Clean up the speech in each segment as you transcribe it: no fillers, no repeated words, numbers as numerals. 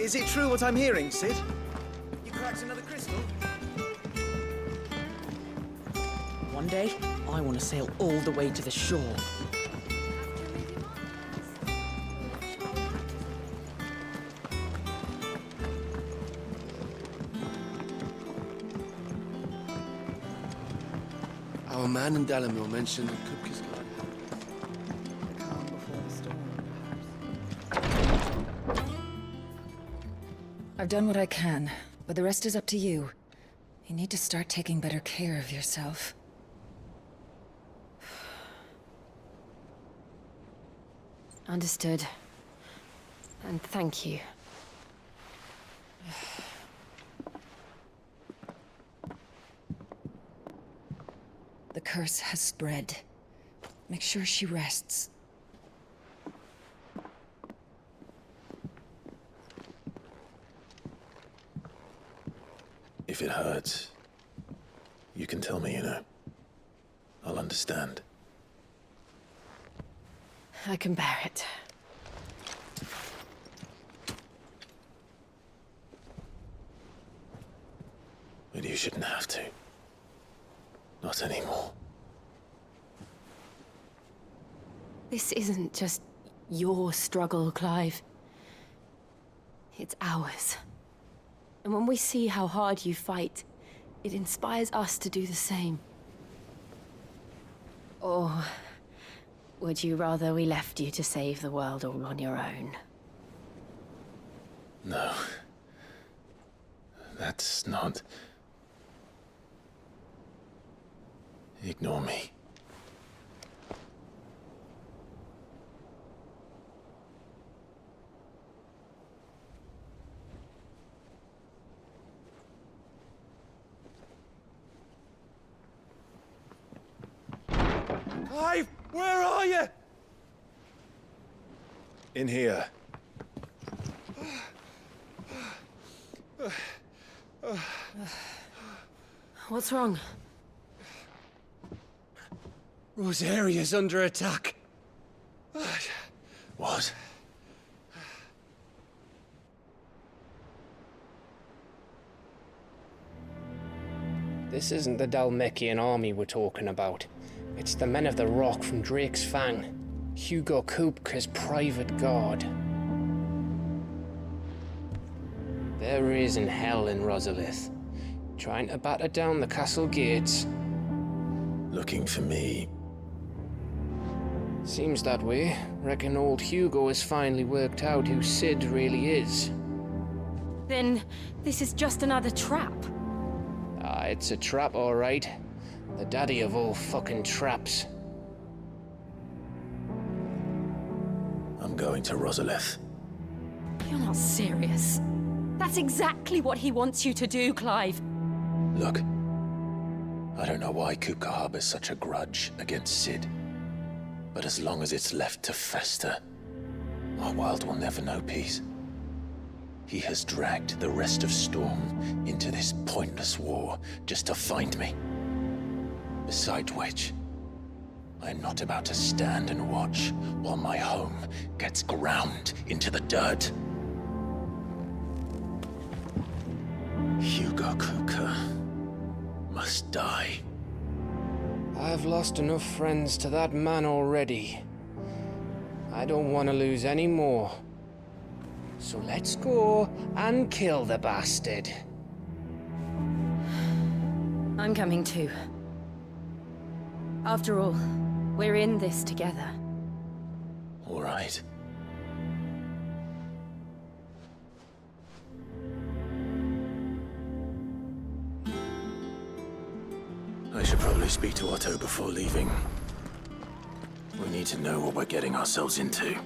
Is it true what I'm hearing, Sid? You cracked another crystal? One day, I want to sail all the way to the shore. Our man in Dalamil mentioned the Kupka's garden. The calm before the storm, perhaps. I've done what I can, but the rest is up to you. You need to start taking better care of yourself. Understood. And thank you. The curse has spread. Make sure she rests. If it hurts, you can tell me, you know. I'll understand. I can bear it. But you shouldn't have to. Not anymore. This isn't just your struggle, Clive. It's ours. And when we see how hard you fight, it inspires us to do the same. Or would you rather we left you to save the world all on your own? No. That's not... Ignore me. Clive, where are you? In here. What's wrong? Rosaria's under attack. What? This isn't the Dalmekian army we're talking about. It's the men of the Rock from Drake's Fang. Hugo Kupka's private guard. There is in hell in Rosalith, trying to batter down the castle gates. Looking for me. Seems that way. Reckon old Hugo has finally worked out who Sid really is. Then this is just another trap. Ah, it's a trap, all right. The daddy of all fucking traps. I'm going to Rosalith. You're not serious. That's exactly what he wants you to do, Clive. Look. I don't know why Kupka harbors such a grudge against Sid. But as long as it's left to fester, our world will never know peace. He has dragged the rest of Storm into this pointless war just to find me. Besides which, I'm not about to stand and watch while my home gets ground into the dirt. Hugo Kupka must die. I've lost enough friends to that man already. I don't want to lose any more. So let's go and kill the bastard. I'm coming too. After all, we're in this together. All right. I should probably speak to Otto before leaving. We need to know what we're getting ourselves into.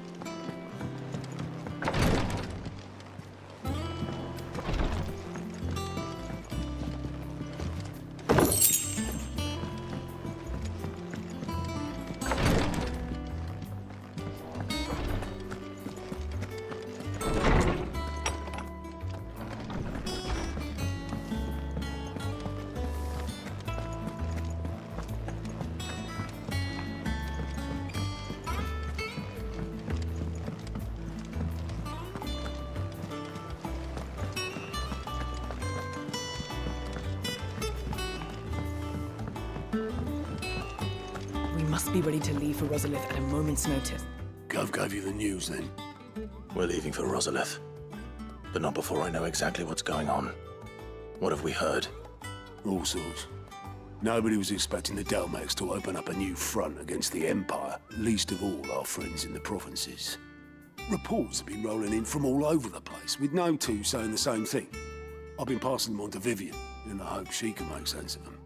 must be ready to leave for Rosalith at a moment's notice. Gov gave you the news then? We're leaving for Rosalith. But not before I know exactly what's going on. What have we heard? All sorts. Nobody was expecting the Dalmex to open up a new front against the Empire, least of all our friends in the provinces. Reports have been rolling in from all over the place, with no two saying the same thing. I've been passing them on to Vivian, in the hope she can make sense of them.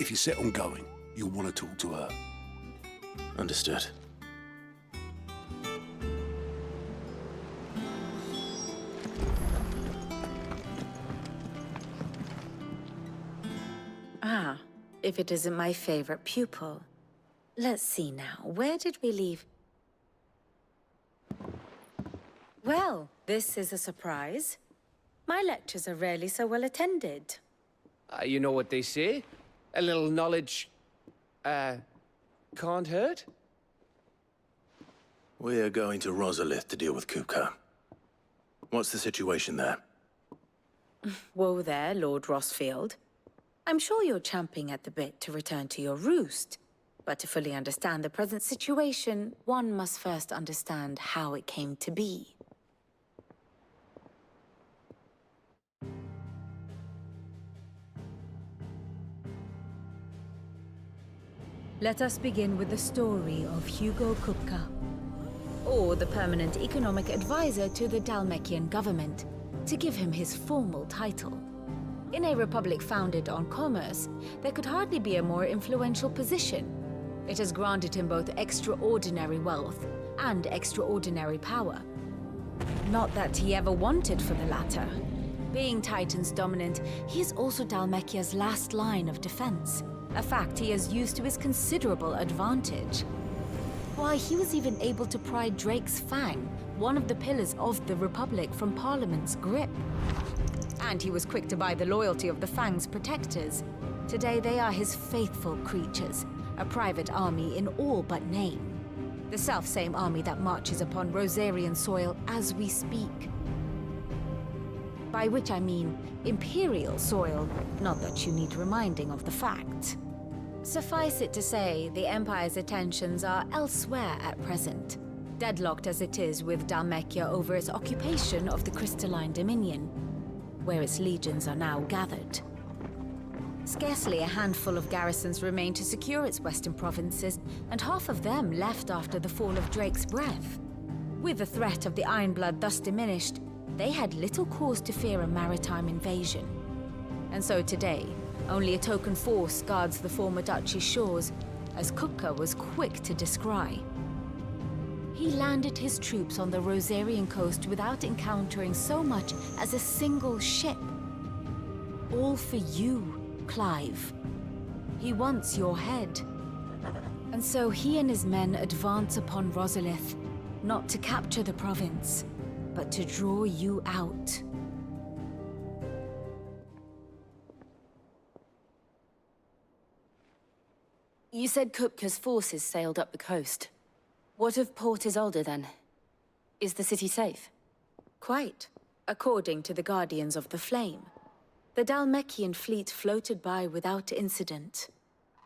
If you're set on going, you'll want to talk to her. Understood. Ah, if it isn't my favorite pupil. Let's see now, where did we leave? Well, this is a surprise. My lectures are rarely so well attended. You know what they say? A little knowledge, can't hurt? We're going to Rosalith to deal with Kupka. What's the situation there? Whoa there, Lord Rossfield. I'm sure you're champing at the bit to return to your roost. But to fully understand the present situation, one must first understand how it came to be. Let us begin with the story of Hugo Kupka, or the permanent economic advisor to the Dalmekian government, to give him his formal title. In a republic founded on commerce, there could hardly be a more influential position. It has granted him both extraordinary wealth and extraordinary power. Not that he ever wanted for the latter. Being Titan's dominant, he is also Dalmekia's last line of defense, a fact he has used to his considerable advantage. Why, he was even able to pry Drake's Fang, one of the pillars of the Republic, from Parliament's grip. And he was quick to buy the loyalty of the Fang's protectors. Today they are his faithful creatures, a private army in all but name. The self-same army that marches upon Rosarian soil as we speak. By which I mean Imperial soil, not that you need reminding of the fact. Suffice it to say, the Empire's attentions are elsewhere at present, deadlocked as it is with Dalmekia over its occupation of the Crystalline Dominion, where its legions are now gathered. Scarcely a handful of garrisons remain to secure its western provinces, and half of them left after the fall of Drake's Breath. With the threat of the Ironblood thus diminished, they had little cause to fear a maritime invasion. And so today, only a token force guards the former duchy's shores, as Kupka was quick to descry. He landed his troops on the Rosarian coast without encountering so much as a single ship. All for you, Clive. He wants your head. And so he and his men advance upon Rosalith, not to capture the province, but to draw you out. You said Kupka's forces sailed up the coast. What of Port Isolde, then? Is the city safe? Quite, according to the Guardians of the Flame. The Dalmekian fleet floated by without incident,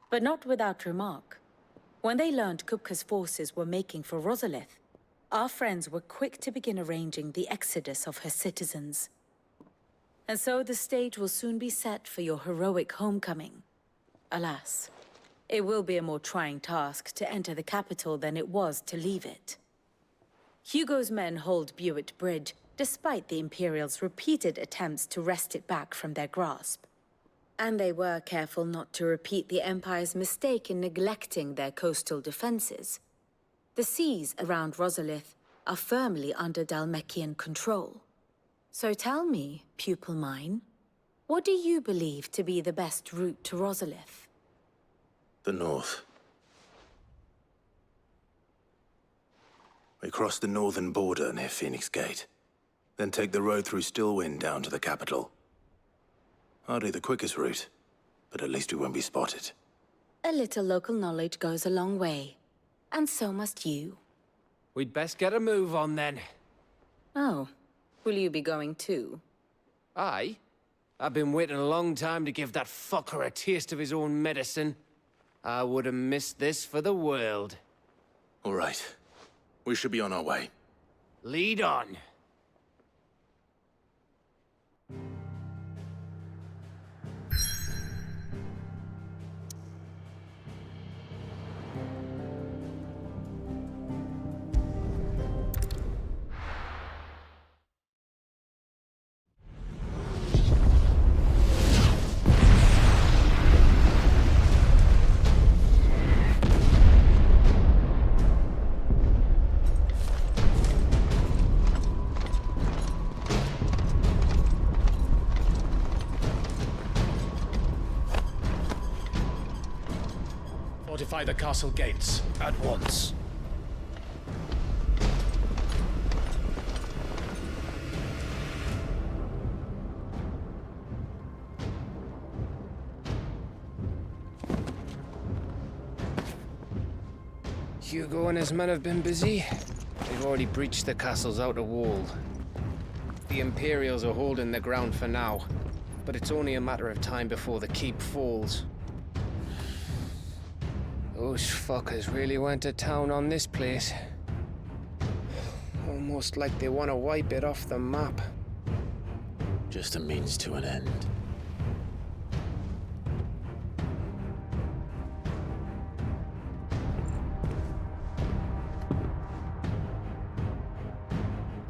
but not without remark. When they learned Kupka's forces were making for Rosalith, our friends were quick to begin arranging the exodus of her citizens. And so the stage will soon be set for your heroic homecoming. Alas, it will be a more trying task to enter the capital than it was to leave it. Hugo's men hold Buett Bridge, despite the Imperials' repeated attempts to wrest it back from their grasp. And they were careful not to repeat the Empire's mistake in neglecting their coastal defenses. The seas around Rosalith are firmly under Dalmekian control. So tell me, pupil mine, what do you believe to be the best route to Rosalith? The north. We cross the northern border near Phoenix Gate, then take the road through Stillwind down to the capital. Hardly the quickest route, but at least we won't be spotted. A little local knowledge goes a long way, and so must you. We'd best get a move on then. Oh, will you be going too? Aye. I've been waiting a long time to give that fucker a taste of his own medicine. I would have missed this for the world. All right. We should be on our way. Lead on. Fortify the castle gates at once. Hugo and his men have been busy. They've already breached the castle's outer wall. The Imperials are holding the ground for now, but it's only a matter of time before the keep falls. Those fuckers really went to town on this place. Almost like they want to wipe it off the map. Just a means to an end.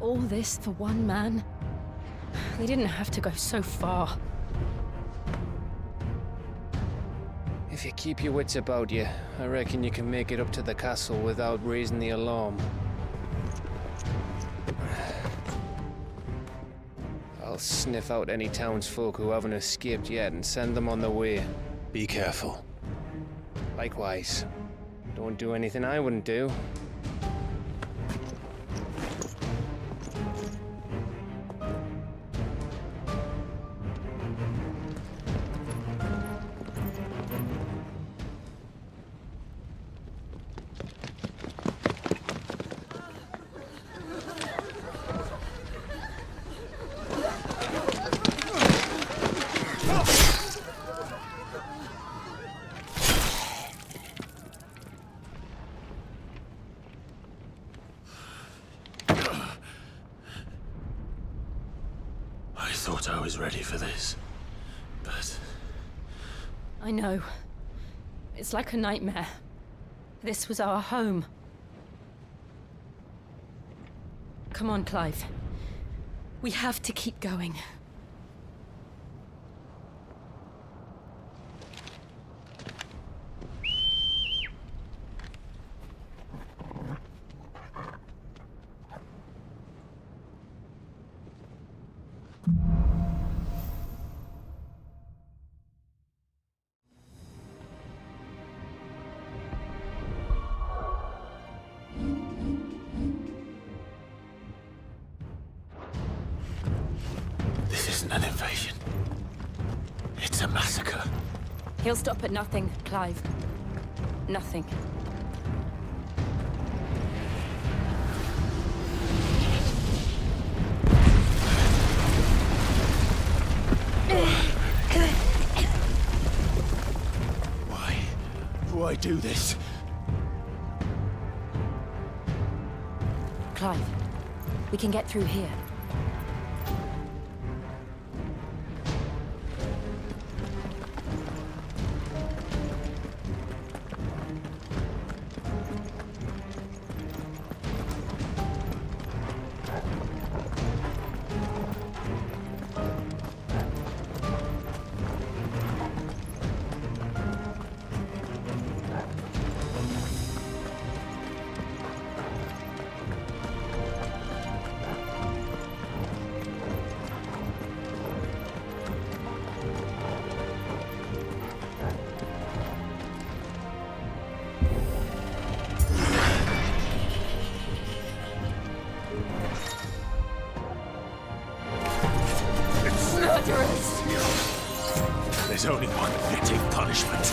All this for one man? They didn't have to go so far. If you keep your wits about you, I reckon you can make it up to the castle without raising the alarm. I'll sniff out any townsfolk who haven't escaped yet and send them on their way. Be careful. Likewise. Don't do anything I wouldn't do. I thought I was ready for this, but... I know. It's like a nightmare. This was our home. Come on, Clive. We have to keep going. This isn't an invasion. It's a massacre. He'll stop at nothing, Clive. Nothing. Why do this? Clive, we can get through here. There's only one fitting punishment.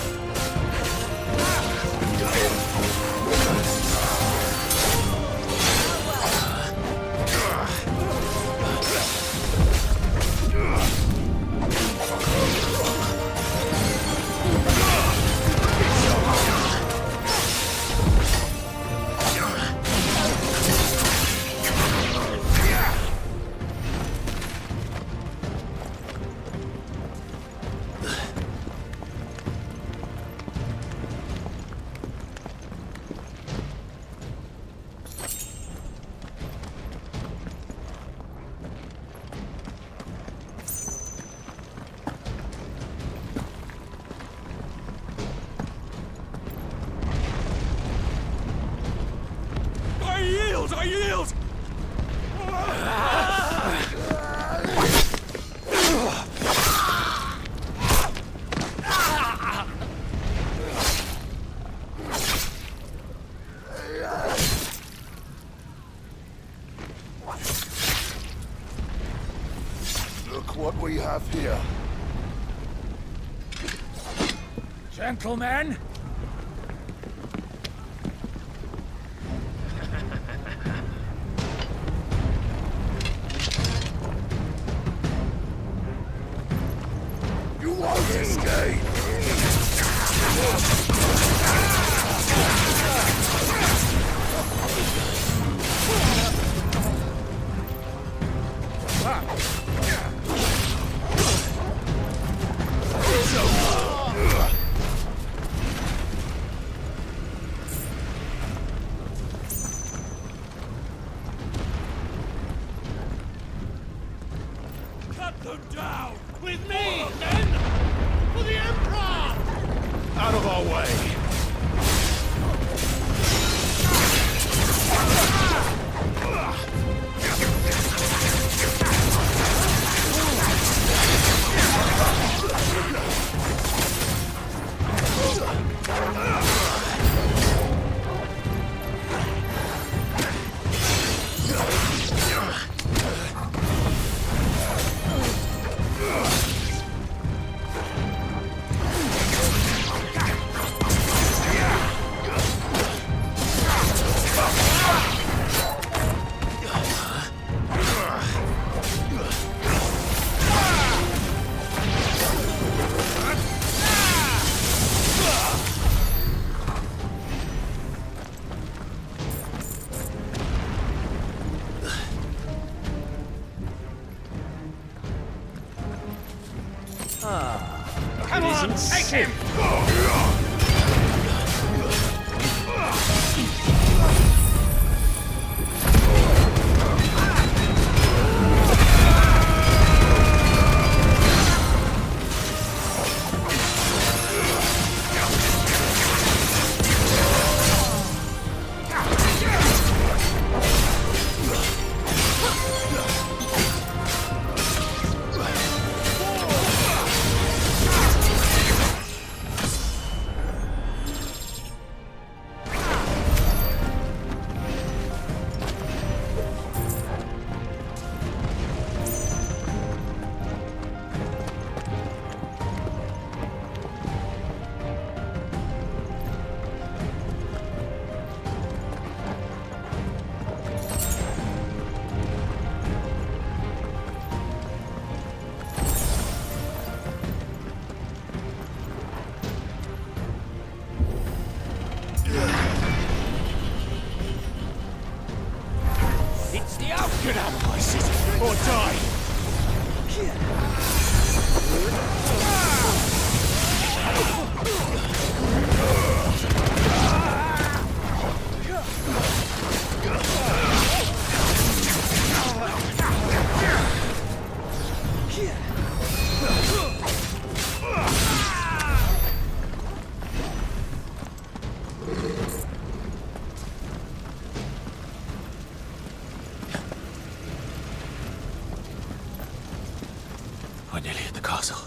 I yield! Look what we have here. Gentlemen! You won't escape! Cut them down! With me, men! For the Emperor! Out of our way! Come on, take him! Get out of my city, or die! We're nearly at the castle.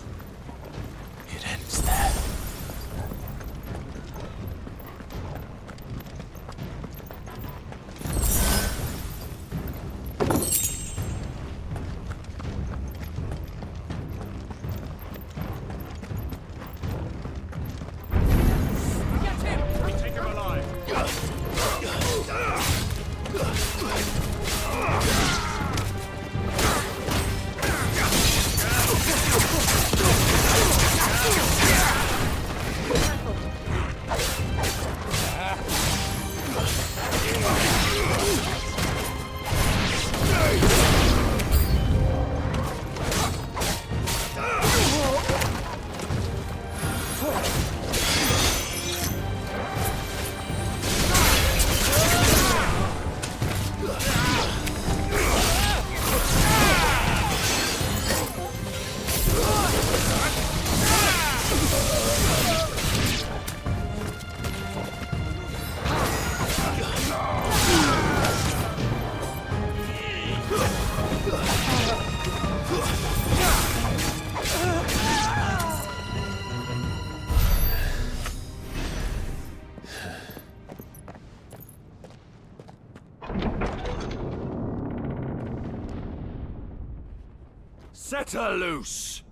Set her loose!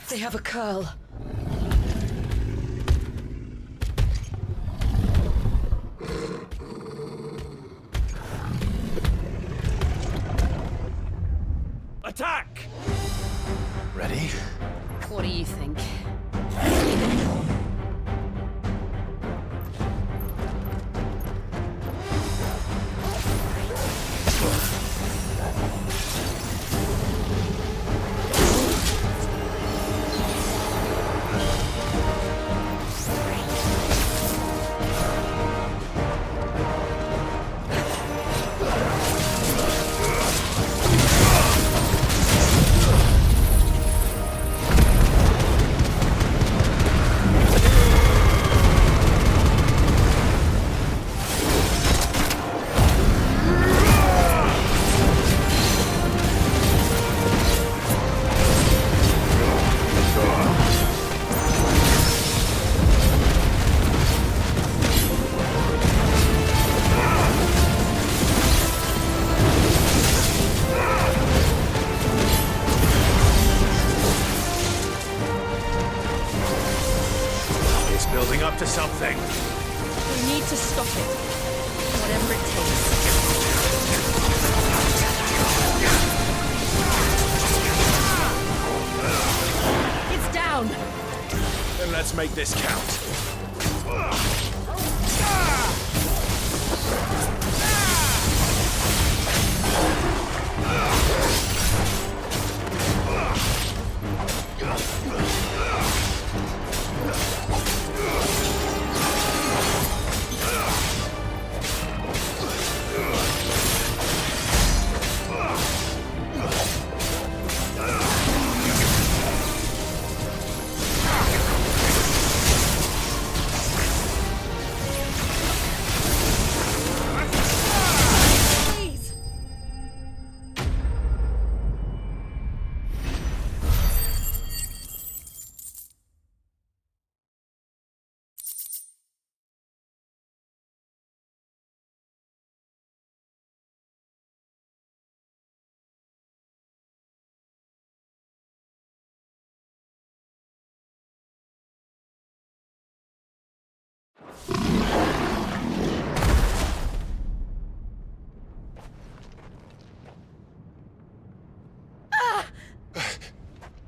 They have a curl. Attack! Ready? What do you think? Building up to something. We need to stop it. Whatever it takes. It's down! Then let's make this count.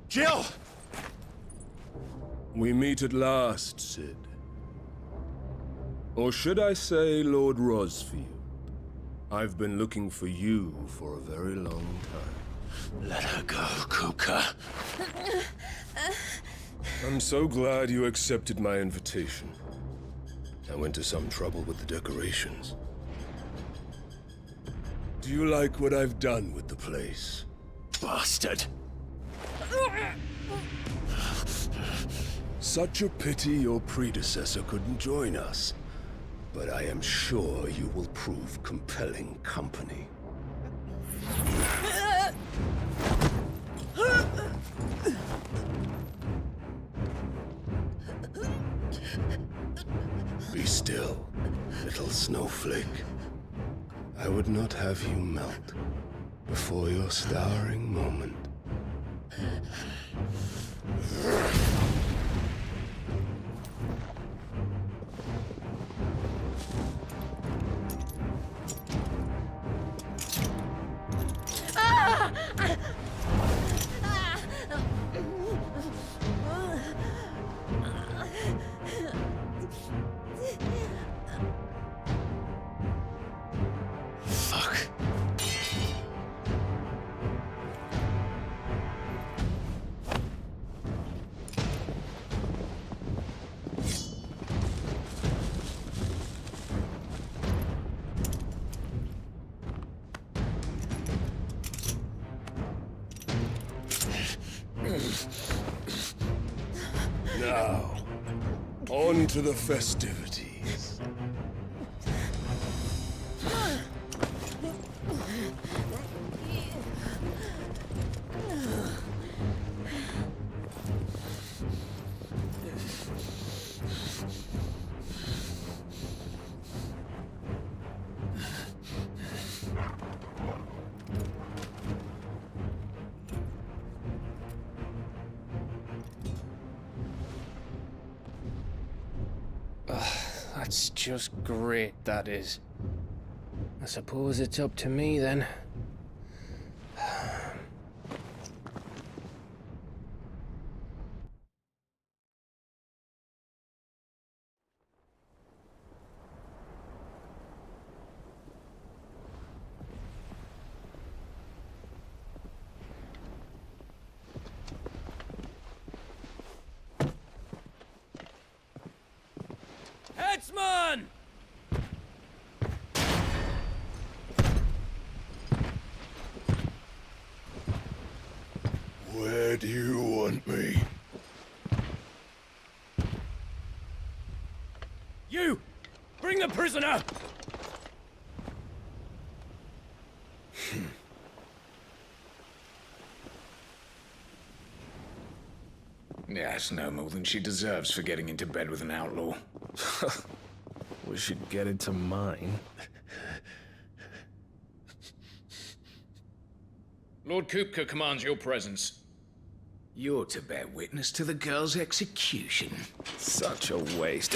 Jill! We meet at last, Sid. Or should I say, Lord Rosfield? I've been looking for you for a very long time. Let her go, Kupka. I'm so glad you accepted my invitation. I went to some trouble with the decorations. Do you like what I've done with the place? Bastard! Such a pity your predecessor couldn't join us. But I am sure you will prove compelling company. Be still, little snowflake. I would not have you melt before your starring moment. Now, on to the festivities. That's just great, that is. I suppose it's up to me then. Headsman! Where do you want me? You! Bring the prisoner! Yes, no more than she deserves for getting into bed with an outlaw. We should get it to mine. Lord Kupka commands your presence. You're to bear witness to the girl's execution. Such a waste.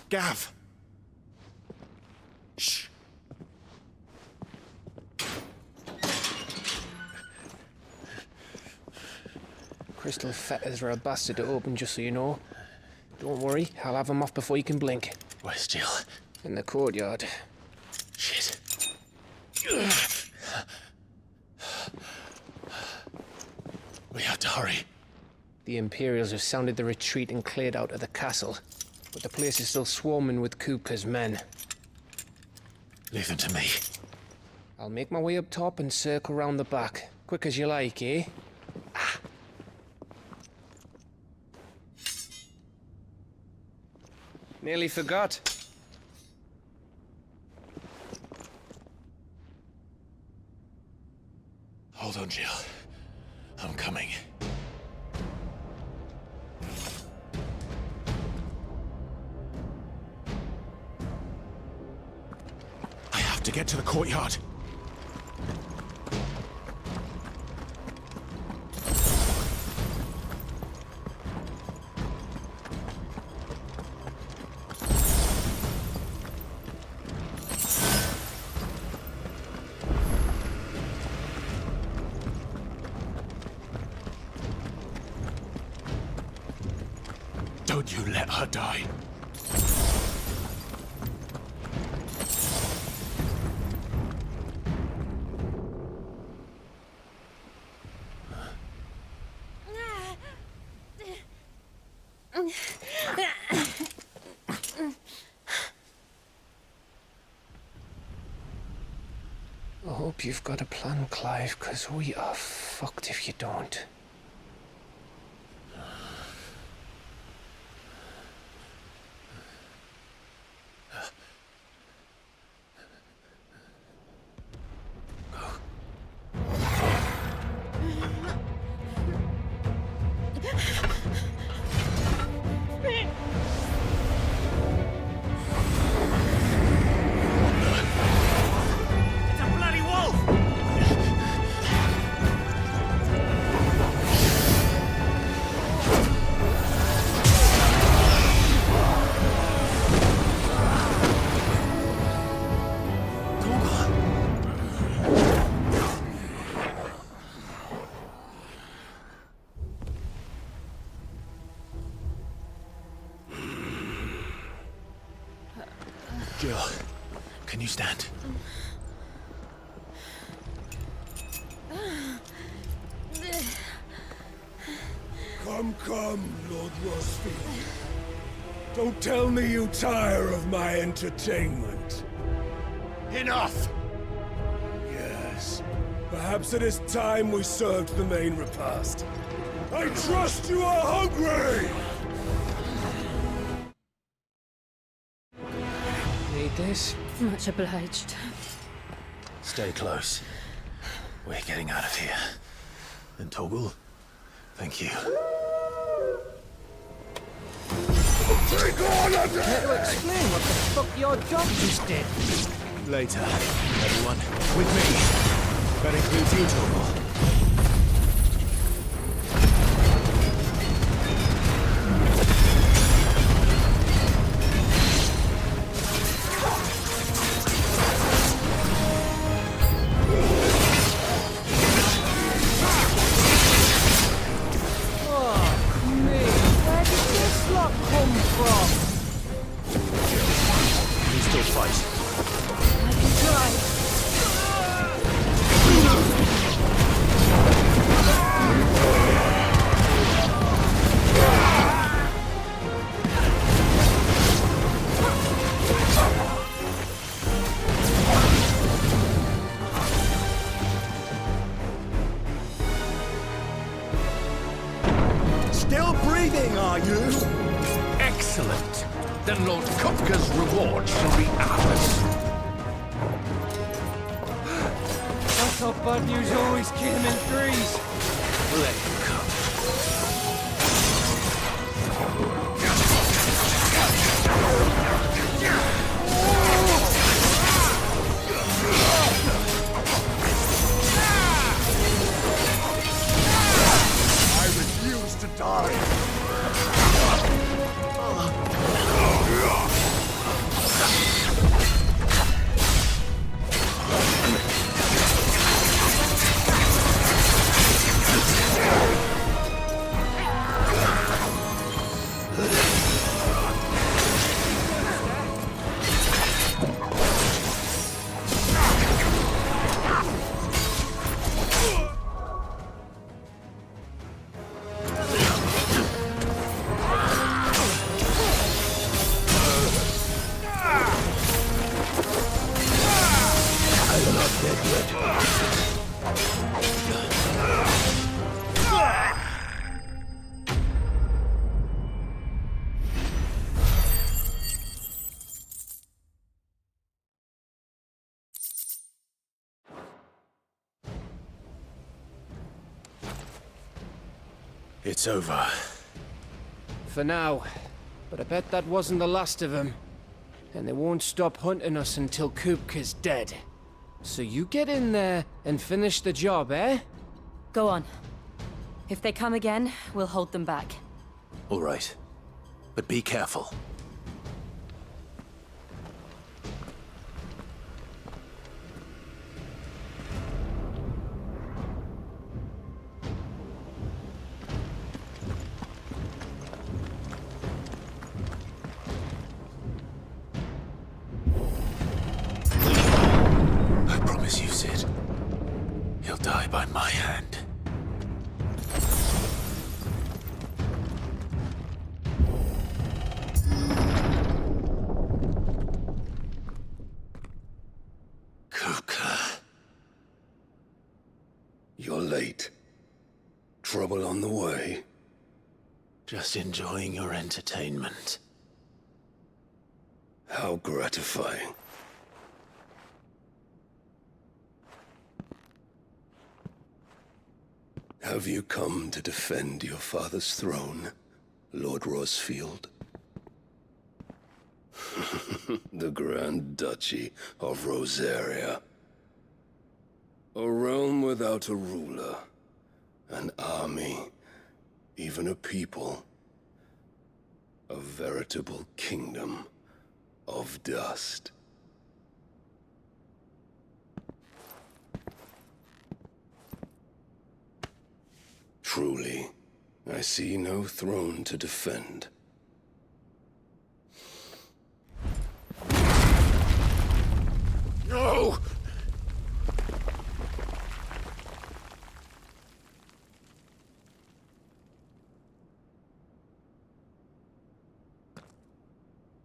Gav! Shh. Crystal fetters are a bastard to open, just so you know. Don't worry, I'll have them off before you can blink. Where's Jill? In the courtyard. Shit. We have to hurry. The Imperials have sounded the retreat and cleared out of the castle, but the place is still swarming with Kupka's men. Leave them to me. I'll make my way up top and circle round the back. Quick as you like, eh? Nearly forgot. Hold on, Jill. I'm coming. I have to get to the courtyard. Don't you let her die. I hope you've got a plan, Clive, because we are fucked if you don't. Jill, can you stand? Come, Lord Rosfield. Don't tell me you tire of my entertainment. Enough! Yes. Perhaps it is time we served the main repast. I trust you are hungry! Need this? Much obliged. Stay close. We're getting out of here. And Toggle, thank you. Take on a Care to explain what the fuck your dog just did? Later, everyone. With me. That includes you, Torvald. Still breathing, are you? Excellent. Then Lord Kupka's reward shall be ours. I thought bad news always came in threes. Let him come. I refuse to die. It's over. For now. But I bet that wasn't the last of them. And they won't stop hunting us until Kupka's dead. So you get in there and finish the job, eh? Go on. If they come again, we'll hold them back. All right. But be careful. I promise you, Sid. He'll die by my hand. You're late. Trouble on the way? Just enjoying your entertainment. How gratifying. Have you come to defend your father's throne, Lord Rosfield? The Grand Duchy of Rosaria. A realm without a ruler, an army, even a people. A veritable kingdom of dust. Truly, I see no throne to defend. No!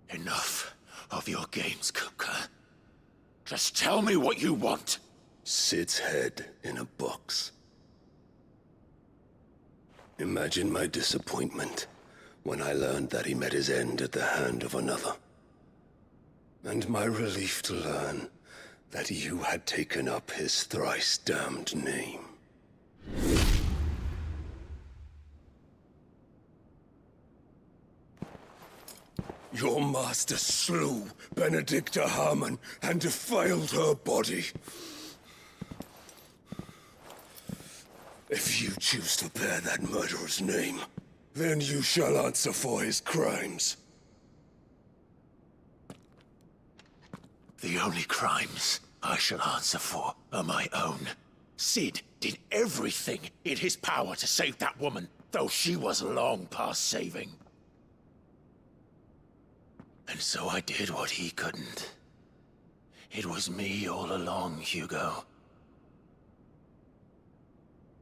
Enough of your games, Kupka. Just tell me what you want. Sid's head in a box. Imagine my disappointment when I learned that he met his end at the hand of another. And my relief to learn that you had taken up his thrice-damned name. Your master slew Benedicta Harmon and defiled her body. If you choose to bear that murderer's name, then you shall answer for his crimes. The only crimes I shall answer for are my own. Sid did everything in his power to save that woman, though she was long past saving. And so I did what he couldn't. It was me all along, Hugo.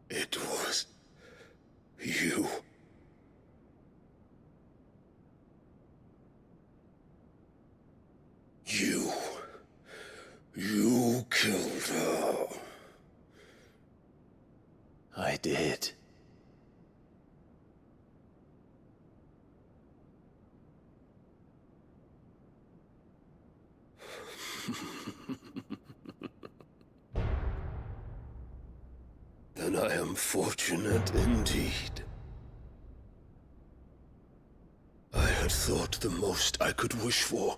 It was you. You killed her. I did. Then I am fortunate indeed. I had thought the most I could wish for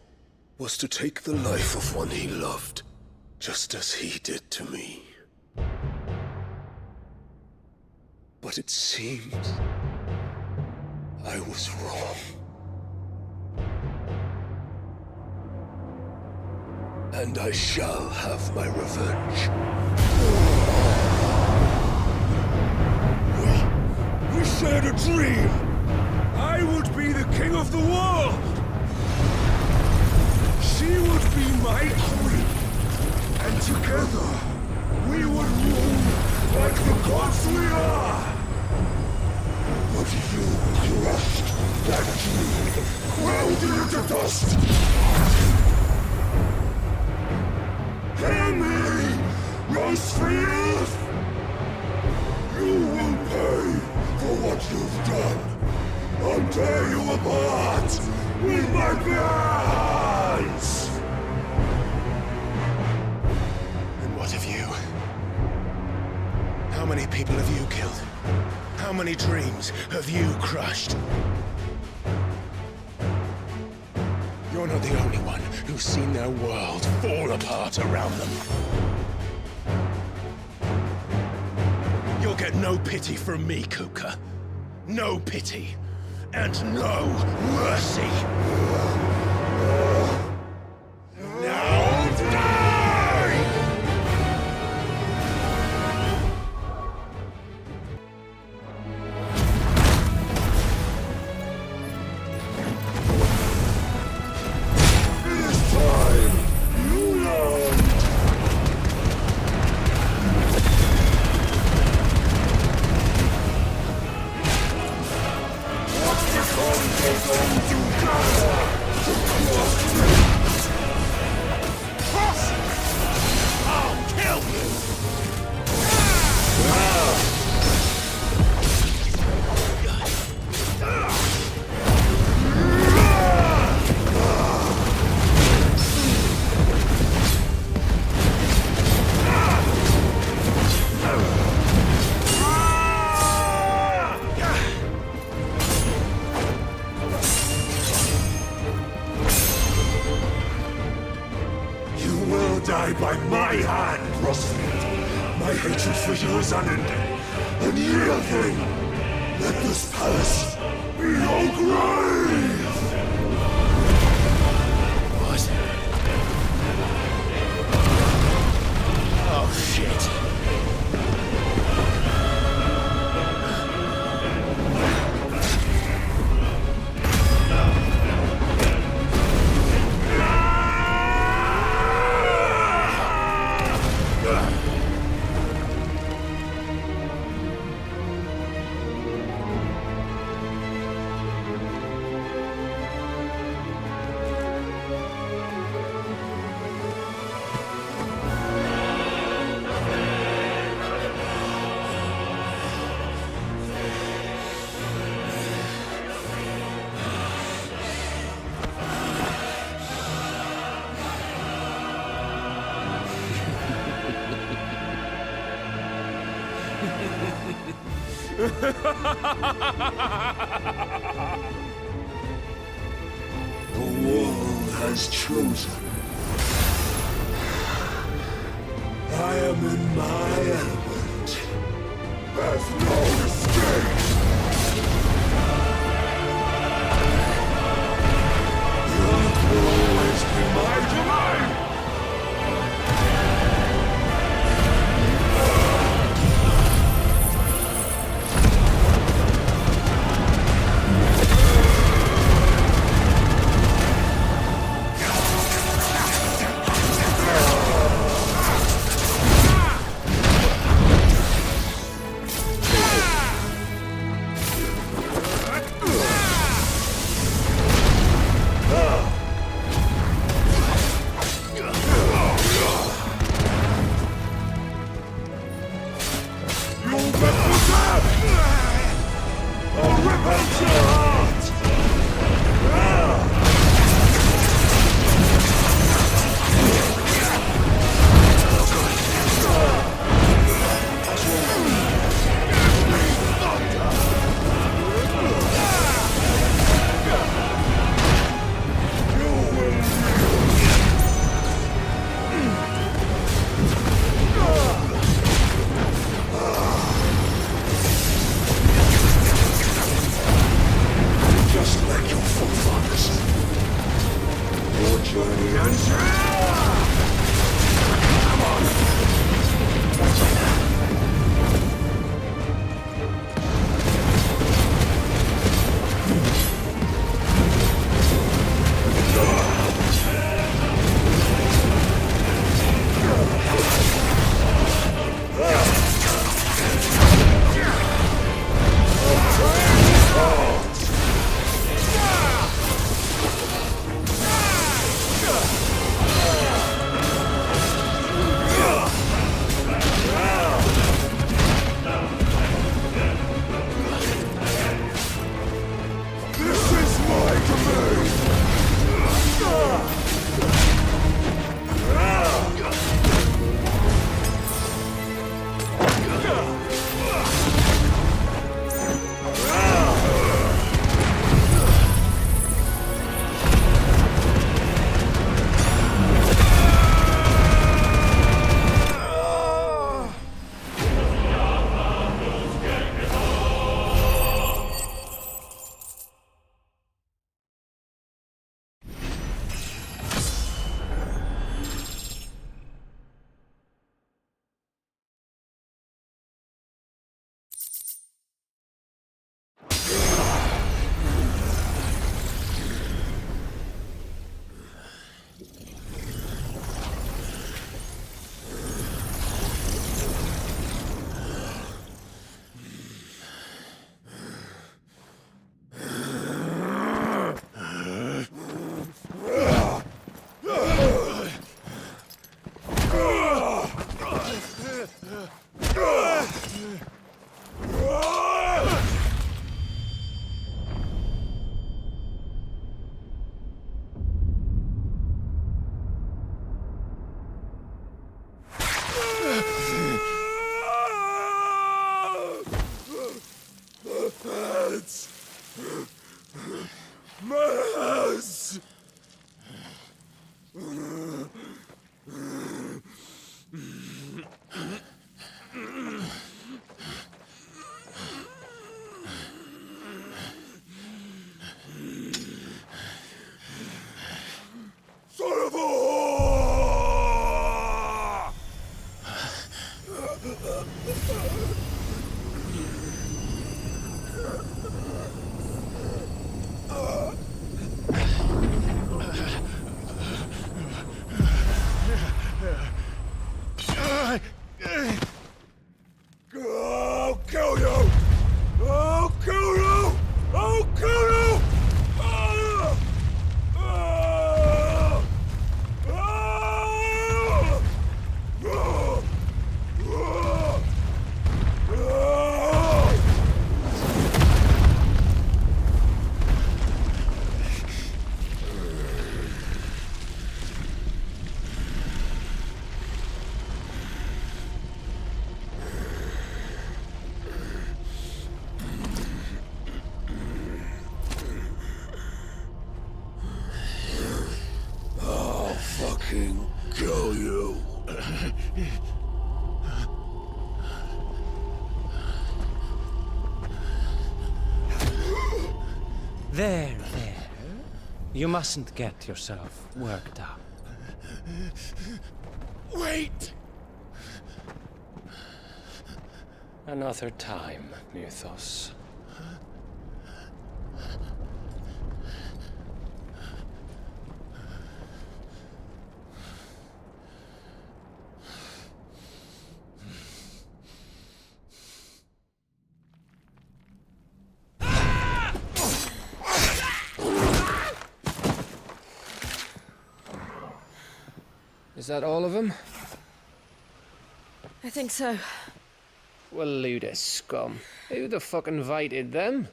was to take the life of one he loved, just as he did to me. But it seems I was wrong. And I shall have my revenge. We shared a dream! I would be the king of the world! She would be my queen! And together, we would rule like the gods we are! But you crushed that dream, ground it into dust! Hear me, Rosefield! You will pay for what you've done. I'll tear you apart with my bare hands! And what of you? How many people have you killed? How many dreams have you crushed? You're not the only one who's seen their world fall apart around them. You'll get no pity from me, Kupka. No pity. And no mercy. Now die! It is time! You learned! What's the context going to gather? To cross me! Cross! I'll kill you! You will die by my hand, Rosfield. My hatred for you is unending. Unyielding. Let this palace be your grave! What? Oh, shit. The world has chosen. I am in my element. There's no escape! You'll always be my domain! There. You mustn't get yourself worked up. Wait! Another time, Mythos. Is that all of them? I think so. Well, load of scum. Who the fuck invited them?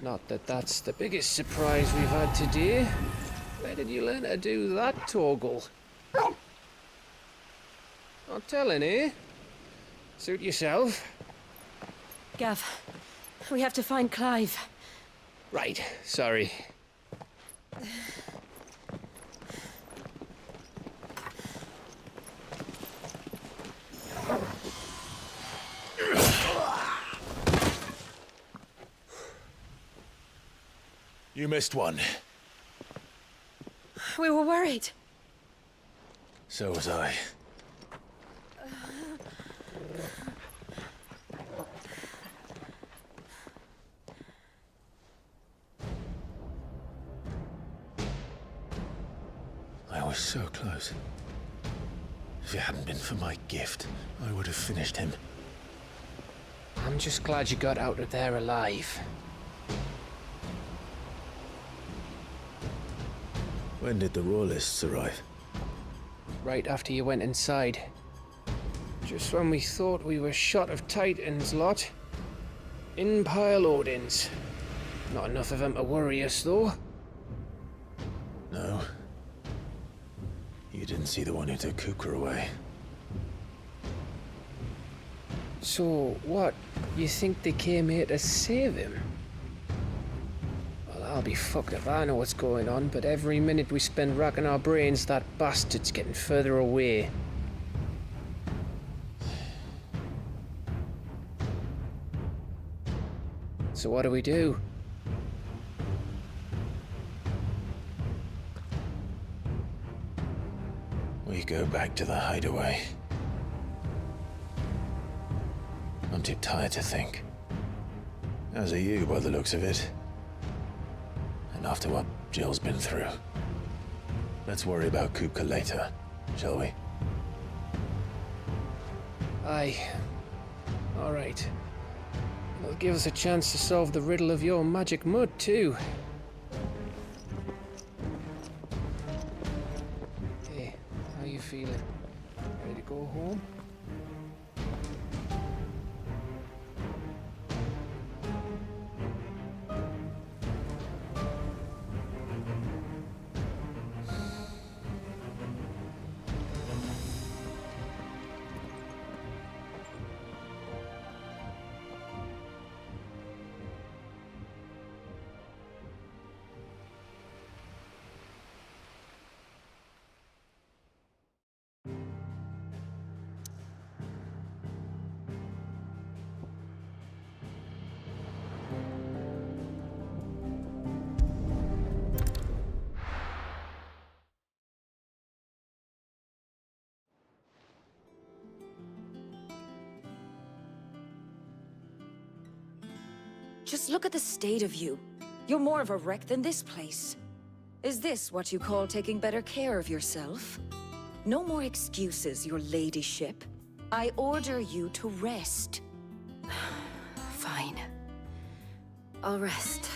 Not that that's the biggest surprise we've had today. Where did you learn to do that, Toggle? Not telling, eh? Suit yourself. Gav, we have to find Clive. Right, sorry. You missed one. We were worried. So was I. I was so close. If it hadn't been for my gift, I would have finished him. I'm just glad you got out of there alive. When did the Royalists arrive? Right after you went inside. Just when we thought we were shot of Titans, lot. In pile Odins. Not enough of them to worry us, though. No. You didn't see the one who took Kupka away. So, what? You think they came here to save him? Well, I'll be fucked if I know what's going on, but every minute we spend racking our brains, that bastard's getting further away. So what do we do? We go back to the hideaway. I'm too tired to think. As are you, by the looks of it. And after what Jill's been through. Let's worry about Kupka later, shall we? Aye. All right. It'll give us a chance to solve the riddle of your magic mud, too. Hey, how you feeling? Ready to go home? Just look at the state of you. You're more of a wreck than this place. Is this what you call taking better care of yourself? No more excuses, your ladyship. I order you to rest. Fine. I'll rest.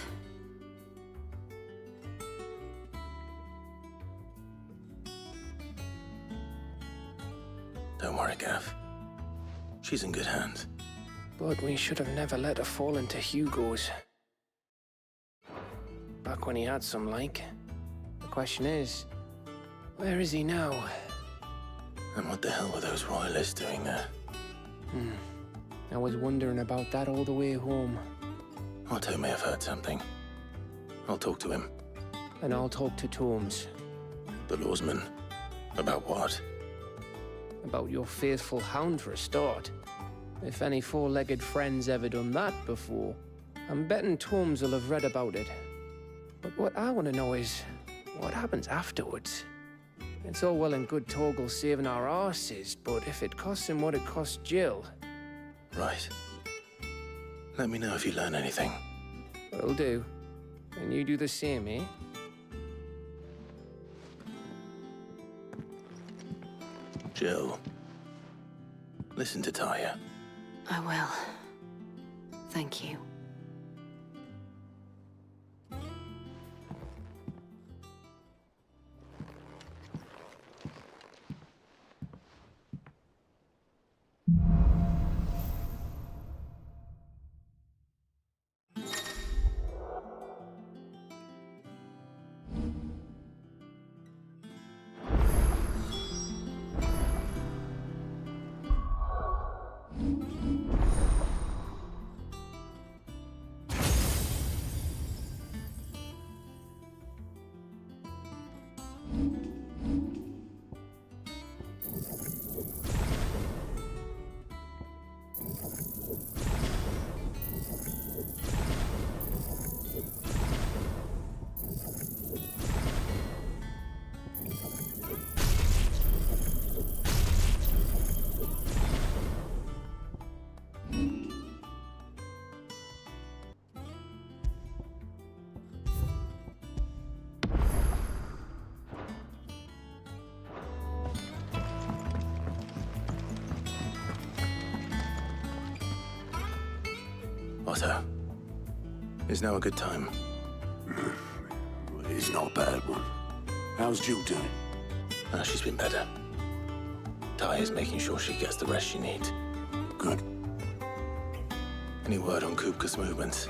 Don't worry, Gav. She's in good hands. But we should have never let her fall into Hugo's. Back when he had some like. The question is, where is he now? And what the hell were those royalists doing there? I was wondering about that all the way home. Otto may have heard something. I'll talk to him. And I'll talk to Tomes. The lawsman. About what? About your faithful hound for a start. If any four-legged friend's ever done that before, I'm betting Torms will have read about it. But what I want to know is, what happens afterwards? It's all well and good Torgal saving our arses, but if it costs him what it cost Jill... Right. Let me know if you learn anything. Will do. And you do the same, eh? Jill, listen to Taya. I will. Thank you. Otto, is now a good time? It's not a bad one. How's Jill doing? She's been better. Taya's making sure she gets the rest she needs. Good. Any word on Kupka's movements?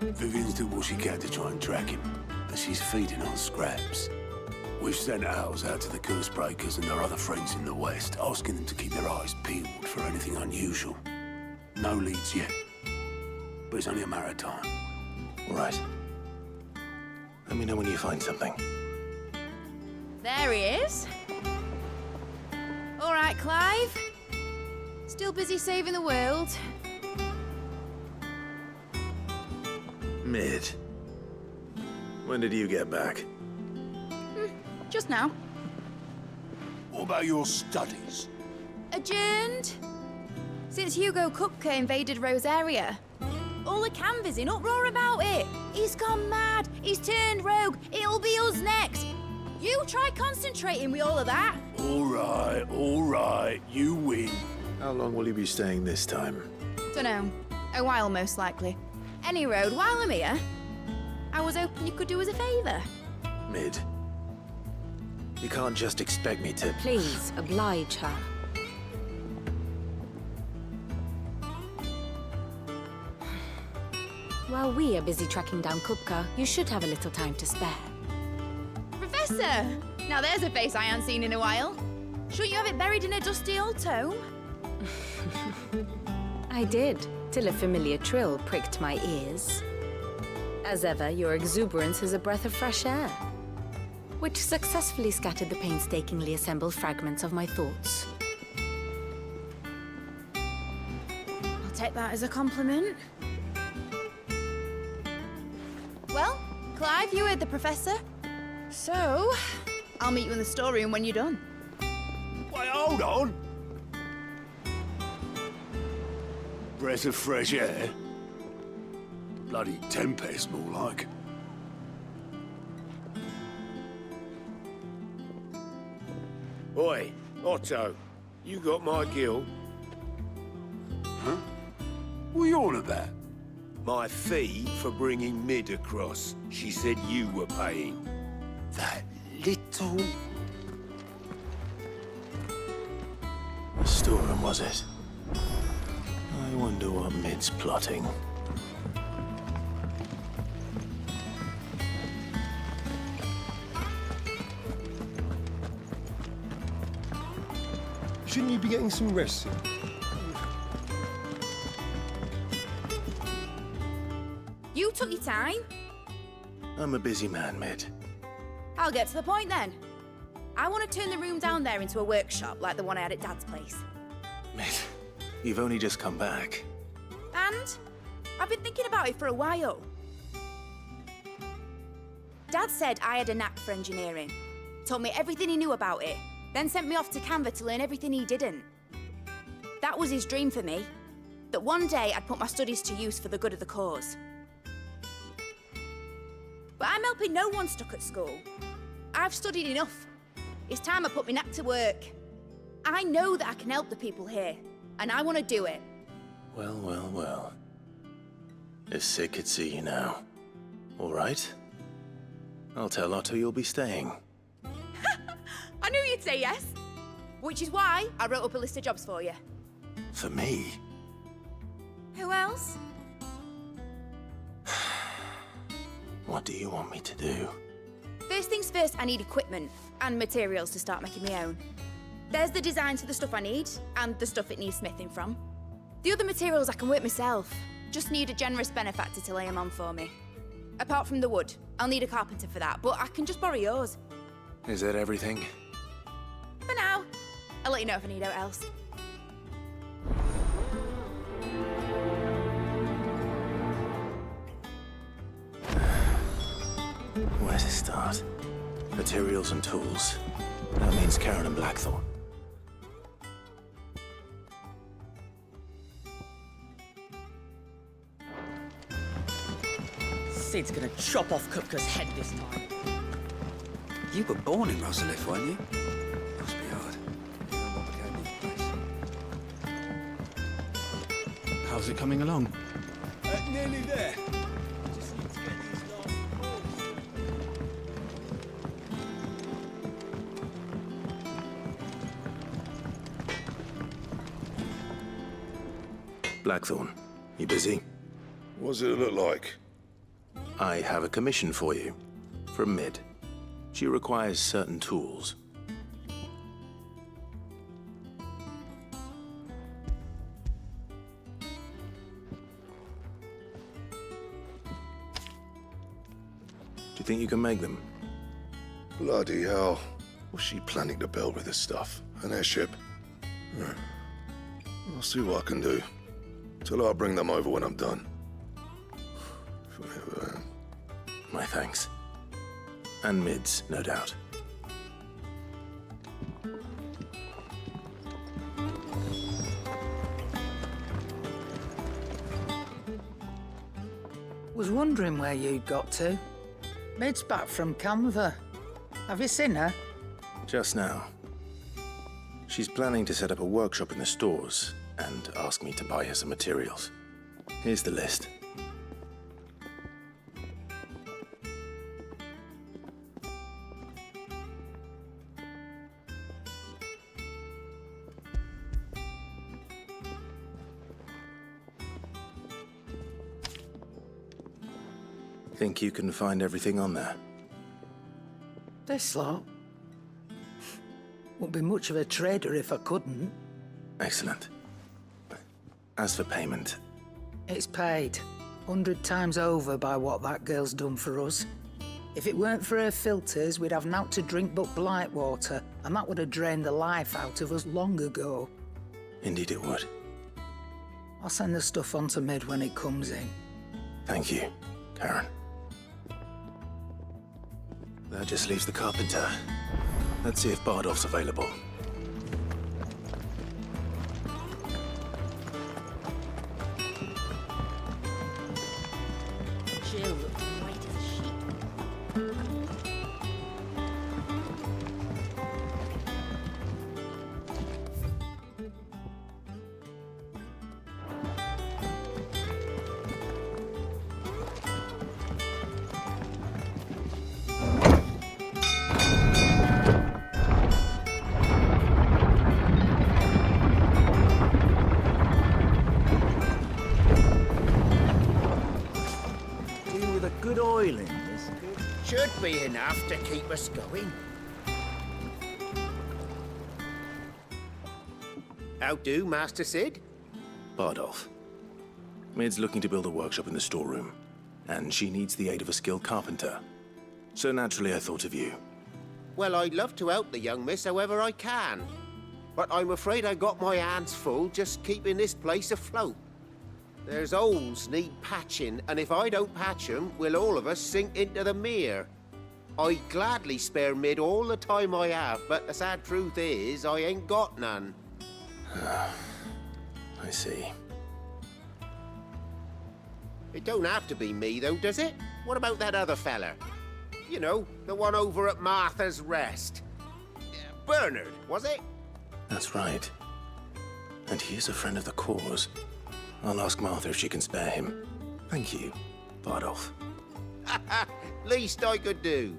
Vivian's doing what she can to try and track him, but she's feeding on scraps. We've sent ours out to the Cursebreakers and their other friends in the West, asking them to keep their eyes peeled for anything unusual. No leads yet, but it's only a matter of time. All right. Let me know when you find something. There he is. All right, Clive. Still busy saving the world. Mid. When did you get back? Just now. What about your studies? Adjourned. Since Hugo Kupka invaded Rosaria. All the canvas in uproar about it. He's gone mad. He's turned rogue. It'll be us next. You try concentrating with all of that. All right. You win. How long will you be staying this time? Dunno. A while, most likely. Any road, while I'm here, I was hoping you could do us a favour. Mid. You can't just expect me to... Please, oblige her. While we are busy tracking down Kupka, you should have a little time to spare. Professor! Now there's a face I haven't seen in a while. Shouldn't you have it buried in a dusty old tome? I did, till a familiar trill pricked my ears. As ever, your exuberance is a breath of fresh air, which successfully scattered the painstakingly assembled fragments of my thoughts. I'll take that as a compliment. Well, Clive, you heard the Professor. So, I'll meet you in the storeroom when you're done. Wait, hold on. Breath of fresh air? Bloody tempest, more like. Oi, Otto, you got my gill? Huh? What are you on about? My fee for bringing Mid across. She said you were paying. That little... The storeroom, was it? I wonder what Mid's plotting. Shouldn't you be getting some rest? You took your time. I'm a busy man, Mid. I'll get to the point then. I want to turn the room down there into a workshop like the one I had at Dad's place. Mid, You've only just come back. And I've been thinking about it for a while. Dad said I had a knack for engineering. Told me everything he knew about it, then sent me off to Canva to learn everything he didn't. That was his dream for me. That one day I'd put my studies to use for the good of the cause. But I'm helping no one stuck at school. I've studied enough. It's time I put my knack to work. I know that I can help the people here, and I want to do it. Well, well, well. If Sid could see you now. All right. I'll tell Otto you'll be staying. I knew you'd say yes. Which is why I wrote up a list of jobs for you. For me? Who else? What do you want me to do? First things first, I need equipment and materials to start making my own. There's the designs for the stuff I need, and the stuff it needs smithing from. The other materials I can work myself. Just need a generous benefactor to lay them on for me. Apart from the wood, I'll need a carpenter for that, but I can just borrow yours. Is that everything? For now. I'll let you know if I need out else. Where to start? Materials and tools. That means Karen and Blackthorn. Sid's gonna chop off Kupka's head this time. You were born in Rosalith, weren't you? Must be hard. How's it coming along? Nearly there. Blackthorn, you busy? What does it look like? I have a commission for you. From Mid. She requires certain tools. Do you think you can make them? Bloody hell. What's she planning to build with this stuff? An airship? I'll see what I can do. Tell her I'll bring them over when I'm done. My thanks. And Mid's, no doubt. Was wondering where you'd got to. Mid's back from Canva. Have you seen her? Just now. She's planning to set up a workshop in the stores and ask me to buy her some materials. Here's the list. Think you can find everything on there? This lot? Wouldn't be much of a trader if I couldn't. Excellent. As for payment... It's paid. 100 times over by what that girl's done for us. If it weren't for her filters, we'd have naught to drink but blight water, and that would have drained the life out of us long ago. Indeed it would. I'll send the stuff on to Mid when it comes in. Thank you, Karen. That just leaves the carpenter. Let's see if Bardolph's available. Jill looked white as a sheet. Good oil in this. Should be enough to keep us going. How do, Master Sid? Bardolph. Mid's looking to build a workshop in the storeroom, and she needs the aid of a skilled carpenter. So naturally I thought of you. Well, I'd love to help the young miss however I can. but I'm afraid I got my hands full just keeping this place afloat. There's holes need patching, and if I don't patch them, will all of us sink into the mere. I'd gladly spare Mid all the time I have, but the sad truth is, I ain't got none. I see. It don't have to be me, though, does it? What about that other fella? You know, the one over at Martha's Rest. Bernard, was it? That's right. And he is a friend of the cause. I'll ask Martha if she can spare him. Thank you, Bardolph. Least I could do.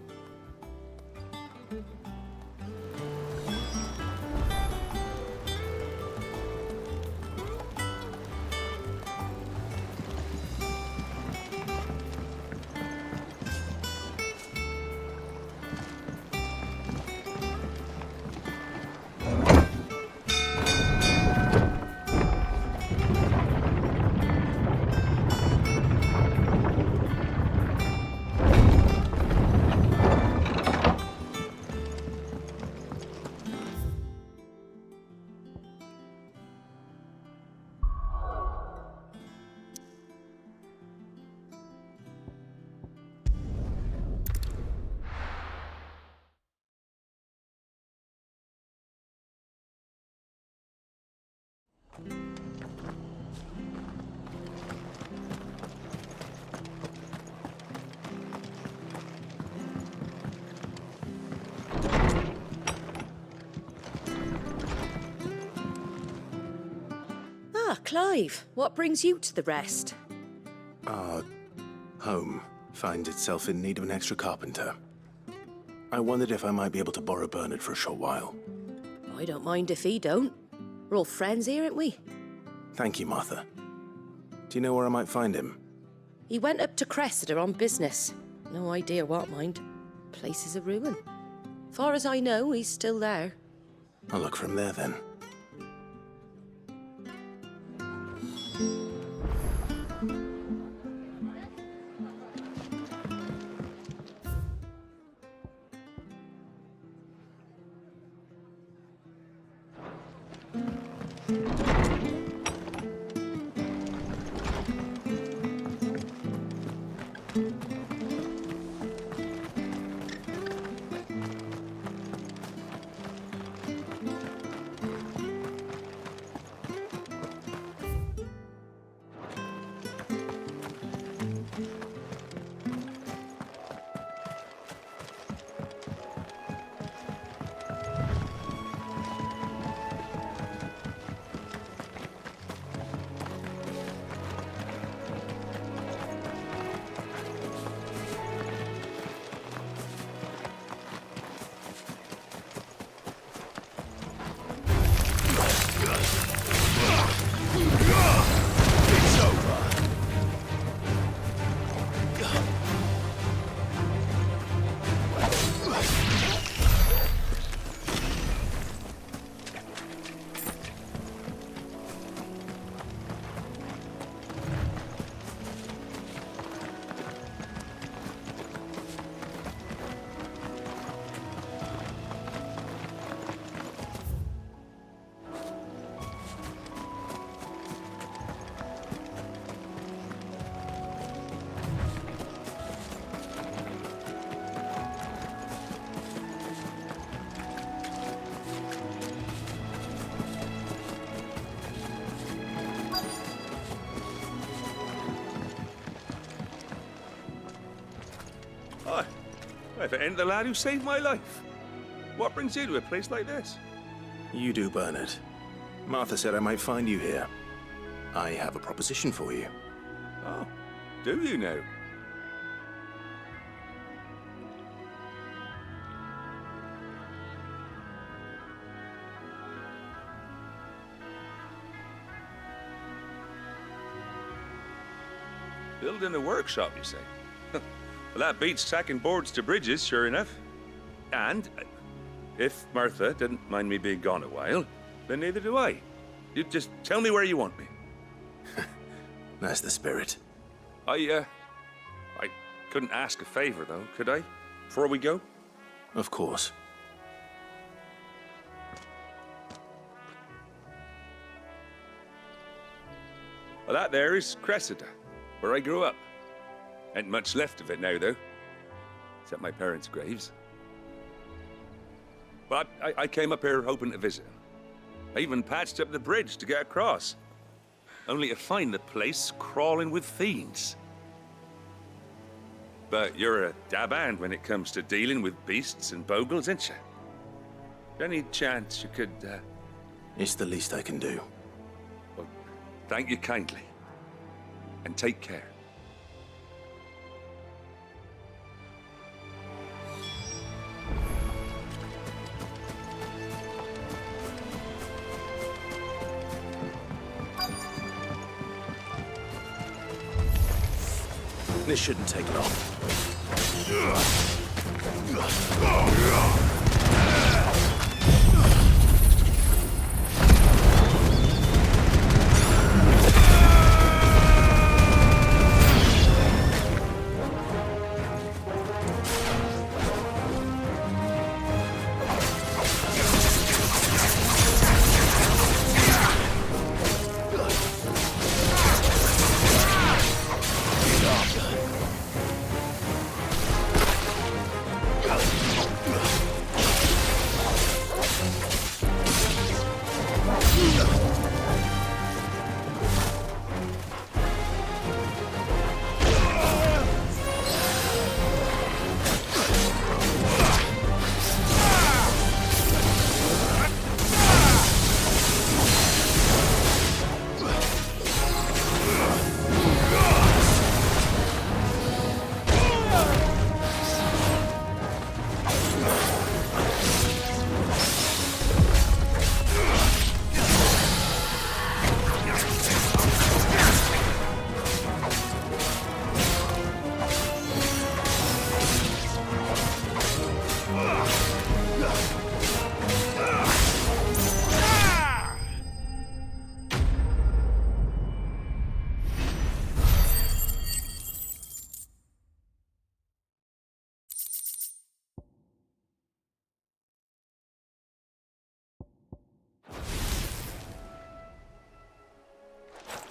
Ah, Clive, what brings you to the Rest? Our home finds itself in need of an extra carpenter. I wondered if I might be able to borrow Bernard for a short while. I don't mind if he don't. We're all friends here, aren't we? Thank you, Martha. Do you know where I might find him? He went up to Cressida on business. No idea what, mind. Place is a ruin. Far as I know, he's still there. I'll look for him there, then. If it ain't the lad who saved my life. What brings you to a place like this? You do, Bernard. Martha said I might find you here. I have a proposition for you. Oh, do you now? Building a workshop, you say? Well, that beats sacking boards to bridges, sure enough. And if Martha didn't mind me being gone a while, then neither do I. You just tell me where you want me. That's the spirit. I couldn't ask a favor, though, could I? Before we go? Of course. Well, that there is Cressida, where I grew up. Ain't much left of it now, though. Except my parents' graves. But I came up here hoping to visit. I even patched up the bridge to get across. Only to find the place crawling with fiends. But you're a dab hand when it comes to dealing with beasts and bogles, ain't you? Any chance you could, It's the least I can do. Well, thank you kindly. And take care. This shouldn't take long.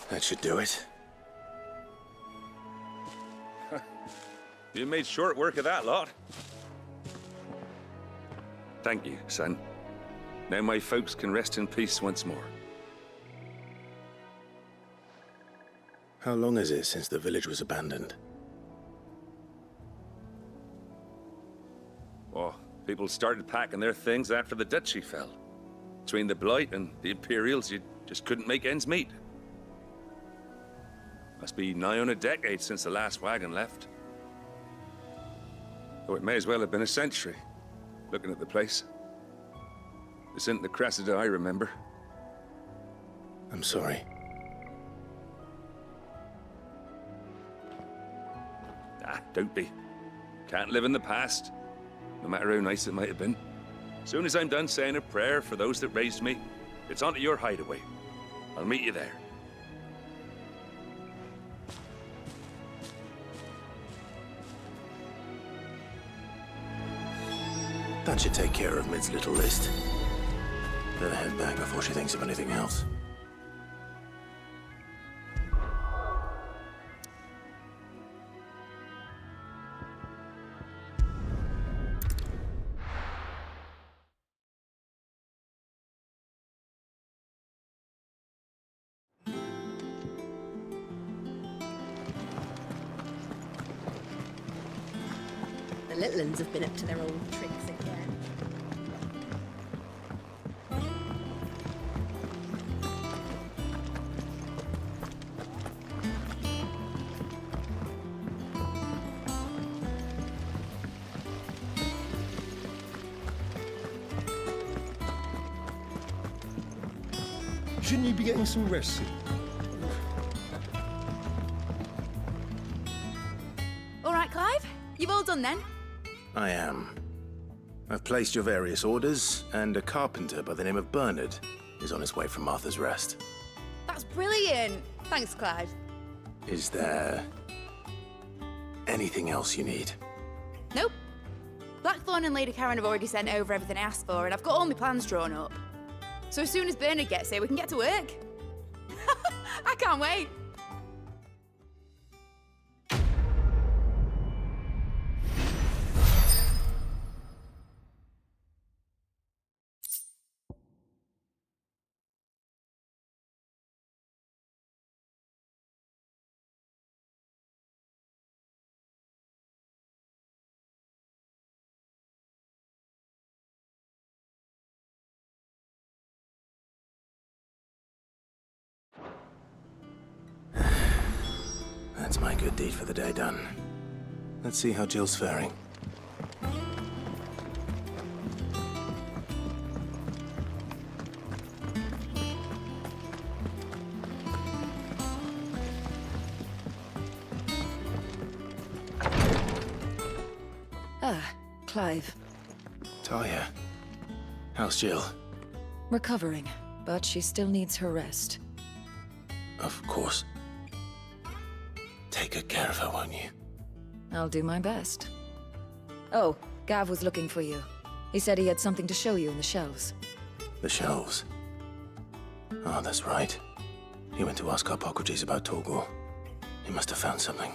That should do it. You made short work of that lot. Thank you, son. Now my folks can rest in peace once more. How long is it since the village was abandoned? Oh, people started packing their things after the duchy fell. Between the Blight and the Imperials, you just couldn't make ends meet. Must be nigh on a decade since the last wagon left. Oh, it may as well have been a century, looking at the place. This isn't the Cressida I remember. I'm sorry. Ah, don't be. Can't live in the past, no matter how nice it might have been. Soon as I'm done saying a prayer for those that raised me, it's on to your hideaway. I'll meet you there. That should take care of Mid's little list. Better head back before she thinks of anything else. The little ones have been up to their old tricks again. Shouldn't you be getting some rest soon? All right, Clive. You've all done then? I am. I've placed your various orders, and a carpenter by the name of Bernard is on his way from Martha's Rest. That's brilliant. Thanks, Clive. Is there anything else you need? Nope. Blackthorn and Lady Karen have already sent over everything I asked for, and I've got all my plans drawn up. So as soon as Bernard gets here, we can get to work. I can't wait. That's my good deed for the day done. Let's see how Jill's faring. Ah, Clive. Talia. How's Jill? Recovering, but she still needs her rest. Of course. Take good care of her, won't you? I'll do my best. Oh, Gav was looking for you. He said he had something to show you in the shelves. The shelves. Oh, that's right. He went to ask Harpocrates about Torgal. He must have found something.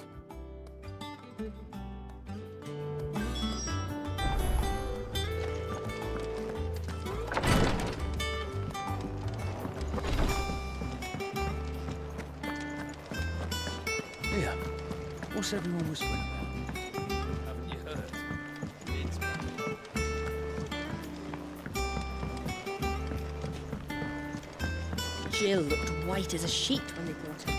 Here, what's everyone whispering about? Haven't you heard? Jill looked white as a sheet when they brought her.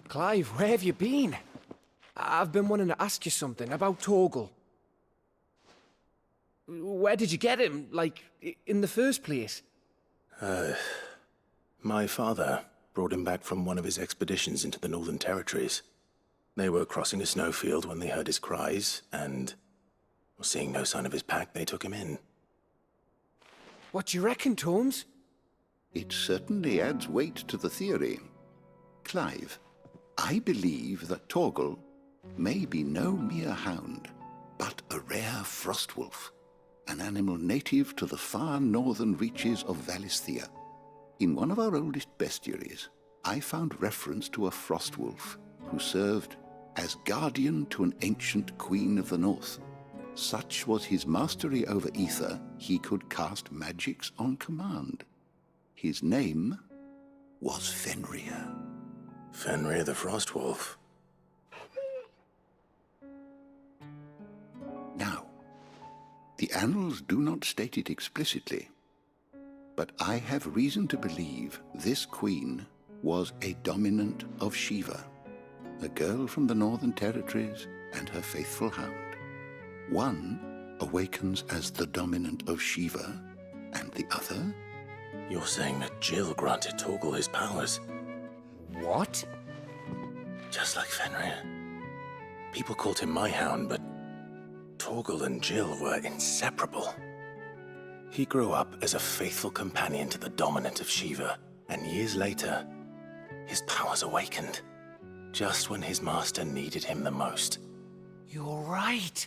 Clive, where have you been? I've been wanting to ask you something about Torgal. Where did you get him, like, in the first place? My father brought him back from one of his expeditions into the Northern Territories. They were crossing a snowfield when they heard his cries, and, seeing no sign of his pack, they took him in. What do you reckon, Tomes? It certainly adds weight to the theory. Clive, I believe that Torgal may be no mere hound, but a rare frostwolf, an animal native to the far northern reaches of Valisthea. In one of our oldest bestiaries, I found reference to a frostwolf who served as guardian to an ancient queen of the north. Such was his mastery over ether, he could cast magics on command. His name was Fenrir. Fenrir the Frostwolf. Now, the annals do not state it explicitly, but I have reason to believe this queen was a dominant of Shiva, a girl from the Northern Territories and her faithful hound. One awakens as the dominant of Shiva, and the other... You're saying that Jill granted Torgal his powers? What? Just like Fenrir. People called him my hound, but Torgal and Jill were inseparable. He grew up as a faithful companion to the dominant of Shiva, and years later, his powers awakened, just when his master needed him the most. You're right.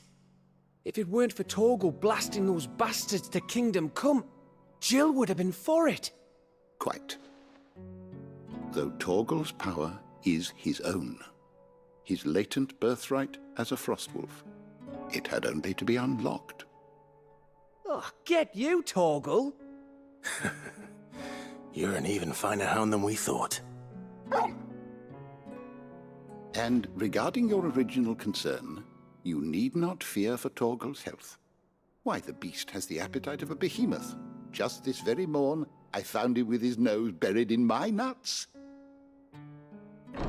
If it weren't for Torgal blasting those bastards to Kingdom Come, Jill would have been for it. Quite. Though Torgal's power is his own, his latent birthright as a frostwolf, it had only to be unlocked. Oh, get you, Torgal! You're an even finer hound than we thought. And regarding your original concern, you need not fear for Torgal's health. Why, the beast has the appetite of a behemoth. Just this very morn, I found him with his nose buried in my nuts. There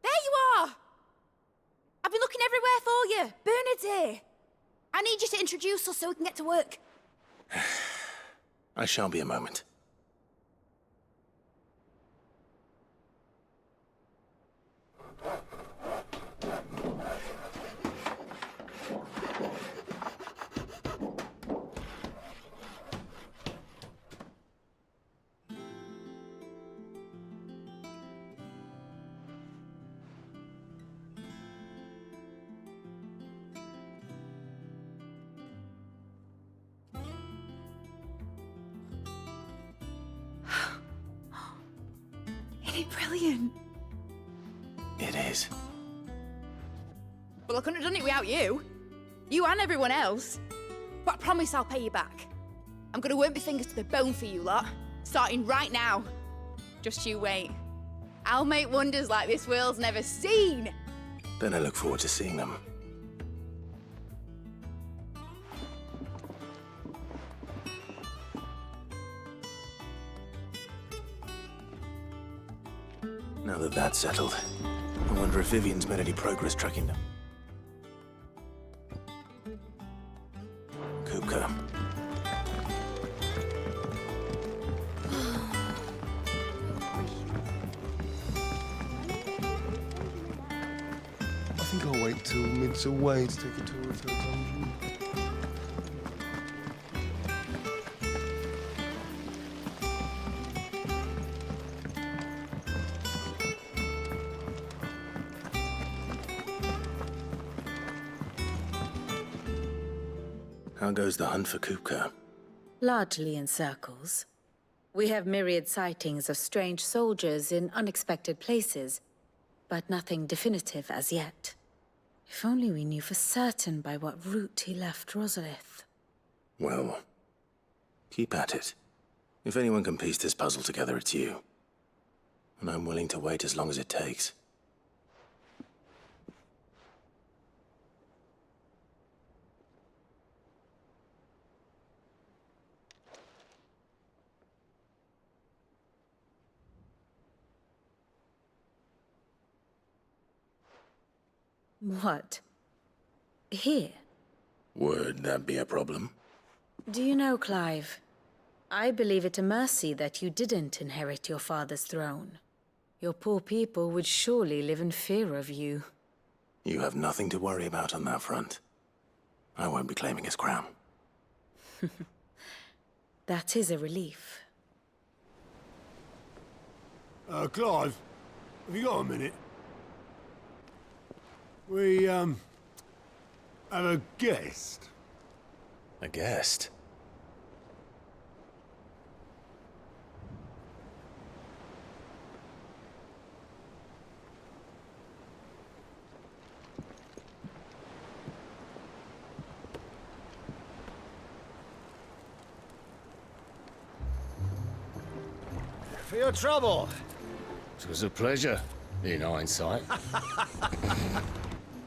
you are! I've been looking everywhere for you. Bernard's here. I need you to introduce us so we can get to work. I shall be a moment. Isn't it brilliant? It is. Well, I couldn't have done it without you. You and everyone else. But I promise I'll pay you back. I'm gonna work my fingers to the bone for you lot, starting right now. Just you wait. I'll make wonders like this world's never seen. Then I look forward to seeing them. Now that that's settled, I wonder if Vivian's made any progress tracking them. Kupka. I think I'll wait till Mid's away to take a tour of her dungeon. How goes the hunt for Kupka? Largely in circles. We have myriad sightings of strange soldiers in unexpected places, but nothing definitive as yet. If only we knew for certain by what route he left Rosalith. Well, keep at it. If anyone can piece this puzzle together, it's you. And I'm willing to wait as long as it takes. What? Here? Would that be a problem? Do you know, Clive? I believe it a mercy that you didn't inherit your father's throne. Your poor people would surely live in fear of you. You have nothing to worry about on that front. I won't be claiming his crown. That is a relief. Clive, have you got a minute? We, have a guest. A guest? For your trouble. It was a pleasure, in hindsight.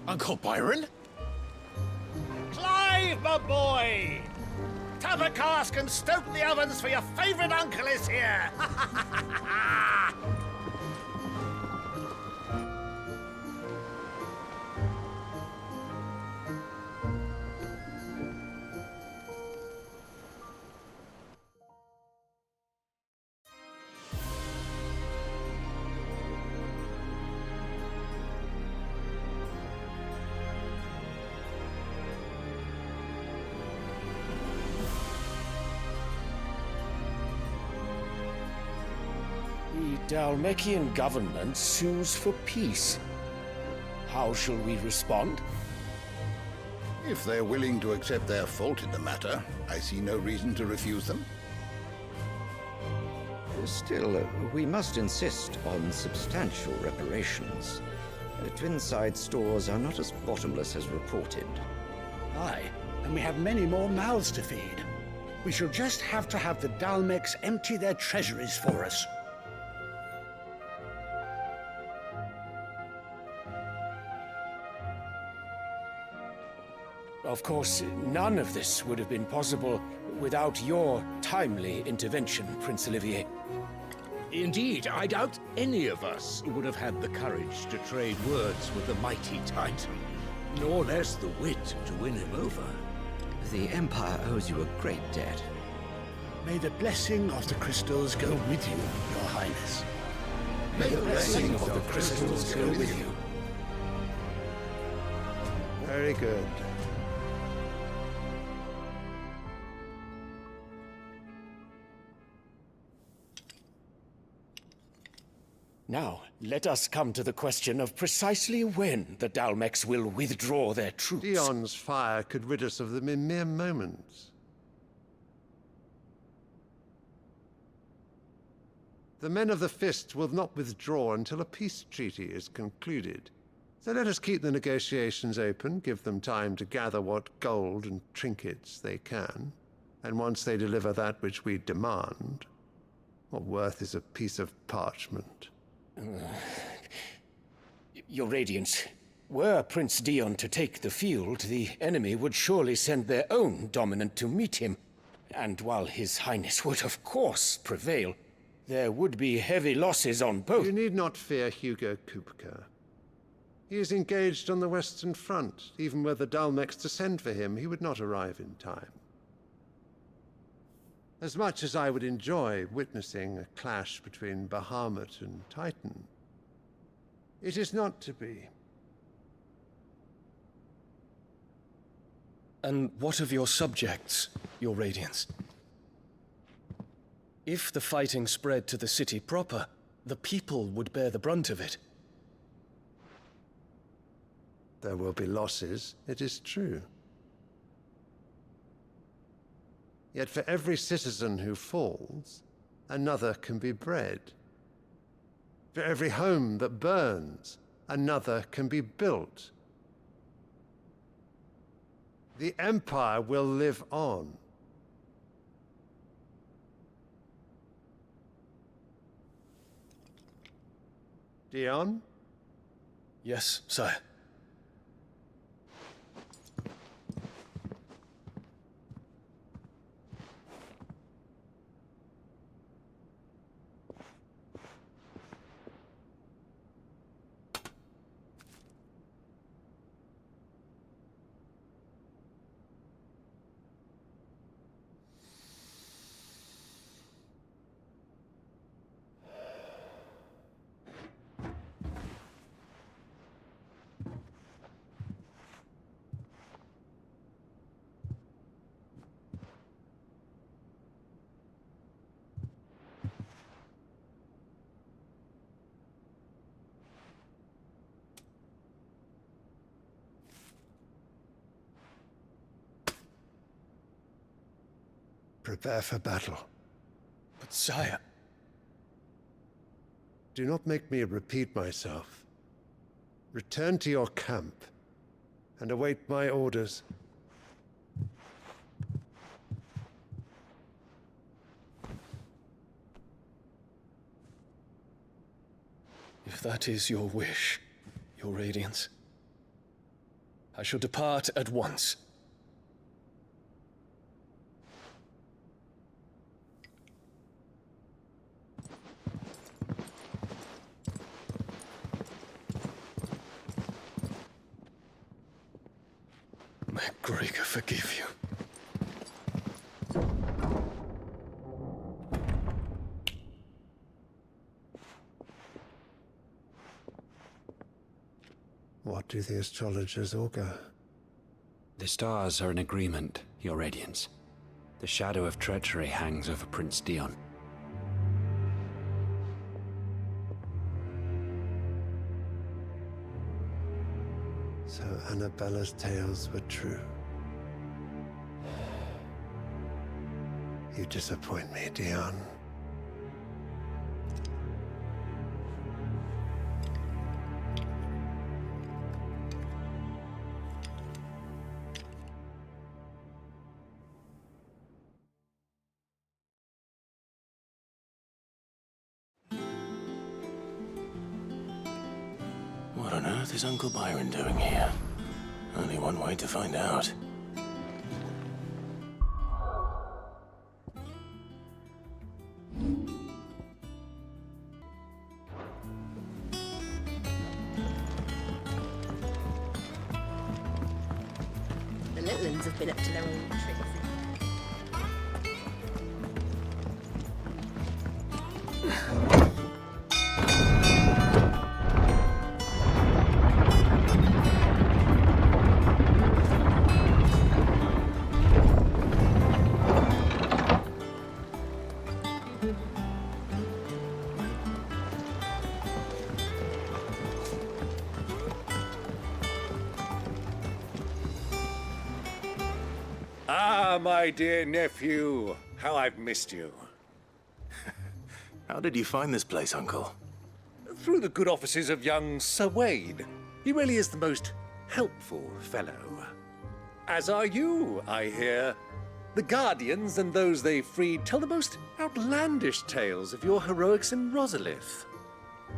Uncle Byron? Clive, my boy! Tap a cask and stoke the ovens for your favorite uncle is here! The Dhalmekian government sues for peace. How shall we respond? If they're willing to accept their fault in the matter, I see no reason to refuse them. Still, we must insist on substantial reparations. Twinside stores are not as bottomless as reported. Aye, and we have many more mouths to feed. We shall just have to have the Dalmecs empty their treasuries for us. Of course, none of this would have been possible without your timely intervention, Prince Olivier. Indeed, I doubt any of us would have had the courage to trade words with the mighty Titan, nor less the wit to win him over. The Empire owes you a great debt. May the blessing of the crystals go with you, Your Highness. May the blessing of the crystals go with you. Very good. Now, let us come to the question of precisely when the Dalmecs will withdraw their troops. Dion's fire could rid us of them in mere moments. The men of the Fist will not withdraw until a peace treaty is concluded. So let us keep the negotiations open, give them time to gather what gold and trinkets they can. And once they deliver that which we demand, what worth is a piece of parchment? Your Radiance, were Prince Dion to take the field, the enemy would surely send their own dominant to meet him. And while His Highness would of course prevail, There would be heavy losses on both. You need not fear Hugo Kupka. He is engaged on the Western Front. Even were the Dalmex to send for him, he would not arrive in time. As much as I would enjoy witnessing a clash between Bahamut and Titan, it is not to be. And what of your subjects, your Radiance? If the fighting spread to the city proper, the people would bear the brunt of it. There will be losses, it is true. Yet for every citizen who falls, another can be bred. For every home that burns, another can be built. The Empire will live on. Dion? Yes, sire. Prepare for battle. But sire... Do not make me repeat myself. Return to your camp and await my orders. If that is your wish, your Radiance, I shall depart at once. May Gregor forgive you. What do the astrologers augur? The stars are in agreement, your Radiance. The shadow of treachery hangs over Prince Dion. So Annabella's tales were true. You disappoint me, Dion. What on earth is Uncle Byron doing here? Only one way to find out. The little ones have been up to their old tricks. Ah, my dear nephew, how I've missed you. How did you find this place, Uncle? Through the good offices of young Sir Wayne. He really is the most helpful fellow. As are you, I hear. The Guardians and those they freed tell the most outlandish tales of your heroics in Rosalith.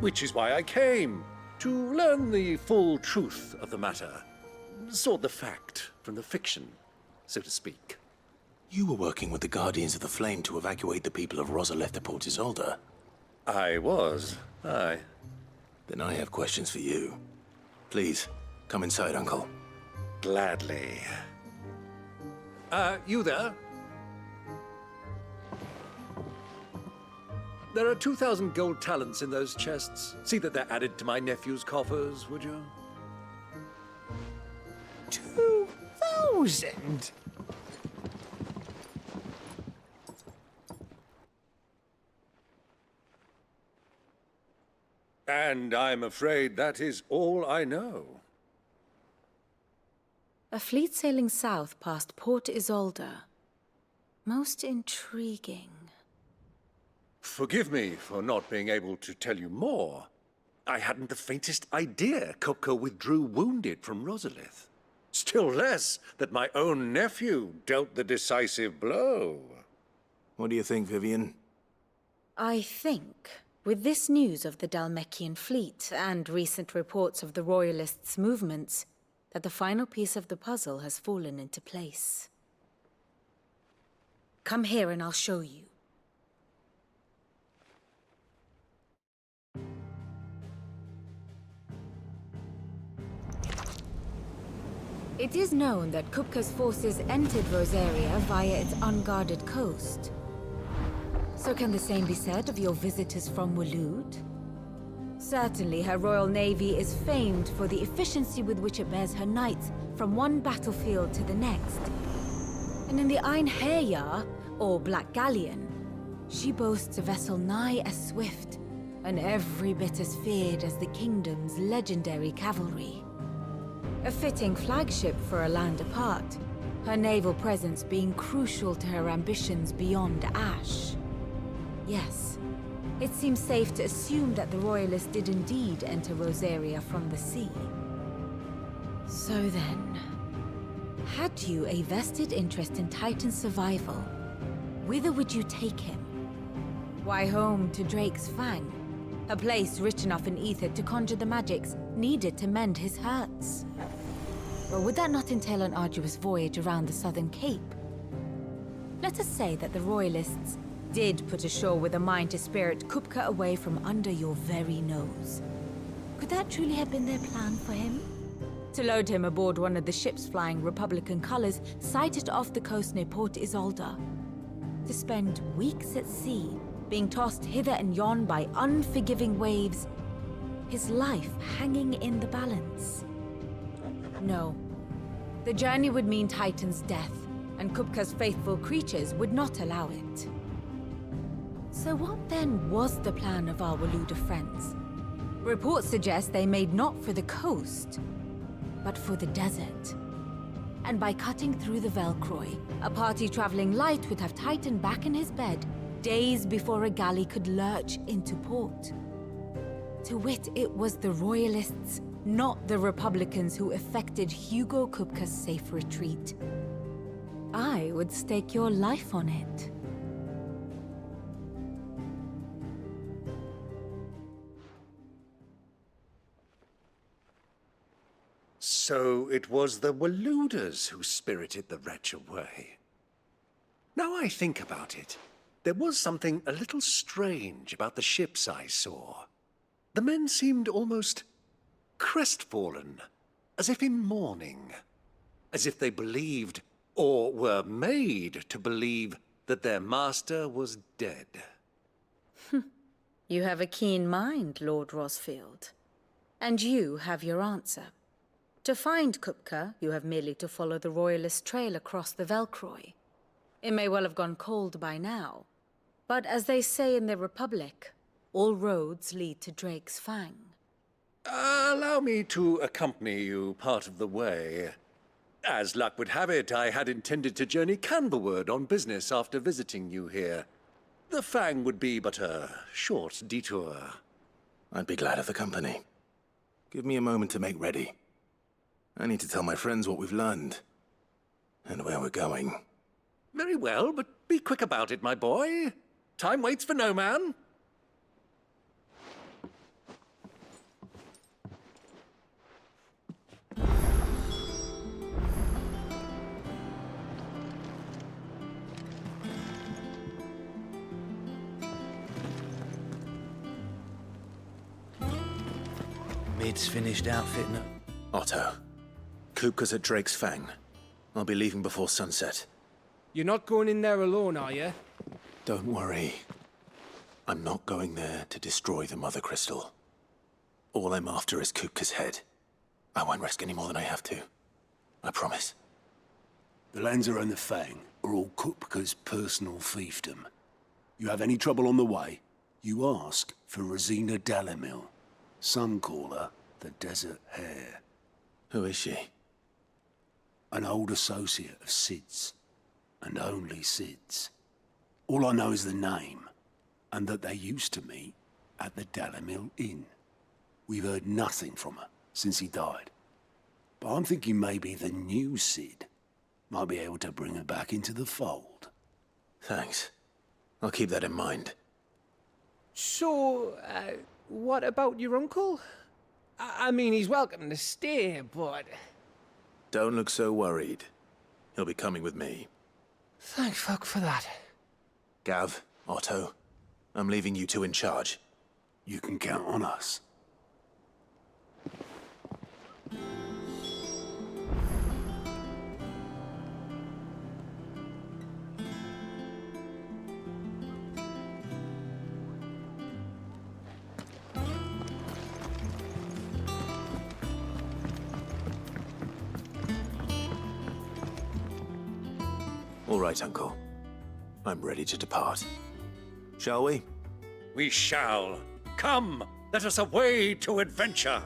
Which is why I came, to learn the full truth of the matter. Sort the fact from the fiction, so to speak. You were working with the Guardians of the Flame to evacuate the people of Rosalith to Port Isolde. I was, aye. Then I have questions for you. Please, come inside, Uncle. Gladly. You there? There are 2,000 gold talents in those chests. See that they're added to my nephew's coffers, would you? 2,000? And I'm afraid that is all I know. A fleet sailing south past Port Isolde. Most intriguing. Forgive me for not being able to tell you more. I hadn't the faintest idea Kupka withdrew wounded from Rosalith. Still less that my own nephew dealt the decisive blow. What do you think, Vivian? I think, with this news of the Dhalmekian fleet and recent reports of the Royalists' movements, that the final piece of the puzzle has fallen into place. Come here and I'll show you. It is known that Kupka's forces entered Rosaria via its unguarded coast. So can the same be said of your visitors from Waloed? Certainly, her Royal Navy is famed for the efficiency with which it bears her knights from one battlefield to the next. And in the Einherjar, or Black Galleon, she boasts a vessel nigh as swift, and every bit as feared as the kingdom's legendary cavalry. A fitting flagship for a land apart, her naval presence being crucial to her ambitions beyond Ash. Yes, it seems safe to assume that the Royalists did indeed enter Rosaria from the sea. So then, had you a vested interest in Titan's survival, whither would you take him? Why, home to Drake's Fang, a place rich enough in ether to conjure the magics needed to mend his hurts. Or would that not entail an arduous voyage around the southern cape? Let us say that the Royalists did put ashore with a mind to spirit Kupka away from under your very nose. Could that truly have been their plan for him? To load him aboard one of the ships flying Republican colors sighted off the coast near Port Isolde. To spend weeks at sea, being tossed hither and yon by unforgiving waves, his life hanging in the balance. No. The journey would mean Titan's death, and Kupka's faithful creatures would not allow it. So what then was the plan of our Waloed friends? Reports suggest they made not for the coast, but for the desert. And by cutting through the Velcroy, a party traveling light would have Titan back in his bed days before a galley could lurch into port. To wit, it was the Royalists, not the Republicans, who effected Hugo Kupka's safe retreat. I would stake your life on it. So it was the Waloeders who spirited the wretch away. Now I think about it, there was something a little strange about the ships I saw. The men seemed almost crestfallen, as if in mourning, as if they believed, or were made to believe, that their master was dead. You have a keen mind, Lord Rosfield. And you have your answer. To find Kupka, you have merely to follow the Royalist trail across the Velcroy. It may well have gone cold by now, but as they say in the Republic, all roads lead to Drake's Fang. Allow me to accompany you part of the way. As luck would have it, I had intended to journey Canberward on business after visiting you here. The Fang would be but a short detour. I'd be glad of the company. Give me a moment to make ready. I need to tell my friends what we've learned, and where we're going. Very well, but be quick about it, my boy. Time waits for no man. Mid's finished outfitting up. Otto, Kupka's at Drake's Fang. I'll be leaving before sunset. You're not going in there alone, are you? Don't worry. I'm not going there to destroy the Mother Crystal. All I'm after is Kupka's head. I won't risk any more than I have to. I promise. The Lanza and the Fang are all Kupka's personal fiefdom. You have any trouble on the way, you ask for Rosina Dalimil. Some call her the Desert Hare. Who is she? An old associate of Sid's, and only Sid's. All I know is the name, and that they used to meet at the Dalimil Inn. We've heard nothing from her since he died. But I'm thinking maybe the new Sid might be able to bring her back into the fold. Thanks. I'll keep that in mind. So, what about your uncle? I mean, he's welcome to stay, but... Don't look so worried. He'll be coming with me. Thank fuck for that. Gav, Otto, I'm leaving you two in charge. You can count on us. All right, Uncle. I'm ready to depart. Shall we? We shall. Come, let us away to adventure.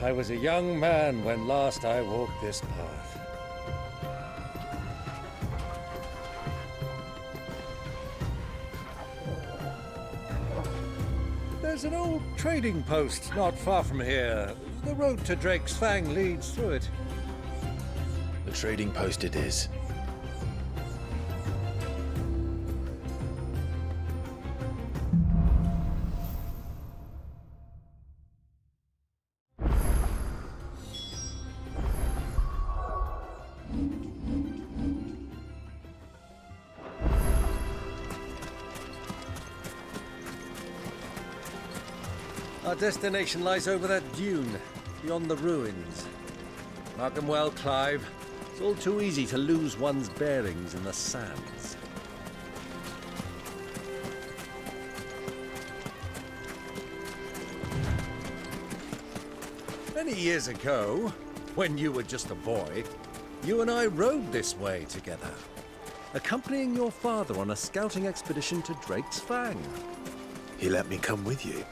I was a young man when last I walked this path. There's an old trading post not far from here. The road to Drake's Fang leads through it. The trading post it is. Our destination lies over that dune, beyond the ruins. Mark 'em well, Clive. It's all too easy to lose one's bearings in the sands. Many years ago, when you were just a boy, you and I rode this way together, accompanying your father on a scouting expedition to Drake's Fang. He let me come with you.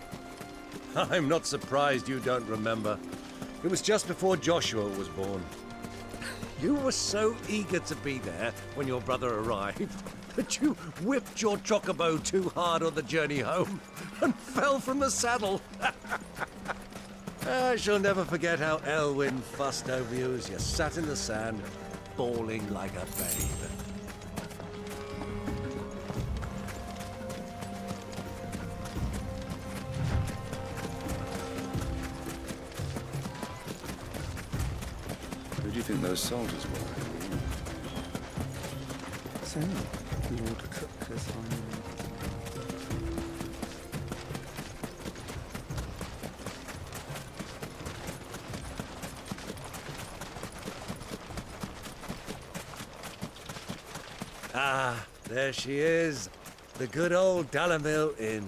I'm not surprised you don't remember. It was just before Joshua was born. You were so eager to be there when your brother arrived that you whipped your chocobo too hard on the journey home and fell from the saddle. I shall never forget how Elwyn fussed over you as you sat in the sand, bawling like a babe. Who do you think those soldiers were? So, Lord Cookers on... Ah, there she is. The good old Dalimil Inn.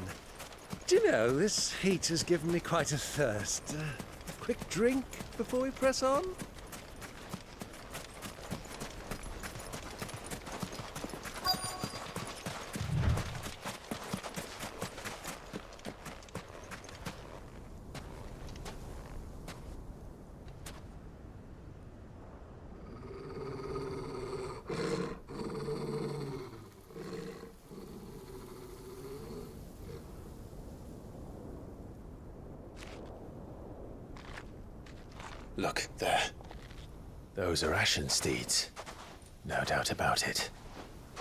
Do you know, this heat has given me quite a thirst. A quick drink before we press on? Look, there. Those are ashen steeds. No doubt about it.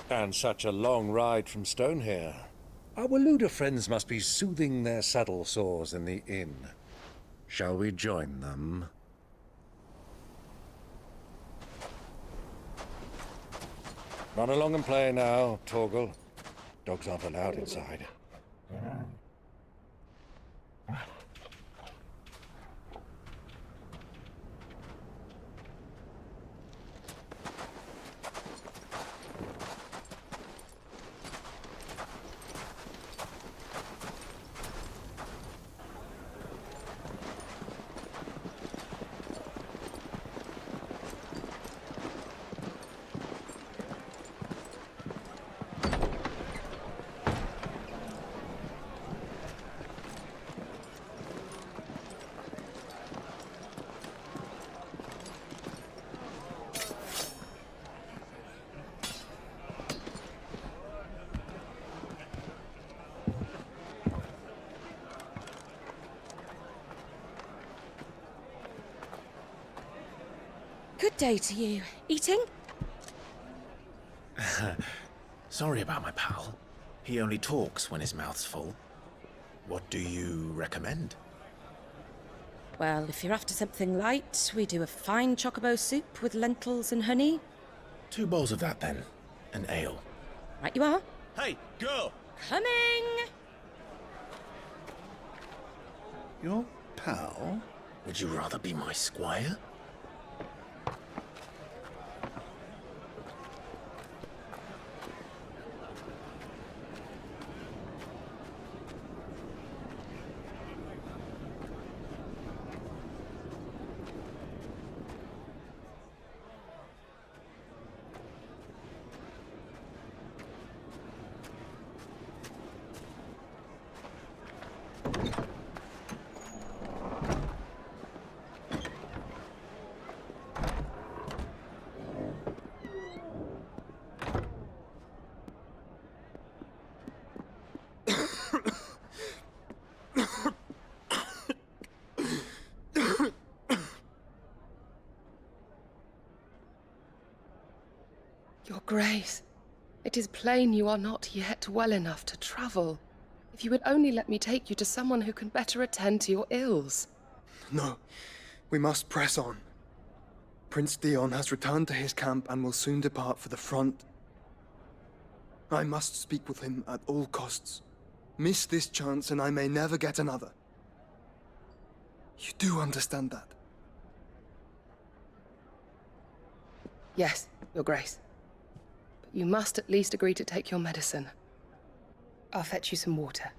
And such a long ride from Stonehere. Our Luda friends must be soothing their saddle sores in the inn. Shall we join them? Run along and play now, Torgal. Dogs aren't allowed inside. Good day to you. Eating? Sorry about my pal. He only talks when his mouth's full. What do you recommend? Well, if you're after something light, we do a fine chocobo soup with lentils and honey. 2 bowls of that, then. An ale. Right you are. Hey, girl! Coming! Your pal? Would you rather be my squire? Your Grace, it is plain you are not yet well enough to travel. If you would only let me take you to someone who can better attend to your ills. No, we must press on. Prince Dion has returned to his camp and will soon depart for the front. I must speak with him at all costs. Miss this chance and I may never get another. You do understand that? Yes, Your Grace. But you must at least agree to take your medicine. I'll fetch you some water.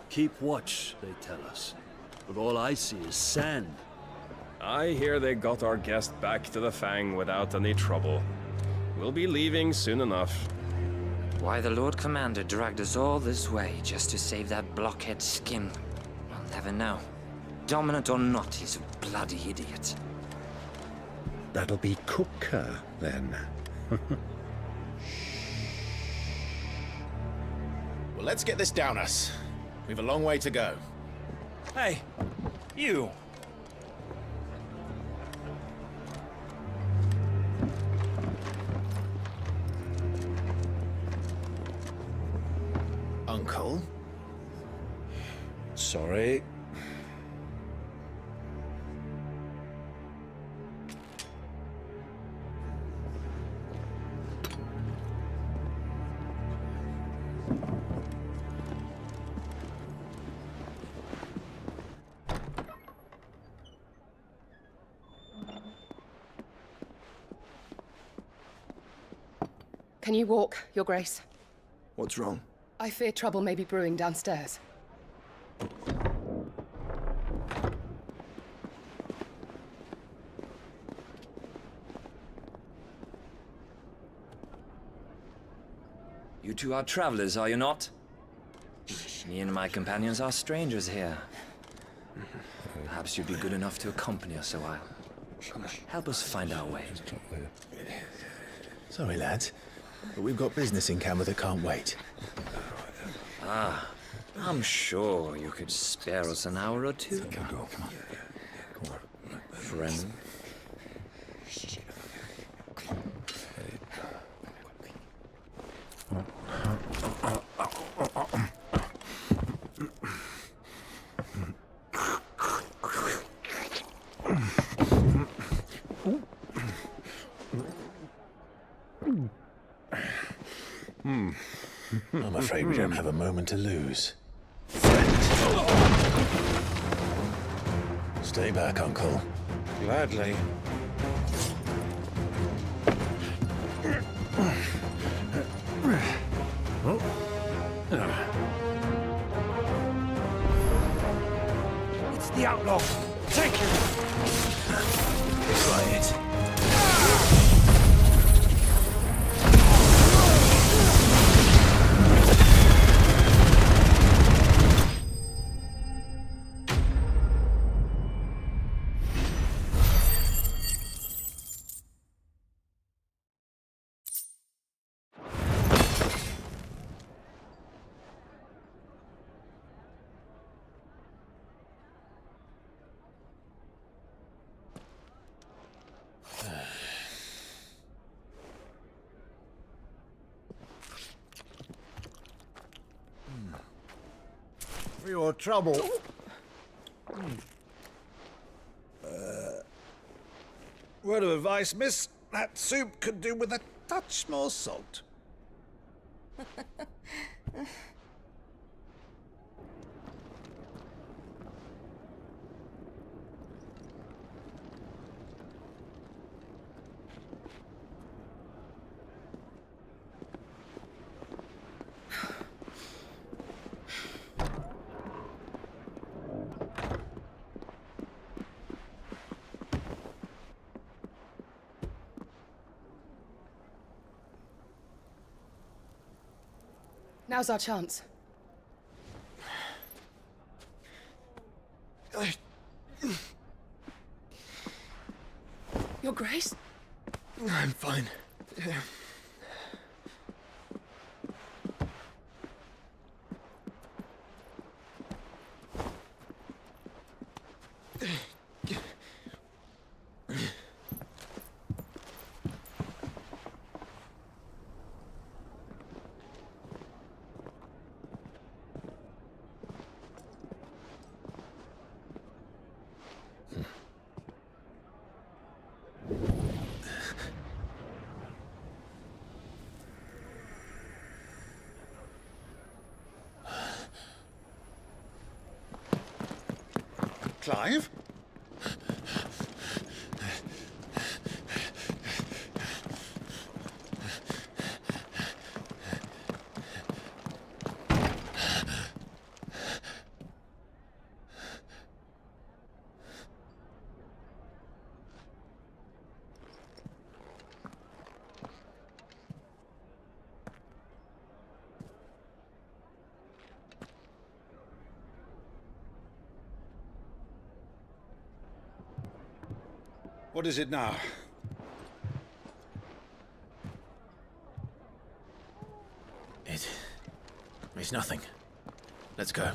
Keep watch, they tell us. But all I see is sand. I hear they got our guest back to the Fang without any trouble. We'll be leaving soon enough. Why the Lord Commander dragged us all this way just to save that blockhead skin, I'll never know. Dominant or not, he's a bloody idiot. That'll be Cooker, then. Well, let's get this down us. We've a long way to go. Hey, you! Uncle? Sorry. Can you walk, Your Grace? What's wrong? I fear trouble may be brewing downstairs. You two are travelers, are you not? Me and my companions are strangers here. Perhaps you'd be good enough to accompany us a while. Help us find our way. Sorry, lads, but we've got business in camera that can't wait. Ah, I'm sure you could spare us an hour or two. Come on. Friend. I'm afraid we don't have a moment to lose. Stay back, Uncle. Gladly. It's the outlaw. Take him. Try it. For your trouble. Word of advice, miss. That soup could do with a touch more salt. Now's our chance. Your Grace? I'm fine. Clive? What is it now? It's nothing. Let's go.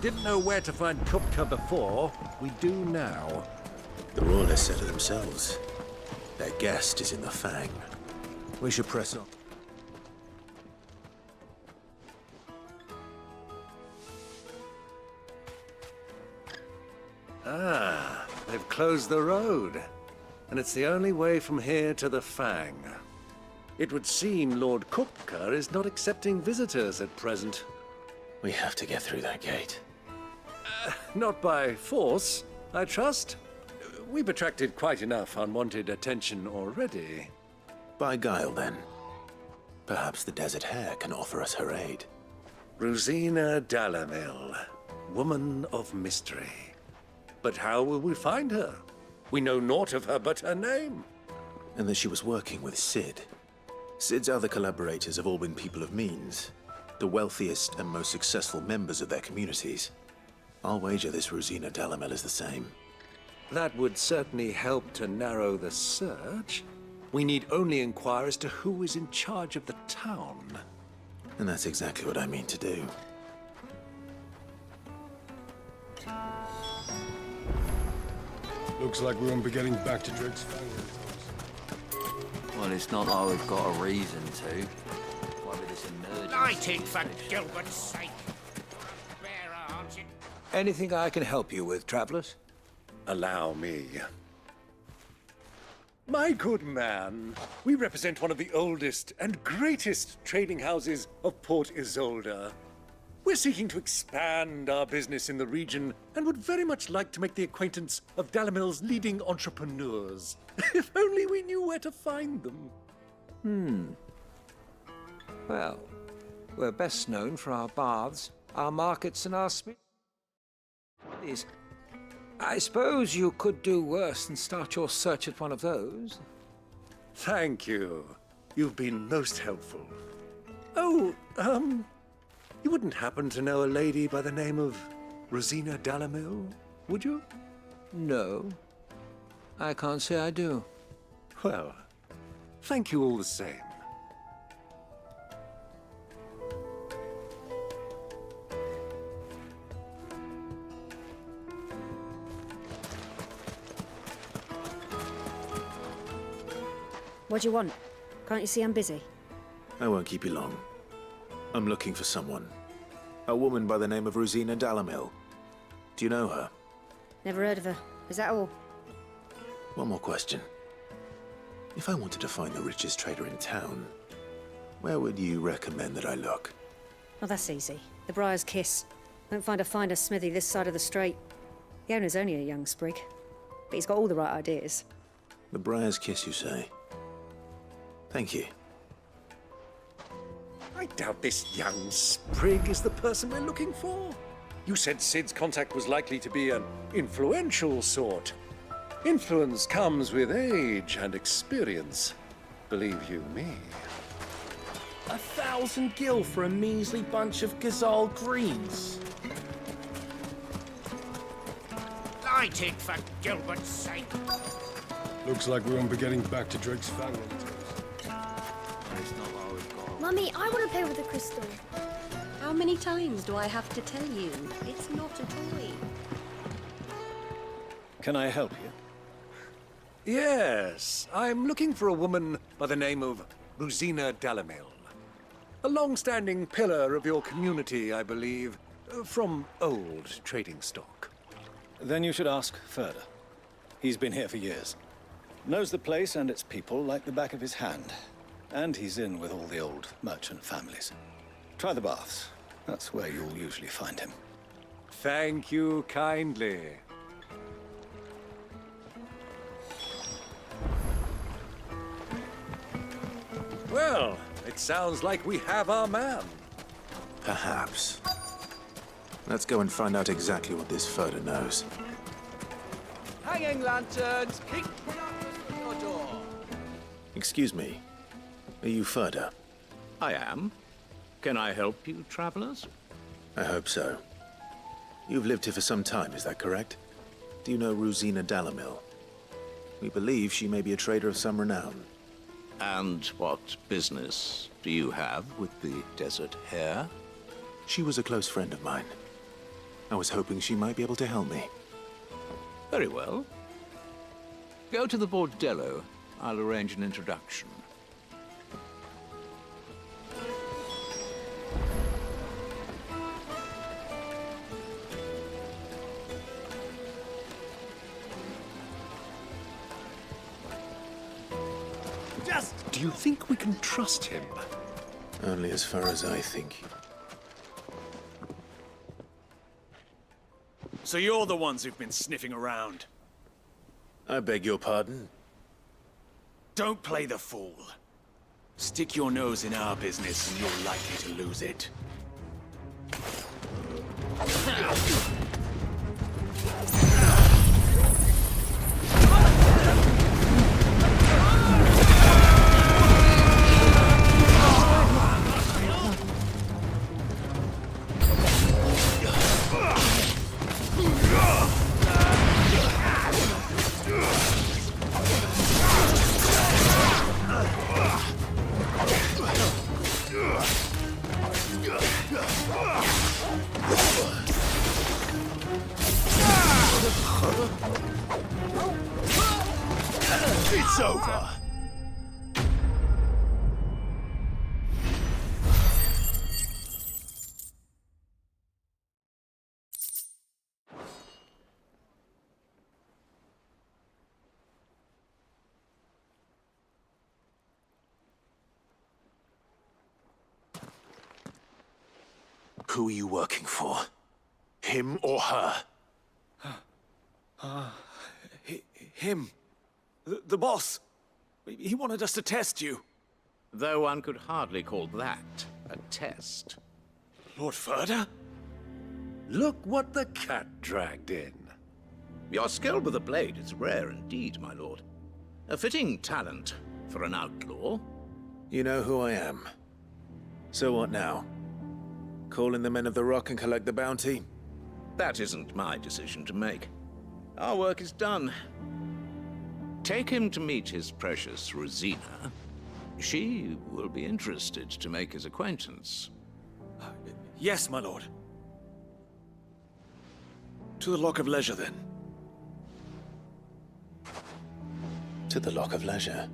we didn't know where to find Kupka before, we do now. The Royalists said it themselves. Their guest is in the Fang. We should press on. Ah, they've closed the road. And it's the only way from here to the Fang. It would seem Lord Kupka is not accepting visitors at present. We have to get through that gate. Not by force, I trust. We've attracted quite enough unwanted attention already. By guile, then. Perhaps the Desert Hare can offer us her aid. Rosina Dalamil, woman of mystery. But how will we find her? We know naught of her but her name. And that she was working with Cid. Cid's other collaborators have all been people of means, the wealthiest and most successful members of their communities. I'll wager this Rosina Dalamil is the same. That would certainly help to narrow the search. We need only inquire as to who is in charge of the town. And that's exactly what I mean to do. Looks like we won't be getting back to Drake's Fang. Well, it's not like we've got a reason to. Why with this emergency? Lighting for Gilbert's sake! Bearer, aren't you? Anything I can help you with, travelers? Allow me. My good man, we represent one of the oldest and greatest trading houses of Port Isolde. We're seeking to expand our business in the region and would very much like to make the acquaintance of Dalamil's leading entrepreneurs. If only we knew where to find them. Well, we're best known for our baths, our markets, and our smithies. I suppose you could do worse than start your search at one of those. Thank you. You've been most helpful. Oh, you wouldn't happen to know a lady by the name of Rosina Dalamil, would you? No. I can't say I do. Well, thank you all the same. What do you want? Can't you see I'm busy? I won't keep you long. I'm looking for someone. A woman by the name of Rosina Dalamil. Do you know her? Never heard of her. Is that all? One more question. If I wanted to find the richest trader in town, where would you recommend that I look? Oh, that's easy. The Briar's Kiss. Won't find a finer smithy this side of the strait. The owner's only a young sprig, but he's got all the right ideas. The Briar's Kiss, you say? Thank you. I doubt this young sprig is the person we're looking for. You said Cid's contact was likely to be an influential sort. Influence comes with age and experience. Believe you me. 1,000 gil for a measly bunch of Gazal greens. Lighting for Gilbert's sake! Looks like we won't be getting back to Drake's Fang. Mummy, I want to play with the crystal. How many times do I have to tell you? It's not a toy. Can I help you? Yes, I'm looking for a woman by the name of Rosina Dalamil. A long-standing pillar of your community, I believe, from old trading stock. Then you should ask further. He's been here for years. Knows the place and its people like the back of his hand. And he's in with all the old merchant families. Try the baths. That's where you'll usually find him. Thank you kindly. Well, it sounds like we have our man. Perhaps. Let's go and find out exactly what this Furder knows. Hanging lanterns, keep at your door. Excuse me. Are you Furder? I am. Can I help you, travelers? I hope so. You've lived here for some time, is that correct? Do you know Rosina Dalamil? We believe she may be a trader of some renown. And what business do you have with the Desert Hare? She was a close friend of mine. I was hoping she might be able to help me. Very well. Go to the bordello. I'll arrange an introduction. Do you think we can trust him? Only as far as I think. So you're the ones who've been sniffing around? I beg your pardon? Don't play the fool. Stick your nose in our business and you're likely to lose it. It's over. Who are you working for? Him or her? Him. The boss. He wanted us to test you. Though one could hardly call that a test. Lord Ferda? Look what the cat dragged in. Your skill with the blade is rare indeed, my lord. A fitting talent for an outlaw. You know who I am. So what now? Call in the Men of the Rock and collect the bounty? That isn't my decision to make. Our work is done. Take him to meet his precious Rosina. She will be interested to make his acquaintance. Yes, my lord. To the Lock of Leisure, then. To the Lock of Leisure.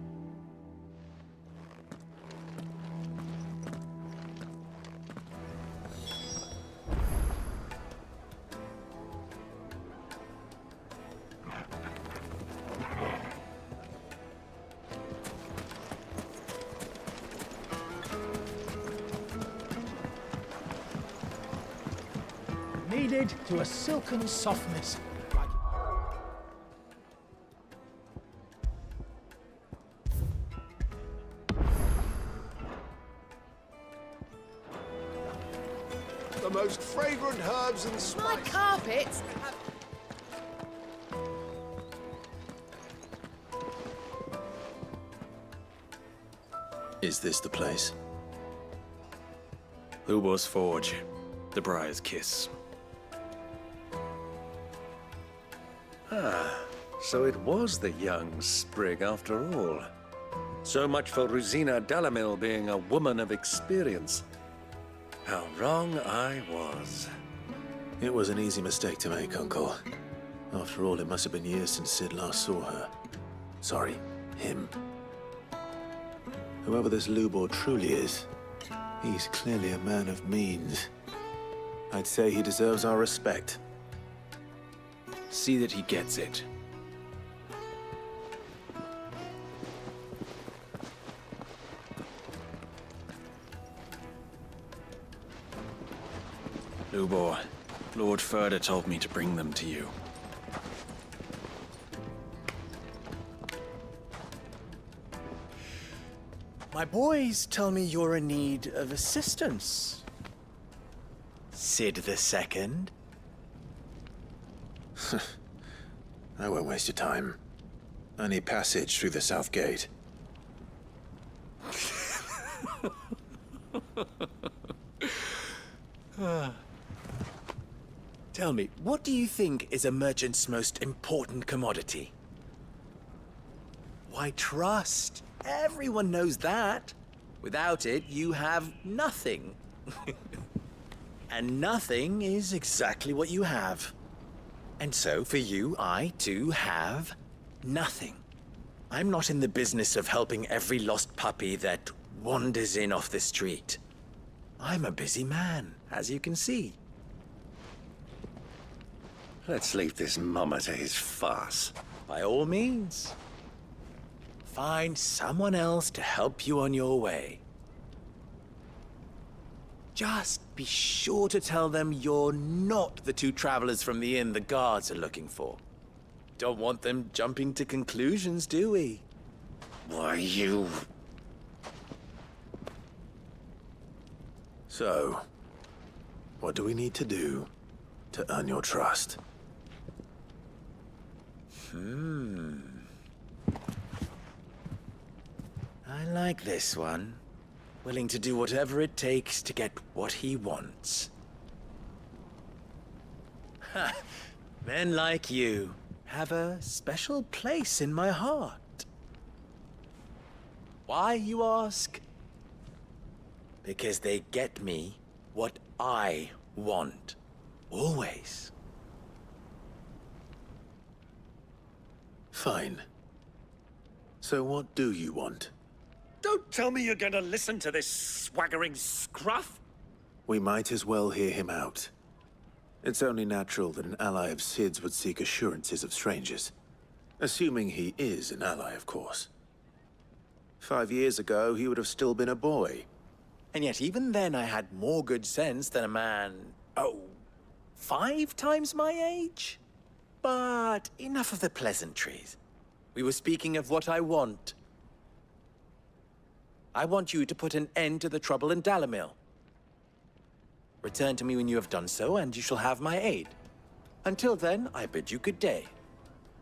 Kneaded to a silken softness. The most fragrant herbs and spices. My carpets have... Is this the place? Lubo's Forge. The Briar's Kiss. Ah, so it was the young sprig after all. So much for Rosina Dalamil being a woman of experience. How wrong I was. It was an easy mistake to make, Uncle. After all, it must have been years since Sid last saw her. Sorry, him. Whoever this Lubor truly is, he's clearly a man of means. I'd say he deserves our respect. See that he gets it. Lubor, Lord Ferda told me to bring them to you. My boys tell me you're in need of assistance. Sid II? I won't waste your time. I need passage through the south gate. Tell me, what do you think is a merchant's most important commodity? Why, trust. Everyone knows that. Without it, you have nothing. And nothing is exactly what you have. And so, for you, I, too, have nothing. I'm not in the business of helping every lost puppy that wanders in off the street. I'm a busy man, as you can see. Let's leave this mummer to his farce. By all means. Find someone else to help you on your way. Just be sure to tell them you're not the two travelers from the inn the guards are looking for. Don't want them jumping to conclusions, do we? Why, you... So, what do we need to do to earn your trust? I like this one. Willing to do whatever it takes to get what he wants. Ha! Men like you have a special place in my heart. Why, you ask? Because they get me what I want. Always. Fine. So what do you want? Don't tell me you're going to listen to this swaggering scruff! We might as well hear him out. It's only natural that an ally of Sid's would seek assurances of strangers. Assuming he is an ally, of course. 5 years ago, he would have still been a boy. And yet even then I had more good sense than a man, 5 times my age? But enough of the pleasantries. We were speaking of what I want. I want you to put an end to the trouble in Dalamil. Return to me when you have done so, and you shall have my aid. Until then, I bid you good day.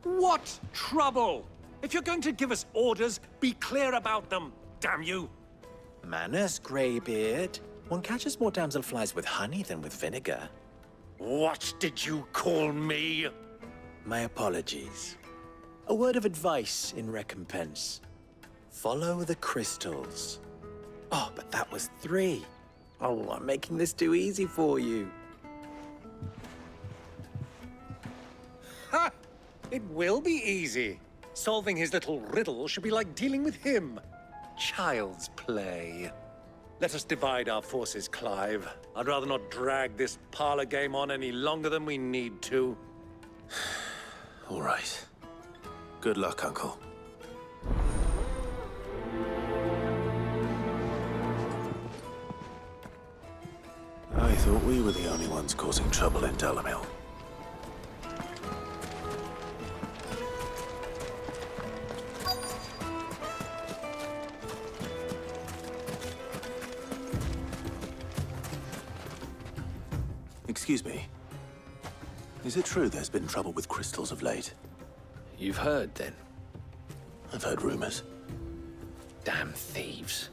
What trouble? If you're going to give us orders, be clear about them, damn you! Manners, Greybeard. One catches more damselflies with honey than with vinegar. What did you call me? My apologies. A word of advice in recompense. Follow the crystals. Oh, but that was 3. Oh, I'm making this too easy for you. Ha! It will be easy. Solving his little riddle should be like dealing with him. Child's play. Let us divide our forces, Clive. I'd rather not drag this parlor game on any longer than we need to. All right. Good luck, Uncle. I thought we were the only ones causing trouble in Dalamil. Excuse me. Is it true there's been trouble with crystals of late? You've heard, then? I've heard rumors. Damn thieves.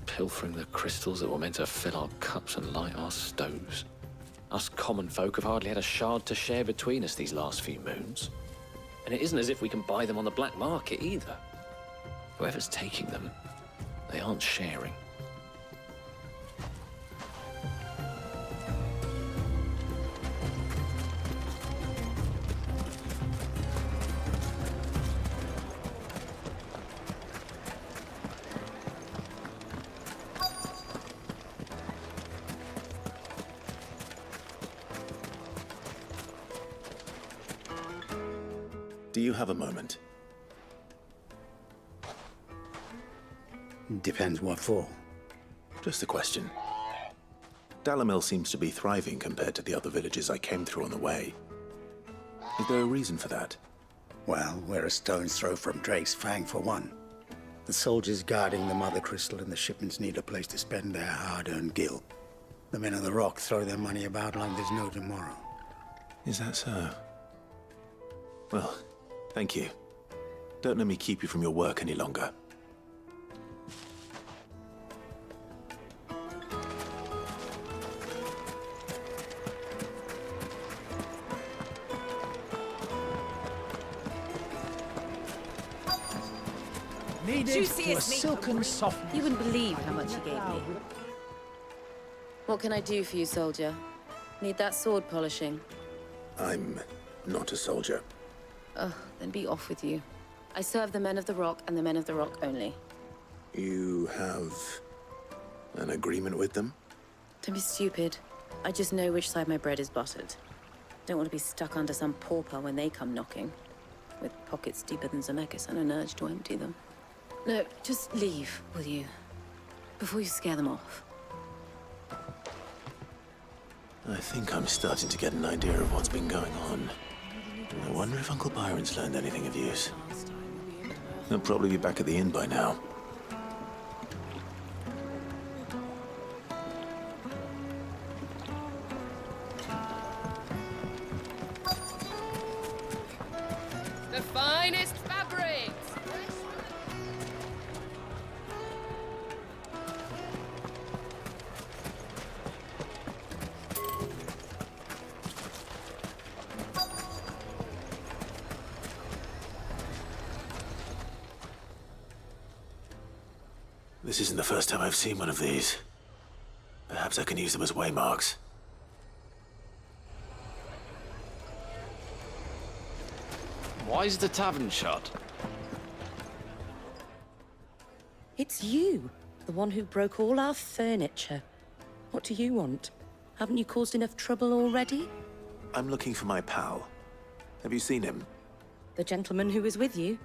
Pilfering the crystals that were meant to fill our cups and light our stoves. Us common folk have hardly had a shard to share between us these last few moons. And it isn't as if we can buy them on the black market either. Whoever's taking them, they aren't sharing. Do you have a moment? Depends what for. Just a question. Dalamil seems to be thriving compared to the other villages I came through on the way. Is there a reason for that? Well, we're a stone's throw from Drake's Fang, for one. The soldiers guarding the Mother Crystal and the shipments need a place to spend their hard-earned gil. The men of the Rock throw their money about like there's no tomorrow. Is that so? Well, thank you. Don't let me keep you from your work any longer. Juiciest silken soft. You wouldn't believe how much he gave me. What can I do for you, soldier? Need that sword polishing? I'm not a soldier. Oh, then be off with you. I serve the men of the Rock and the men of the Rock only. You have an agreement with them? Don't be stupid. I just know which side my bread is buttered. Don't want to be stuck under some pauper when they come knocking. With pockets deeper than Zemeckis and an urge to empty them. No, just leave, will you? Before you scare them off. I think I'm starting to get an idea of what's been going on. I wonder if Uncle Byron's learned anything of use. He'll probably be back at the inn by now. The finest fabrics! This isn't the first time I've seen one of these. Perhaps I can use them as waymarks. Why is the tavern shut? It's you, the one who broke all our furniture. What do you want? Haven't you caused enough trouble already? I'm looking for my pal. Have you seen him? The gentleman who was with you?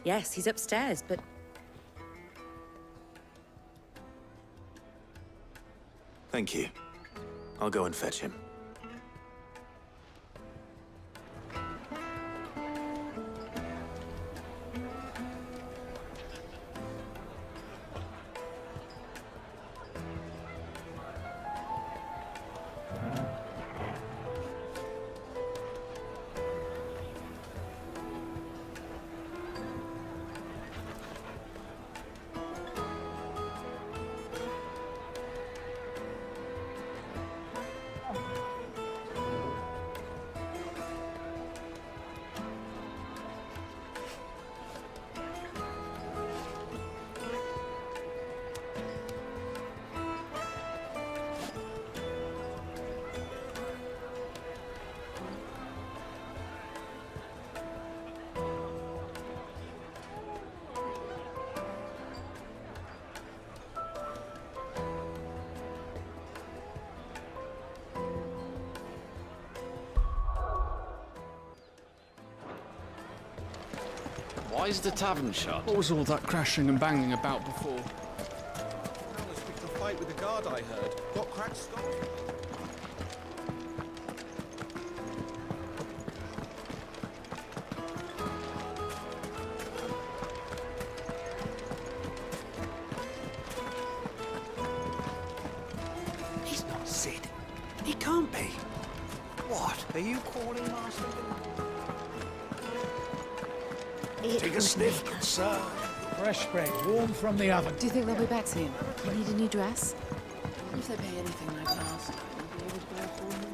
Yes, he's upstairs, but... Thank you. I'll go and fetch him. Why is the tavern shut? What was all that crashing and banging about before? Alice picked a fight with the guard, I heard. Got cracked skull. He's not Sid. He can't be. What are you calling Master? Take a sniff, good sir. Fresh bread, warm from the oven. Do you think they'll be back soon? You need a new dress? If they pay anything like last time, we'll be able to buy a full new one.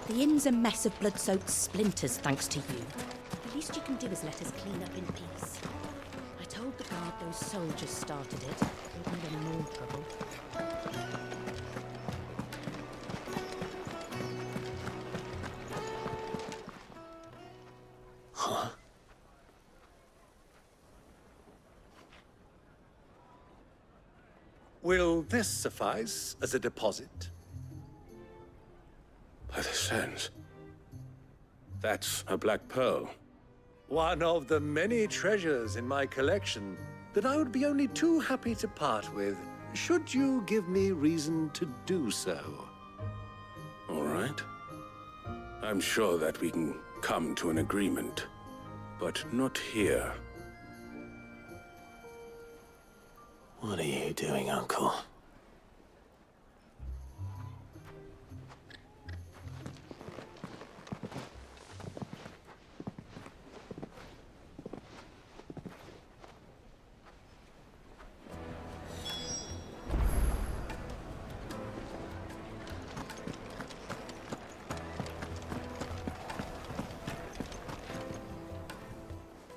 The inn's a mess of blood-soaked splinters, thanks to you. The least you can do is let us clean up in peace. I told the guard those soldiers started it. They'd need any more trouble. Huh? Will this suffice as a deposit? By the sands. That's a black pearl. One of the many treasures in my collection that I would be only too happy to part with, should you give me reason to do so. All right. I'm sure that we can come to an agreement, but not here. What are you doing, Uncle?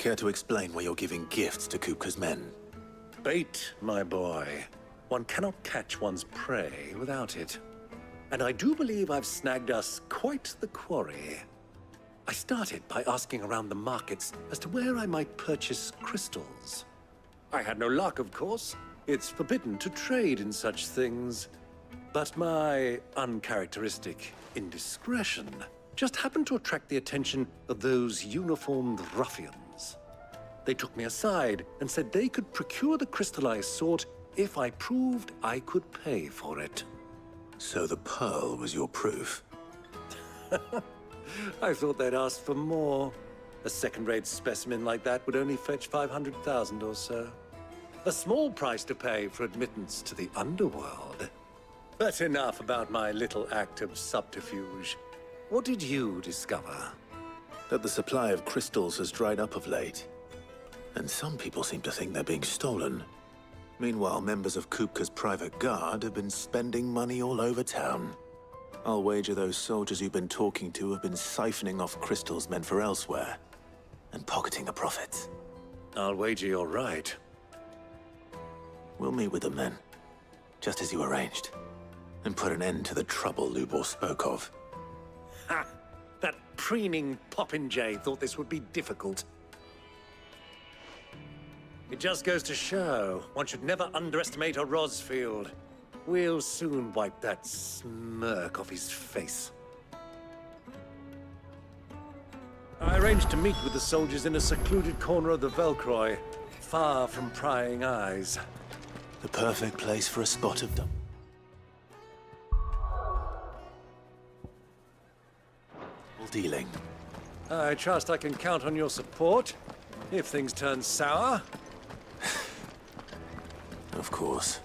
Care to explain why you're giving gifts to Kupka's men? Bait, my boy. One cannot catch one's prey without it. And I do believe I've snagged us quite the quarry. I started by asking around the markets as to where I might purchase crystals. I had no luck, of course. It's forbidden to trade in such things. But my uncharacteristic indiscretion just happened to attract the attention of those uniformed ruffians. They took me aside and said they could procure the crystal I sought if I proved I could pay for it. So the pearl was your proof? I thought they'd ask for more. A second-rate specimen like that would only fetch 500,000 or so. A small price to pay for admittance to the underworld. But enough about my little act of subterfuge. What did you discover? That the supply of crystals has dried up of late. And some people seem to think they're being stolen. Meanwhile, members of Kupka's private guard have been spending money all over town. I'll wager those soldiers you've been talking to have been siphoning off crystals meant for elsewhere, and pocketing the profits. I'll wager you're right. We'll meet with them then, just as you arranged, and put an end to the trouble Lubor spoke of. Ha! That preening popinjay thought this would be difficult. It just goes to show, one should never underestimate a Rosfield. We'll soon wipe that smirk off his face. I arranged to meet with the soldiers in a secluded corner of the Velcroy, far from prying eyes. The perfect place for a spot of them. Dealing. I trust I can count on your support, if things turn sour. Of course.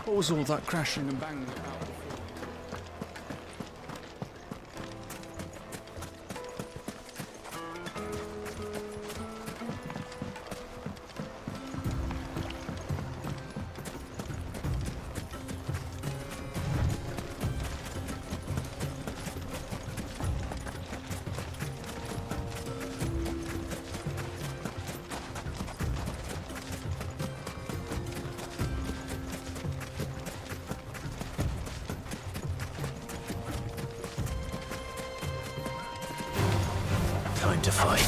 What was all that crashing and banging about before? Time to fight.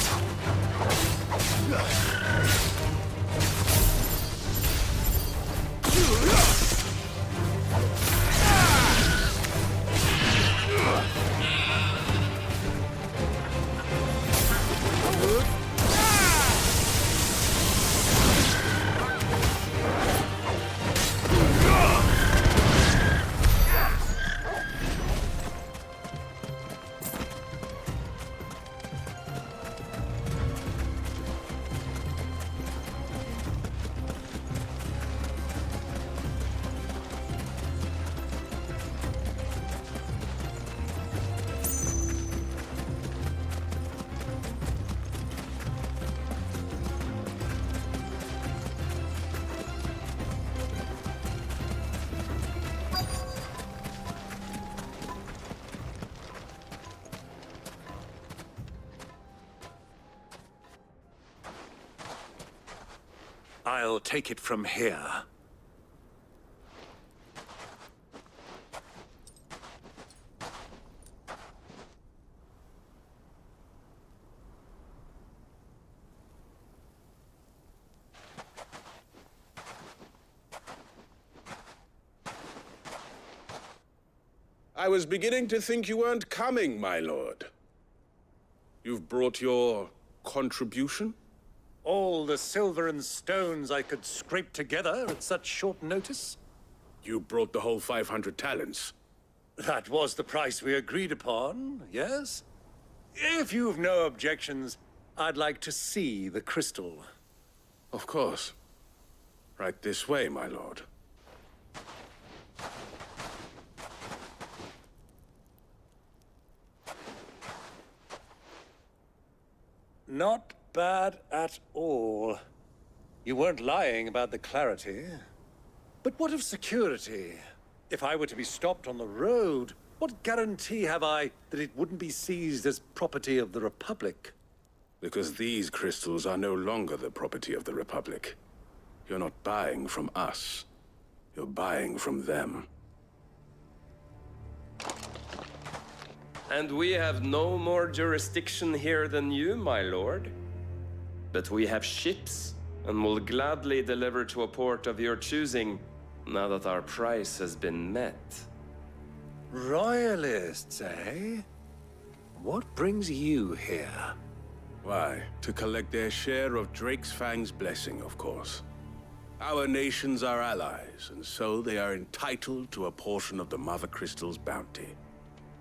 I'll take it from here. I was beginning to think you weren't coming, my lord. You've brought your contribution? All the silver and stones I could scrape together at such short notice? You brought the whole 500 talents. That was the price we agreed upon, yes? If you've no objections, I'd like to see the crystal. Of course. Right this way, my lord. Not bad at all. You weren't lying about the clarity. But what of security? If I were to be stopped on the road, what guarantee have I that it wouldn't be seized as property of the Republic? Because these crystals are no longer the property of the Republic. You're not buying from us. You're buying from them. And we have no more jurisdiction here than you, my lord. But we have ships, and will gladly deliver to a port of your choosing, now that our price has been met. Royalists, eh? What brings you here? Why, to collect their share of Drake's Fang's blessing, of course. Our nations are allies, and so they are entitled to a portion of the Mother Crystal's bounty.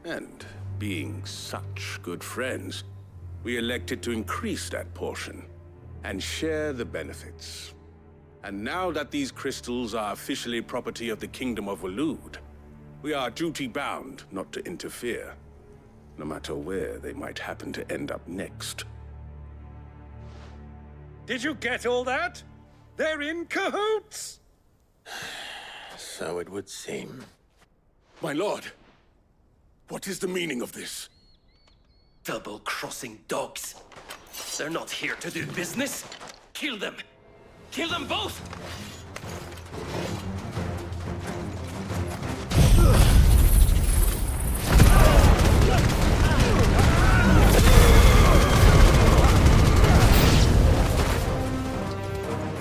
And being such good friends, we elected to increase that portion and share the benefits. And now that these crystals are officially property of the Kingdom of Waloed, we are duty-bound not to interfere, no matter where they might happen to end up next. Did you get all that? They're in cahoots! So it would seem. My lord, what is the meaning of this? Double-crossing dogs. They're not here to do business. Kill them! Kill them both!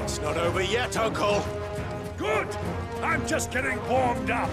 It's not over yet, Uncle. Good! I'm just getting warmed up.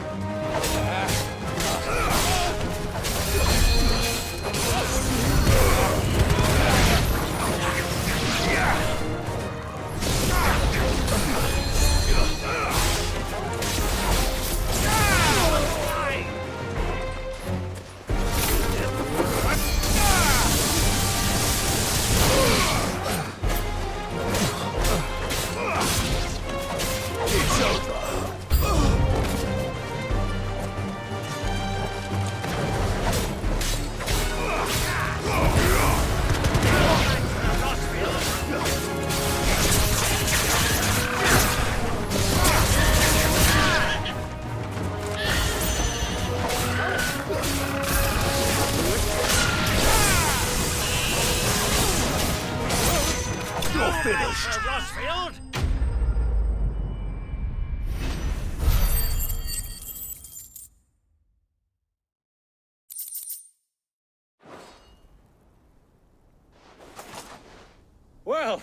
Well,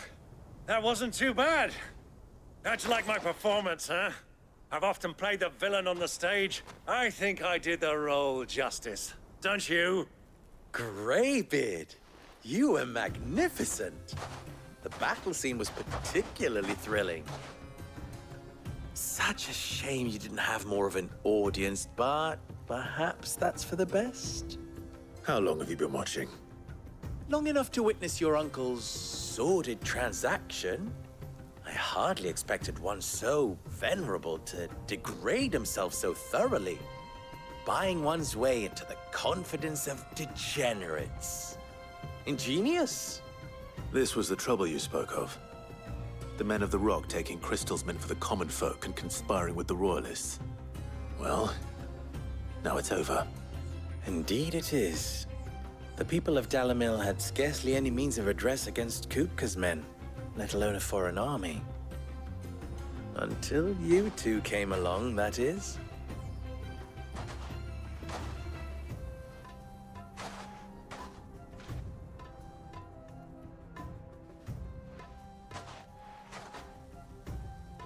that wasn't too bad. How'd you like my performance, huh? I've often played the villain on the stage. I think I did the role justice. Don't you? Greybeard, you were magnificent. The battle scene was particularly thrilling. Such a shame you didn't have more of an audience, but perhaps that's for the best. How long have you been watching? Long enough to witness your uncle's sordid transaction. I hardly expected one so venerable to degrade himself so thoroughly, buying one's way into the confidence of degenerates. Ingenious. This was the trouble you spoke of. The men of the Rock taking crystals meant for the common folk and conspiring with the Royalists. Well, now it's over. Indeed it is. The people of Dalamil had scarcely any means of redress against Kupka's men, let alone a foreign army. Until you two came along, that is.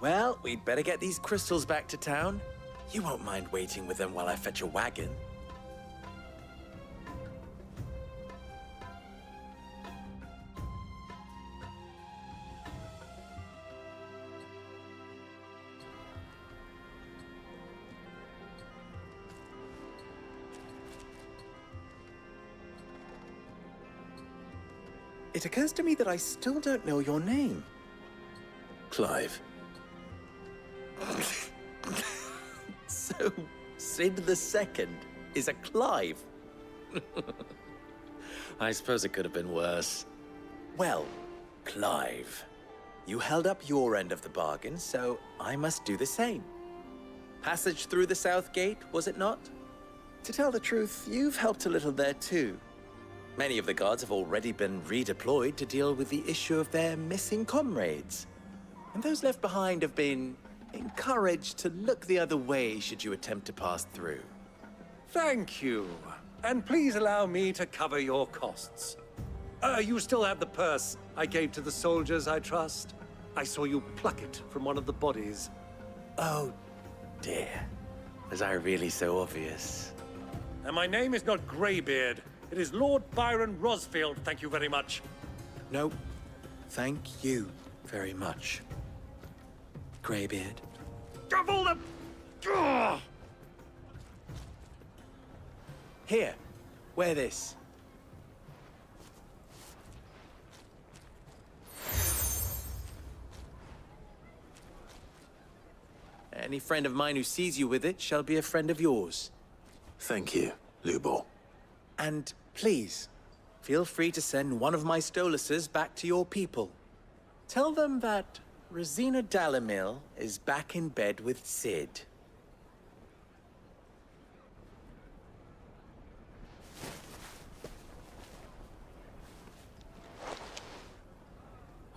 Well, we'd better get these crystals back to town. You won't mind waiting with them while I fetch a wagon. It occurs to me that I still don't know your name. Clive. So, Sid the Second is a Clive? I suppose it could have been worse. Well, Clive, you held up your end of the bargain, so I must do the same. Passage through the south gate, was it not? To tell the truth, you've helped a little there too. Many of the guards have already been redeployed to deal with the issue of their missing comrades. And those left behind have been encouraged to look the other way should you attempt to pass through. Thank you. And please allow me to cover your costs. You still have the purse I gave to the soldiers, I trust? I saw you pluck it from one of the bodies. Oh, dear. Was I really so obvious? And my name is not Greybeard. It is Lord Byron Rosfield, thank you very much. No, thank you very much, Greybeard. Of all the... Ugh! Here, wear this. Any friend of mine who sees you with it shall be a friend of yours. Thank you, Lubor. And please, feel free to send one of my Stoluses back to your people. Tell them that Rosina Dalamil is back in bed with Sid.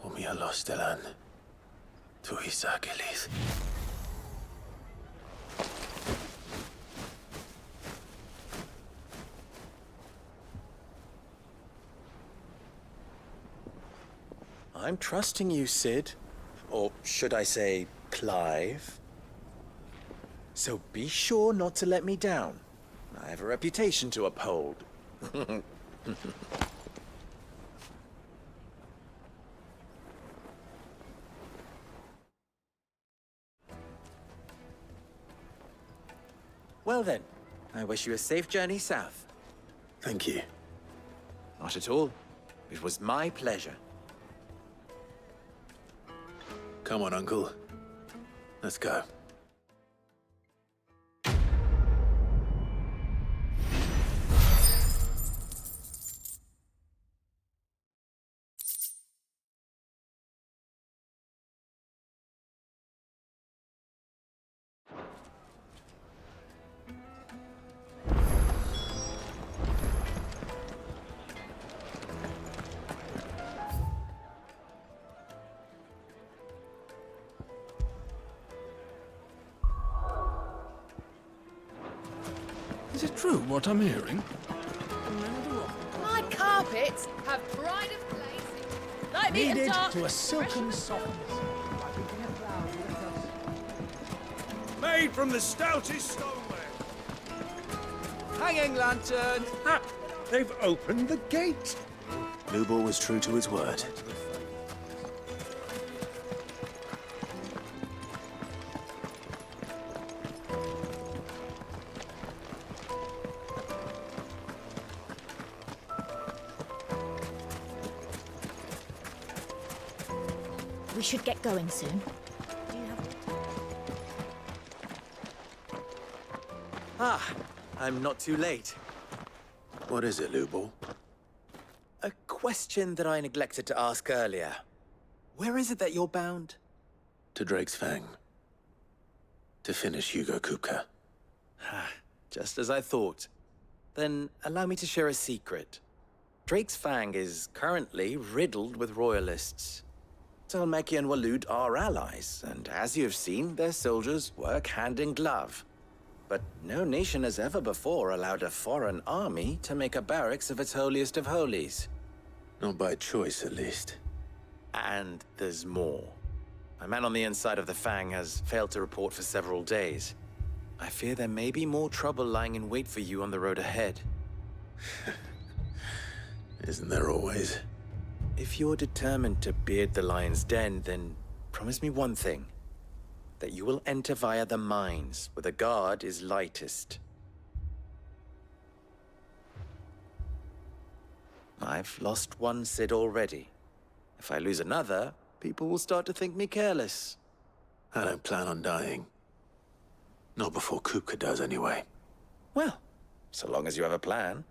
Omia Lostelan. Tuisa Gelith. I'm trusting you, Sid. Or should I say, Clive. So be sure not to let me down. I have a reputation to uphold. Well then, I wish you a safe journey south. Thank you. Not at all. It was my pleasure. Come on, Uncle. Let's go. Is it true what I'm hearing? My carpets have pride of place. Light me and Kneaded dark. to a silken softness. Made from the stoutest stoneware. Hanging lantern! Ha! They've opened the gate! Lubor was true to his word. We should get going soon. Ah, I'm not too late. What is it, Lubor? A question that I neglected to ask earlier. Where is it that you're bound? To Drake's Fang. To finish Hugo Kupka. Just as I thought. Then allow me to share a secret. Drake's Fang is currently riddled with royalists. Talmeki and Walud are allies, and as you have seen, their soldiers work hand in glove. But no nation has ever before allowed a foreign army to make a barracks of its holiest of holies. Not by choice, at least. And there's more. A man on the inside of the Fang has failed to report for several days. I fear there may be more trouble lying in wait for you on the road ahead. Isn't there always? If you're determined to beard the lion's den, then promise me one thing. That you will enter via the mines, where the guard is lightest. I've lost one Sid already. If I lose another, people will start to think me careless. I don't plan on dying. Not before Kupka does, anyway. Well, so long as you have a plan.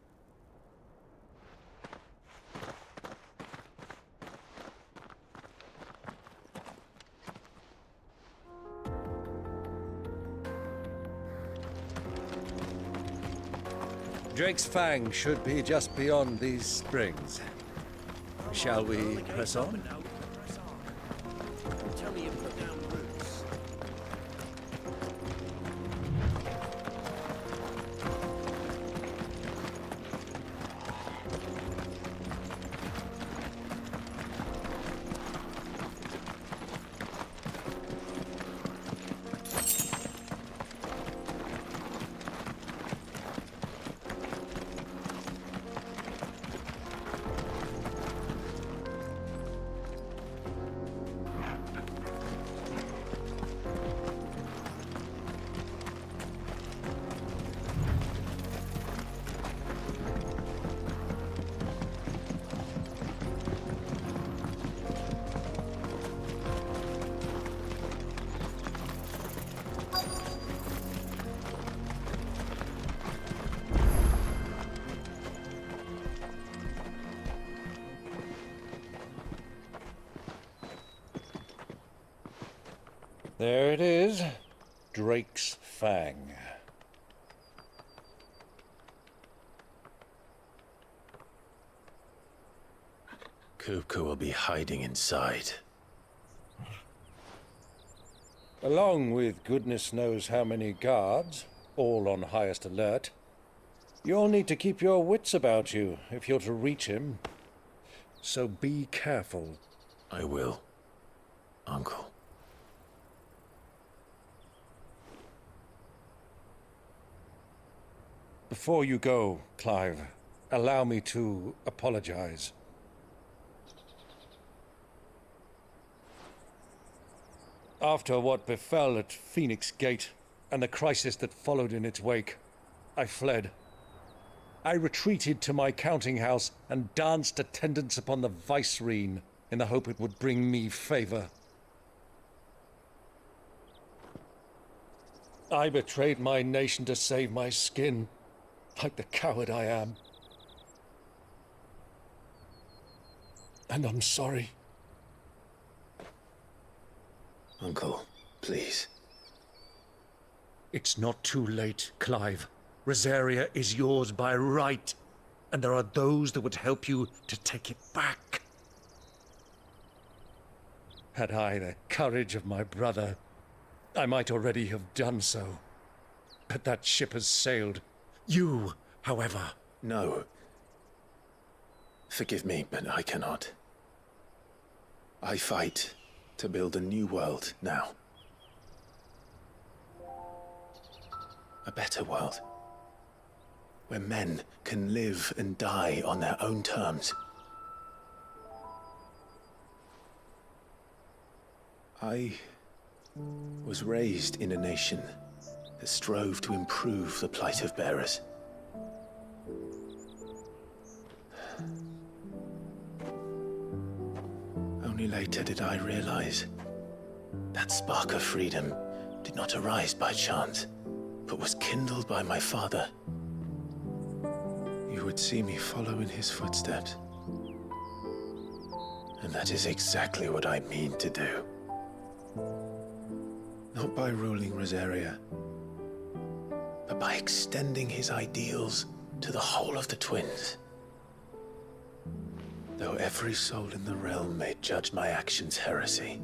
Drake's Fang should be just beyond these springs. Shall we press on? Tell me you put down roots. There it is. Drake's Fang. Kupka will be hiding inside. Along with goodness knows how many guards, all on highest alert. You'll need to keep your wits about you if you're to reach him. So be careful. I will, Uncle. Before you go, Clive, allow me to apologize. After what befell at Phoenix Gate and the crisis that followed in its wake, I fled. I retreated to my counting house and danced attendance upon the vicereine in the hope it would bring me favor. I betrayed my nation to save my skin, like the coward I am. And I'm sorry. Uncle, please. It's not too late, Clive. Rosaria is yours by right, and there are those that would help you to take it back. Had I the courage of my brother, I might already have done so. But that ship has sailed. You, however... No. Forgive me, but I cannot. I fight to build a new world now. A better world. Where men can live and die on their own terms. I was raised in a nation that strove to improve the plight of bearers. Only later did I realize that spark of freedom did not arise by chance, but was kindled by my father. You would see me follow in his footsteps. And that is exactly what I mean to do. Not by ruling Rosaria, but by extending his ideals to the whole of the twins. Though every soul in the realm may judge my actions heresy,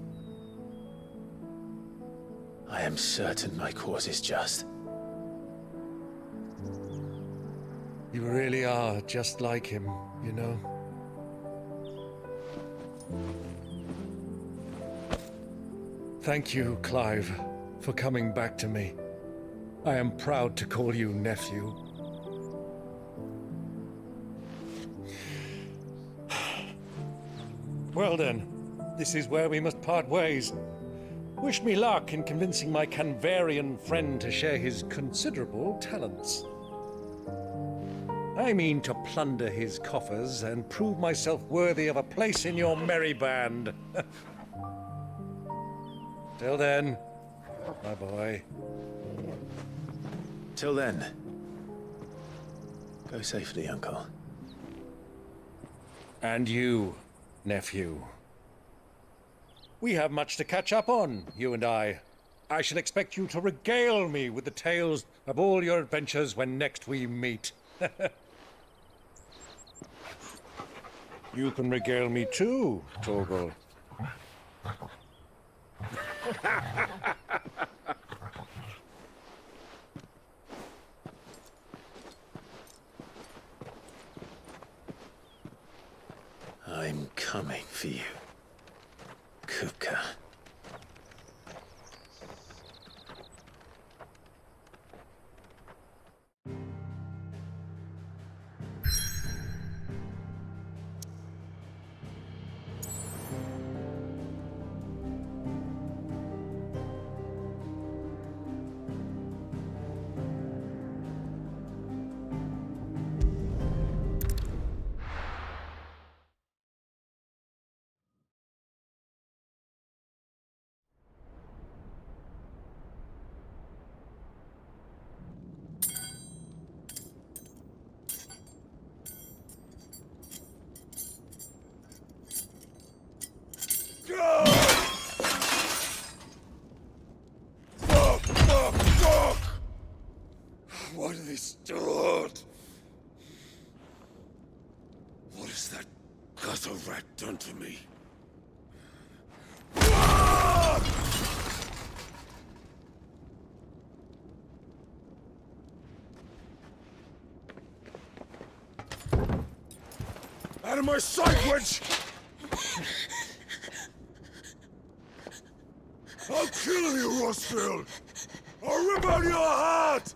I am certain my cause is just. You really are just like him, you know? Thank you, Clive, for coming back to me. I am proud to call you nephew. Well then, this is where we must part ways. Wish me luck in convincing my Canvarian friend to share his considerable talents. I mean to plunder his coffers and prove myself worthy of a place in your merry band. Till then, my boy. Till then, go safely, Uncle. And you, nephew. We have much to catch up on, you and I. I shall expect you to regale me with the tales of all your adventures when next we meet. You can regale me too, Torgal. I'm coming for you, Kuka. Why do they start? What has that gutter rat done to me? Out of my sight, witch! I'll kill you, Rossfield! I'll rip out your heart!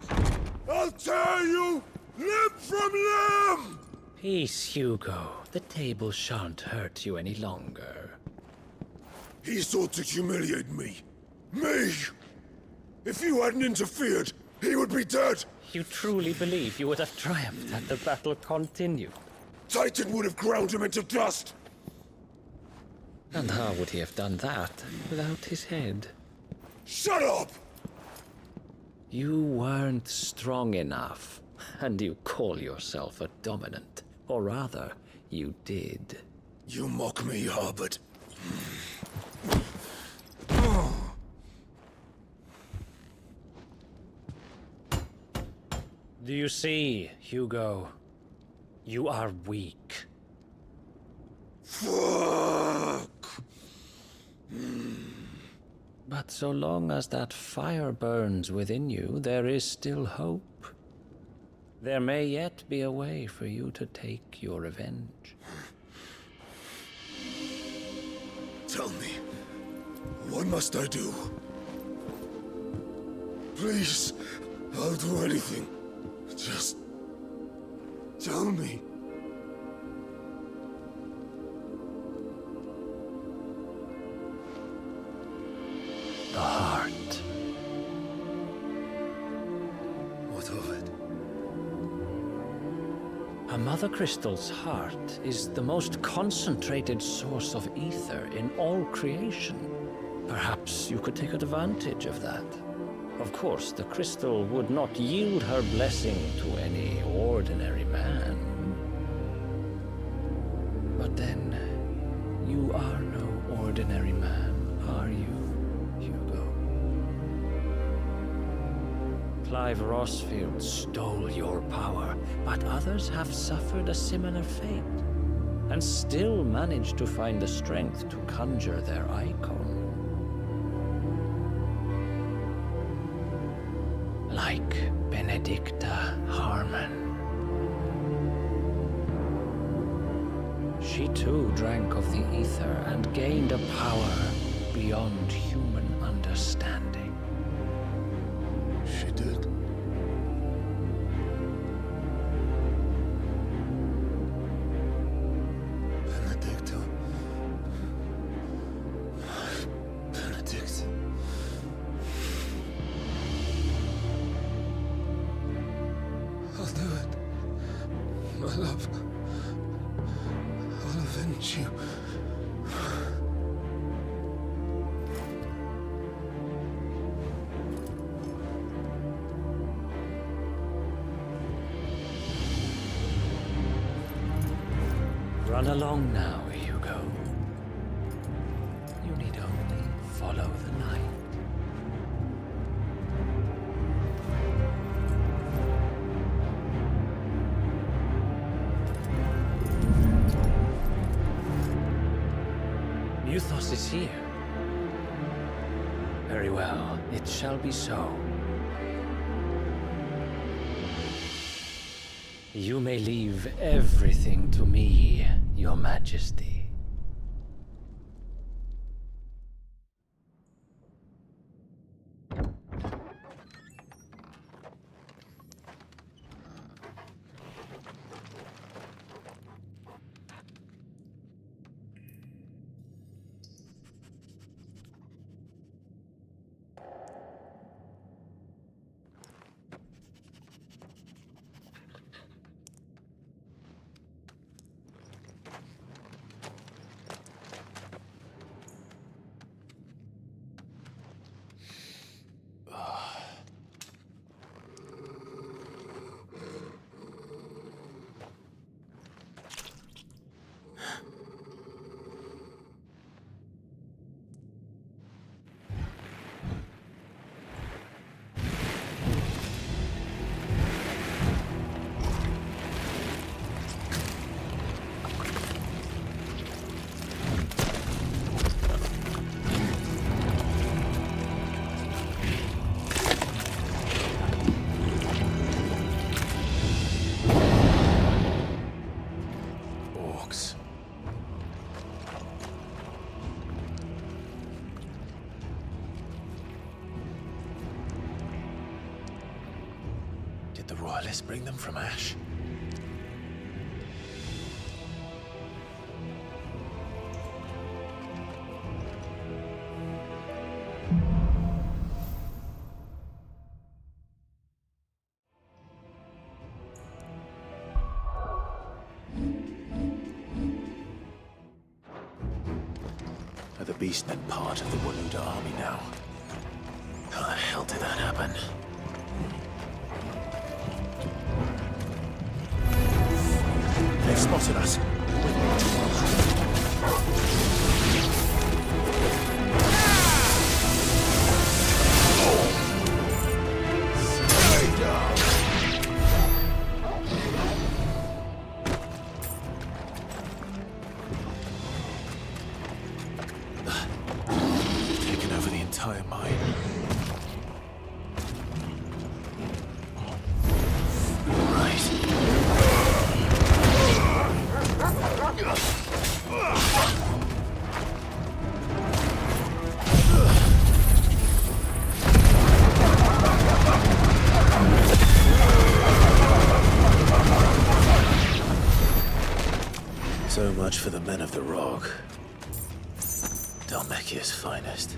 I'll tear you limb from limb! Peace, Hugo. The table shan't hurt you any longer. He sought to humiliate me. Me! If you hadn't interfered, he would be dead! You truly believe you would have triumphed had the battle continued? Titan would have ground him into dust! And how would he have done that without his head? Shut up! You weren't strong enough, and you call yourself a dominant. Or rather, you did. You mock me, Harbert. Do you see, Hugo? You are weak. Fuck! But so long as that fire burns within you, there is still hope. There may yet be a way for you to take your revenge. Tell me, what must I do? Please, I'll do anything. Just tell me. The heart. What of it? A mother crystal's heart is the most concentrated source of ether in all creation. Perhaps you could take advantage of that. Of course, the crystal would not yield her blessing to any ordinary man. But then, you are no ordinary man, are you? Clive Rossfield stole your power, but others have suffered a similar fate, and still managed to find the strength to conjure their icon. Like Benedicta Harmon. She too drank of the ether and gained a power beyond human understanding. She did. Benedicta. Benedict. I'll do it. My love. I'll avenge you. Run along now, Hugo. You need only follow the light. boss is here. Very well, it shall be so. You may leave everything to me, Your Majesty. Did the Royalists bring them from Ash? Are the Beastmen part of the Waluda army now? How the hell did that happen? They've spotted us. Taken over the entire mine. So much for the men of the Rock. Dhalmekia's finest.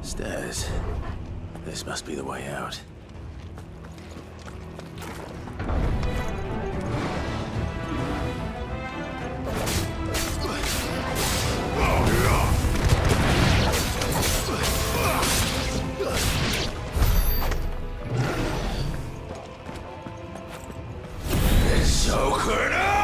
Stairs. This must be the way out. So could I!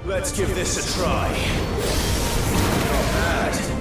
Let's give this a try. Not bad.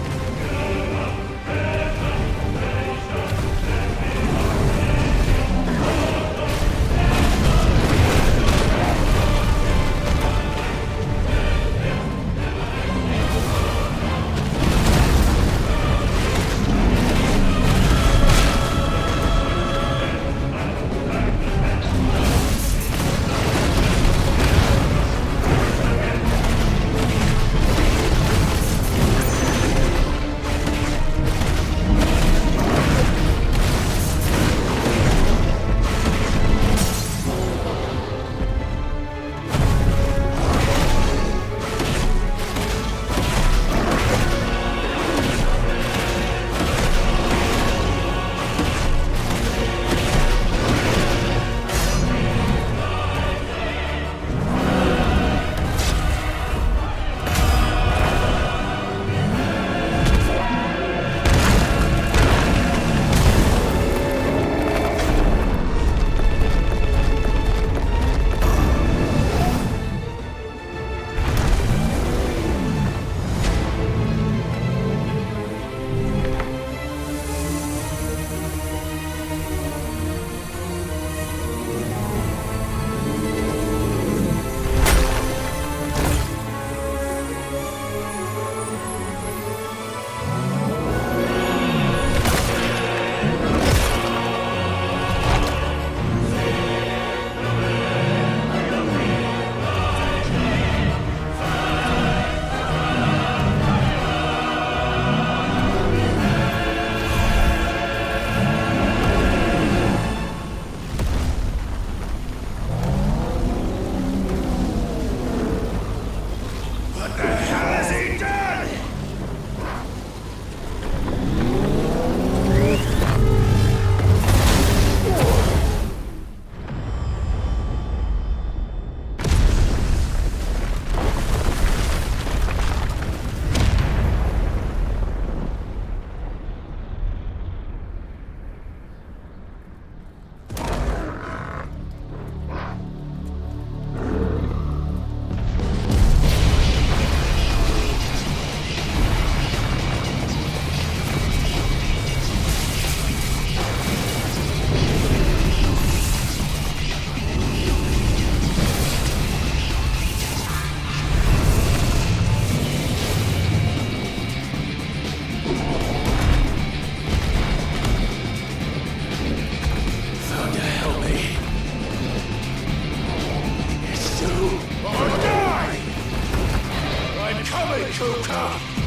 coming, Cooker!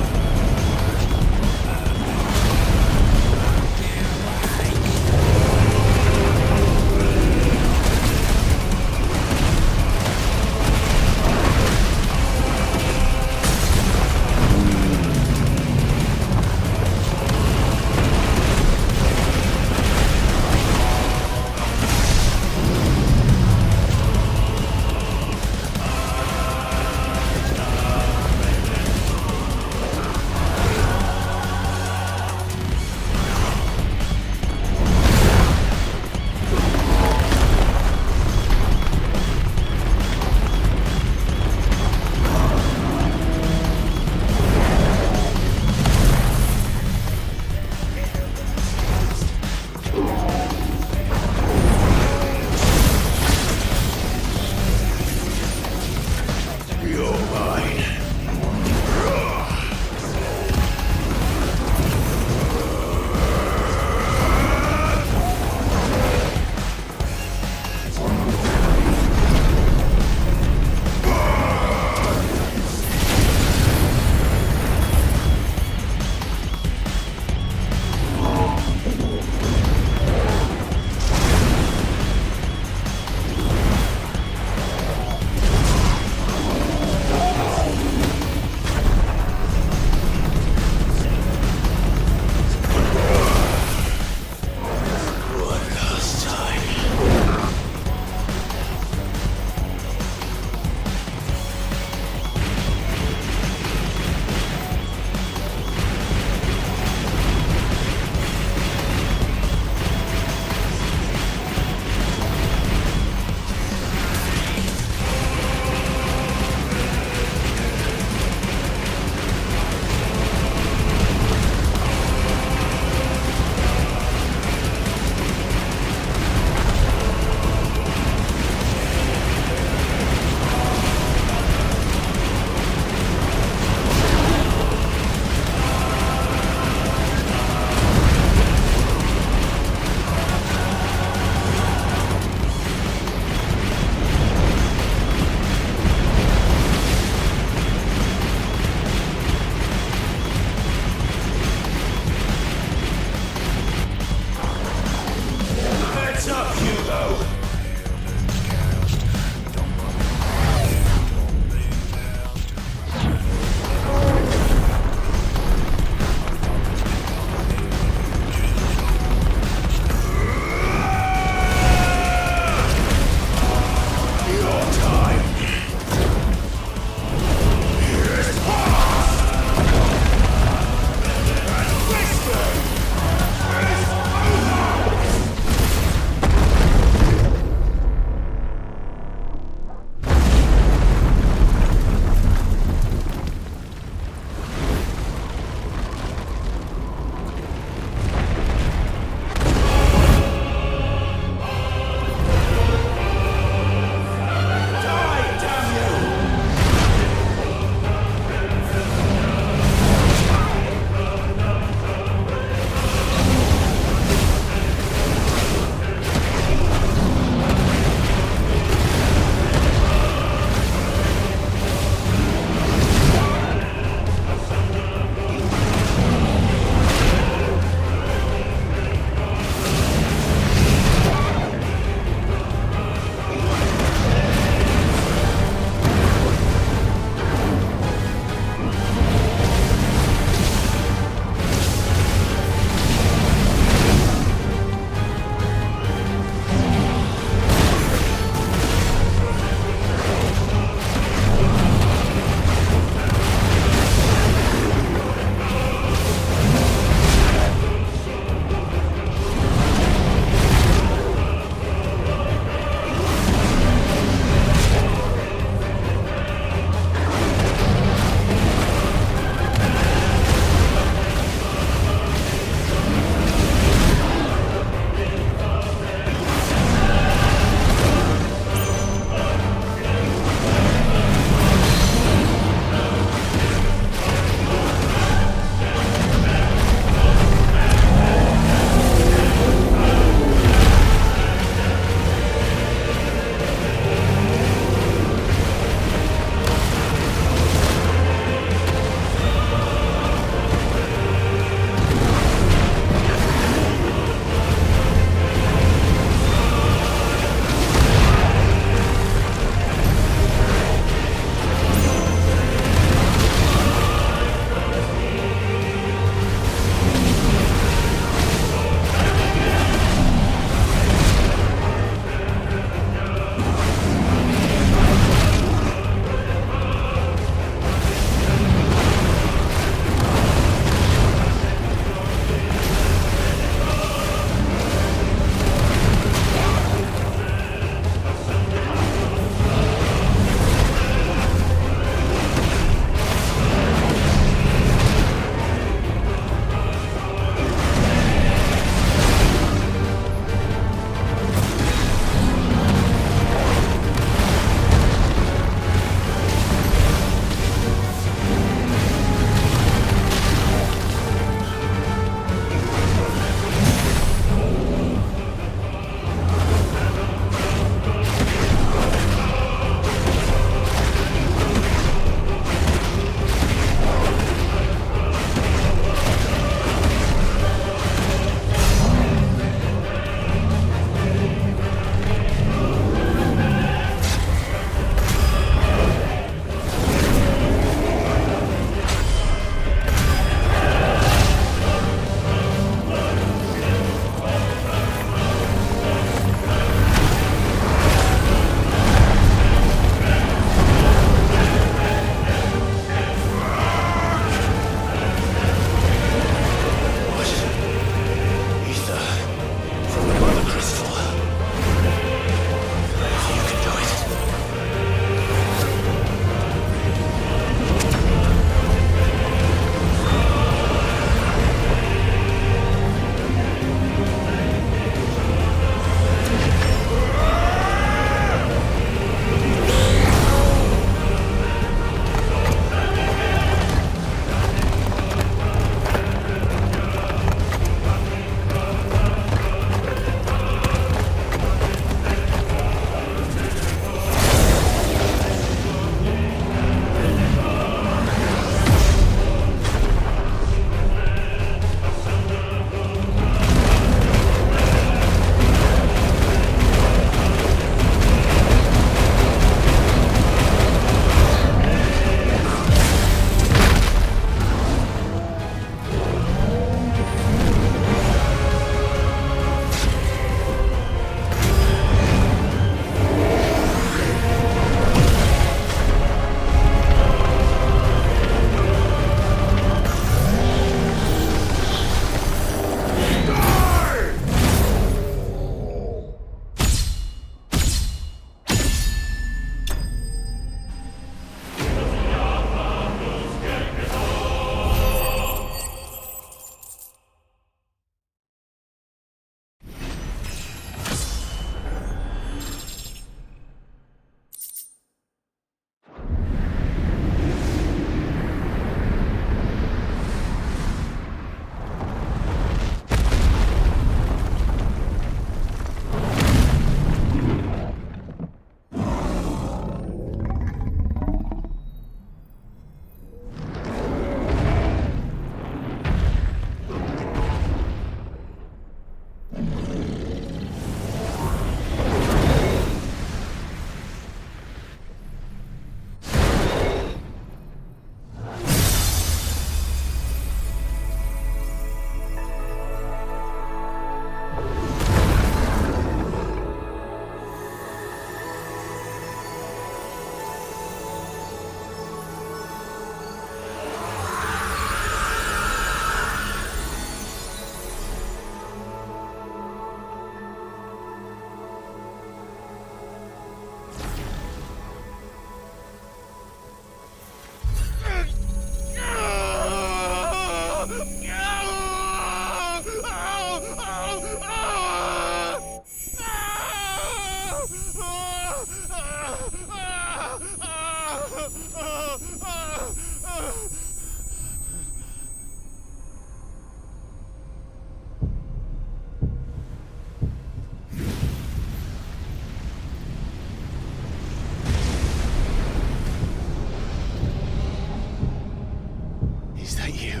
Is that you,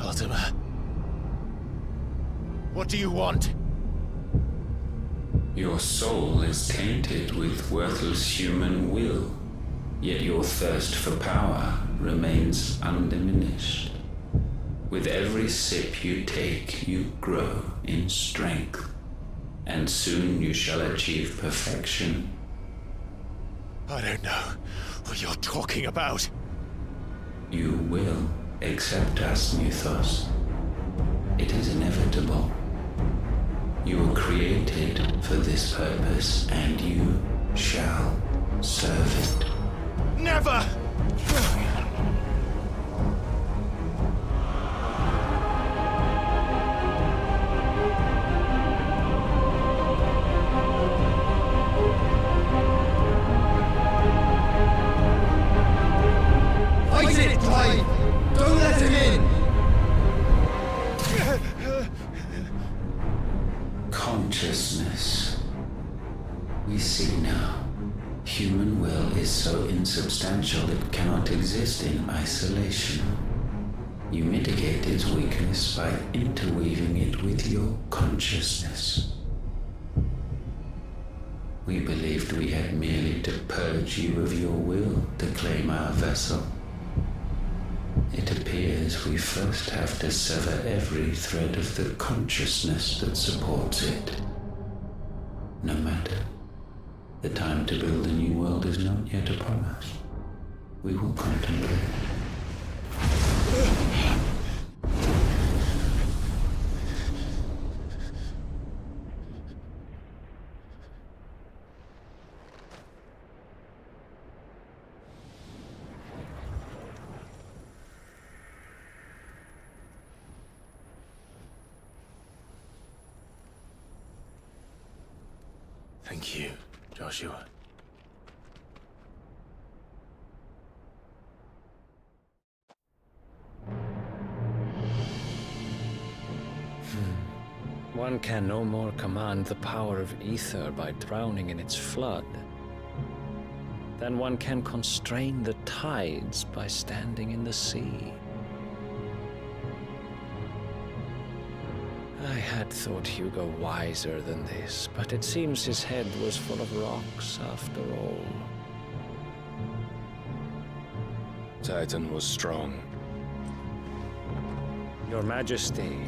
Ultima? What do you want? Your soul is tainted with worthless human will, yet your thirst for power remains undiminished. With every sip you take, you grow in strength, and soon you shall achieve perfection. I don't know what you're talking about. You will accept us, Mythos. It is inevitable. You were created for this purpose, and you shall serve it. Never! Fight it, Clive! Don't let him in! Consciousness. We see now. Human will is so insubstantial it cannot exist in isolation. You mitigate its weakness by interweaving it with your consciousness. We believed we had merely to purge you of your will to claim our vessel. It appears we first have to sever every thread of the consciousness that supports it. No matter. The time to build a new world is not yet upon us. We will contemplate. Thank you, Joshua. One can no more command the power of ether by drowning in its flood than one can constrain the tides by standing in the sea. I had thought Hugo wiser than this, but it seems his head was full of rocks after all. Titan was strong. Your Majesty.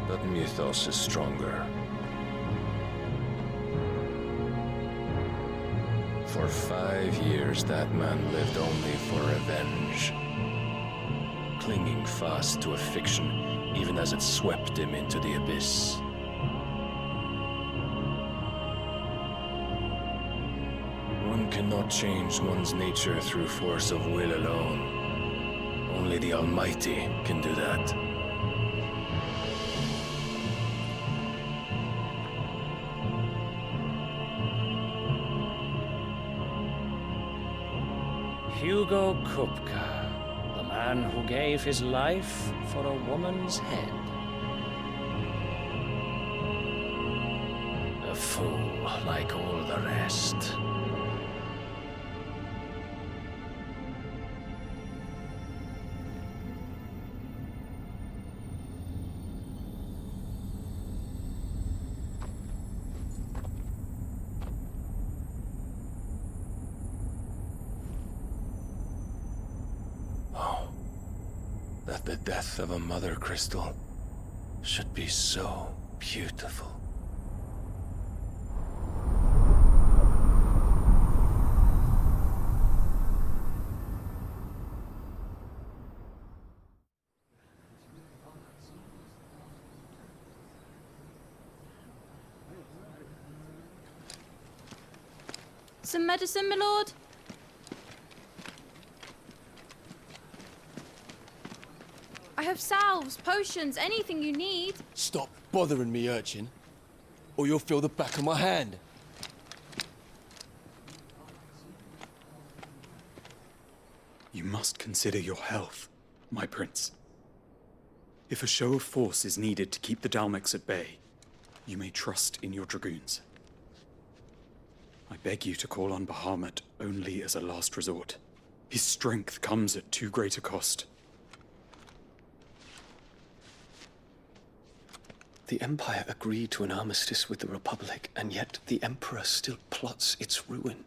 But Mythos is stronger. For 5 years, that man lived only for revenge. Clinging fast to a fiction, even as it swept him into the abyss. One cannot change one's nature through force of will alone. Only the Almighty can do that. Hugo Kupka, the man who gave his life for a woman's head. A fool like all the rest. That the death of a mother crystal should be so beautiful. Some medicine, my lord? I have salves, potions, anything you need. Stop bothering me, urchin, or you'll feel the back of my hand. You must consider your health, my prince. If a show of force is needed to keep the Dalmex at bay, you may trust in your dragoons. I beg you to call on Bahamut only as a last resort. His strength comes at too great a cost. The Empire agreed to an armistice with the Republic, and yet the Emperor still plots its ruin.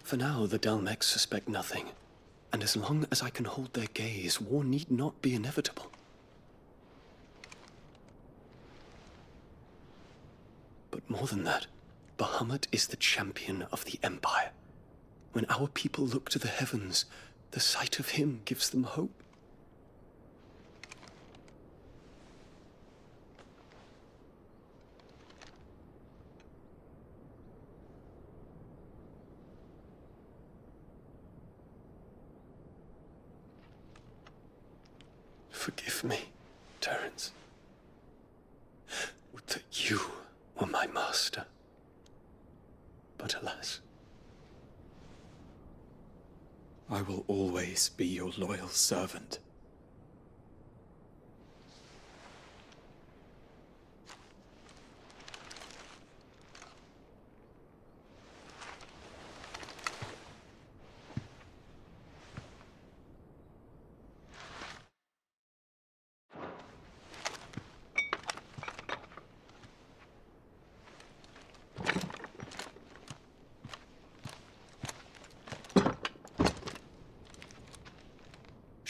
For now, the Dalmex suspect nothing, and as long as I can hold their gaze, war need not be inevitable. But more than that, Bahamut is the champion of the Empire. When our people look to the heavens, the sight of him gives them hope. Forgive me, Terence. Would that you were my master. But alas. I will always be your loyal servant.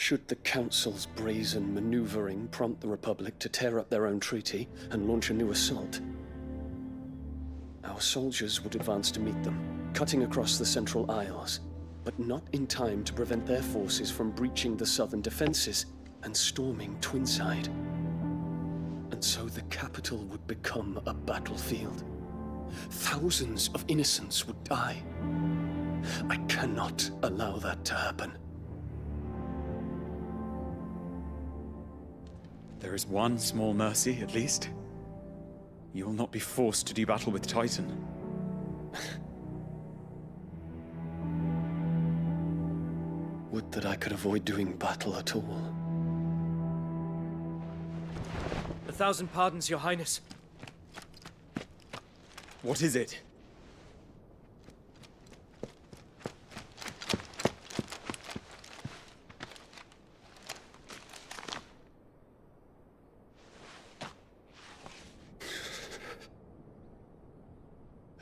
Should the Council's brazen maneuvering prompt the Republic to tear up their own treaty and launch a new assault, our soldiers would advance to meet them, cutting across the Central Isles, but not in time to prevent their forces from breaching the southern defenses and storming Twinside. And so the capital would become a battlefield. Thousands of innocents would die. I cannot allow that to happen. There is one small mercy, at least. You will not be forced to do battle with Titan. Would that I could avoid doing battle at all. 1,000 pardons, Your Highness. What is it?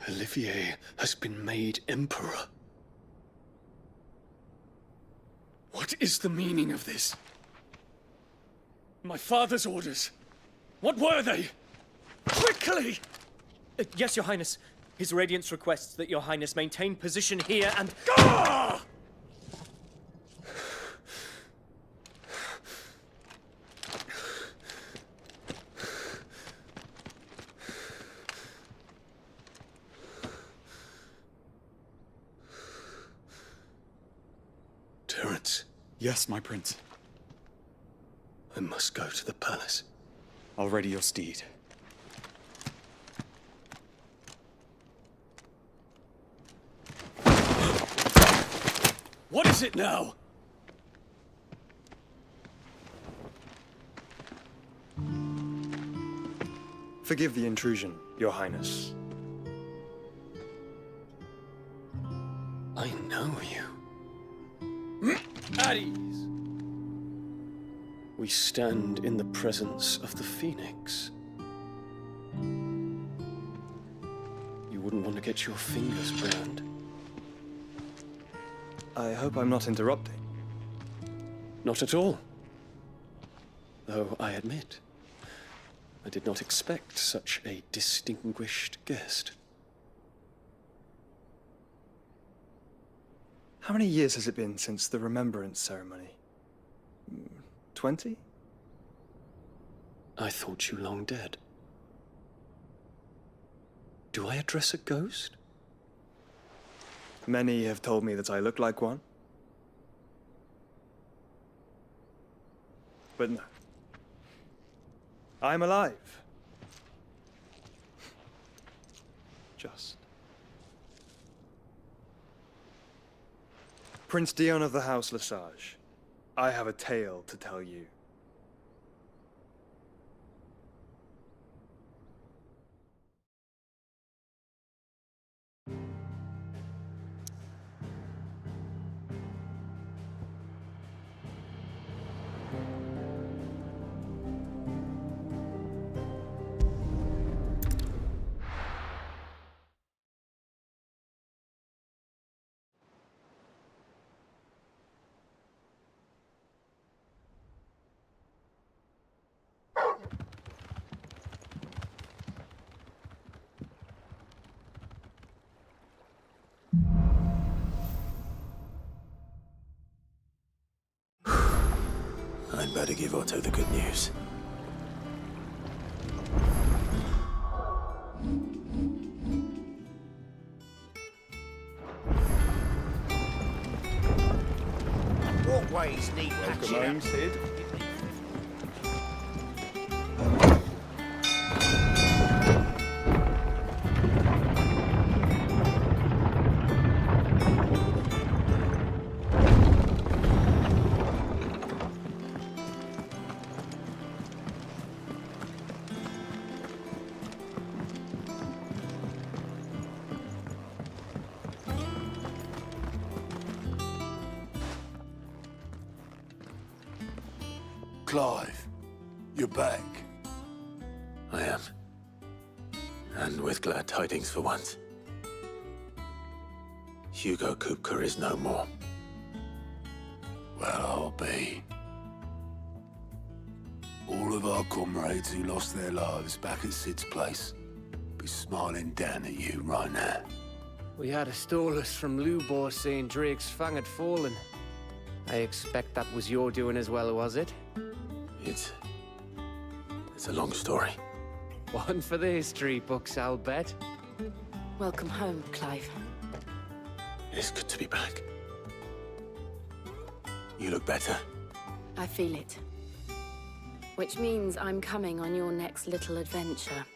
Olivier has been made Emperor. What is the meaning of this? My father's orders. What were they? Quickly! Yes, Your Highness. His Radiance requests that Your Highness maintain position here and... Ah! Terence. Yes, my prince. I must go to the palace. I'll ready your steed. What is it now? Forgive the intrusion, Your Highness. I know you. At ease. We stand in the presence of the Phoenix. You wouldn't want to get your fingers burned. I hope I'm not interrupting. Not at all. Though I admit, I did not expect such a distinguished guest. How many years has it been since the Remembrance ceremony? 20? I thought you long dead. Do I address a ghost? Many have told me that I look like one. But no. I'm alive. Just. Prince Dion of the House Lesage, I have a tale to tell you. I'd better give Otto the good news. Walkways need patching up. Sid. Clive, you're back. I am. And with glad tidings for once. Hugo Kupka is no more. Well, I'll be. All of our comrades who lost their lives back at Sid's place be smiling down at you right now. We had a stolus from Lubor saying Drake's Fang had fallen. I expect that was your doing as well, was it? It's a long story. One for the history books, I'll bet. Welcome home, Clive. It is good to be back. You look better. I feel it. Which means I'm coming on your next little adventure.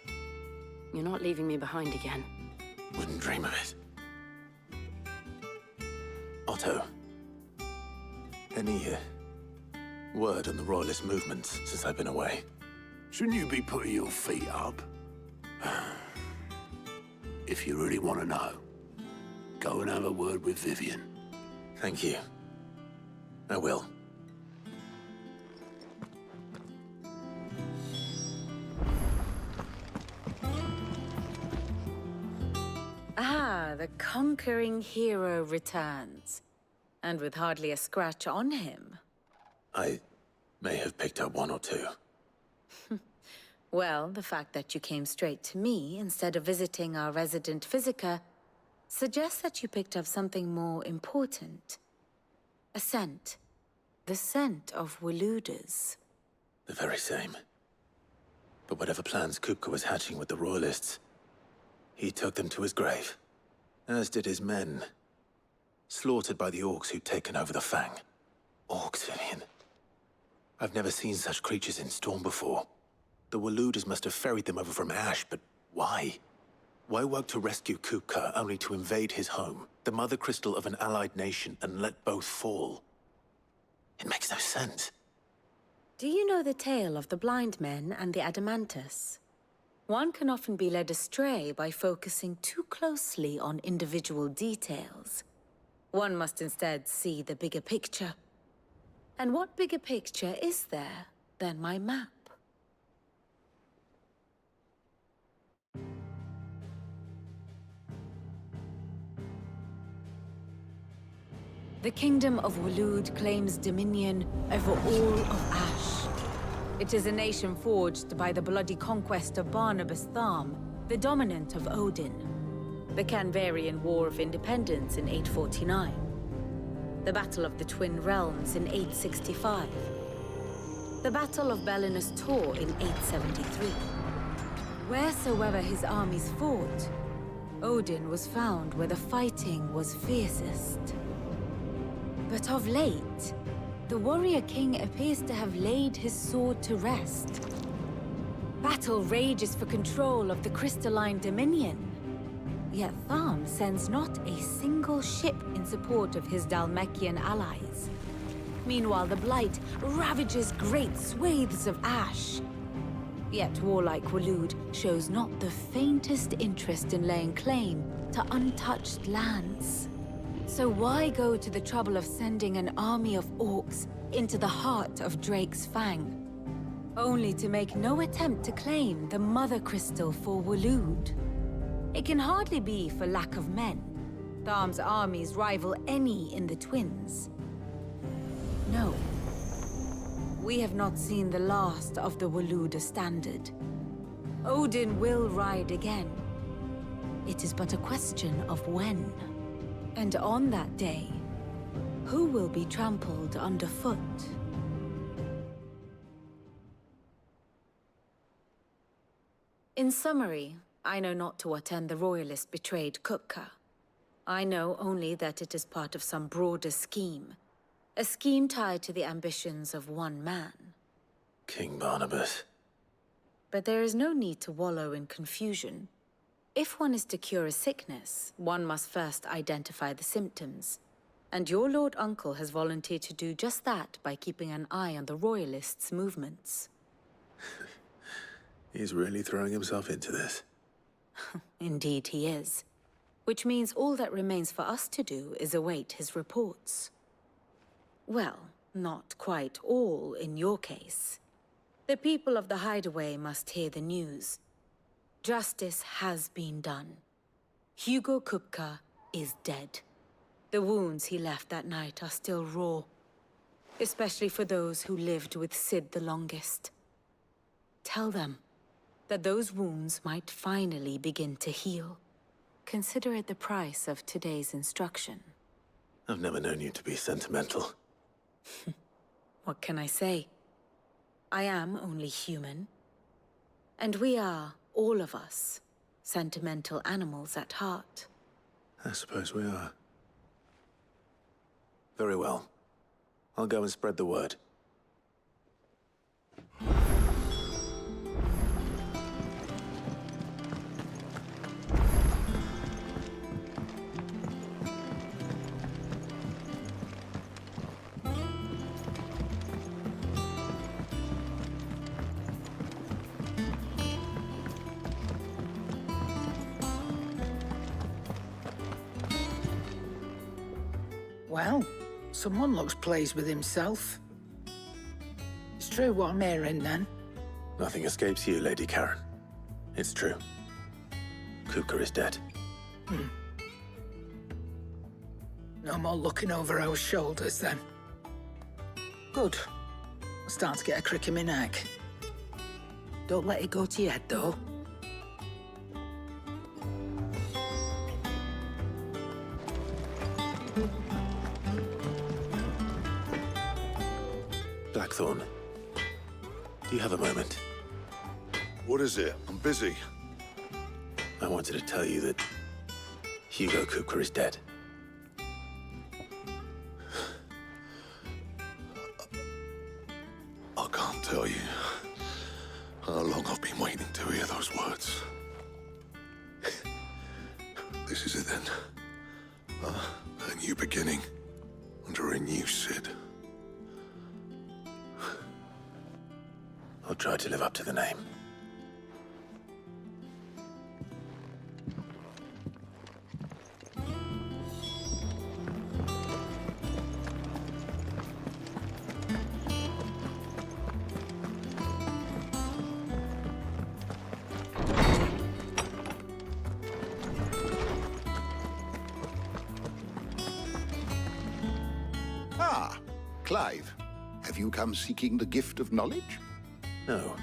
You're not leaving me behind again. Wouldn't dream of it. Otto. Any word on the Royalist movements since I've been away? Shouldn't you be putting your feet up? If you really want to know, go and have a word with Vivian. Thank you. I will. Ah, the conquering hero returns. And with hardly a scratch on him. I may have picked up one or two. Well, the fact that you came straight to me instead of visiting our resident Physica suggests that you picked up something more important. A scent. The scent of Waludas. The very same. But whatever plans Kupka was hatching with the Royalists, he took them to his grave. As did his men. Slaughtered by the orcs who'd taken over the Fang. Orcs, Vivian. I've never seen such creatures in Storm before. The Waludas must have ferried them over from Ash, but why? Why work to rescue Kupka only to invade his home, the mother crystal of an allied nation, and let both fall? It makes no sense. Do you know the tale of the blind men and the Adamantus? One can often be led astray by focusing too closely on individual details. One must instead see the bigger picture. And what bigger picture is there than my map? The Kingdom of Waloed claims dominion over all of Ash. It is a nation forged by the bloody conquest of Barnabas Tharm, the dominant of Odin. The Canvarian War of Independence in 849. The Battle of the Twin Realms in 865. The Battle of Belinus Tor in 873. Wheresoever his armies fought, Odin was found where the fighting was fiercest. But of late, the warrior king appears to have laid his sword to rest. Battle rages for control of the crystalline dominion. Yet Tharm sends not a single ship in support of his Dhalmekian allies. Meanwhile, the Blight ravages great swathes of Ash. Yet warlike Waloed shows not the faintest interest in laying claim to untouched lands. So why go to the trouble of sending an army of orcs into the heart of Drake's Fang, only to make no attempt to claim the Mother Crystal for Waloed? It can hardly be for lack of men. Tharm's armies rival any in the Twins. No. We have not seen the last of the Waluda standard. Odin will ride again. It is but a question of when. And on that day, who will be trampled underfoot? In summary, I know not to what end the Royalist betrayed Kupka. I know only that it is part of some broader scheme. A scheme tied to the ambitions of one man. King Barnabas. But there is no need to wallow in confusion. If one is to cure a sickness, one must first identify the symptoms. And your Lord Uncle has volunteered to do just that by keeping an eye on the Royalists' movements. He's really throwing himself into this. Indeed he is. Which means all that remains for us to do is await his reports. Well, not quite all in your case. The people of the Hideaway must hear the news. Justice has been done. Hugo Kupka is dead. The wounds he left that night are still raw, especially for those who lived with Sid the longest. Tell them that those wounds might finally begin to heal. Consider it the price of today's instruction. I've never known you to be sentimental. What can I say? I am only human. And we are, all of us, sentimental animals at heart. I suppose we are. Very well. I'll go and spread the word. Well, someone looks pleased with himself. It's true what I'm hearing, then. Nothing escapes you, Lady Karen. It's true. Kupka is dead. No more looking over our shoulders, then. Good. I'm starting to get a crick in my neck. Don't let it go to your head, though. Blackthorn, do you have a moment? What is it? I'm busy. I wanted to tell you that Hugo Kupka is dead. I can't tell you how long I've been waiting to hear those words. This is it then. A new beginning under a new Sid. I'll try to live up to the name. Ah, Clive. Have you come seeking the gift of knowledge? No.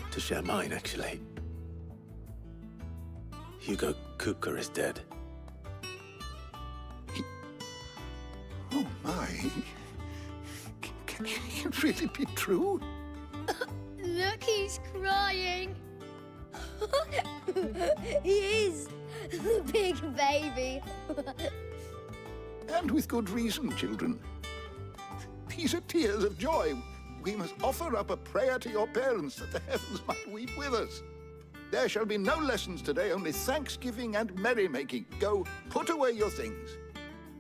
To share mine, actually. Hugo Kupka is dead. Oh, my. Can it really be true? Look, he's crying. He is. The big baby. And with good reason, children. These are tears of joy. We must offer up a prayer to your parents that the heavens might weep with us. There shall be no lessons today, only thanksgiving and merrymaking. Go, put away your things.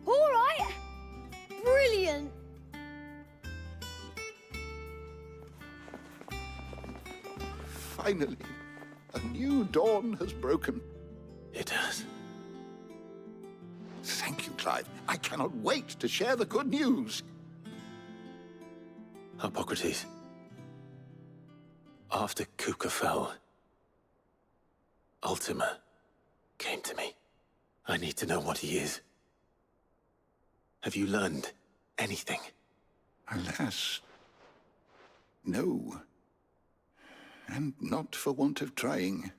All right. Brilliant. Finally, a new dawn has broken. It has. Thank you, Clive. I cannot wait to share the good news. Hippocrates. After Kupka fell, Ultima came to me. I need to know what he is. Have you learned anything? Alas, no. And not for want of trying.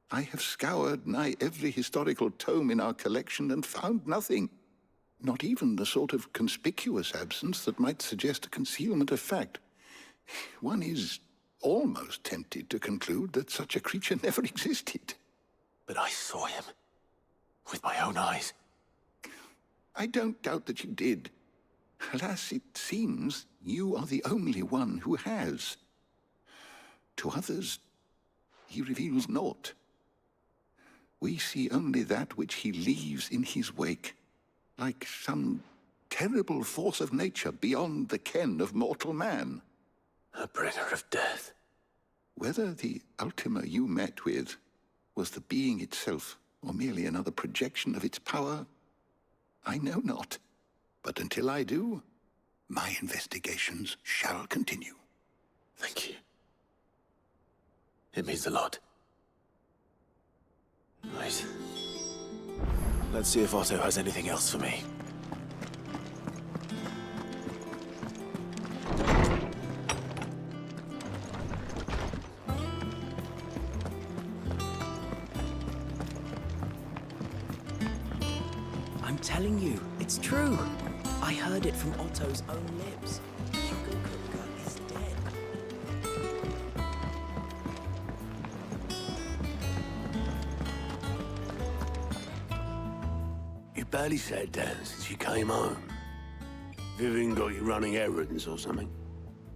I have scoured nigh every historical tome in our collection and found nothing. Not even the sort of conspicuous absence that might suggest a concealment of fact. One is almost tempted to conclude that such a creature never existed. But I saw him. With my own eyes. I don't doubt that you did. Alas, it seems you are the only one who has. To others, he reveals naught. We see only that which he leaves in his wake, like some terrible force of nature beyond the ken of mortal man. A bringer of death. Whether the Ultima you met with was the being itself, or merely another projection of its power, I know not. But until I do, my investigations shall continue. Thank you. It means a lot. Right. Let's see if Otto has anything else for me. I'm telling you, it's true. I heard it from Otto's own lips. Hugo Kupka is dead. You barely sat down since you came home. Vivian got you running errands or something?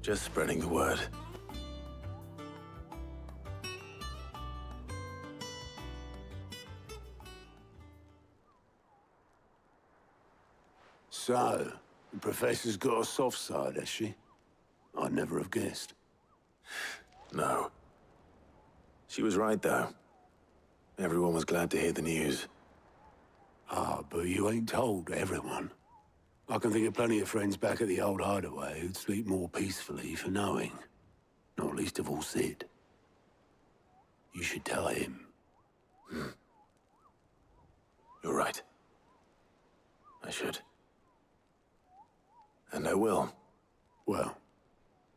Just spreading the word. So, the Professor's got a soft side, has she? I'd never have guessed. No. She was right, though. Everyone was glad to hear the news. Ah, but you ain't told everyone. I can think of plenty of friends back at the old hideaway who'd sleep more peacefully for knowing. Not least of all Sid. You should tell him. You're right. I should. And I will. Well,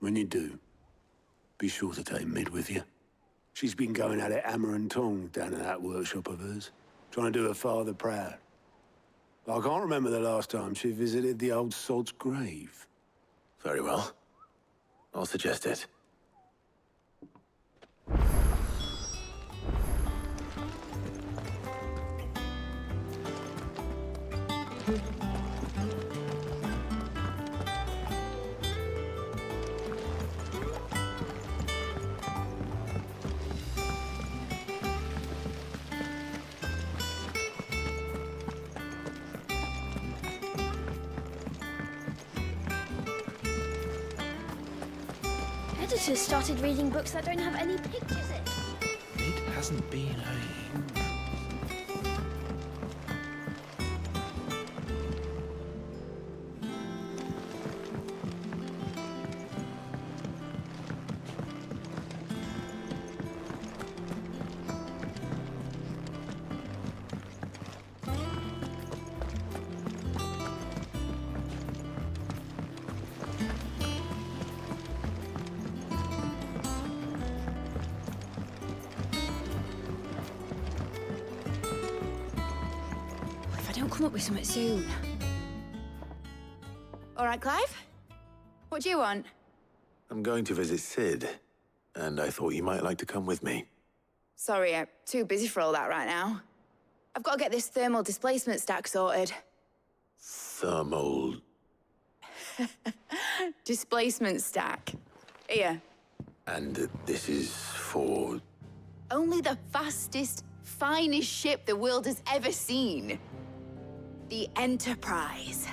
when you do, be sure to take Mid with you. She's been going at it hammer and tong down in that workshop of hers, trying to do her father proud. I can't remember the last time she visited the old sod's grave. Very well. I'll suggest it. Editors started reading books that don't have any pictures in. It hasn't been a... Come up with something soon. All right, Clive? What do you want? I'm going to visit Sid, and I thought you might like to come with me. Sorry, I'm too busy for all that right now. I've got to get this thermal displacement stack sorted. Thermal... Displacement stack. Here. And this is for... Only the fastest, finest ship the world has ever seen. The Enterprise.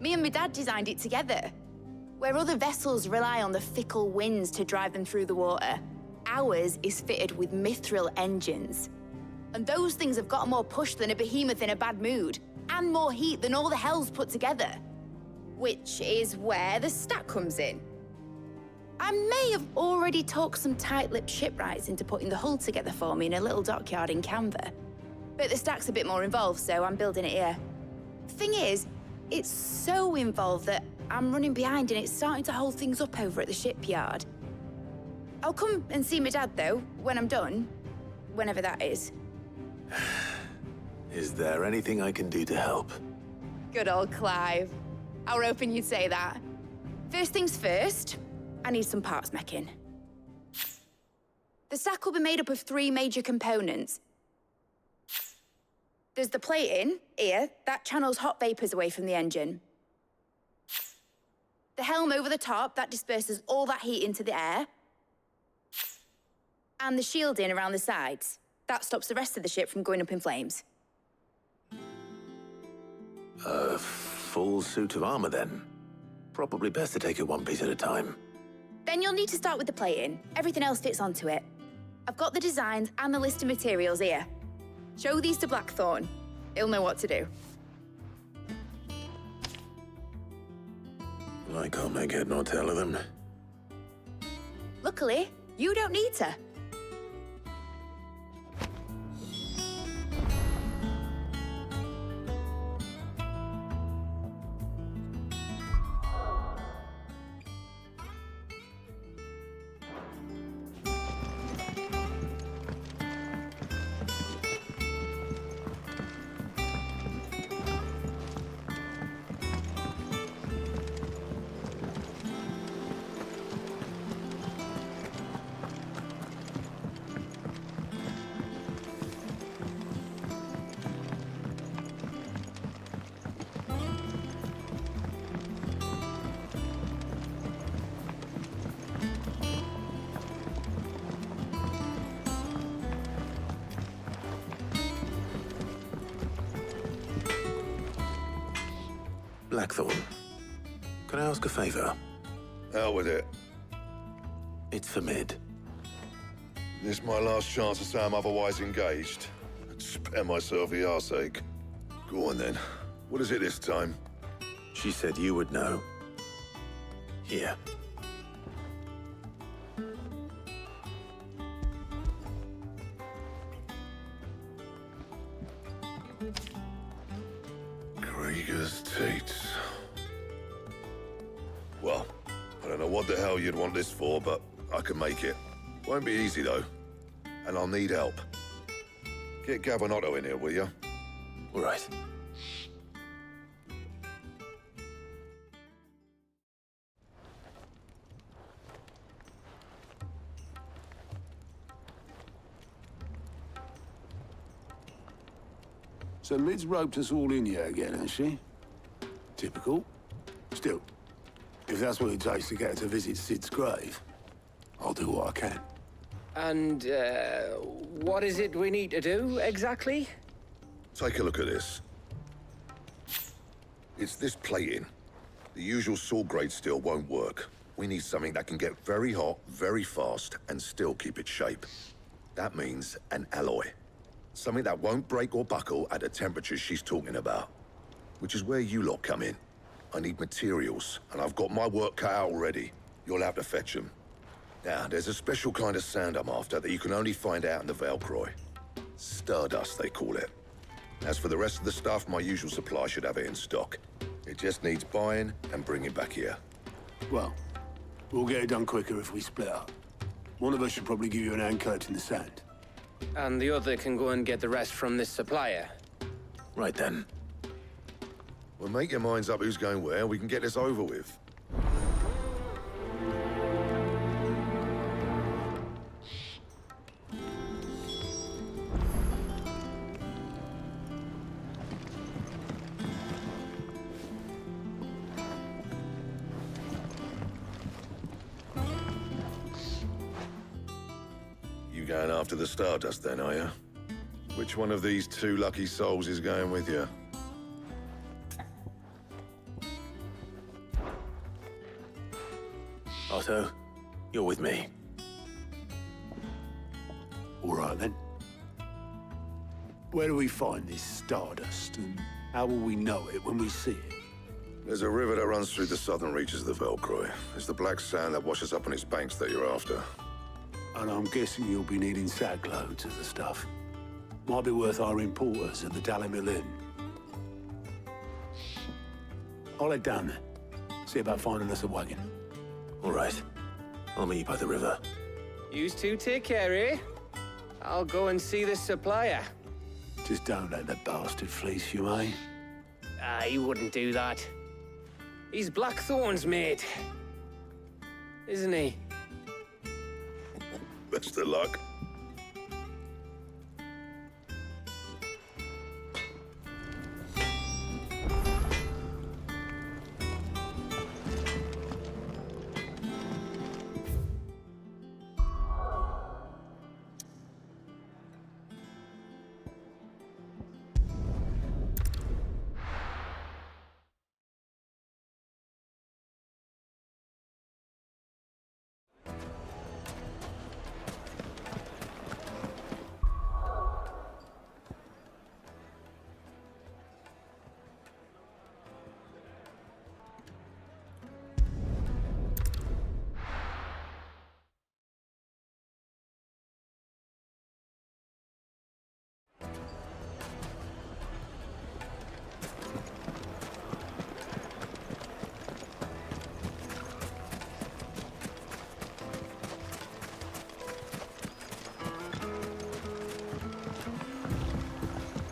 Me and my dad designed it together. Where other vessels rely on the fickle winds to drive them through the water, ours is fitted with mithril engines. And those things have got more push than a behemoth in a bad mood, and more heat than all the hells put together. Which is where the stack comes in. I may have already talked some tight-lipped shipwrights into putting the hull together for me in a little dockyard in Canva. But the stack's a bit more involved, so I'm building it here. Thing is, it's so involved that I'm running behind and it's starting to hold things up over at the shipyard. I'll come and see my dad, though, when I'm done. Whenever that is. Is there anything I can do to help? Good old Clive. I was hoping you'd say that. First things first, I need some parts mecking. The sack will be made up of 3 major components. There's the plating, here, that channels hot vapors away from the engine. The helm over the top, that disperses all that heat into the air. And the shielding around the sides, that stops the rest of the ship from going up in flames. A full suit of armor, then. Probably best to take it one piece at a time. Then you'll need to start with the plating. Everything else fits onto it. I've got the designs and the list of materials here. Show these to Blackthorn. He'll know what to do. I can't make head nor tail of them. Luckily, you don't need to. Blackthorn, can I ask a favor? Out with it. It's for Mid. This my last chance to say I'm otherwise engaged. I'd spare myself the arseache. Go on then. What is it this time? She said you would know. Here. Krieger's Teats. Well, I don't know what the hell you'd want this for, but I can make it. Won't be easy, though. And I'll need help. Get Gavin-Otto in here, will you? All right. So Mid's roped us all in here again, has she? Typical. Still, if that's what it takes to get her to visit Sid's grave, I'll do what I can. And, what is it we need to do, exactly? Take a look at this. It's this plating. The usual sword-grade steel won't work. We need something that can get very hot, very fast, and still keep its shape. That means an alloy. Something that won't break or buckle at the temperatures she's talking about. Which is where you lot come in. I need materials, and I've got my work cut out already. You'll have to fetch them. Now, there's a special kind of sand I'm after that you can only find out in the Valcroy. Stardust, they call it. As for the rest of the stuff, my usual supply should have it in stock. It just needs buying and bringing back here. Well, we'll get it done quicker if we split up. One of us should probably give you an hand coat in the sand. And the other can go and get the rest from this supplier. Right then. Well, make your minds up who's going where, we can get this over with. You going after the Stardust then, are you? Which one of these 2 lucky souls is going with you? Otto, you're with me. All right, then. Where do we find this Stardust, and how will we know it when we see it? There's a river that runs through the southern reaches of the Valcroy. It's the black sand that washes up on its banks that you're after. And I'm guessing you'll be needing sack loads of the stuff. Might be worth our importers at the Dalimil Inn. I'll head down there. See about finding us a wagon. All right. I'll meet you by the river. Yous two take care, eh? I'll go and see this supplier. Just don't let the bastard fleece you, eh? He wouldn't do that. He's Blackthorn's mate. isn't he? Best of luck.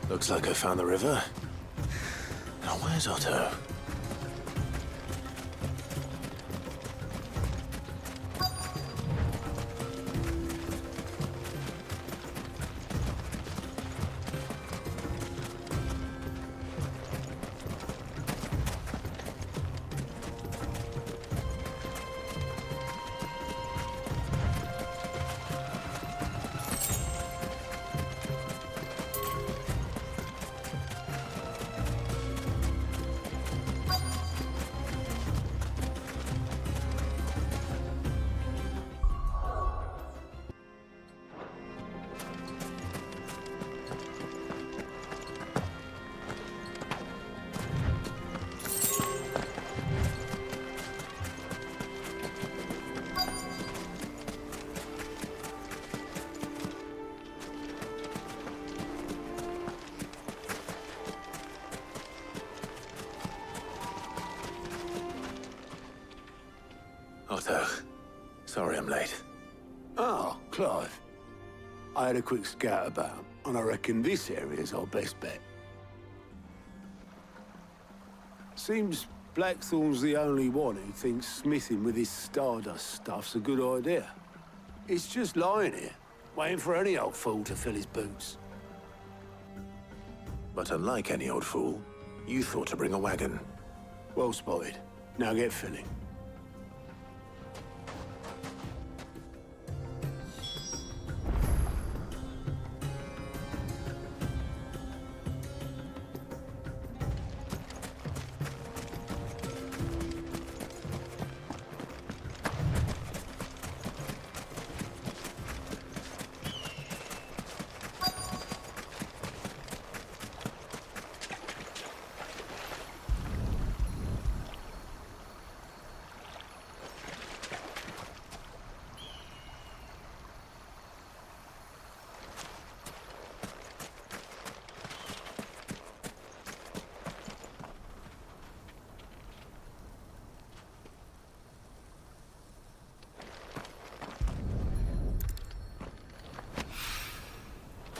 Looks like I found the river. Now where's Otto? Otto, sorry I'm late. Oh, Clive. I had a quick scout about, and I reckon this area's our best bet. Seems Blackthorn's the only one who thinks smithing with his Stardust stuff's a good idea. It's just lying here, waiting for any old fool to fill his boots. But unlike any old fool, you thought to bring a wagon. Well spotted. Now get filling.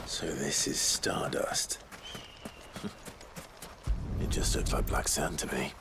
So this is Stardust. It just looks like black sand to me.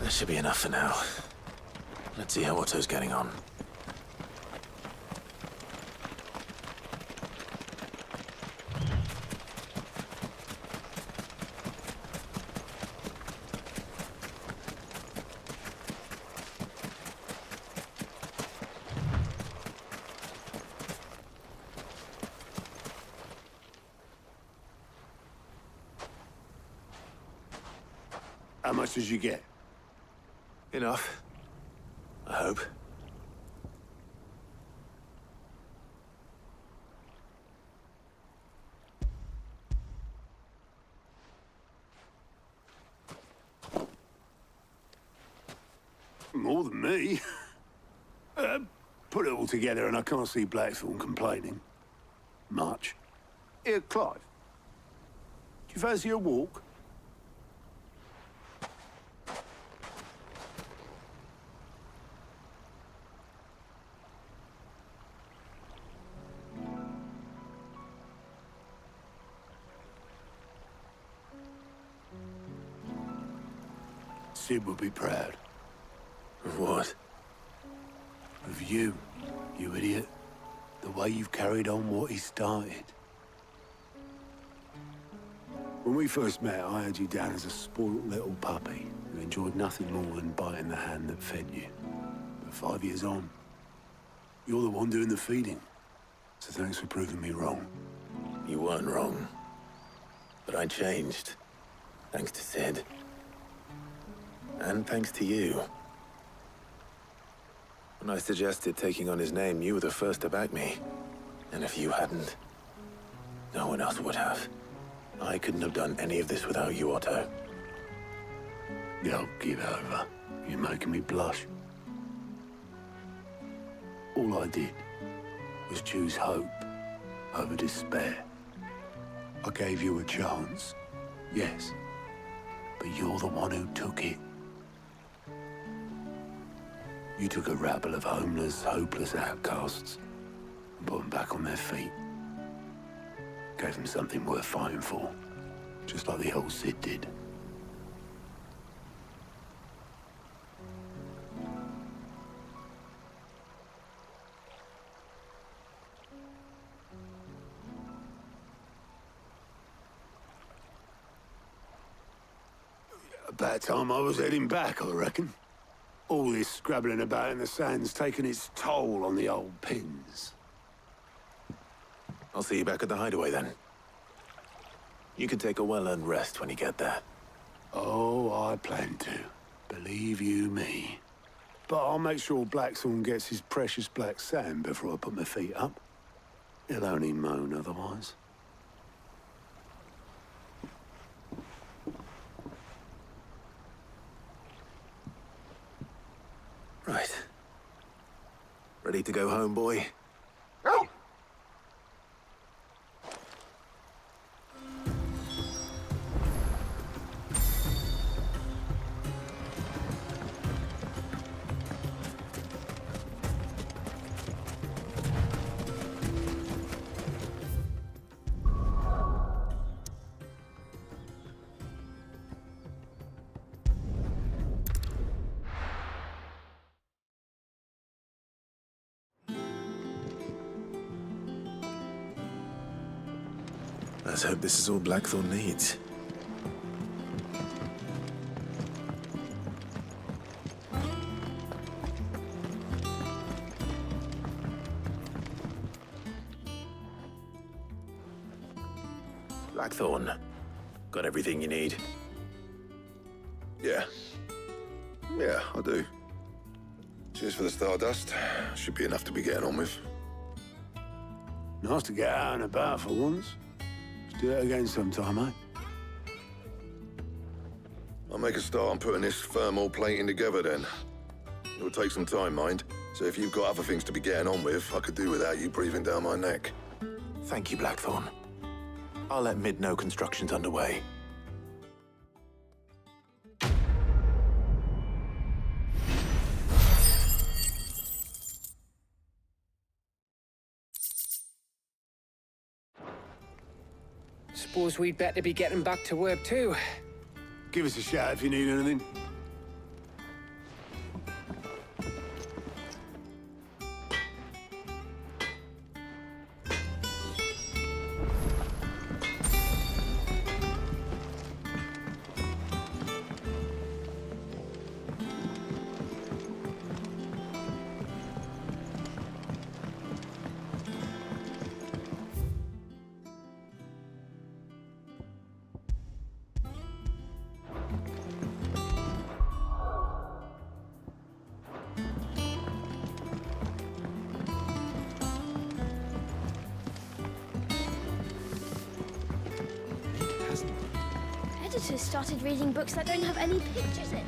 That should be enough for now. Let's see how Otto's getting on. How much did you get? Enough. I hope. More than me. Put it all together and I can't see Blackthorn complaining. Much. Here, Clive. Do you fancy a walk? Sid would be proud. Of what? Of you, you idiot. The way you've carried on what he started. When we first met, I had you down as a spoilt little puppy who enjoyed nothing more than biting the hand that fed you. But 5 years on, you're the one doing the feeding. So thanks for proving me wrong. You weren't wrong. But I changed. Thanks to Sid. And thanks to you. When I suggested taking on his name, you were the first to back me. And if you hadn't, no one else would have. I couldn't have done any of this without you, Otto. Yo, give over. You're making me blush. All I did was choose hope over despair. I gave you a chance, yes, but you're the one who took it. You took a rabble of homeless, hopeless outcasts and put them back on their feet. Gave them something worth fighting for, just like the old Sid did. About time I was heading back, I reckon. All this scrabbling about in the sand's taken its toll on the old pins. I'll see you back at the hideaway then. You can take a well-earned rest when you get there. Oh, I plan to. Believe you me. But I'll make sure Blackthorn gets his precious black sand before I put my feet up. He'll only moan otherwise. Right. Ready to go home, boy? Let's hope this is all Blackthorn needs. Blackthorn, got everything you need? Yeah. Yeah, I do. Cheers for the Stardust. Should be enough to be getting on with. Nice to get out and about for once. Let's do it again sometime, eh? I'll make a start on putting this thermal plating together then. It'll take some time, mind. So if you've got other things to be getting on with, I could do without you breathing down my neck. Thank you, Blackthorn. I'll let Mid know construction's underway. Suppose we'd better be getting back to work too. Give us a shout if you need anything. Editors started reading books that don't have any pictures in.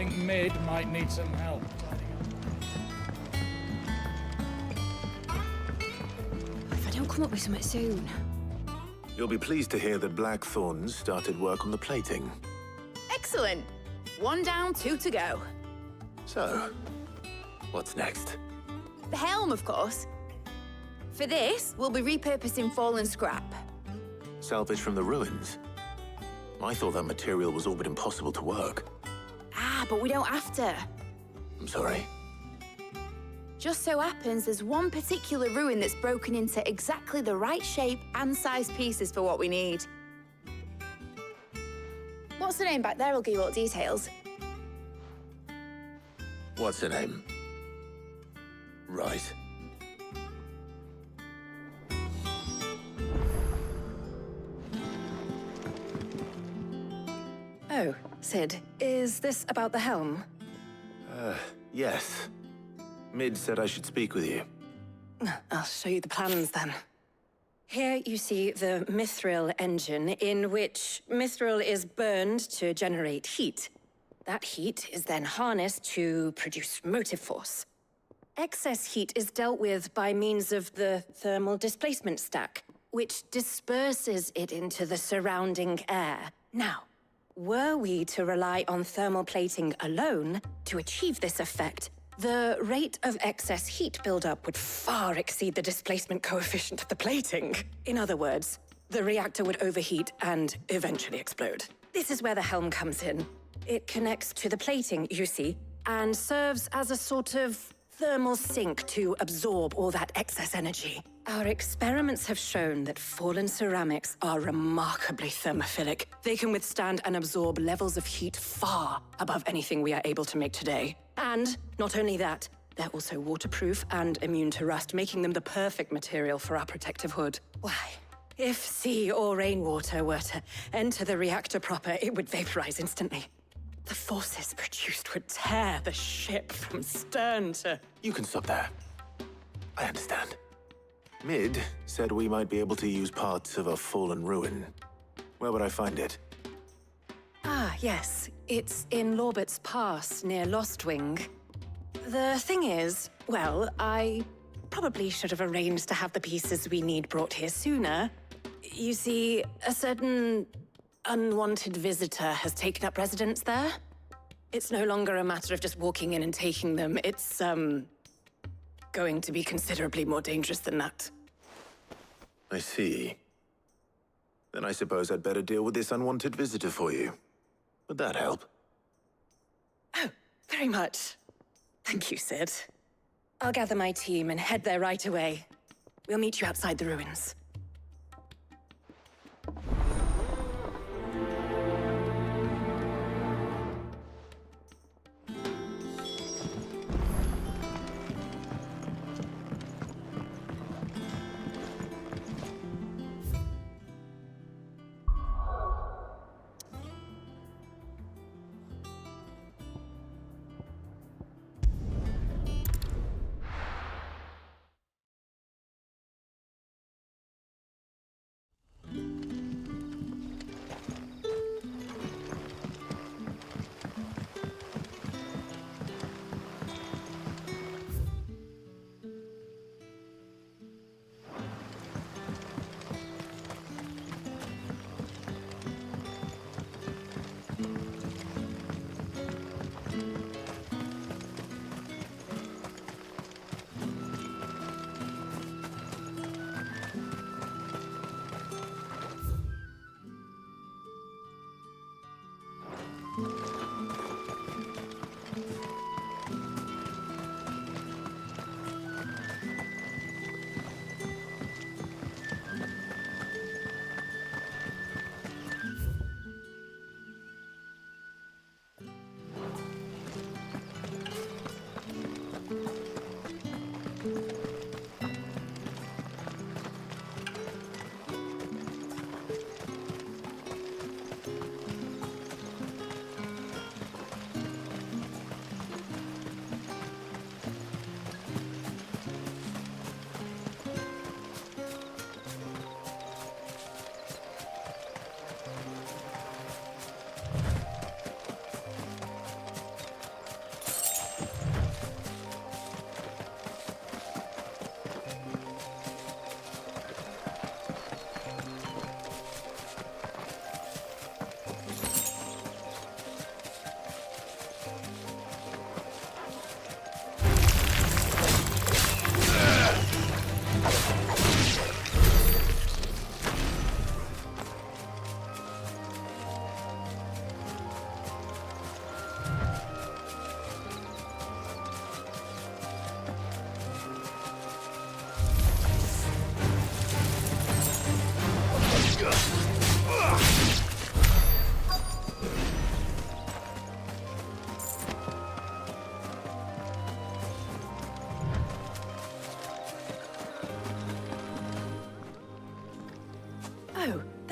think Mid might need some help. If I don't come up with something soon. You'll be pleased to hear that Blackthorn's started work on the plating. Excellent. 1 down, 2 to go. So, what's next? The helm, of course. For this, we'll be repurposing fallen scrap. Salvage from the ruins? I thought that material was all but impossible to work. Ah, but we don't have to. I'm sorry. Just so happens there's one particular ruin that's broken into exactly the right shape and size pieces for what we need. What's the name back there? I'll give you all the details. What's her name? Right. Oh, Sid, is this about the helm? Yes. Mid said I should speak with you. I'll show you the plans then. Here you see the mithril engine, in which mithril is burned to generate heat. That heat is then harnessed to produce motive force. Excess heat is dealt with by means of the thermal displacement stack, which disperses it into the surrounding air. Now, were we to rely on thermal plating alone to achieve this effect, the rate of excess heat buildup would far exceed the displacement coefficient of the plating. In other words, the reactor would overheat and eventually explode. This is where the helm comes in. It connects to the plating, you see, and serves as a sort of thermal sink to absorb all that excess energy. Our experiments have shown that fallen ceramics are remarkably thermophilic. They can withstand and absorb levels of heat far above anything we are able to make today. And not only that, they're also waterproof and immune to rust, making them the perfect material for our protective hood. Why, if sea or rainwater were to enter the reactor proper, it would vaporize instantly. The forces produced would tear the ship from stern to... You can stop there. I understand. Mid said we might be able to use parts of a fallen ruin. Where would I find it? Ah, yes. It's in Lorbert's Pass, near Lostwing. The thing is, well, I probably should have arranged to have the pieces we need brought here sooner. You see, a certain unwanted visitor has taken up residence there. It's no longer a matter of just walking in and taking them. It's, going to be considerably more dangerous than that. I see. Then I suppose I'd better deal with this unwanted visitor for you. Would that help? Oh, very much. Thank you, Sid. I'll gather my team and head there right away. We'll meet you outside the ruins.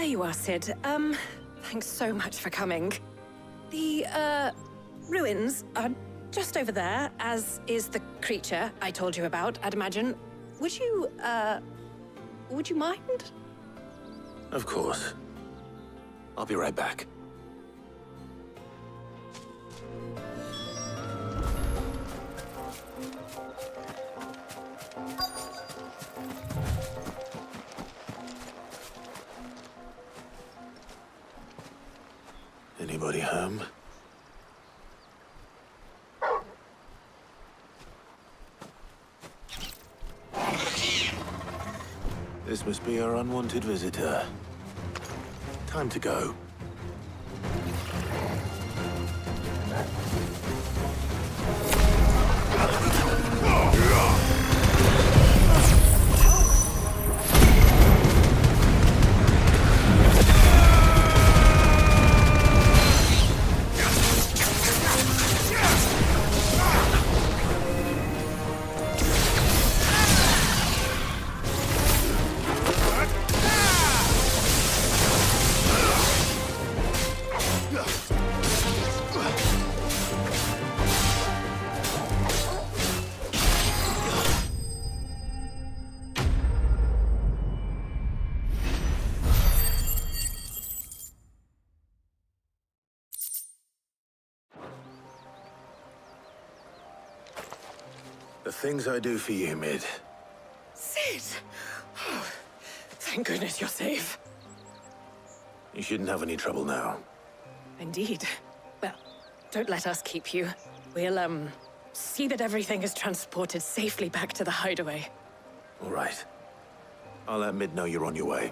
you are, Sid. Thanks so much for coming. The, ruins are just over there, as is the creature I told you about, I'd imagine. Would you mind? Of course. I'll be right back. Anybody home? This must be our unwanted visitor. Time to go. The things I do for you, Mid. Sid! Oh, thank goodness you're safe. You shouldn't have any trouble now. Indeed. Well, don't let us keep you. We'll, see that everything is transported safely back to the hideaway. All right. I'll let Mid know you're on your way.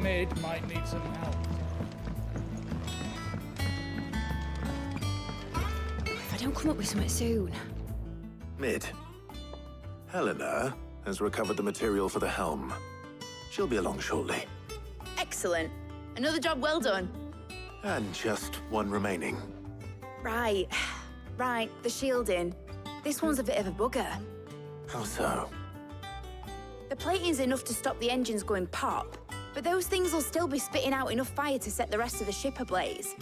Mid might need some help. If I don't come up with something soon. Mid. Helena has recovered the material for the helm. She'll be along shortly. Excellent. Another job well done. And just one remaining. Right. Right, the shielding. This one's a bit of a bugger. How so? The plating's enough to stop the engines going pop, but those things will still be spitting out enough fire to set the rest of the ship ablaze.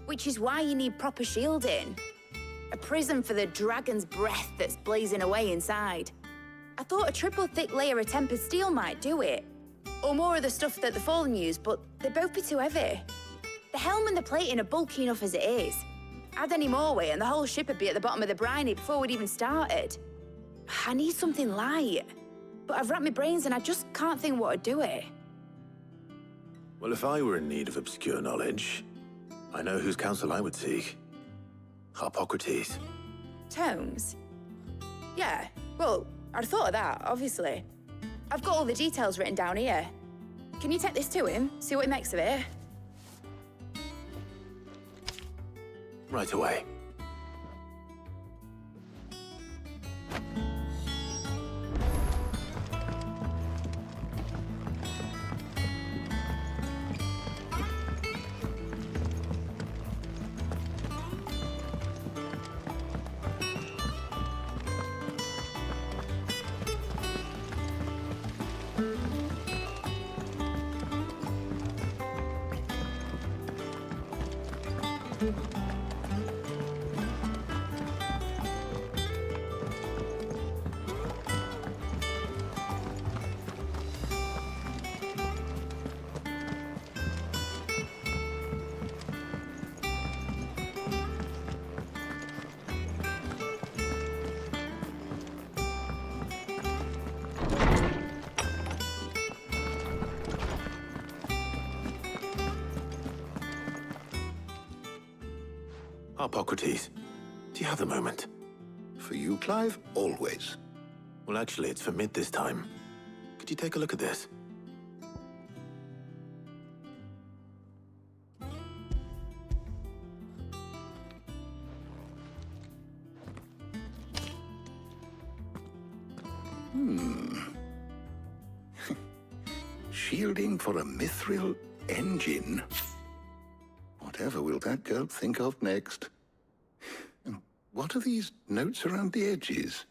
Which is why you need proper shielding. A prism for the dragon's breath that's blazing away inside. I thought a triple thick layer of tempered steel might do it. Or more of the stuff that the Fallen use, but they'd both be too heavy. The helm and the plating are bulky enough as it is. Add any more weight and the whole ship would be at the bottom of the briny before we'd even started. I need something light. But I've racked my brains and I just can't think what would do it. Well, if I were in need of obscure knowledge, I know whose counsel I would seek. Harpocrates. Tomes? Yeah, well, I'd thought of that, obviously. I've got all the details written down here. Can you take this to him, see what he makes of it? Right away. Hippocrates, do you have a moment? For you, Clive, always. Well, actually, it's for mid this time. Could you take a look at this? Shielding for a mithril engine? Whatever will that girl think of next? And what are these notes around the edges?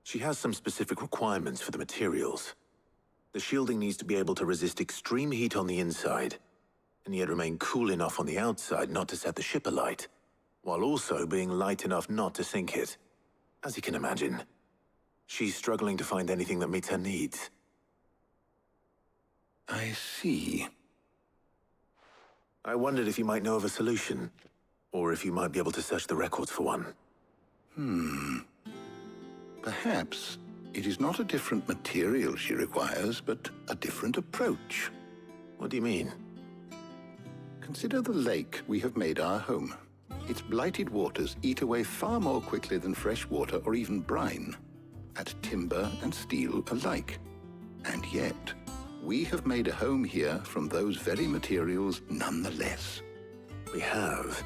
She has some specific requirements for the materials. The shielding needs to be able to resist extreme heat on the inside, and yet remain cool enough on the outside not to set the ship alight, while also being light enough not to sink it. As you can imagine, she's struggling to find anything that meets her needs. I see. I wondered if you might know of a solution, or if you might be able to search the records for one. Perhaps it is not a different material she requires, but a different approach. What do you mean? Consider the lake we have made our home. Its blighted waters eat away far more quickly than fresh water or even brine, at timber and steel alike. And yet, we have made a home here from those very materials nonetheless. We have.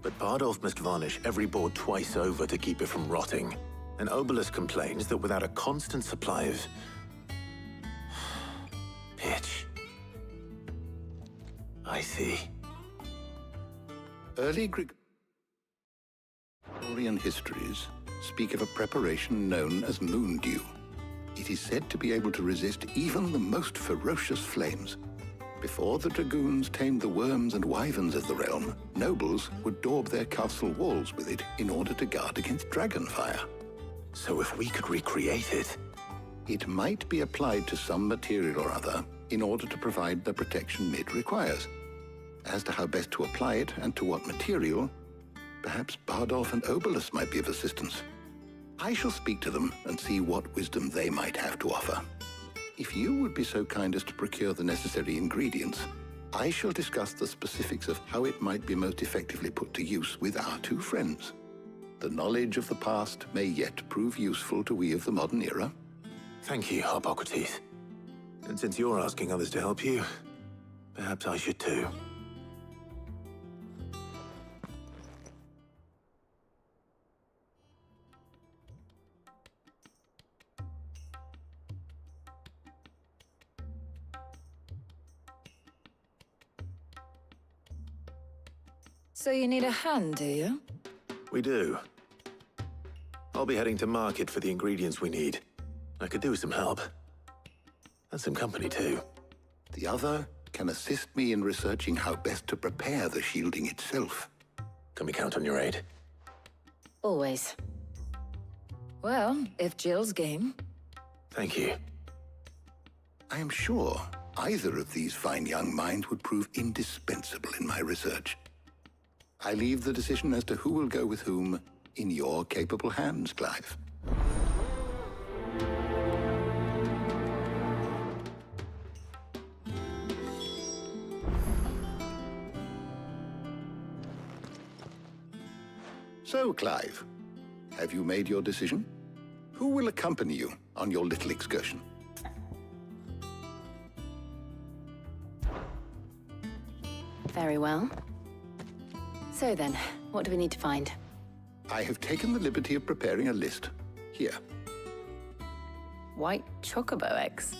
But Bardolph must varnish every board twice over to keep it from rotting. And Obelus complains that without a constant supply of pitch. I see. Early Gregorian histories speak of a preparation known as moon dew. It is said to be able to resist even the most ferocious flames. Before the dragoons tamed the worms and wyverns of the realm, nobles would daub their castle walls with it in order to guard against dragonfire. So if we could recreate it... It might be applied to some material or other in order to provide the protection Mid requires. As to how best to apply it and to what material, perhaps Bardolph and Obelus might be of assistance. I shall speak to them and see what wisdom they might have to offer. If you would be so kind as to procure the necessary ingredients, I shall discuss the specifics of how it might be most effectively put to use with our two friends. The knowledge of the past may yet prove useful to we of the modern era. Thank you, Hippocrates. And since you're asking others to help you, perhaps I should too. So you need a hand, do you? We do. I'll be heading to market for the ingredients we need. I could do with some help. And some company, too. The other can assist me in researching how best to prepare the shielding itself. Can we count on your aid? Always. Well, if Jill's game. Thank you. I am sure either of these fine young minds would prove indispensable in my research. I leave the decision as to who will go with whom in your capable hands, Clive. So, Clive, have you made your decision? Who will accompany you on your little excursion? Very well. So then, what do we need to find? I have taken the liberty of preparing a list. Here. White chocobo eggs.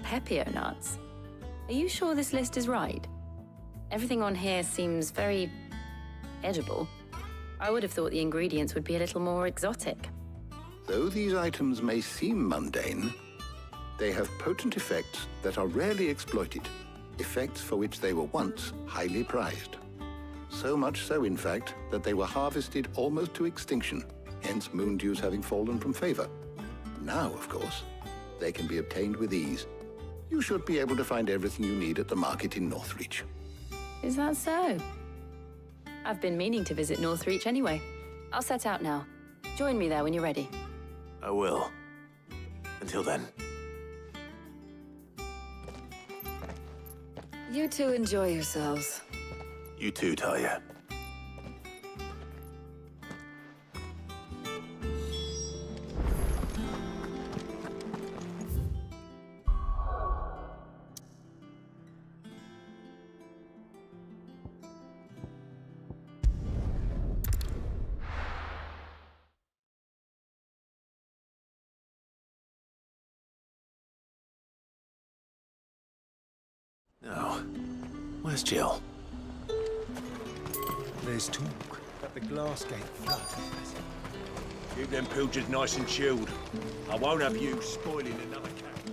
Pepio nuts. Are you sure this list is right? Everything on here seems very edible. I would have thought the ingredients would be a little more exotic. Though these items may seem mundane, they have potent effects that are rarely exploited, effects for which they were once highly prized. So much so, in fact, that they were harvested almost to extinction, hence moon dews having fallen from favor. Now, of course, they can be obtained with ease. You should be able to find everything you need at the market in Northreach. Is that so? I've been meaning to visit Northreach anyway. I'll set out now. Join me there when you're ready. I will. Until then. You two enjoy yourselves. You too, Talia. Now, where's Jill? There's talk that the glass gate flood. Keep them pilgers nice and chilled. I won't have you spoiling another catch.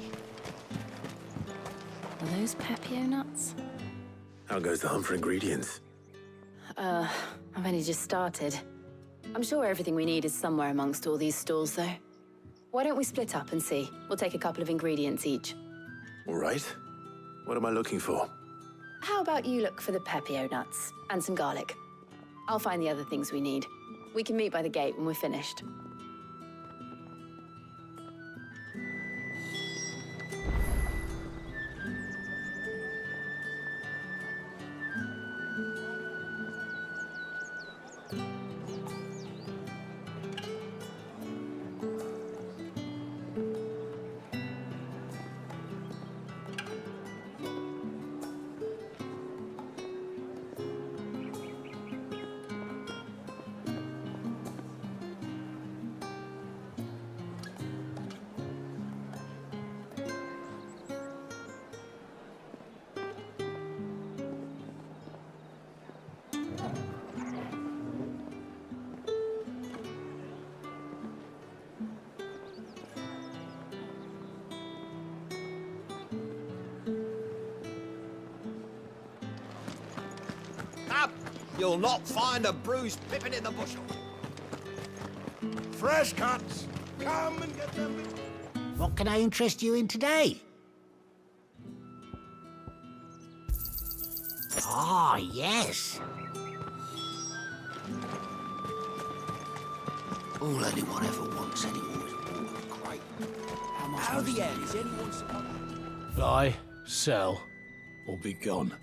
Are those Pepio nuts? How goes the hunt for ingredients? I've only just started. I'm sure everything we need is somewhere amongst all these stalls, though. Why don't we split up and see? We'll take a couple of ingredients each. All right. What am I looking for? How about you look for the Pepio nuts and some garlic? I'll find the other things we need. We can meet by the gate when we're finished. You'll not find a bruised pippin in the bushel. Fresh cuts. Come and get them. What can I interest you in today? Ah, yes. All anyone ever wants anymore is a water crate. How the hell is anyone supposed Buy, sell, or be gone.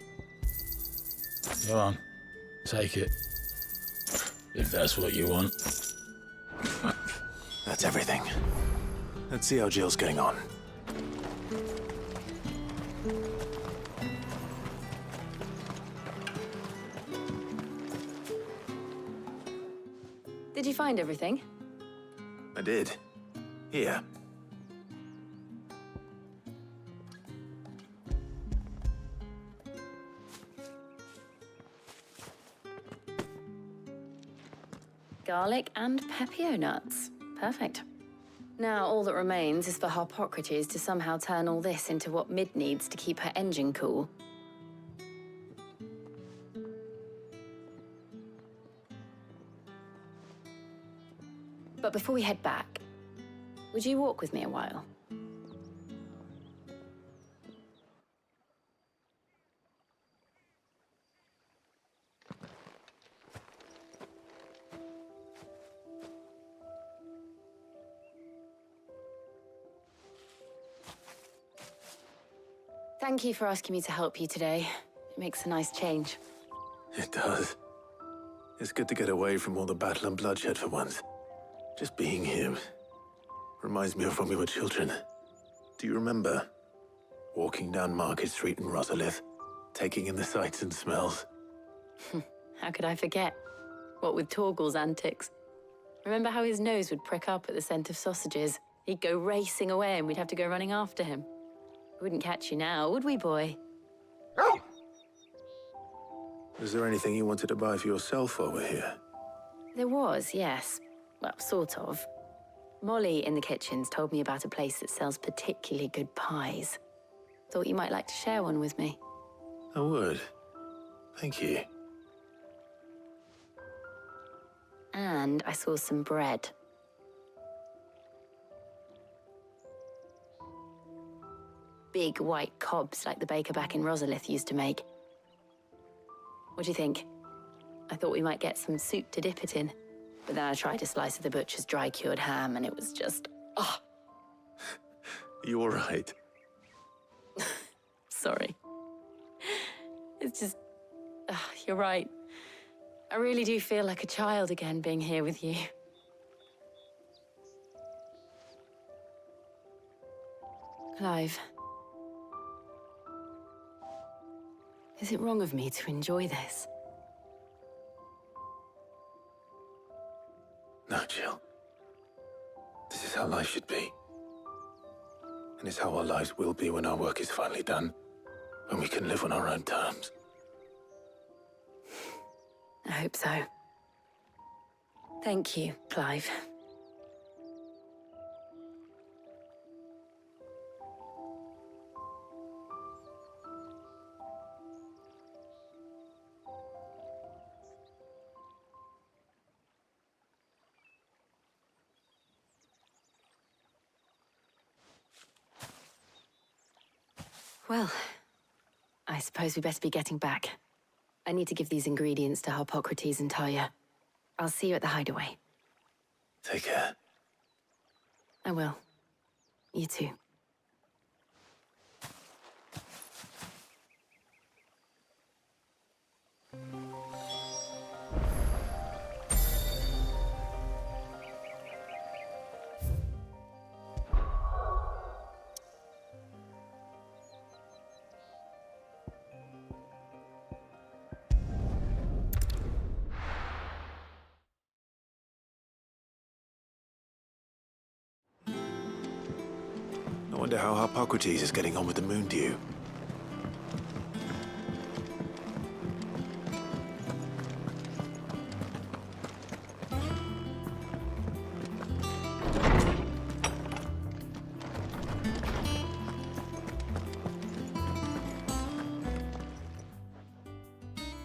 Go on, take it. If that's what you want. That's everything. Let's see how Jill's getting on. Did you find everything? I did. Here. Garlic and Pepio nuts. Perfect. Now all that remains is for Harpocrates to somehow turn all this into what Mid needs to keep her engine cool. But before we head back, would you walk with me a while? Thank you for asking me to help you today. It makes a nice change. It does. It's good to get away from all the battle and bloodshed for once. Just being here reminds me of when we were children. Do you remember? Walking down Market Street in Rosalith, taking in the sights and smells. How could I forget? What with Torgal's antics. Remember how his nose would prick up at the scent of sausages? He'd go racing away and we'd have to go running after him. We wouldn't catch you now, would we, boy? Is there anything you wanted to buy for yourself while we're here? There was, yes. Well, sort of. Molly in the kitchens told me about a place that sells particularly good pies. Thought you might like to share one with me. I would. Thank you. And I saw some bread. Big white cobs like the baker back in Rosalith used to make. What do you think? I thought we might get some soup to dip it in. But then I tried a slice of the butcher's dry-cured ham and it was just, oh. You all right? Sorry. It's just, you're right. I really do feel like a child again being here with you. Clive. Is it wrong of me to enjoy this? No, Jill. This is how life should be. And it's how our lives will be when our work is finally done. When we can live on our own terms. I hope so. Thank you, Clive. Well, I suppose we better be getting back. I need to give these ingredients to Harpocrates and Talia. I'll see you at the hideaway. Take care. I will. You too. I wonder how Harpocrates is getting on with the moon dew.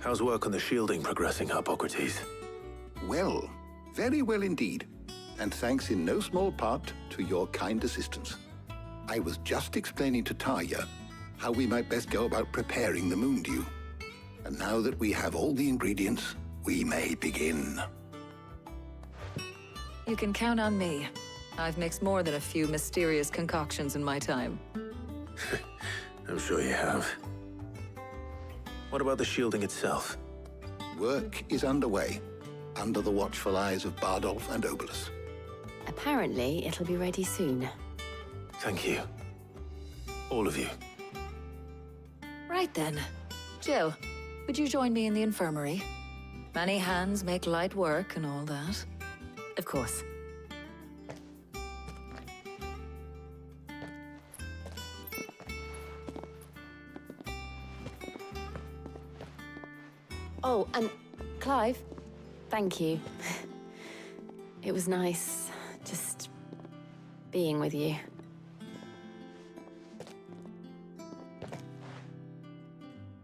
How's work on the shielding progressing, Harpocrates? Well, very well indeed. And thanks in no small part to your kind assistance. I was just explaining to Talia how we might best go about preparing the moon dew. And now that we have all the ingredients, we may begin. You can count on me. I've mixed more than a few mysterious concoctions in my time. I'm sure you have. What about the shielding itself? Work is underway, under the watchful eyes of Bardolph and Obolus. Apparently, it'll be ready soon. Thank you. All of you. Right then. Jill, would you join me in the infirmary? Many hands make light work and all that. Of course. Oh, and Clive, thank you. It was nice just being with you.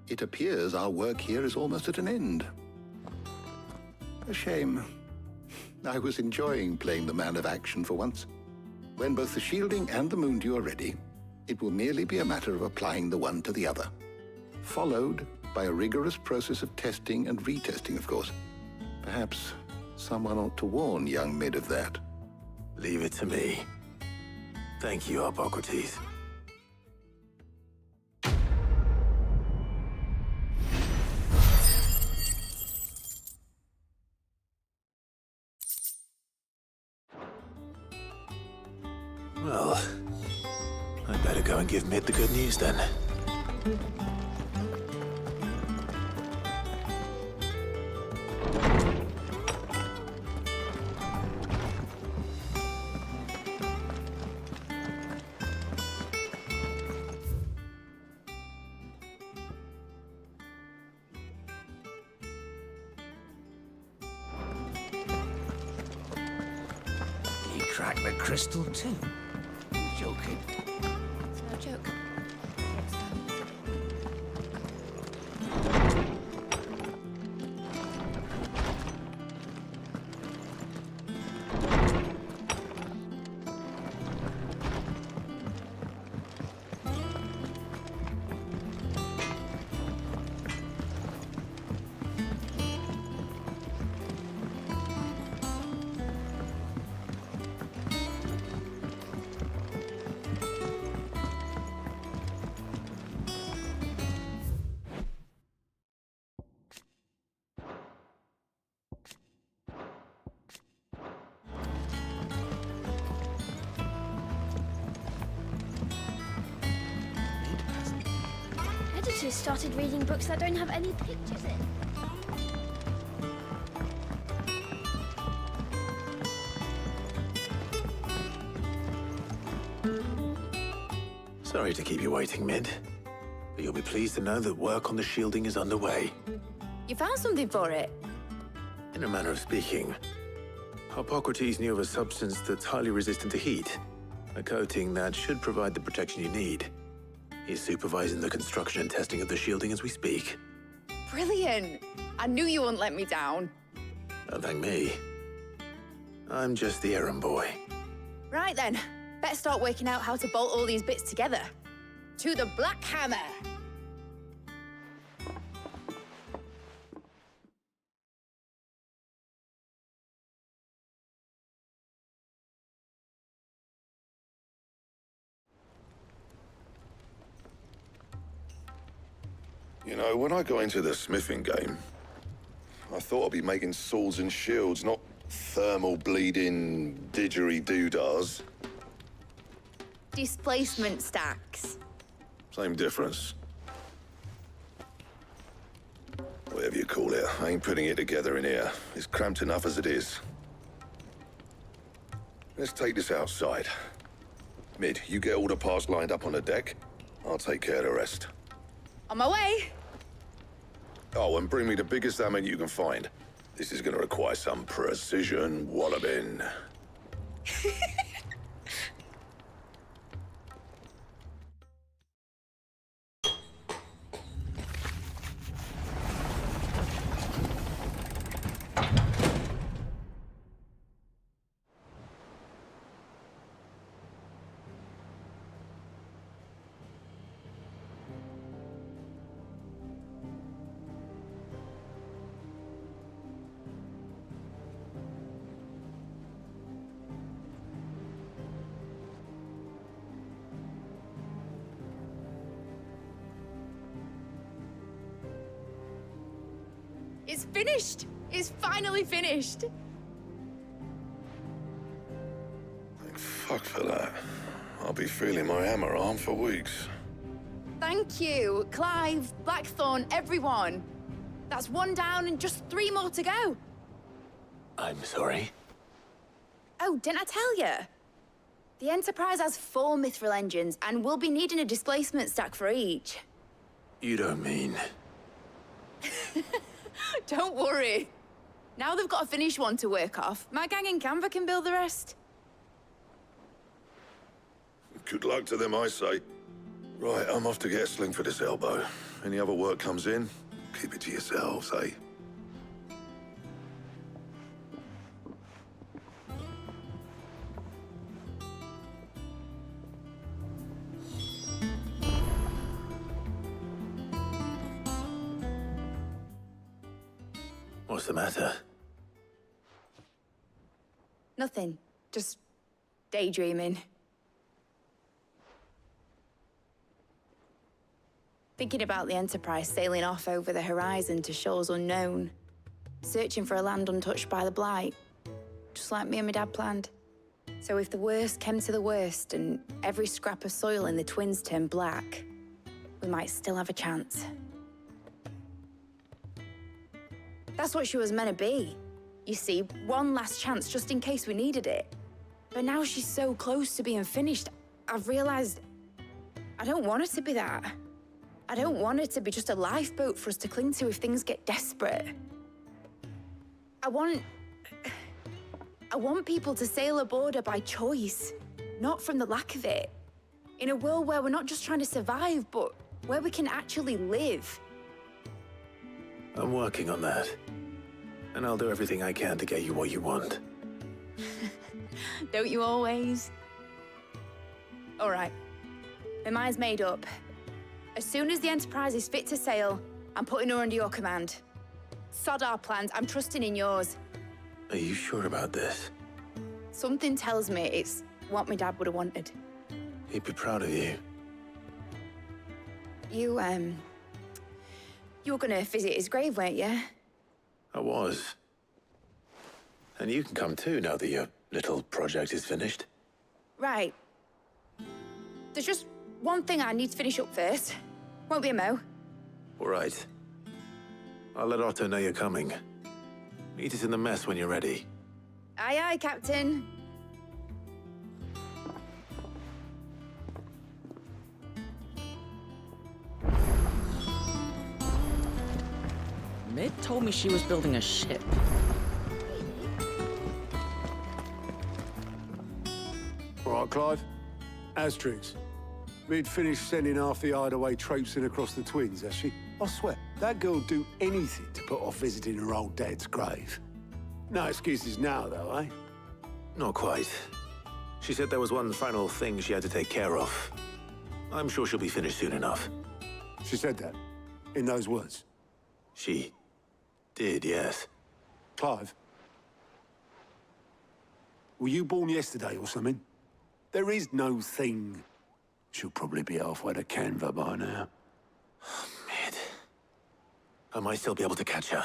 It appears our work here is almost at an end. A shame. I was enjoying playing the man of action for once. When both the shielding and the moon dew are ready, it will merely be a matter of applying the one to the other. Followed by a rigorous process of testing and retesting, of course. Perhaps someone ought to warn young Mid of that. Leave it to me. Thank you, Harpocrates. Well, I'd better go and give Mid the good news then. You cracked the crystal too? Joking. It's no joke. should have started reading books that don't have any pictures in. Sorry to keep you waiting, Mid. But you'll be pleased to know that work on the shielding is underway. You found something for it? In a manner of speaking, Hippocrates knew of a substance that's highly resistant to heat. A coating that should provide the protection you need. He's supervising the construction and testing of the shielding as we speak. Brilliant! I knew you wouldn't let me down. Don't thank me. I'm just the errand boy. Right then, better start working out how to bolt all these bits together. To the Black Hammer! You know, when I got into the smithing game, I thought I'd be making swords and shields, not thermal bleeding didgeridoo-dahs. Displacement stacks. Same difference. Whatever you call it, I ain't putting it together in here. It's cramped enough as it is. Let's take this outside. Mid, you get all the parts lined up on the deck. I'll take care of the rest. On my way! Oh, and bring me the biggest hammer you can find. This is gonna require some precision walloping. It's finished! It's finally finished! Thank fuck for that. I'll be feeling my hammer arm for weeks. Thank you, Clive, Blackthorn, everyone. That's one down and just 3 more to go. I'm sorry. Oh, didn't I tell you? The Enterprise has 4 mithril engines, and we'll be needing a displacement stack for each. You don't mean... Don't worry. Now they've got a finished one to work off. My gang in Canva can build the rest. Good luck to them, I say. Right, I'm off to get a sling for this elbow. Any other work comes in, keep it to yourselves, eh? What's the matter? Nothing. Just daydreaming. Thinking about the Enterprise sailing off over the horizon to shores unknown. Searching for a land untouched by the Blight. Just like me and my dad planned. So if the worst came to the worst and every scrap of soil in the Twins turned black, we might still have a chance. That's what she was meant to be. You see, one last chance just in case we needed it. But now she's so close to being finished, I've realized I don't want her to be that. I don't want her to be just a lifeboat for us to cling to if things get desperate. I want people to sail aboard her by choice, not from the lack of it. In a world where we're not just trying to survive, but where we can actually live. I'm working on that. And I'll do everything I can to get you what you want. Don't you always? All right. My mind's made up. As soon as the Enterprise is fit to sail, I'm putting her under your command. Sod our plans, I'm trusting in yours. Are you sure about this? Something tells me it's what my dad would have wanted. He'd be proud of you. You were gonna visit his grave, weren't you? I was. And you can come too now that your little project is finished. Right. There's just one thing I need to finish up first. Won't be a mo. All right. I'll let Otto know you're coming. Meet us in the mess when you're ready. Aye, aye, Captain. Mid told me she was building a ship. All right, Clive. Asterix. We'd finished sending half the hideaway traipsing across the twins, has she? I swear, that girl'd do anything to put off visiting her old dad's grave. No excuses now, though, eh? Not quite. She said there was one final thing she had to take care of. I'm sure she'll be finished soon enough. She said that? In those words? She did, yes. Clive? Were you born yesterday or something? There is no thing. She'll probably be halfway to Canva by now. Mid. I might still be able to catch her.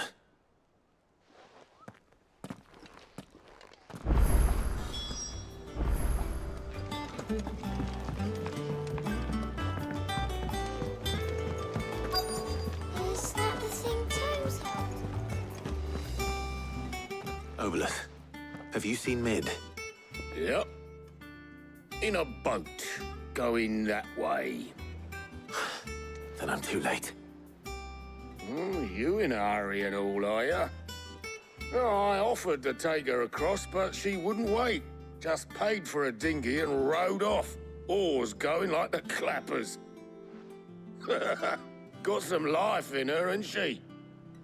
Is that the thing Tomes held? Obolus, have you seen Mid? Yep. In a boat, going that way. Then I'm too late. You in a hurry and all, are ya? Oh, I offered to take her across, but she wouldn't wait. Just paid for a dinghy and rowed off. Oars going like the clappers. Got some life in her, ain't she?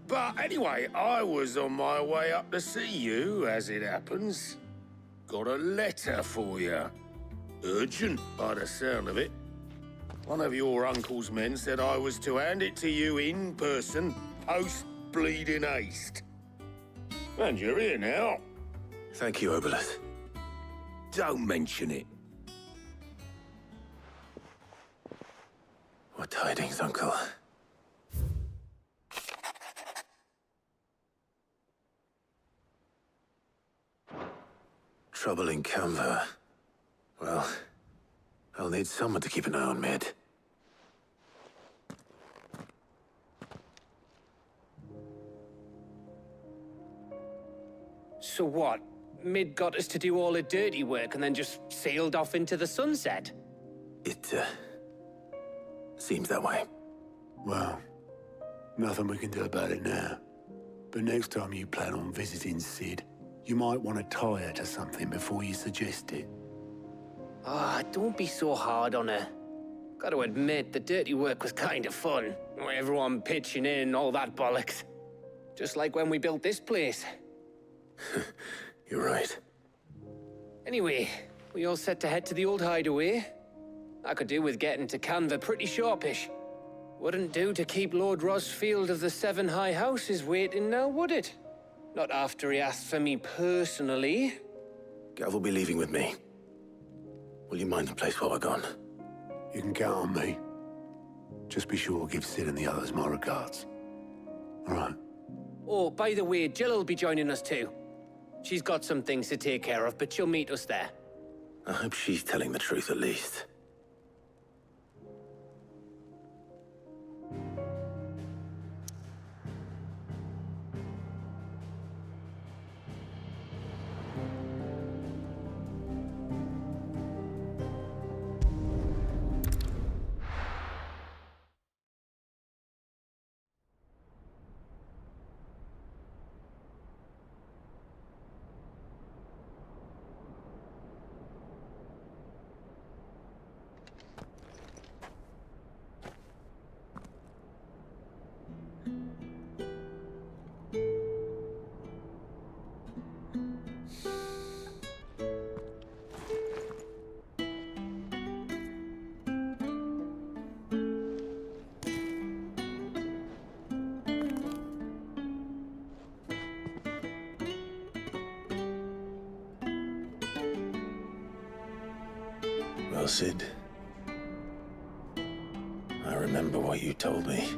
But anyway, I was on my way up to see you, as it happens. Got a letter for you. Urgent, by the sound of it. One of your uncle's men said I was to hand it to you in person, post-bleeding haste. And you're here now. Thank you, Obolus. Don't mention it. What tidings, Uncle? Trouble in Canva. Well, I'll need someone to keep an eye on Mid. So what? Mid got us to do all the dirty work and then just sailed off into the sunset? It, seems that way. Well, nothing we can do about it now. But next time you plan on visiting Sid, you might want to tie her to something before you suggest it. Ah, don't be so hard on her. Gotta admit, the dirty work was kind of fun. Everyone pitching in, all that bollocks. Just like when we built this place. You're right. Anyway, we all set to head to the old hideaway. I could do with getting to Canva pretty sharpish. Wouldn't do to keep Lord Rosfield of the Seven High Houses waiting now, would it? Not after he asked for me personally. Gav will be leaving with me. Will you mind the place while we're gone? You can count on me. Just be sure to give Sid and the others my regards. All right. Oh, by the way, Jill will be joining us too. She's got some things to take care of, but she'll meet us there. I hope she's telling the truth at least. Well, Sid, I remember what you told me.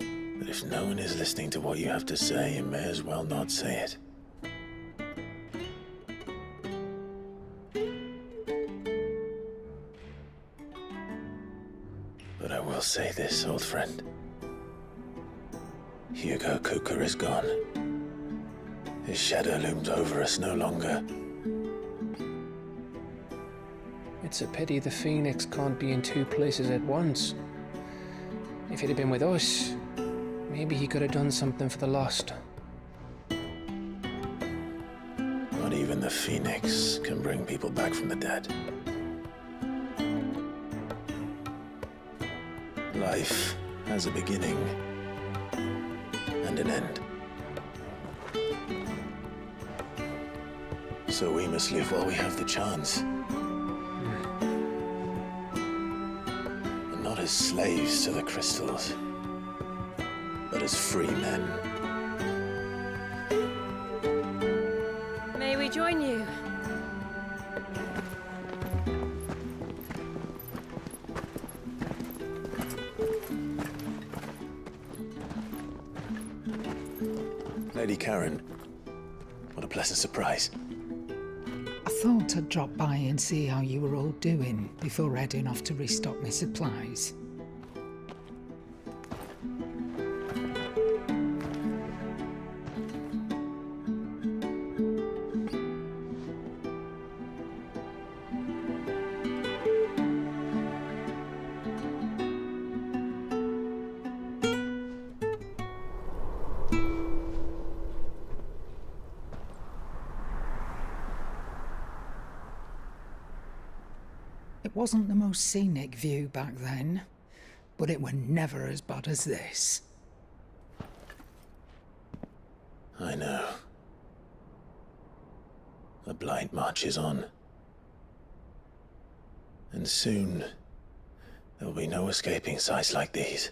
That if no one is listening to what you have to say, you may as well not say it. But I will. will say this, old friend. Hugo Kuka is gone. His shadow looms over us no longer. It's a pity the Phoenix can't be in two places at once. If he'd have been with us, maybe he could have done something for the Lost. Not even the Phoenix can bring people back from the dead. Life has a beginning and an end. So we must live while we have the chance. And not as slaves to the crystals, but as free men. May we join you? Lady Karen, what a pleasant surprise. I thought I'd drop by and see how you were all doing before heading off to restock my supplies. It wasn't the most scenic view back then, but it were never as bad as this. I know. The blight marches on. And soon, there will be no escaping sights like these.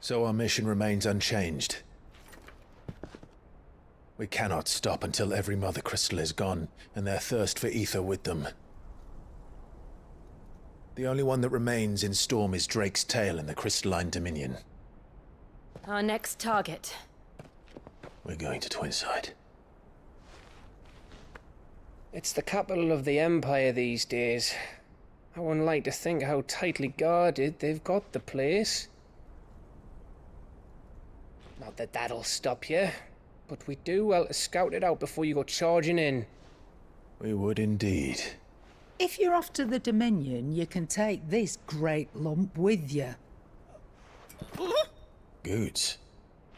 So our mission remains unchanged. We cannot stop until every Mother Crystal is gone, and their thirst for ether with them. The only one that remains in Storm is Drake's Tail in the Crystalline Dominion. Our next target. We're going to Twinside. It's the capital of the Empire these days. I wouldn't like to think how tightly guarded they've got the place. Not that that'll stop you, but we do well to scout it out before you go charging in. We would indeed. If you're off to the Dominion, you can take this great lump with you. Goods.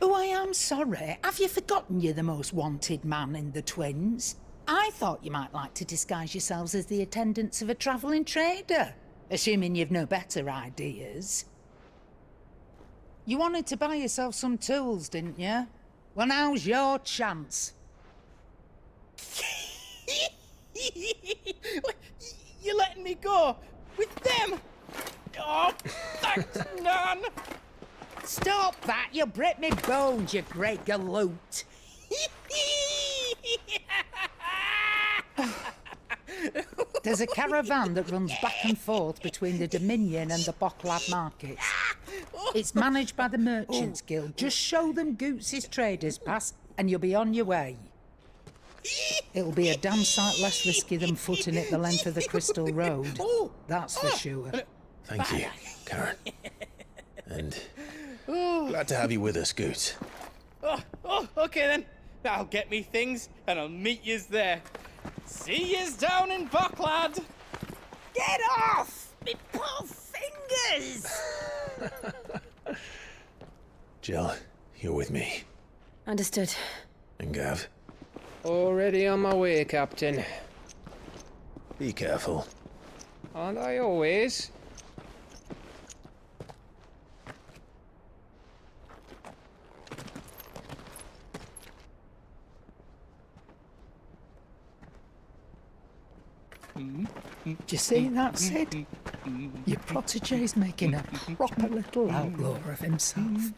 Oh, I am sorry. Have you forgotten you're the most wanted man in the Twins? I thought you might like to disguise yourselves as the attendants of a travelling trader, assuming you've no better ideas. You wanted to buy yourself some tools, didn't you? Well, now's your chance. You're letting me go with them? Oh, thanks, Nan. Stop that! You'll break me bones, you great galoot. There's a caravan that runs back and forth between the Dominion and the Bocklad markets. It's managed by the Merchants Guild. Just show them Goots' traders pass and you'll be on your way. It'll be a damn sight less risky than footing it the length of the Crystal Road. That's for sure. Thank you, Karen. And glad to have you with us, Goots. Okay then. I'll get me things and I'll meet yous there. See yous down in Bocklad. Get off! Me poor fingers! Jill, you're with me. Understood. And Gav? Already on my way, Captain. Be careful. Aren't I always? Do you see that, Sid? Your protege's making a proper little outlaw of himself.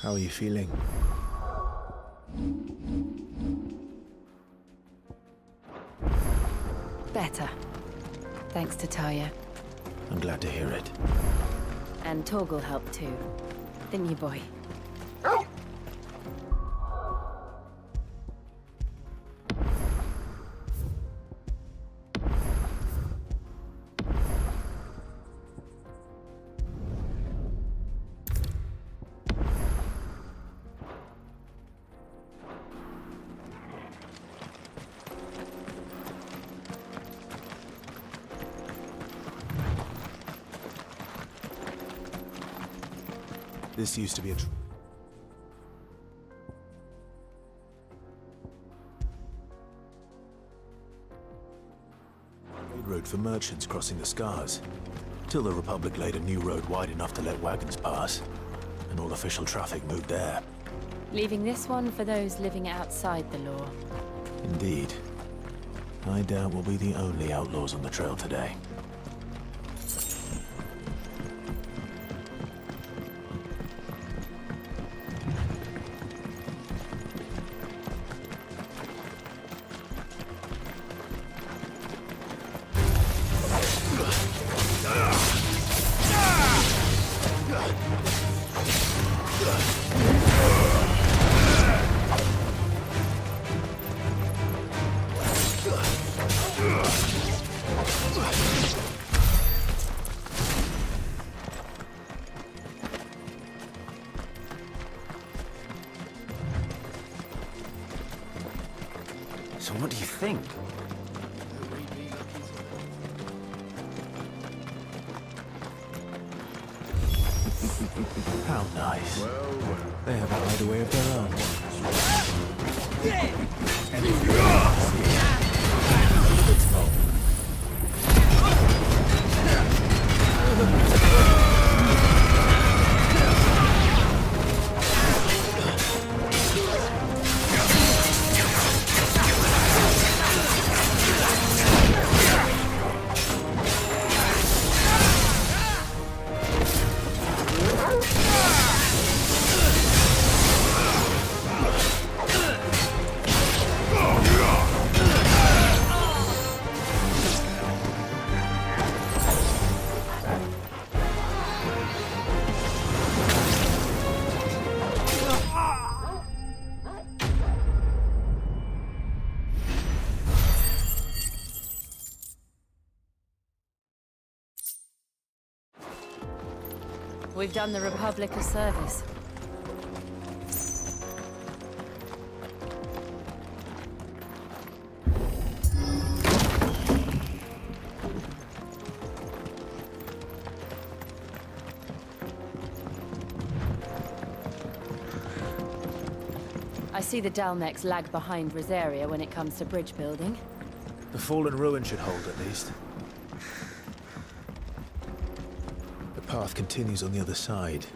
How are you feeling? Better. Thanks to Talia. I'm glad to hear it. And Torgal helped too. Didn't you, boy? This used to be a trade route for merchants crossing the Scars, till the Republic laid a new road wide enough to let wagons pass, and all official traffic moved there. Leaving this one for those living outside the law. Indeed. I doubt we'll be the only outlaws on the trail today. So what do you think? How nice. They have a hideaway of their own. We've done the Republic a service. I see the Dalmex lag behind Rosaria when it comes to bridge building. The fallen ruin should hold, at least. The path continues on the other side.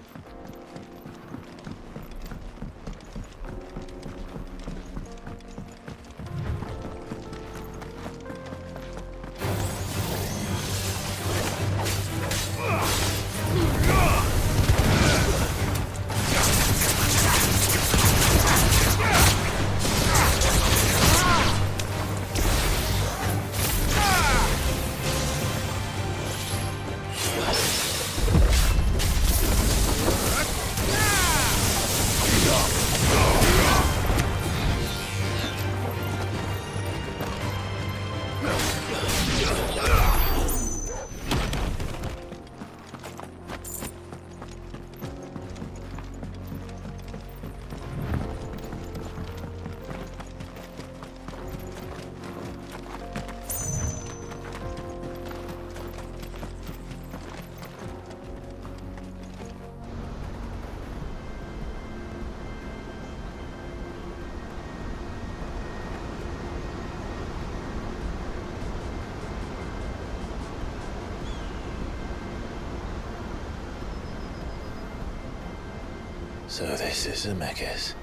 So this is Zemeckis.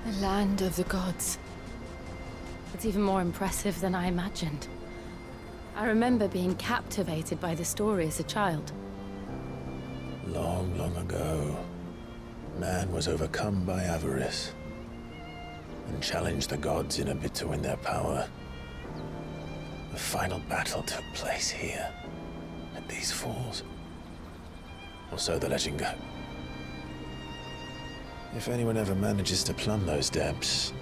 The land of the gods. It's even more impressive than I imagined. I remember being captivated by the story as a child. Long, long ago, man was overcome by avarice and challenged the gods in a bid to win their power. The final battle took place here, at these falls. Or so the legend goes. If anyone ever manages to plumb those depths,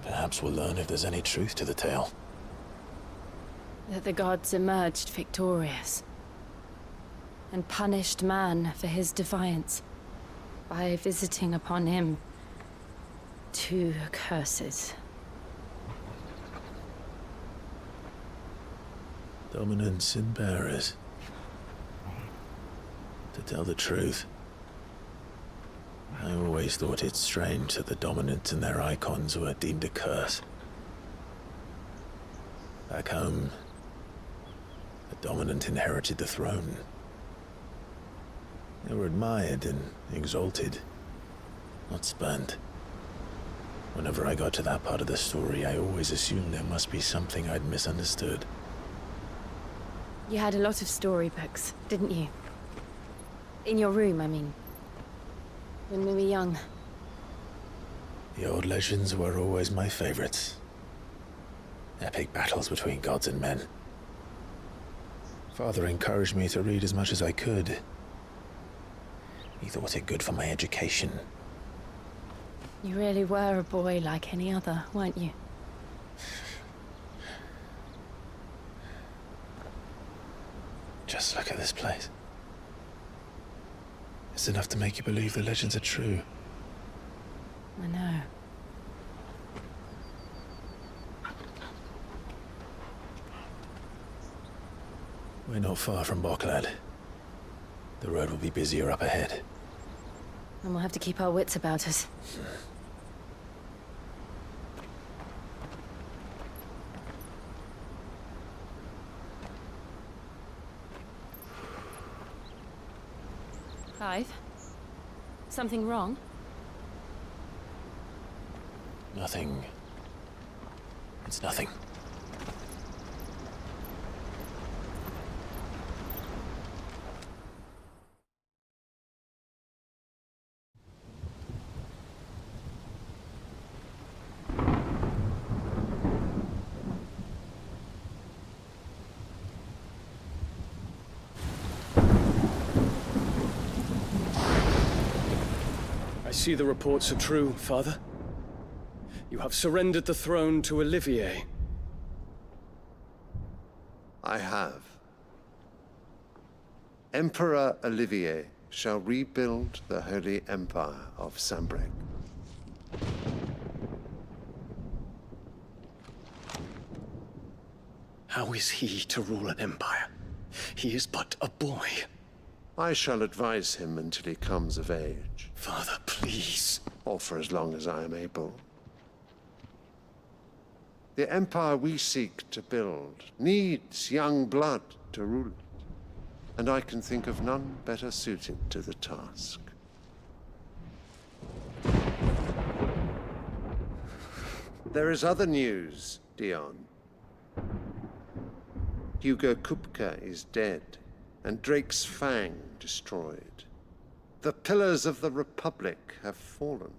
perhaps we'll learn if there's any truth to the tale. That the gods emerged victorious and punished man for his defiance by visiting upon him 2 curses. Dominants and bearers. To tell the truth, I always thought it strange that the dominant and their icons were deemed a curse. Back home, the dominant inherited the throne. They were admired and exalted, not spurned. Whenever I got to that part of the story, I always assumed there must be something I'd misunderstood. You had a lot of storybooks, didn't you? In your room, I mean. When we were young. The old legends were always my favorites. Epic battles between gods and men. Father encouraged me to read as much as I could. He thought it good for my education. You really were a boy like any other, weren't you? Just look at this place. It's enough to make you believe the legends are true. I know. We're not far from Boklad. The road will be busier up ahead. And we'll have to keep our wits about us. Clive? Something wrong? Nothing. It's nothing. I see the reports are true, Father. You have surrendered the throne to Olivier. I have. Emperor Olivier shall rebuild the Holy Empire of Sanbreque. How is he to rule an empire? He is but a boy. I shall advise him until he comes of age. Father, please. Or for as long as I am able. The empire we seek to build needs young blood to rule it, and I can think of none better suited to the task. There is other news, Dion. Hugo Kupka is dead, and Drake's Fang destroyed. The pillars of the Republic have fallen.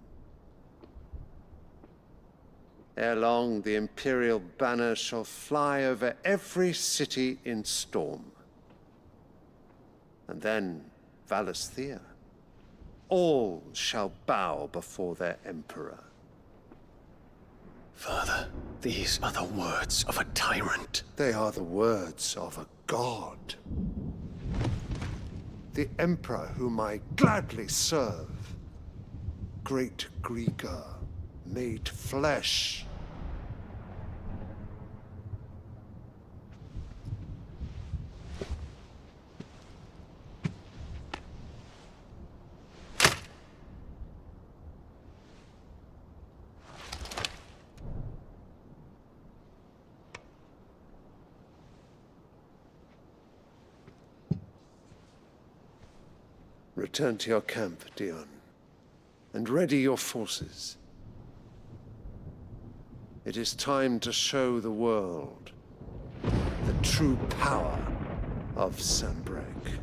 Ere long, the Imperial banner shall fly over every city in Storm. And then, Valisthea. All shall bow before their Emperor. Father, these are the words of a tyrant. They are the words of a god. The Emperor whom I gladly serve. Great Grieger, made flesh. Return to your camp, Dion, and ready your forces. It is time to show the world the true power of Sanbreque.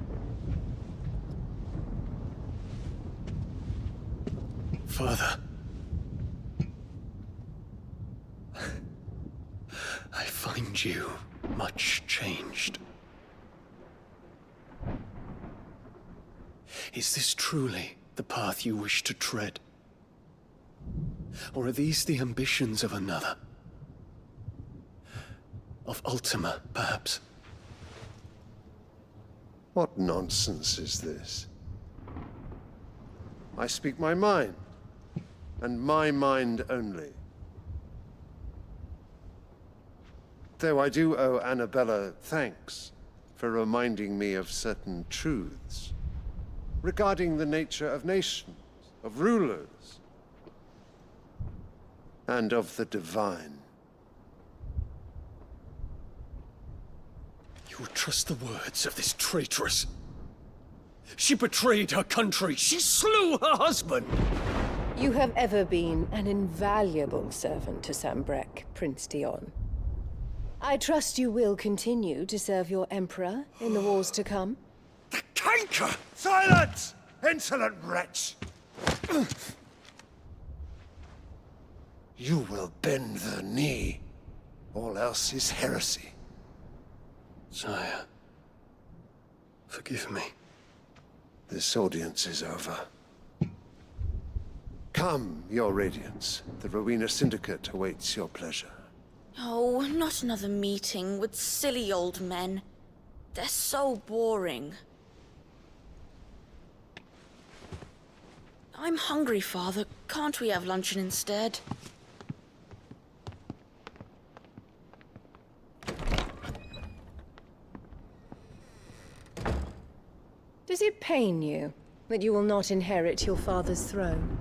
Father. I find you much changed. Is this truly the path you wish to tread? Or are these the ambitions of another? Of Ultima, perhaps? What nonsense is this? I speak my mind, and my mind only. Though I do owe Annabella thanks for reminding me of certain truths regarding the nature of nations, of rulers, and of the divine. You would trust the words of this traitress? She betrayed her country. She slew her husband. You have ever been an invaluable servant to Sambrek, Prince Dion. I trust you will continue to serve your Emperor in the wars to come. The canker! Silence! Insolent wretch! You will bend the knee. All else is heresy. Sire, forgive me. This audience is over. Come, your Radiance. The Rowena Syndicate awaits your pleasure. Oh, not another meeting with silly old men. They're so boring. I'm hungry, Father. Can't we have luncheon instead? Does it pain you that you will not inherit your father's throne?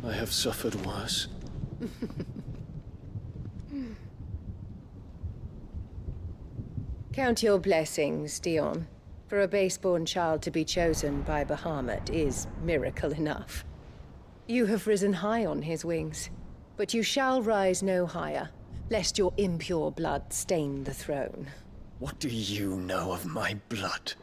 I have suffered worse. Count your blessings, Dion. For a base-born child to be chosen by Bahamut is miracle enough. You have risen high on his wings, but you shall rise no higher, lest your impure blood stain the throne. What do you know of my blood?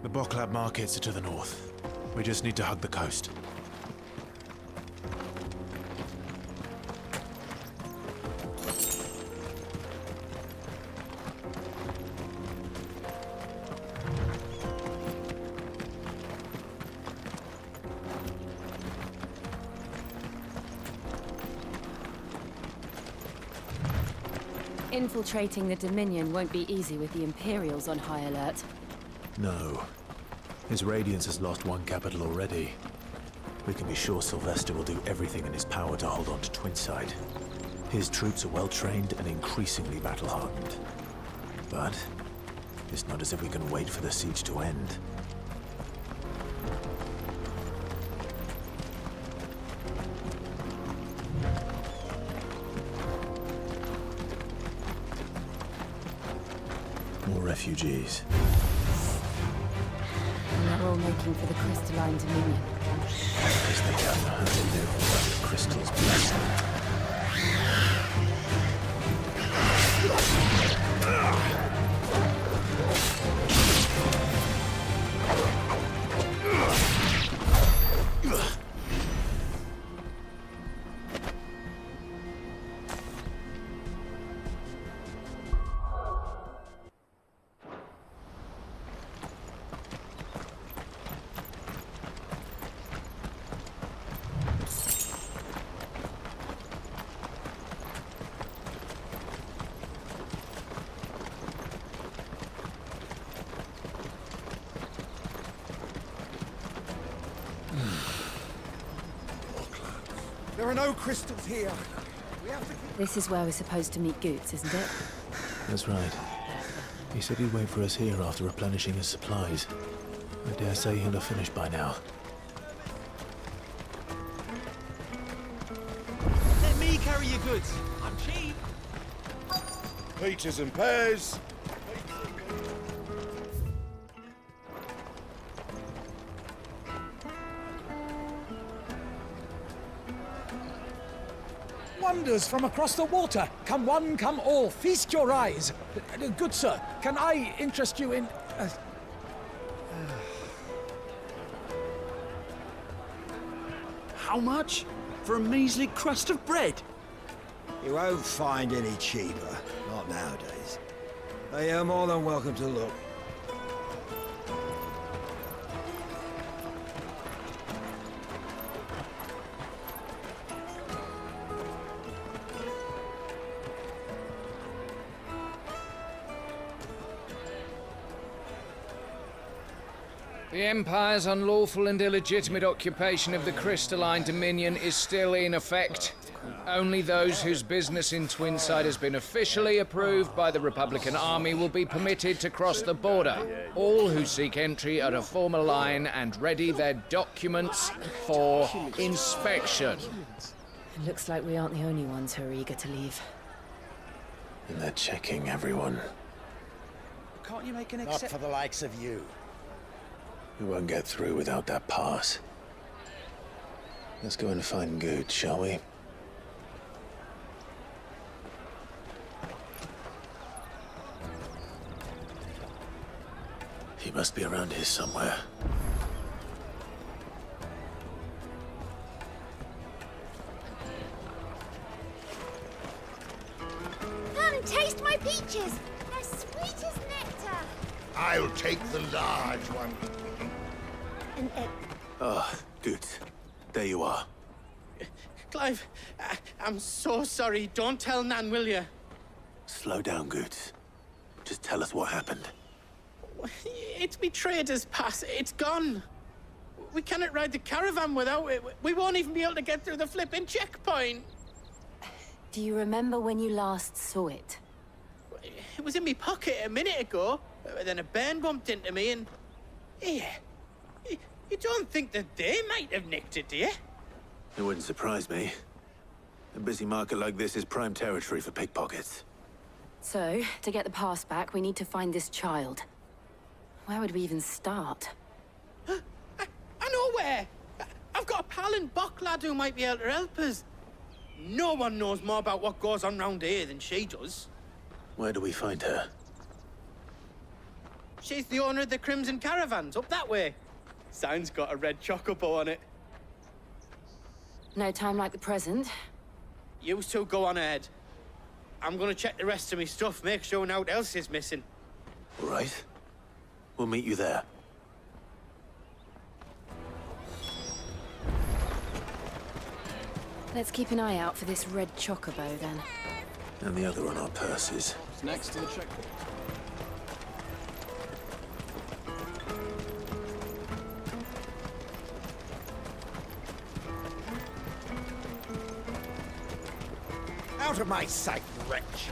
The Boklab markets are to the north. We just need to hug the coast. Infiltrating the Dominion won't be easy with the Imperials on high alert. No. His Radiance has lost one capital already. We can be sure Sylvester will do everything in his power to hold on to Twinside. His troops are well-trained and increasingly battle-hardened. But it's not as if we can wait for the siege to end. More refugees. They're all making for the crystalline Dominion. Because they have heard a little about the crystal's blessing. There are no crystals here. This is where we're supposed to meet Goots, isn't it? That's right. He said he'd wait for us here after replenishing his supplies. I dare say he'll have finished by now. Let me carry your goods. I'm cheap. Peaches and pears. Wonders from across the water. Come one, come all. Feast your eyes. Good sir, can I interest you in... How much? For a measly crust of bread? You won't find any cheaper. Not nowadays. But you're more than welcome to look. The Empire's unlawful and illegitimate occupation of the crystalline dominion is still in effect. Only those whose business in Twinside has been officially approved by the Republican Army will be permitted to cross the border. All who seek entry are to form a line and ready their documents for inspection. It looks like we aren't the only ones who are eager to leave. And they're checking everyone. Can't you make an Not for the likes of you. We won't get through without that pass. Let's go and find Good, shall we? He must be around here somewhere. Come and taste my peaches. They're sweet as nectar. I'll take the large one. Ah, Good. There you are. Clive, I'm so sorry. Don't tell Nan, will you? Slow down, Good. Just tell us what happened. It's me trader's pass. It's gone. We cannot ride the caravan without it. We won't even be able to get through the flipping checkpoint. Do you remember when you last saw it? It was in my pocket a minute ago. Then a bairn bumped into me and... Yeah. You don't think that they might have nicked it, do you? It wouldn't surprise me. A busy market like this is prime territory for pickpockets. So, to get the pass back, we need to find this child. Where would we even start? I know where! I've got a pal in Bock lad who might be able to help us. No one knows more about what goes on round here than she does. Where do we find her? She's the owner of the Crimson Caravans, up that way. Sign's got a red chocobo on it. No time like the present. You two go on ahead. I'm gonna check the rest of my stuff, make sure no one else is missing. All right. We'll meet you there. Let's keep an eye out for this red chocobo, then. And the other on our purses. It's next to the checkpoint. Out of my sight, wretch!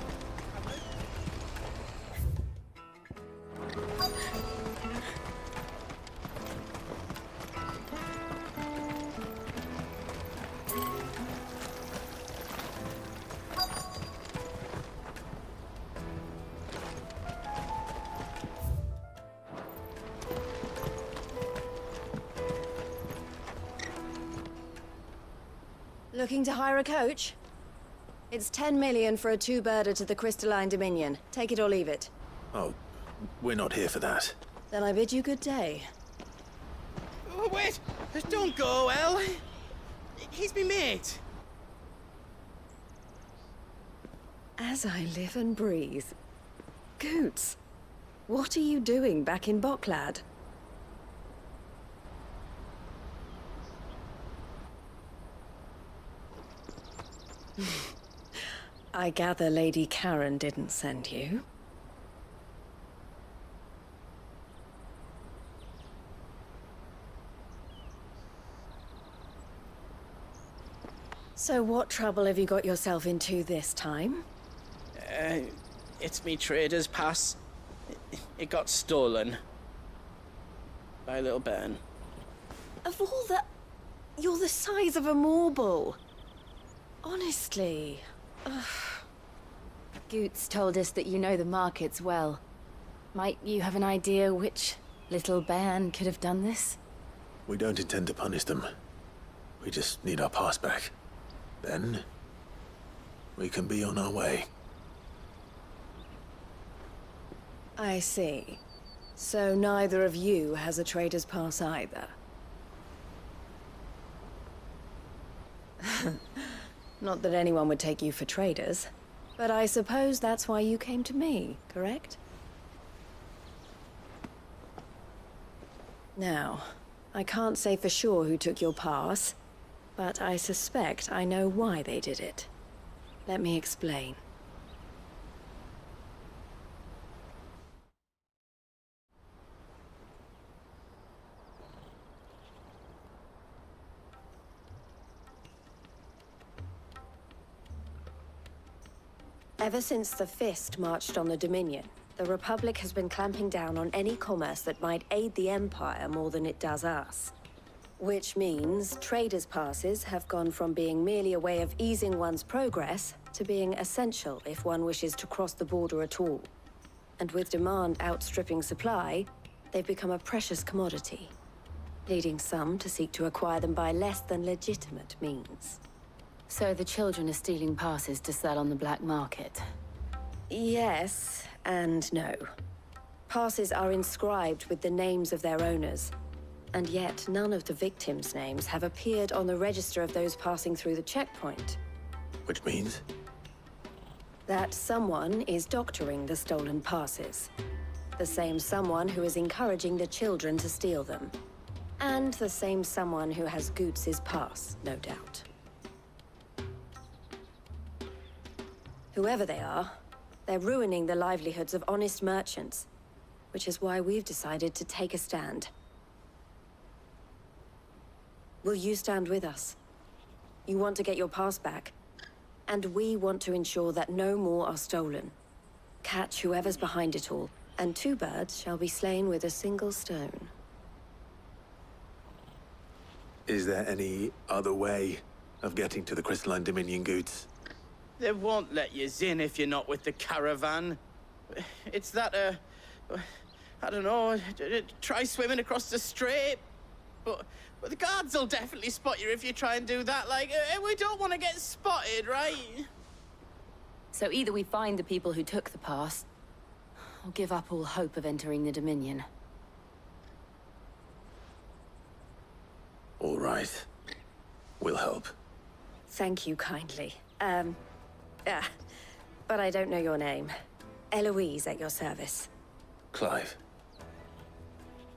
Looking to hire a coach? It's 10 million for a two-birder to the Crystalline Dominion. Take it or leave it. Oh, we're not here for that. Then I bid you good day. Oh, wait! Don't go, El! He's me mate. As I live and breathe. Goots, what are you doing back in Bocklad? I gather Lady Karen didn't send you. So what trouble have you got yourself into this time? It's me trader's pass. It got stolen. By a little bairn. Of all the... You're the size of a marble. Honestly. Goots told us that you know the markets well. Might you have an idea which little band could have done this? We don't intend to punish them. We just need our pass back. Then, we can be on our way. I see. So neither of you has a trader's pass either. Not that anyone would take you for traders, but I suppose that's why you came to me, correct? Now, I can't say for sure who took your pass, but I suspect I know why they did it. Let me explain. Ever since the Fist marched on the Dominion, the Republic has been clamping down on any commerce that might aid the Empire more than it does us. Which means traders' passes have gone from being merely a way of easing one's progress to being essential if one wishes to cross the border at all. And with demand outstripping supply, they've become a precious commodity, leading some to seek to acquire them by less than legitimate means. So the children are stealing passes to sell on the black market? Yes, and no. Passes are inscribed with the names of their owners, and yet none of the victims' names have appeared on the register of those passing through the checkpoint. Which means? That someone is doctoring the stolen passes. The same someone who is encouraging the children to steal them. And the same someone who has Goots' pass, no doubt. Whoever they are, they're ruining the livelihoods of honest merchants, which is why we've decided to take a stand. Will you stand with us? You want to get your pass back, and we want to ensure that no more are stolen. Catch whoever's behind it all, and 2 birds shall be slain with a single stone. Is there any other way of getting to the Crystalline Dominion Goots? They won't let you in if you're not with the caravan. It's that, I don't know, try swimming across the strait. But the guards will definitely spot you if you try and do that. Like, we don't want to get spotted, right? So either we find the people who took the pass, or give up all hope of entering the Dominion. All right. We'll help. Thank you kindly. But I don't know your name. Eloise at your service. Clive.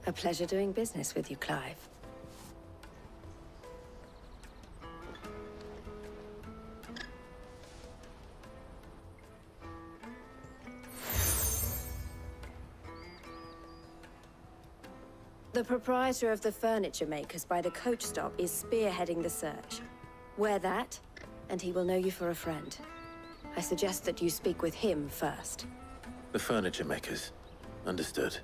A pleasure doing business with you, Clive. The proprietor of the furniture makers by the coach stop is spearheading the search. Wear that, and he will know you for a friend. I suggest that you speak with him first. The furniture makers. Understood.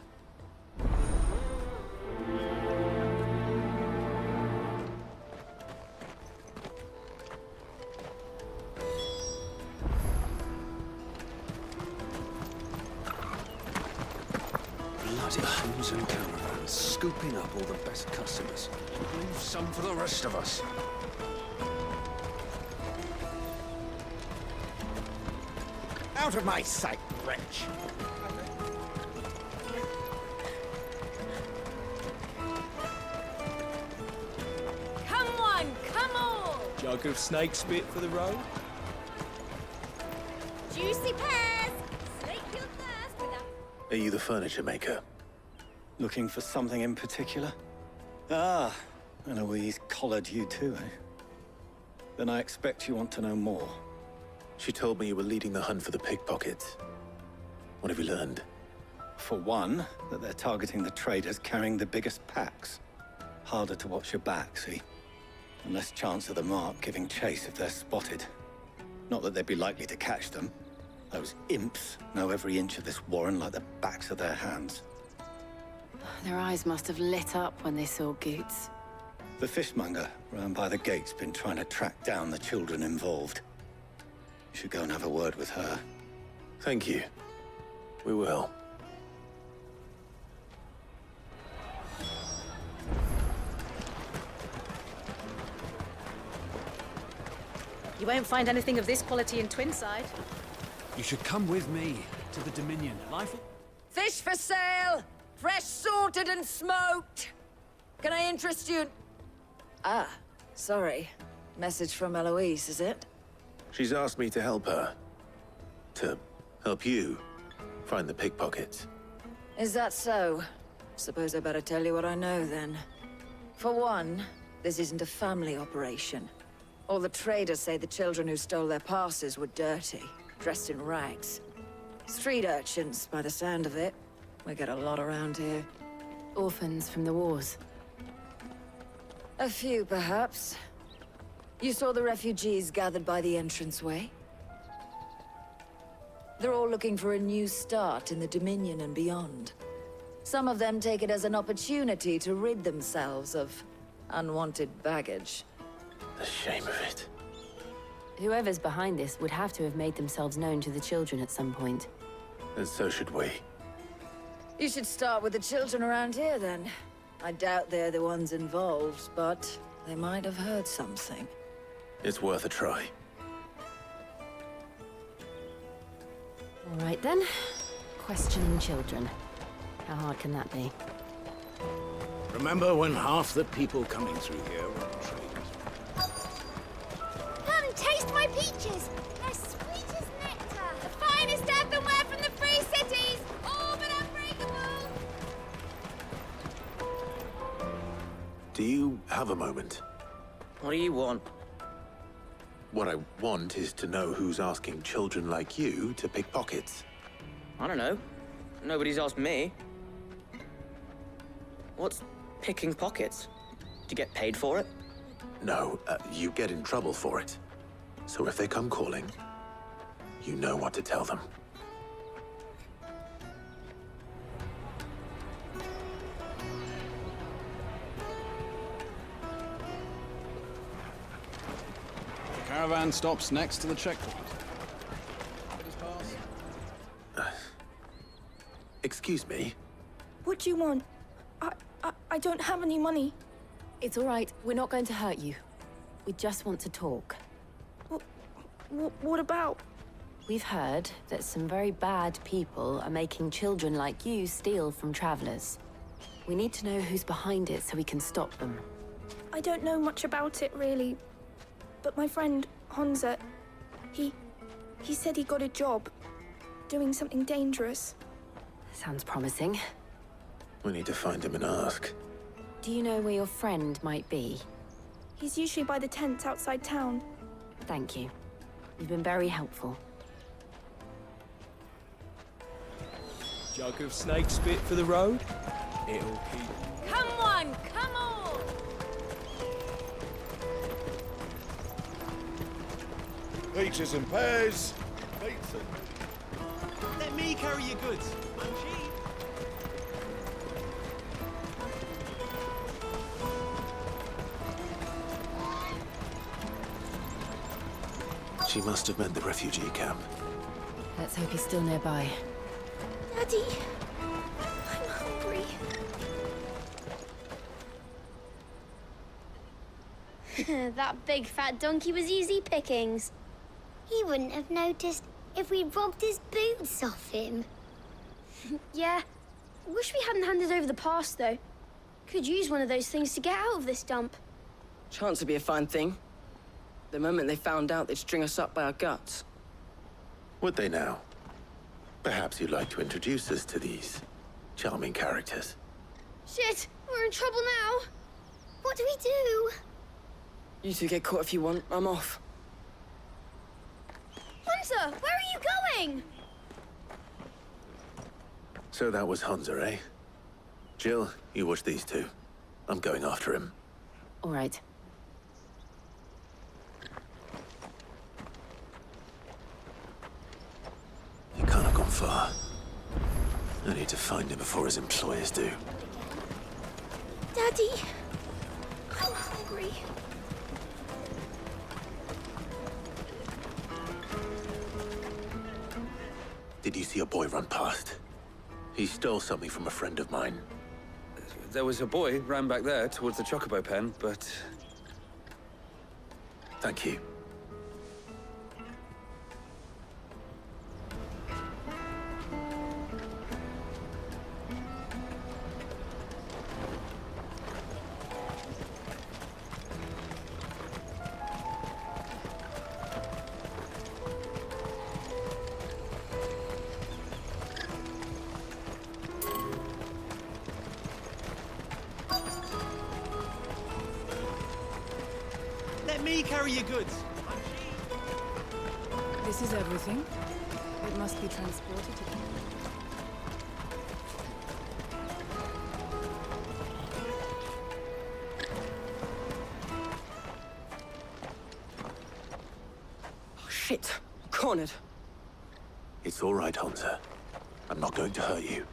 Bloody crimson caravans, scooping up all the best customers. Leave some for the rest of us. Out of my sight, wretch! Come on, come on! Jug of snake spit for the road? Juicy pears! Slake your thirst with a... Are you the furniture maker? Looking for something in particular? Ah, Eloise collared you too, eh? Then I expect you want to know more. She told me you were leading the hunt for the pickpockets. What have you learned? For one, that they're targeting the traders carrying the biggest packs. Harder to watch your back, see? And less chance of the mark giving chase if they're spotted. Not that they'd be likely to catch them. Those imps know every inch of this warren like the backs of their hands. Their eyes must have lit up when they saw Goots. The fishmonger round by the gate's been trying to track down the children involved. Should go and have a word with her. Thank you. We will. You won't find anything of this quality in Twinside. You should come with me to the Dominion. Life. Fish for sale! Fresh salted and smoked! Can I interest you? Ah, sorry. Message from Eloise, is it? She's asked me to help her. To help you find the pickpockets. Is that so? Suppose I better tell you what I know, then. For one, this isn't a family operation. All the traders say the children who stole their passes were dirty, dressed in rags. Street urchins, by the sound of it. We get a lot around here. Orphans from the wars. A few, perhaps. You saw the refugees gathered by the entranceway? They're all looking for a new start in the Dominion and beyond. Some of them take it as an opportunity to rid themselves of unwanted baggage. The shame of it. Whoever's behind this would have to have made themselves known to the children at some point. And so should we. You should start with the children around here, then. I doubt they're the ones involved, but they might have heard something. It's worth a try. All right, then. Questioning children. How hard can that be? Remember when half the people coming through here were traders? Come and taste my peaches. They're sweet as nectar. The finest earthenware from the free cities. All but unbreakable. Do you have a moment? What do you want? What I want is to know who's asking children like you to pick pockets. I don't know. Nobody's asked me. What's picking pockets? Do you get paid for it? No, you get in trouble for it. So if they come calling, you know what to tell them. The caravan stops next to the checkpoint. Excuse me? What do you want? I don't have any money. It's all right. We're not going to hurt you. We just want to talk. What about? We've heard that some very bad people are making children like you steal from travelers. We need to know who's behind it so we can stop them. I don't know much about it, really. But my friend, Honza, he said he got a job doing something dangerous. Sounds promising. We need to find him and ask. Do you know where your friend might be? He's usually by the tents outside town. Thank you. You've been very helpful. Jug of snake spit for the road? It'll keep. Come on, come on! Peaches and pears. Let me carry your goods. I'm cheap. She must have meant the refugee camp. Let's hope he's still nearby. Daddy, I'm hungry. That big fat donkey was easy pickings. He wouldn't have noticed if we robbed his boots off him. Yeah. Wish we hadn't handed over the pass, though. Could use one of those things to get out of this dump. Chance would be a fine thing. The moment they found out, they'd string us up by our guts. Would they now? Perhaps you'd like to introduce us to these charming characters. Shit, we're in trouble now. What do we do? You two get caught if you want. I'm off. Hunter, where are you going? So that was Hunter, eh? Jill, you watch these two. I'm going after him. All right. He can't have gone far. I need to find him before his employers do. Daddy, I'm hungry. Did you see a boy run past? He stole something from a friend of mine. There was a boy round back there towards the chocobo pen, but... Thank you. Let me carry your goods. This is everything. It must be transported again. Oh, shit. Cornered. It's all right, Hansa. I'm not going to hurt you.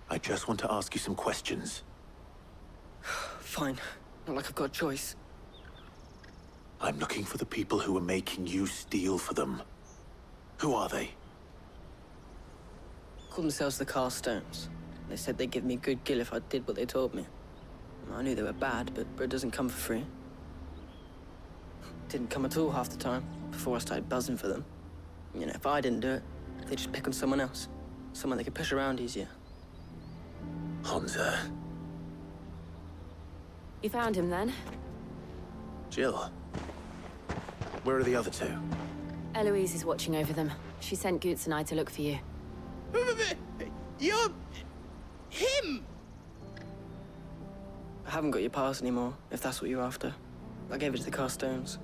I just want to ask you some questions. Fine. Not like I've got a choice. I'm looking for the people who are making you steal for them. Who are they? Called themselves the Carstones. They said they'd give me good gill if I did what they told me. I knew they were bad, but bread doesn't come for free. Didn't come at all half the time, before I started buzzing for them. You know, if I didn't do it, they'd just pick on someone else. Someone they could push around easier. Hansa. You found him then? Jill. Where are the other two? Eloise is watching over them. She sent Goots and I to look for you. You're... him! I haven't got your pass anymore, if that's what you're after. I gave it to the Carstones.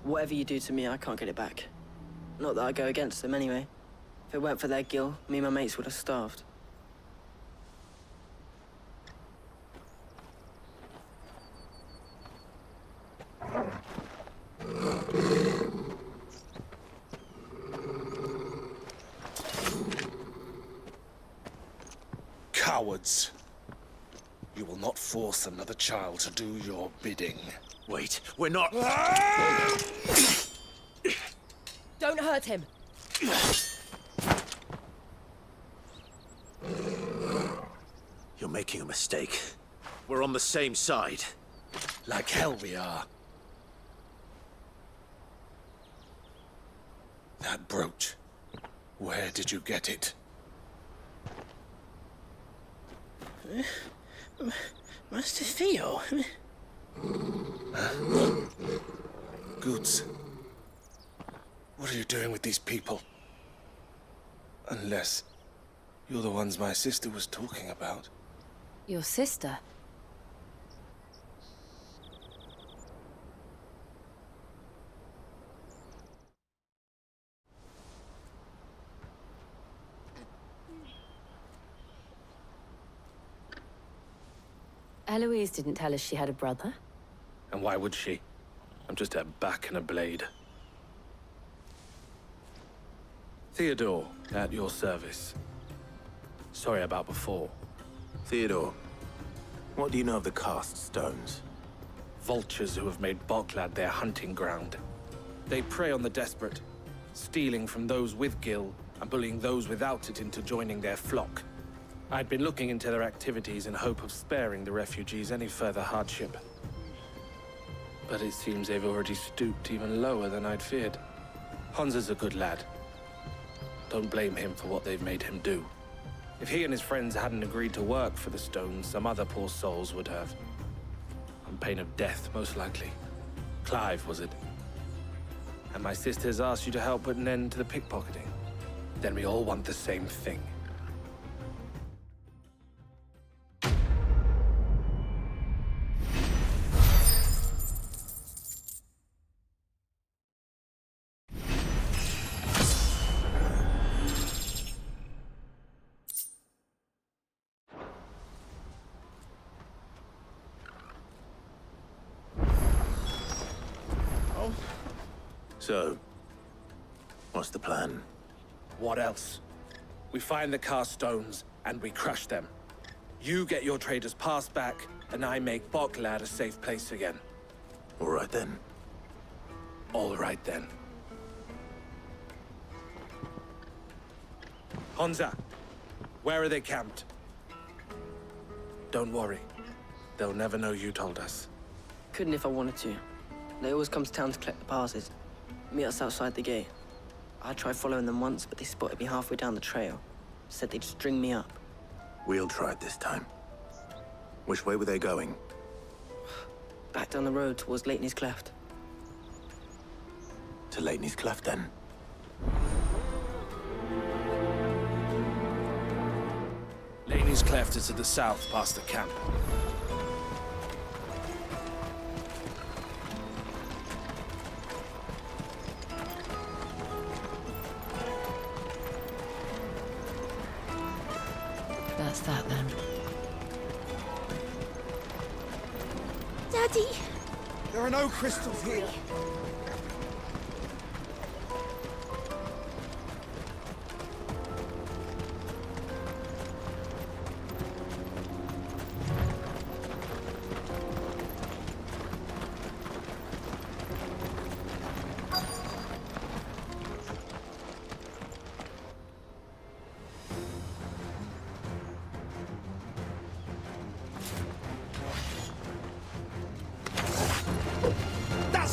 Whatever you do to me, I can't get it back. Not that I go against them anyway. If it weren't for their gill, me and my mates would have starved. Cowards. You will not force another child to do your bidding. Wait, we're not... Don't hurt him. You're making a mistake. We're on the same side. Like hell we are. That brooch. Where did you get it? Master Theo? Goots. What are you doing with these people? Unless you're the ones my sister was talking about. Your sister? Eloise didn't tell us she had a brother. And why would she? I'm just her back and a blade. Theodore, at your service. Sorry about before. Theodore, what do you know of the cast stones? Vultures who have made Boklad their hunting ground. They prey on the desperate, stealing from those with gill and bullying those without it into joining their flock. I'd been looking into their activities in hope of sparing the refugees any further hardship. But it seems they've already stooped even lower than I'd feared. Hansa's a good lad. Don't blame him for what they've made him do. If he and his friends hadn't agreed to work for the stones, some other poor souls would have. On pain of death, most likely. Clive, was it? And my sisters asked you to help put an end to the pickpocketing. Then we all want the same thing. So, what's the plan? What else? We find the cast stones, and we crush them. You get your trader's pass back, and I make Boklad a safe place again. All right then. All right then. Honza, where are they camped? Don't worry. They'll never know you told us. Couldn't if I wanted to. They always come to town to collect the passes. Meet us outside the gate. I tried following them once, but they spotted me halfway down the trail. Said they'd string me up. We'll try it this time. Which way were they going? Back down the road towards Lateney's Cleft. To Lateney's Cleft, then? Lateney's Cleft is to the south, past the camp. That's that, then. Daddy! There are no crystals here.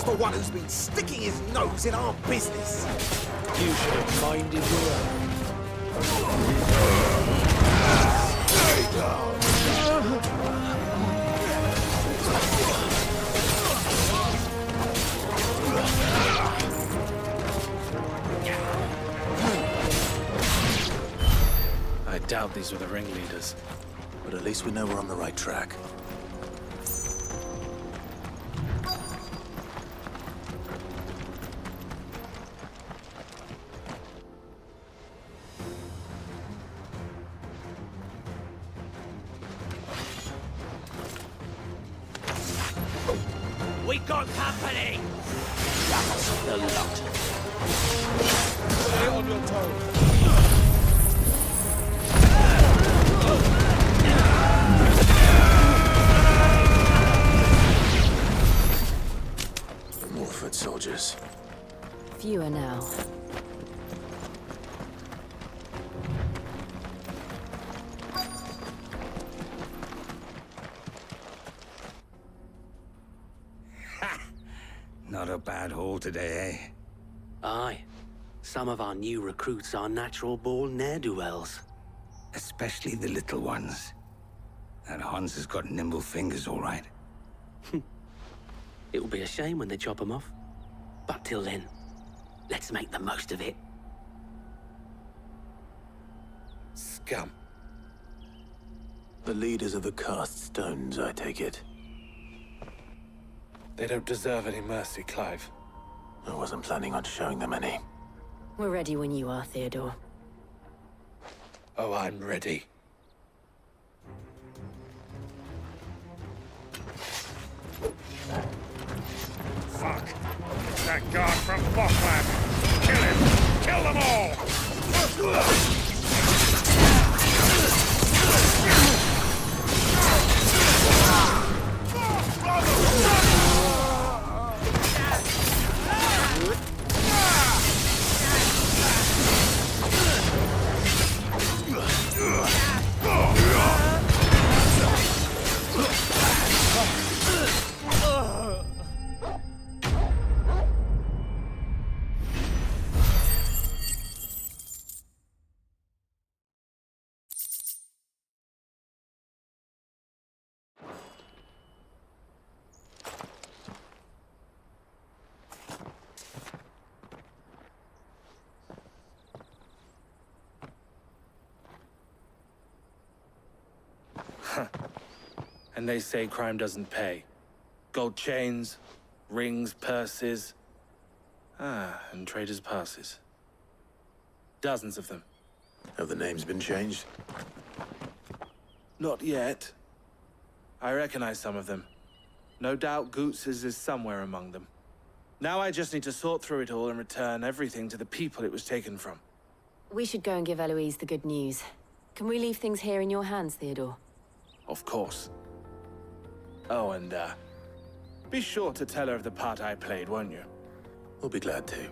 The one who's been sticking his nose in our business. You should have minded your own. I doubt these were the ringleaders. But at least we know we're on the right track. We got company! That's the lot. Stay on your toes. More foot soldiers. Fewer now. Not a bad haul today, eh? Aye. Some of our new recruits are natural-born ne'er-do-wells. Especially the little ones. That Hans has got nimble fingers, all right. It will be a shame when they chop them off. But till then, let's make the most of it. Scum. The leaders of the cast stones, I take it. They don't deserve any mercy, Clive. I wasn't planning on showing them any. We're ready when you are, Theodore. Oh, I'm ready. Fuck! That guard from Bockland! Kill him! Kill them all! And they say crime doesn't pay. Gold chains, rings, purses. And traders' passes. Dozens of them. Have the names been changed? Not yet. I recognize some of them. No doubt Goots's is somewhere among them. Now I just need to sort through it all and return everything to the people it was taken from. We should go and give Eloise the good news. Can we leave things here in your hands, Theodore? Of course. Oh, and, be sure to tell her of the part I played, won't you? We'll be glad to.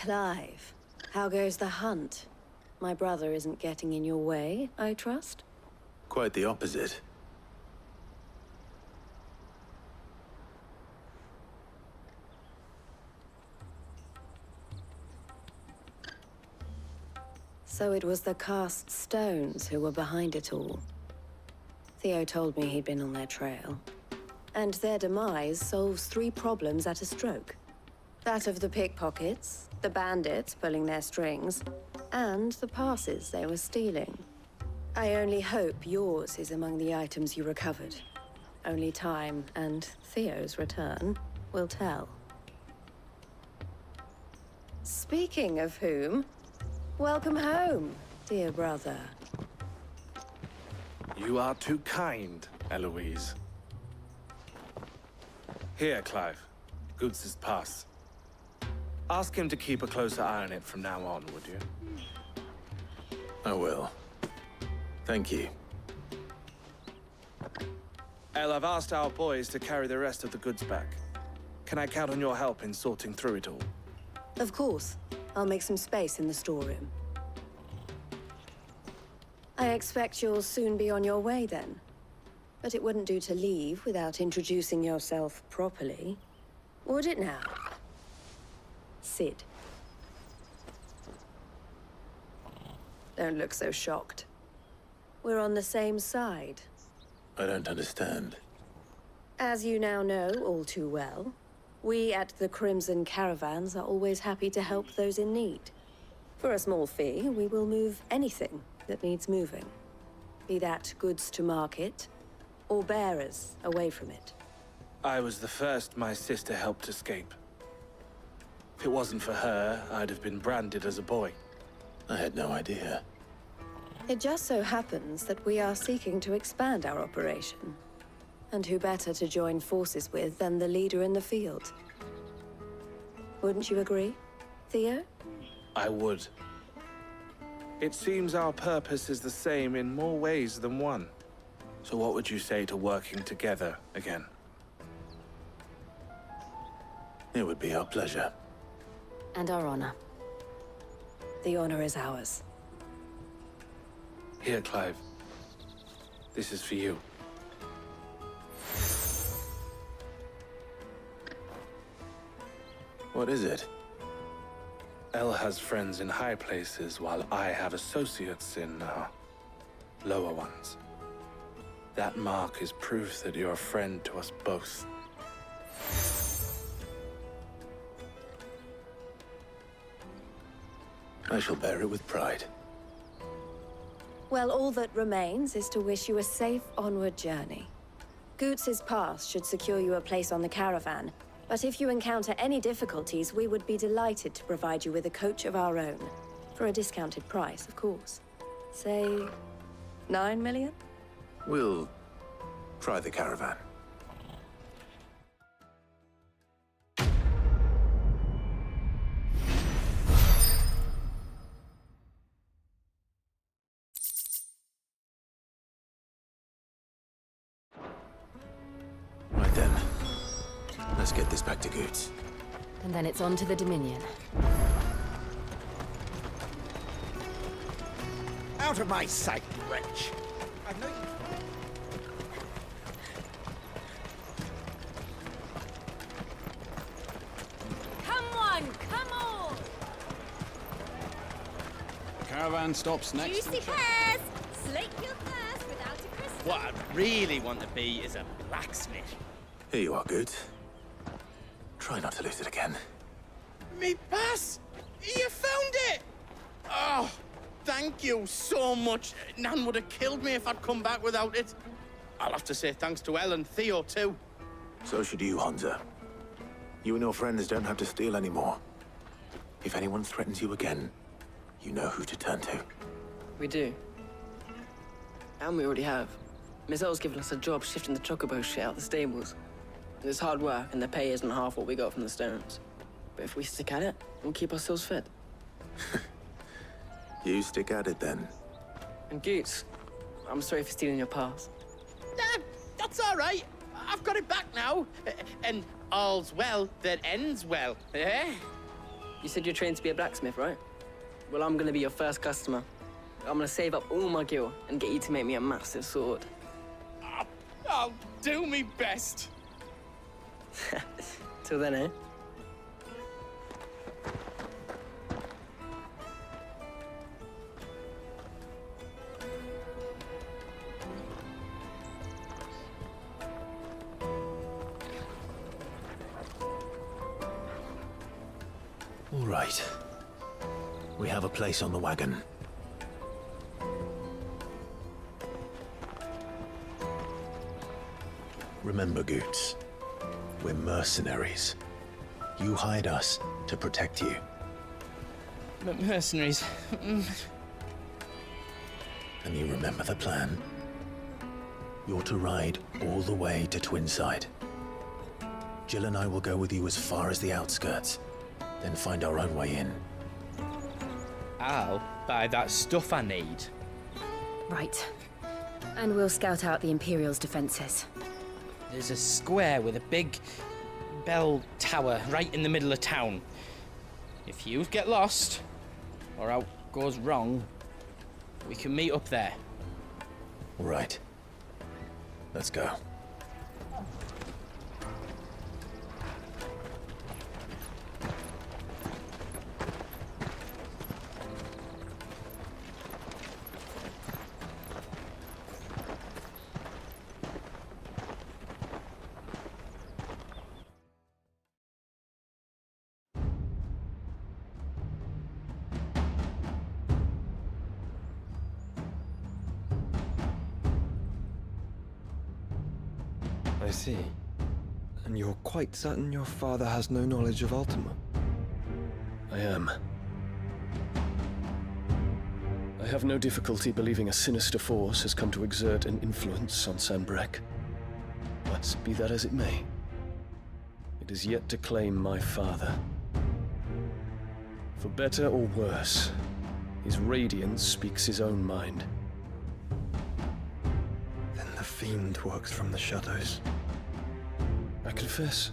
Clive, how goes the hunt? My brother isn't getting in your way, I trust? Quite the opposite. So it was the cast stones who were behind it all. Theo told me he'd been on their trail. And their demise solves 3 problems at a stroke. That of the pickpockets, the bandits pulling their strings, and the passes they were stealing. I only hope yours is among the items you recovered. Only time and Theo's return will tell. Speaking of whom, welcome home, dear brother. You are too kind, Eloise. Here, Clive. Goods' pass. Ask him to keep a closer eye on it from now on, would you? I will. Thank you. El, I've asked our boys to carry the rest of the goods back. Can I count on your help in sorting through it all? Of course. I'll make some space in the storeroom. I expect you'll soon be on your way then. But it wouldn't do to leave without introducing yourself properly. Would it now? Sid. Don't look so shocked. We're on the same side. I don't understand. As you now know all too well, we at the Crimson Caravans are always happy to help those in need. For a small fee, we will move anything that needs moving. Be that goods to market, or bearers away from it. I was the first my sister helped escape. If it wasn't for her, I'd have been branded as a boy. I had no idea. It just so happens that we are seeking to expand our operation. And who better to join forces with than the leader in the field? Wouldn't you agree, Theo? I would. It seems our purpose is the same in more ways than one. So what would you say to working together again? It would be our pleasure. And our honor. The honor is ours. Here, Clive. This is for you. What is it? El has friends in high places, while I have associates in, lower ones. That mark is proof that you're a friend to us both. I shall bear it with pride. Well, all that remains is to wish you a safe onward journey. Goots' pass should secure you a place on the caravan, but if you encounter any difficulties, we would be delighted to provide you with a coach of our own. For a discounted price, of course. Say, 9 million? We'll try the caravan. Right then. Let's get this back to Goots. And then it's on to the Dominion. Out of my sight, wretch! I know you... Come on, come on! The caravan stops next. Juicy pears! Slake your thirst without a crystal. What I really want to be is a blacksmith. Here you are, Goots. Try not to lose it again. Me pass! You found it! Oh, thank you so much. Nan would have killed me if I'd come back without it. I'll have to say thanks to El and Theo, too. So should you, Hansa. You and your friends don't have to steal anymore. If anyone threatens you again, you know who to turn to. We do. And we already have. Miss L's given us a job shifting the chocobo shit out the stables. It's hard work, and the pay isn't half what we got from the stones. But if we stick at it, we'll keep ourselves fed. You stick at it, then. And Goots, I'm sorry for stealing your pass. That's all right. I've got it back now. And all's well that ends well, eh? You said you're trained to be a blacksmith, right? Well, I'm gonna be your first customer. I'm gonna save up all my gil and get you to make me a massive sword. I'll do me best. Till then, eh? All right. We have a place on the wagon. Remember, Goots, we're mercenaries. You hired us to protect you. Mercenaries. And you remember the plan? You're to ride all the way to Twinside. Jill and I will go with you as far as the outskirts, then find our own way in. I'll buy that stuff I need. Right. And we'll scout out the Imperial's defenses. There's a square with a big bell tower right in the middle of town. If you get lost, or out goes wrong, we can meet up there. All right. Let's go. I see. And you're quite certain your father has no knowledge of Ultima? I am. I have no difficulty believing a sinister force has come to exert an influence on Sanbreque. But be that as it may, it is yet to claim my father. For better or worse, his radiance speaks his own mind. Then the Fiend works from the shadows. I confess,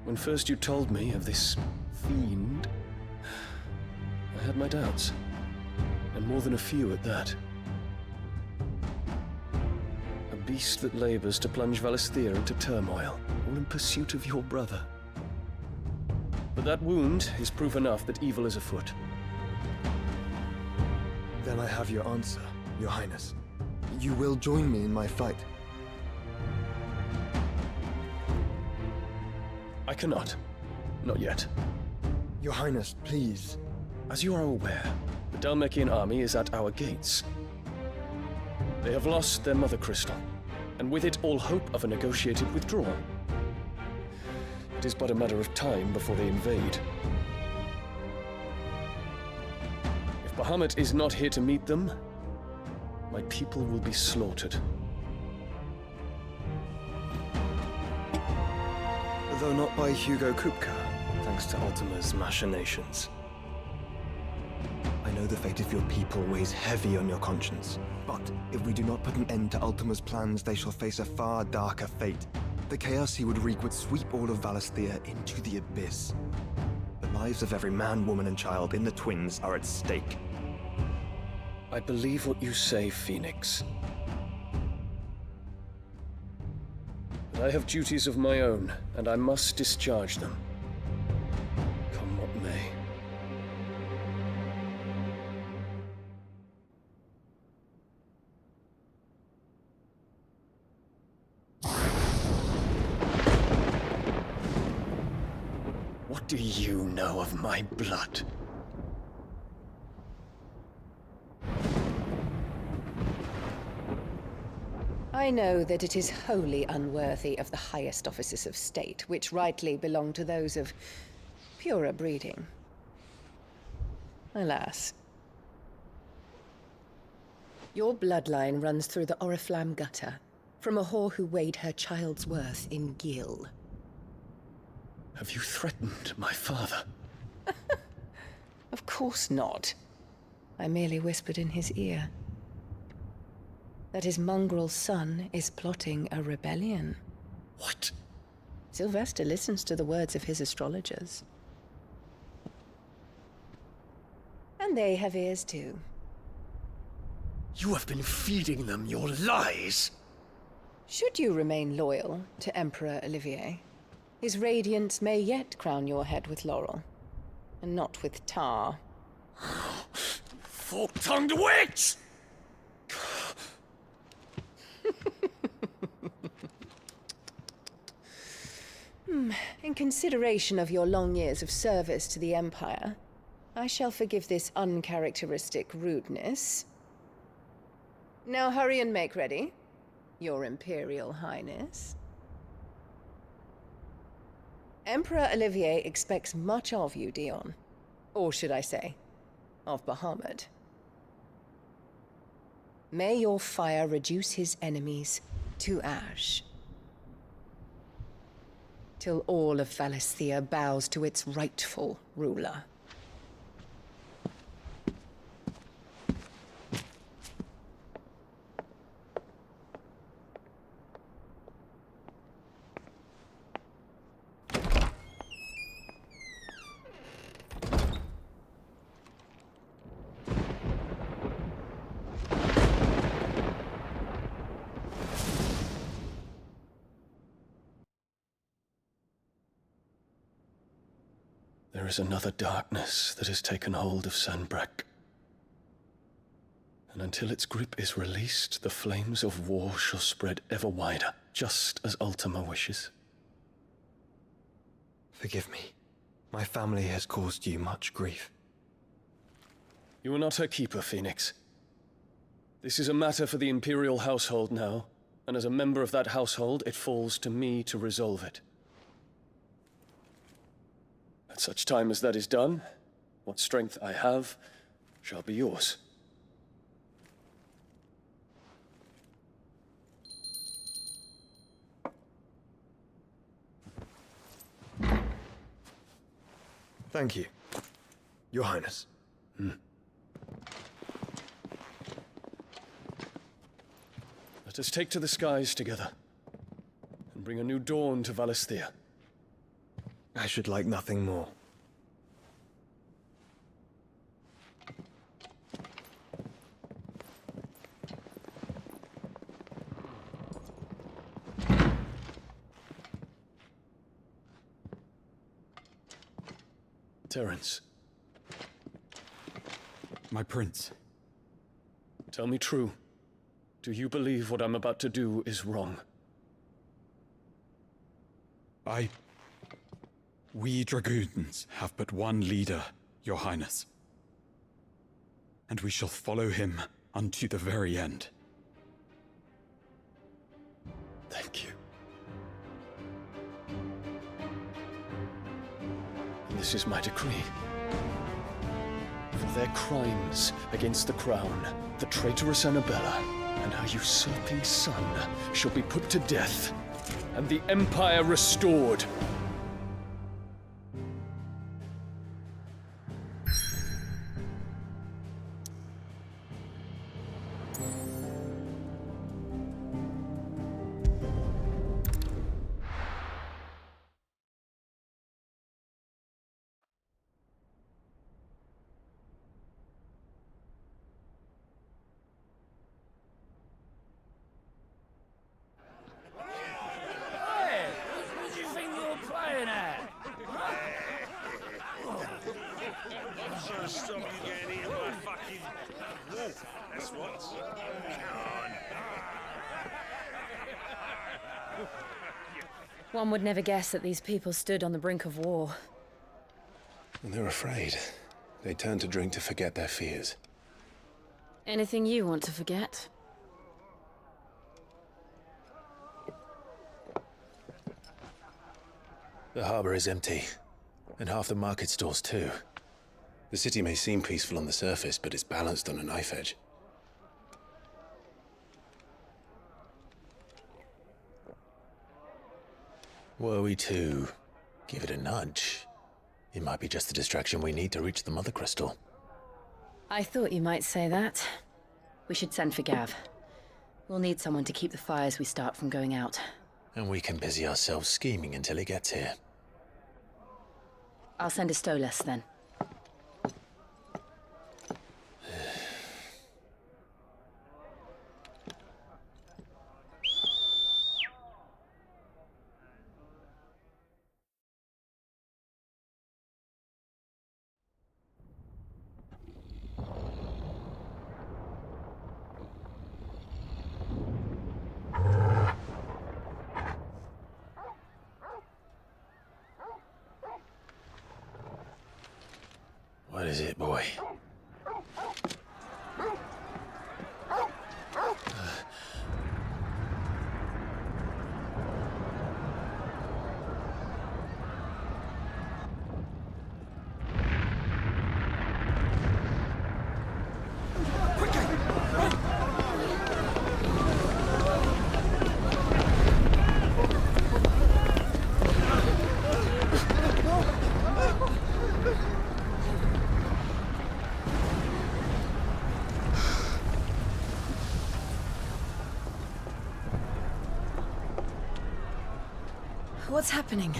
when first you told me of this Fiend, I had my doubts. And more than a few at that. A beast that labors to plunge Valisthea into turmoil, all in pursuit of your brother. But that wound is proof enough that evil is afoot. Then I have your answer, Your Highness. You will join me in my fight. I cannot. Not yet. Your Highness, please. As you are aware, the Dhalmekian army is at our gates. They have lost their mother crystal, and with it all hope of a negotiated withdrawal. It is but a matter of time before they invade. If Bahamut is not here to meet them, my people will be slaughtered. Though not by Hugo Kupka, thanks to Ultima's machinations. I know the fate of your people weighs heavy on your conscience, but if we do not put an end to Ultima's plans, they shall face a far darker fate. The chaos he would wreak would sweep all of Valisthea into the abyss. The lives of every man, woman, and child in the Twins are at stake. I believe what you say, Phoenix. But I have duties of my own, and I must discharge them. Come what may. What do you know of my blood? I know that it is wholly unworthy of the highest offices of state, which rightly belong to those of purer breeding. Alas. Your bloodline runs through the Oriflamme gutter, from a whore who weighed her child's worth in gil. Have you threatened my father? Of course not. I merely whispered in his ear that his mongrel son is plotting a rebellion. What? Sylvester listens to the words of his astrologers. And they have ears too. You have been feeding them your lies! Should you remain loyal to Emperor Olivier, his radiance may yet crown your head with laurel, and not with tar. Fork-tongued witch! In consideration of your long years of service to the Empire, I shall forgive this uncharacteristic rudeness. Now hurry and make ready, Your Imperial Highness. Emperor Olivier expects much of you, Dion. Or should I say, of Bahamut. May your fire reduce his enemies to ash, till all of Valisthea bows to its rightful ruler. There is another darkness that has taken hold of Sanbreque. And until its grip is released, the flames of war shall spread ever wider, just as Ultima wishes. Forgive me. My family has caused you much grief. You are not her keeper, Phoenix. This is a matter for the Imperial household now, and as a member of that household, it falls to me to resolve it. At such time as that is done, what strength I have shall be yours. Thank you, Your Highness. Let us take to the skies together, and bring a new dawn to Valisthea. I should like nothing more. Terence. My prince. Tell me true. Do you believe what I'm about to do is wrong? We dragoons have but one leader, Your Highness. And we shall follow him unto the very end. Thank you. And this is my decree. For their crimes against the crown, the traitorous Annabella and her usurping son shall be put to death, and the Empire restored. One would never guess that these people stood on the brink of war. And they're afraid. They turn to drink to forget their fears. Anything you want to forget? The harbor is empty, and half the market stalls too. The city may seem peaceful on the surface, but it's balanced on a knife edge. Were we to give it a nudge, it might be just the distraction we need to reach the Mother Crystal. I thought you might say that. We should send for Gav. We'll need someone to keep the fires we start from going out. And we can busy ourselves scheming until he gets here. I'll send a Stolas then. What is it, boy? What's happening?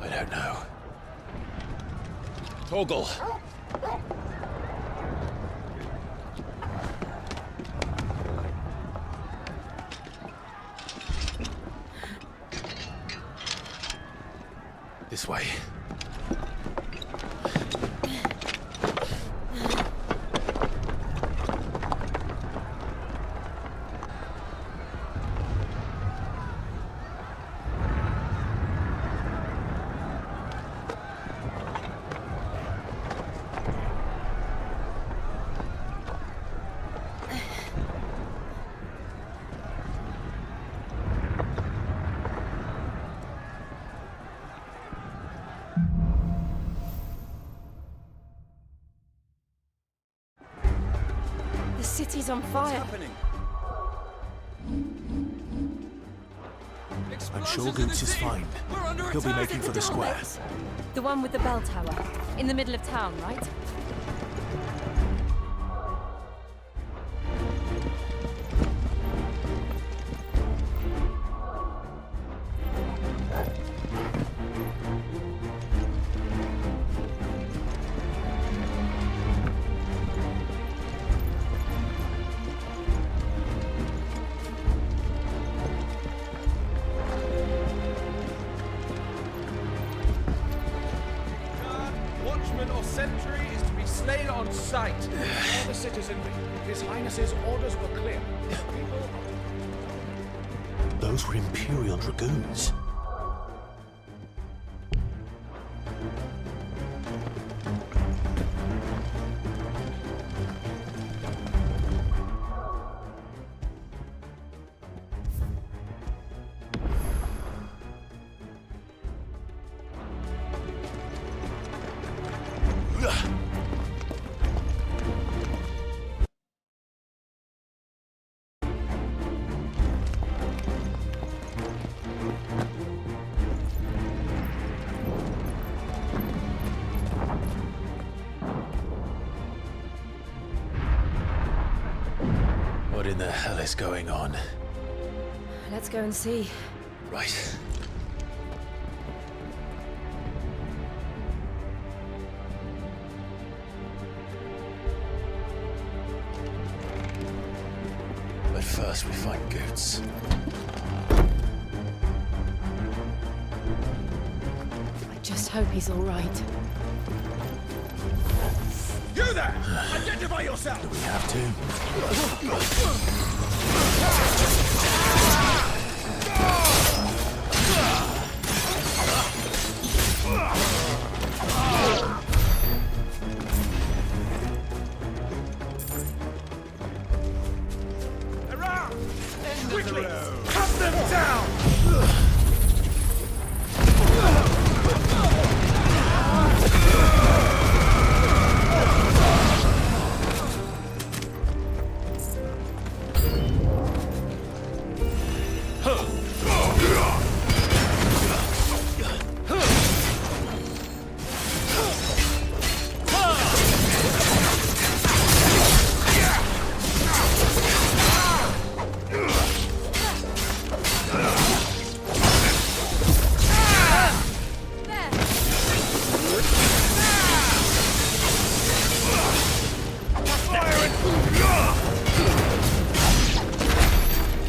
I don't know. Torgal! This way. The city's on fire. I'm sure Goots is fine. He'll be making for the square. The one with the bell tower. In the middle of town, right? Watchman or sentry is to be slain on sight. All the citizenry. His Highness's orders were clear. Those were Imperial Dragoons. What in the hell is going on? Let's go and see. Right. But first we find Goots. I just hope he's all right. You there! Identify yourself! Do we have to? Around! Quickly! Cut them down!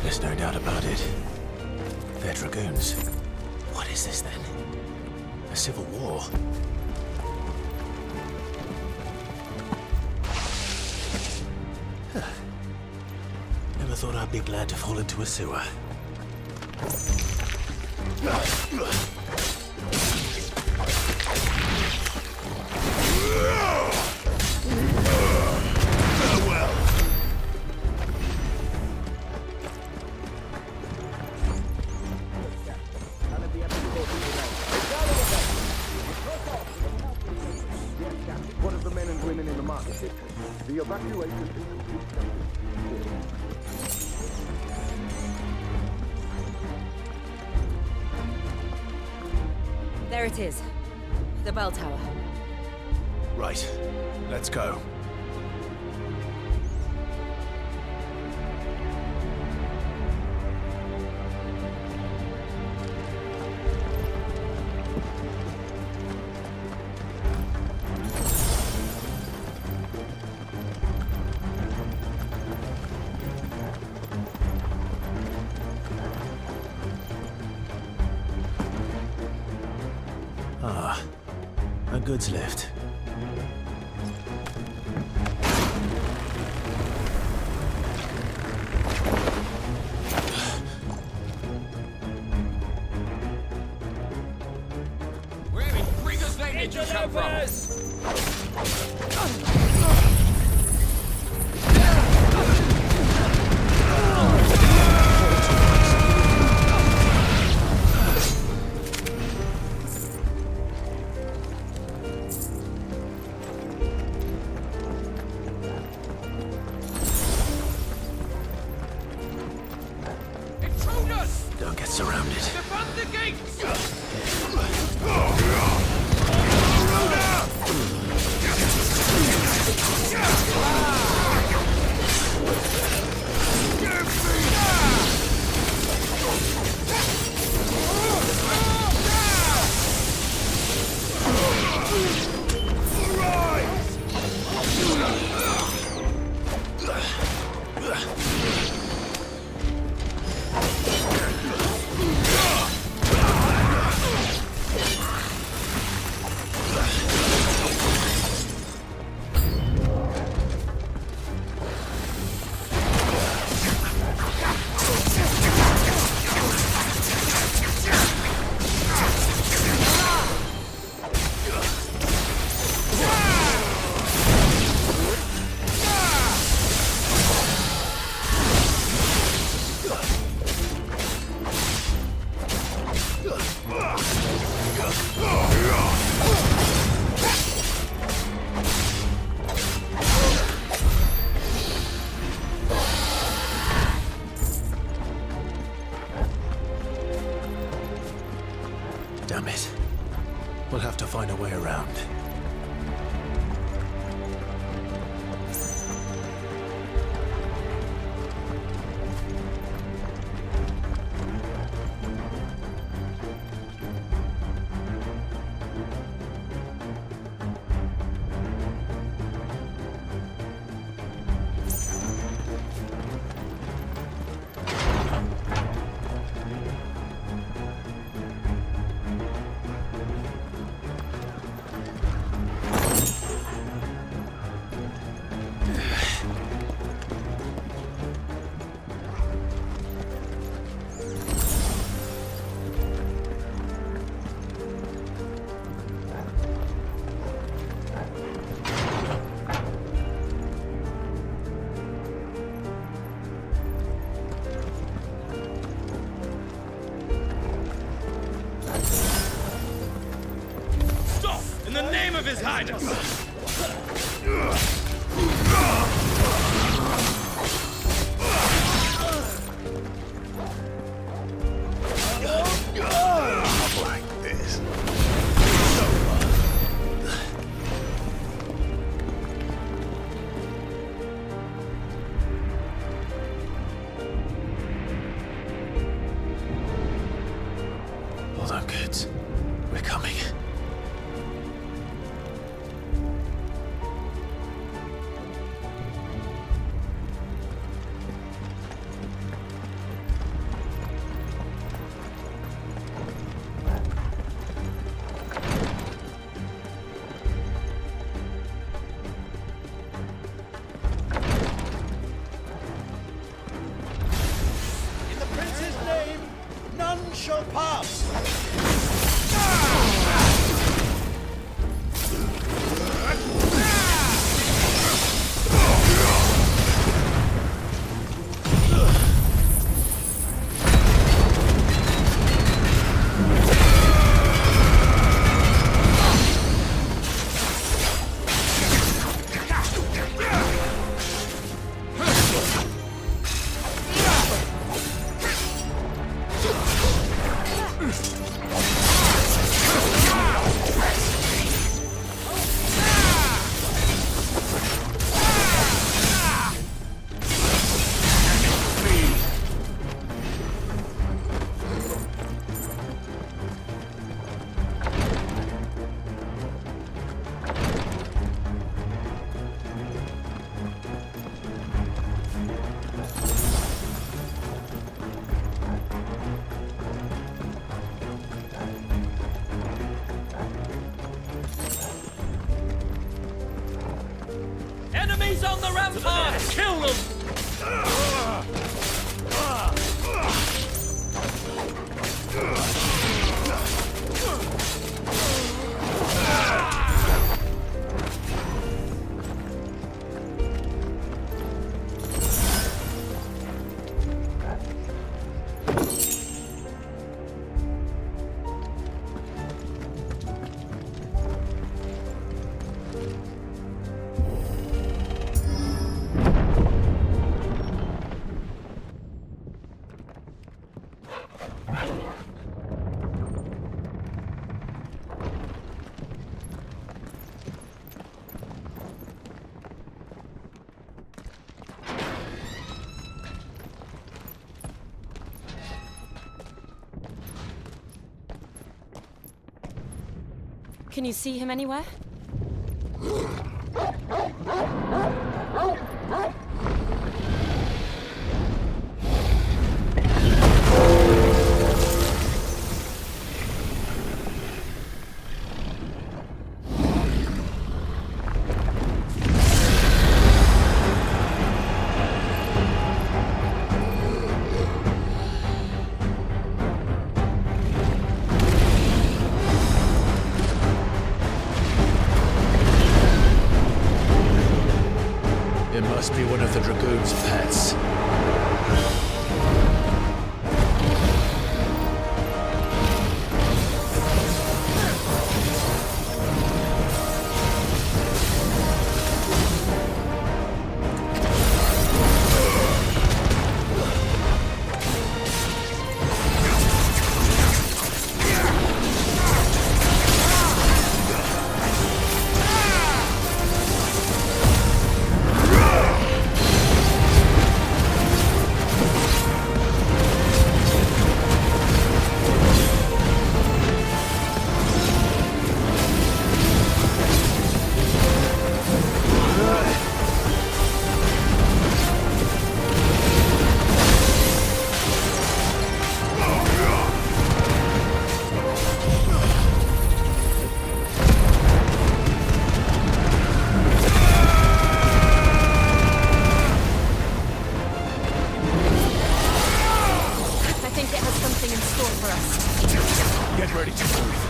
There's no doubt about it. They're Dragoons. What is this then? A civil war? Huh. Never thought I'd be glad to fall into a sewer. The evacuation is complete. There it is. The bell tower. Right. Let's go. Ah, a goods lift. Where in Brigger's name did you come from? Don't get surrounded. Defend the gates! Damn it. We'll have to find a way around. In the name of His Highness! Like this. Hold on, kids. We're coming. In the Prince's name, none shall pass! Enemies on the ramparts! Kill them! Can you see him anywhere? It must be one of the Dragoon's pets. Get ready to move.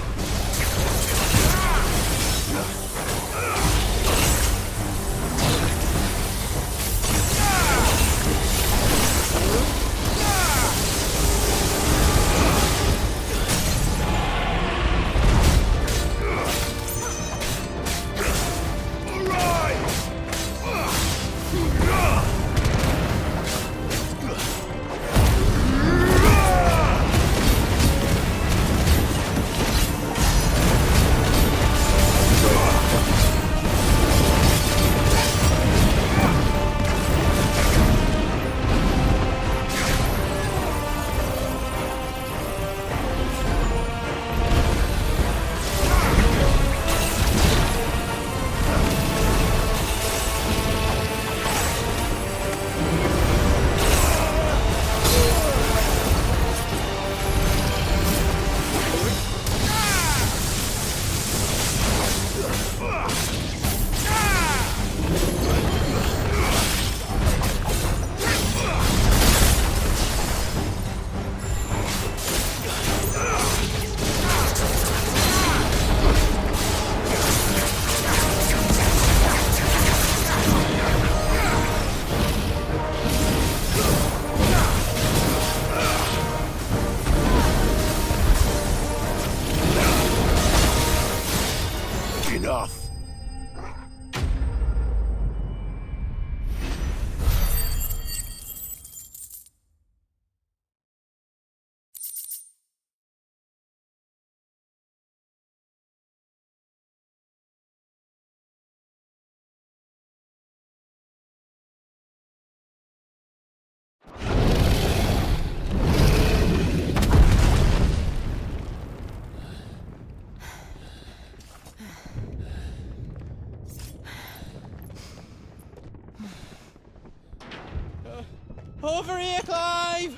Over here, Clive!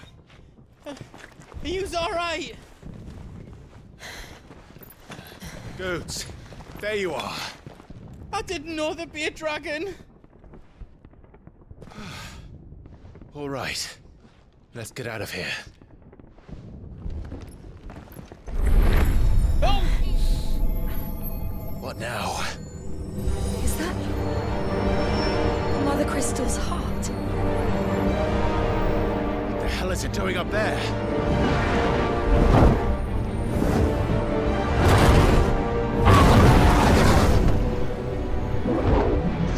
Are yous alright? Goats, there you are. I didn't know there'd be a dragon. All right. Let's get out of here. Oh! What now? Is that Mother Crystal's heart? What the hell is it doing up there?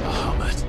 Bahamut.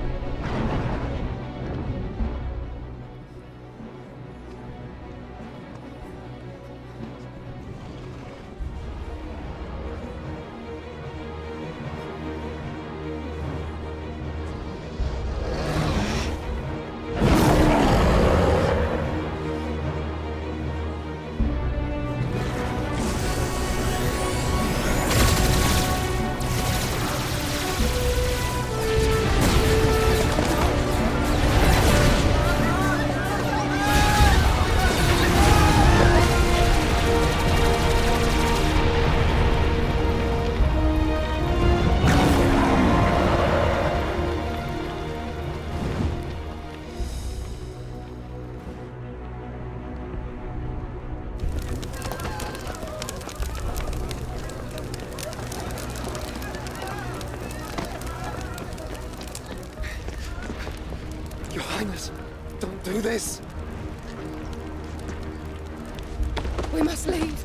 Your Highness, don't do this! We must leave.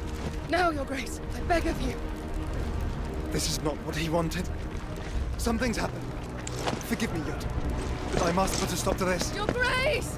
Now, Your Grace, I beg of you. This is not what he wanted. Something's happened. Forgive me, Yod, but I must put a stop to this. Your Grace!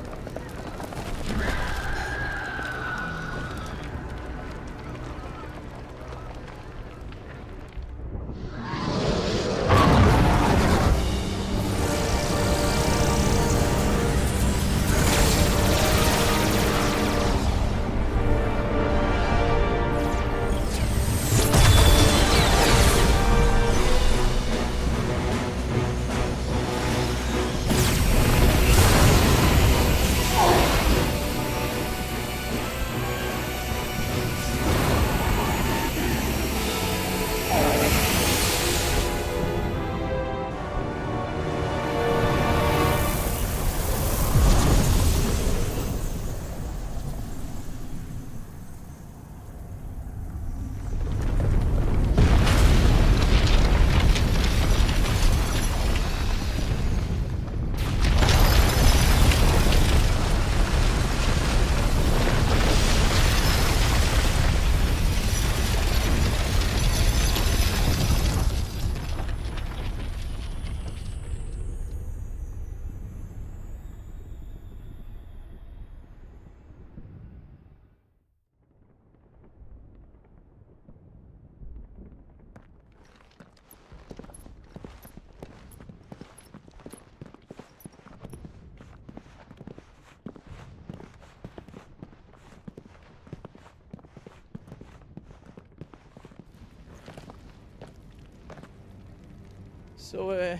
So,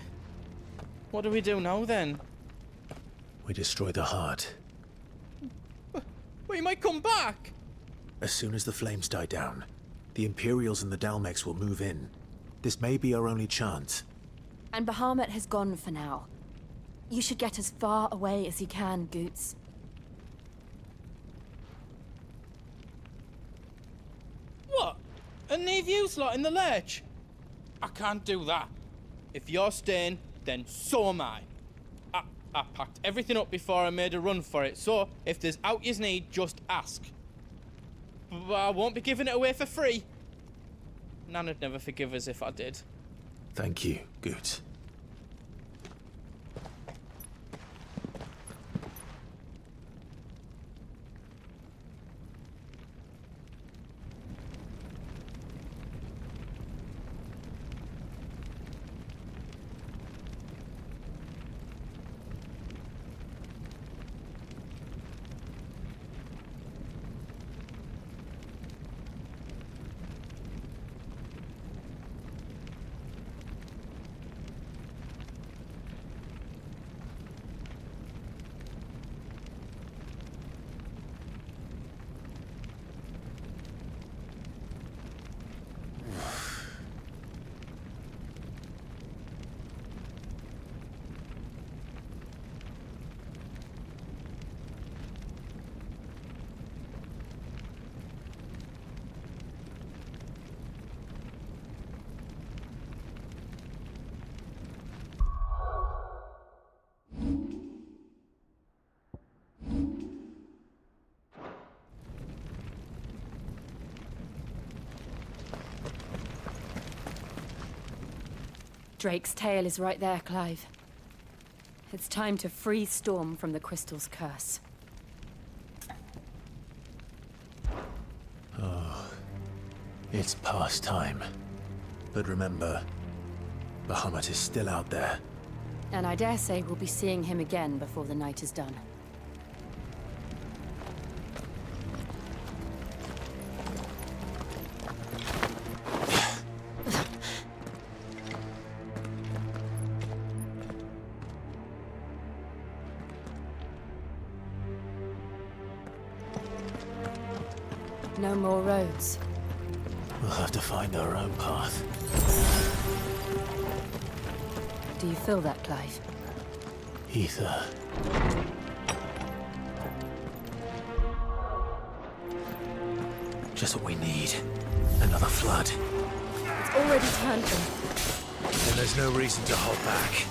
what do we do now then? We destroy the heart. Well, he might come back! As soon as the flames die down, the Imperials and the Dalmex will move in. This may be our only chance. And Bahamut has gone for now. You should get as far away as you can, Goots. What? And leave you lot in the lurch? I can't do that. If you're staying, then so am I. I packed everything up before I made a run for it, so if there's out yous need, just ask. But I won't be giving it away for free. Nana'd never forgive us if I did. Thank you, Goots. Drake's tail is right there, Clive. It's time to free Storm from the crystal's curse. Oh, it's past time. But remember, Bahamut is still out there. And I dare say we'll be seeing him again before the night is done. No more roads. We'll have to find our own path. Do you feel that, Clive? Ether. Just what we need. Another flood. It's already turned them. Then there's no reason to hold back.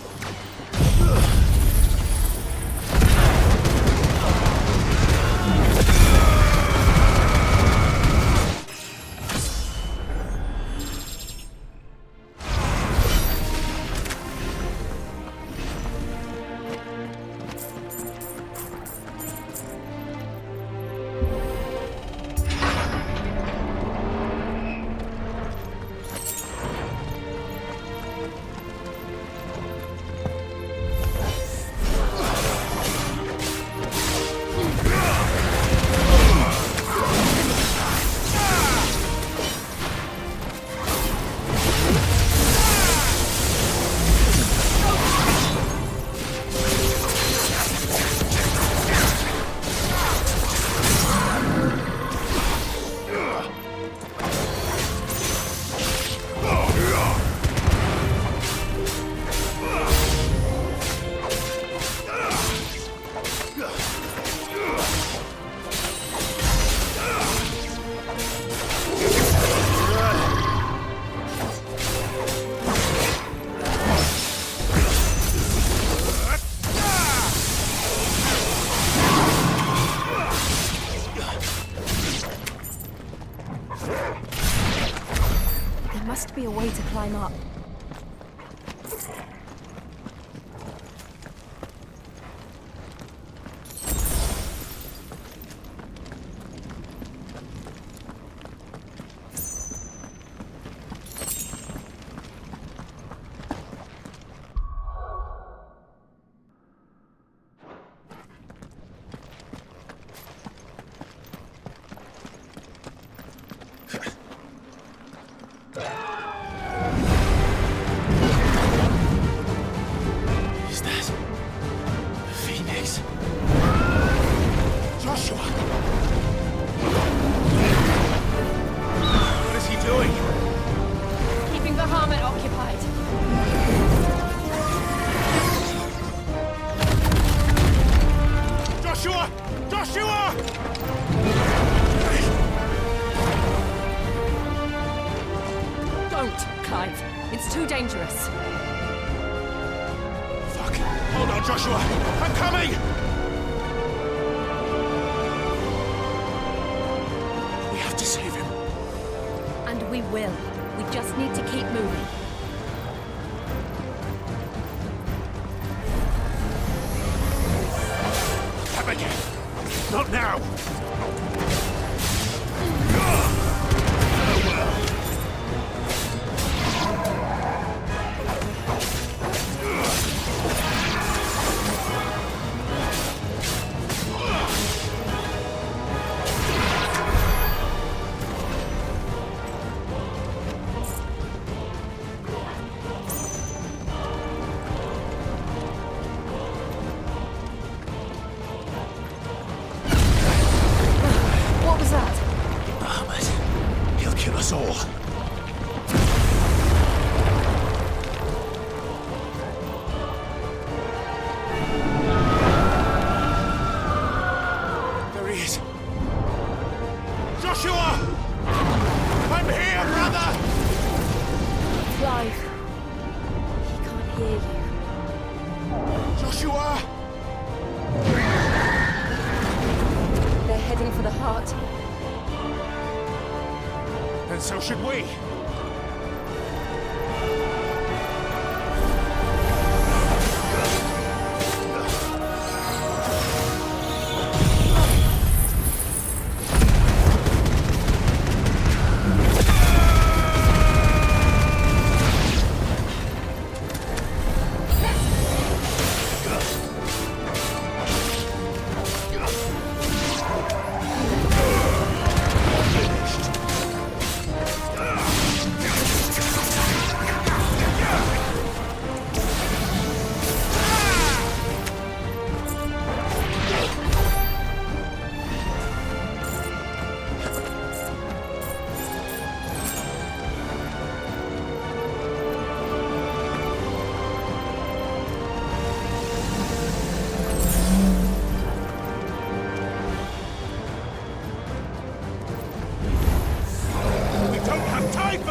There must be a way to climb up. It's too dangerous. Fuck. Hold on, Joshua. I'm coming! We have to save him. And we will. We just need to keep moving. Abigail! Not now!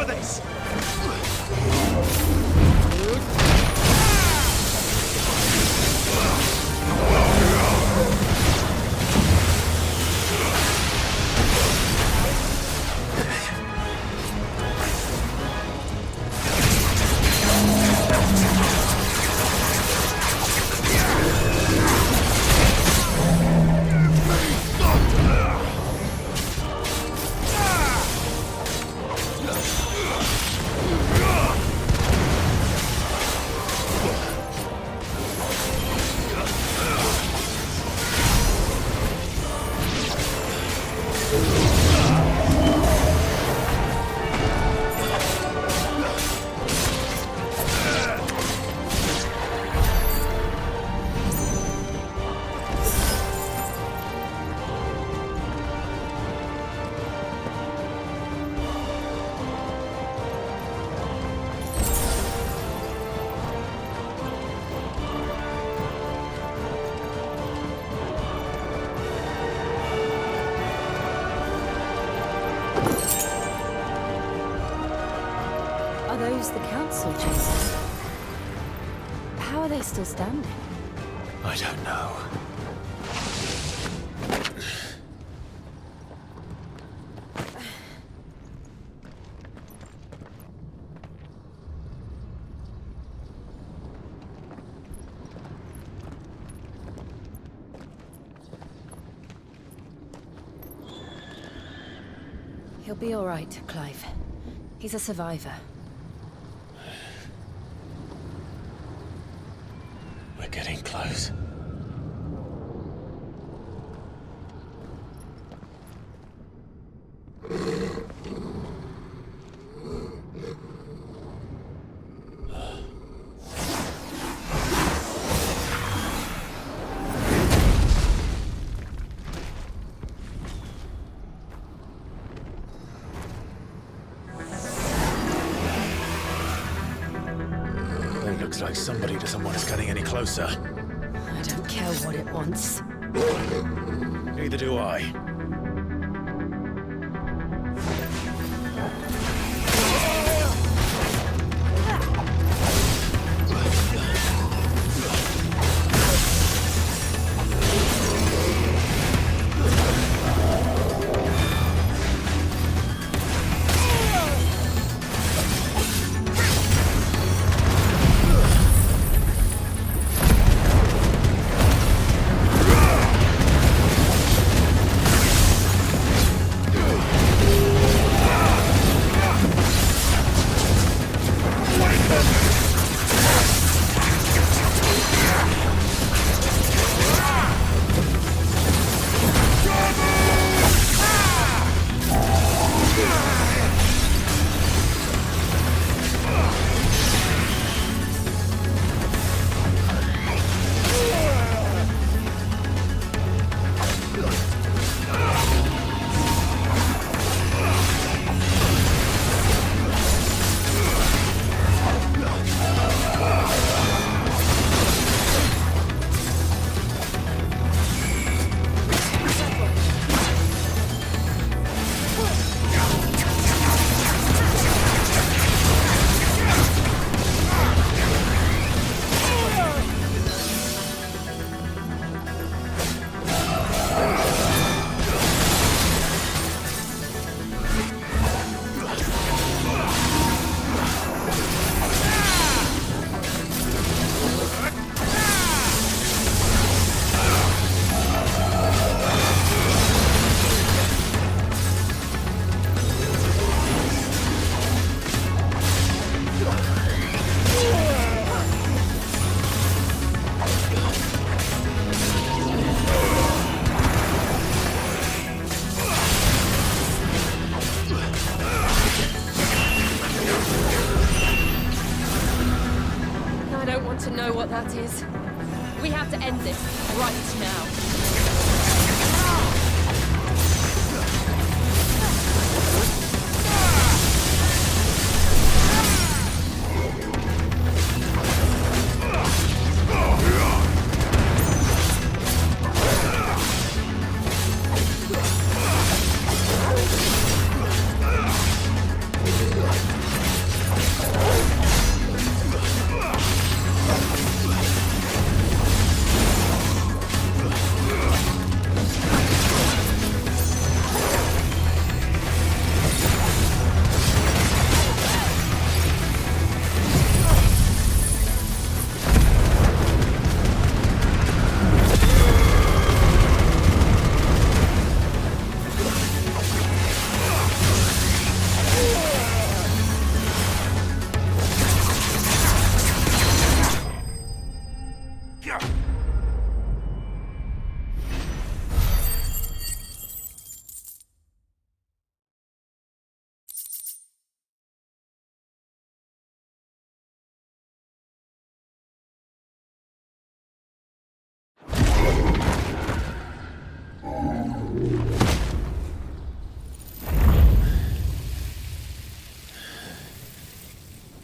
for this! The council chambers. How are they still standing? I don't know. He'll be all right, Clive. He's a survivor. We're getting close. It looks like somebody doesn't want us getting any closer. I don't care what it wants. Neither do I. To know what that is. We have to end this right now.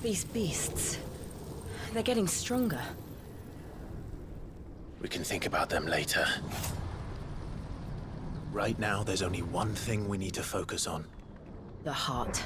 These beasts... they're getting stronger. We can think about them later. Right now, there's only one thing we need to focus on. The heart.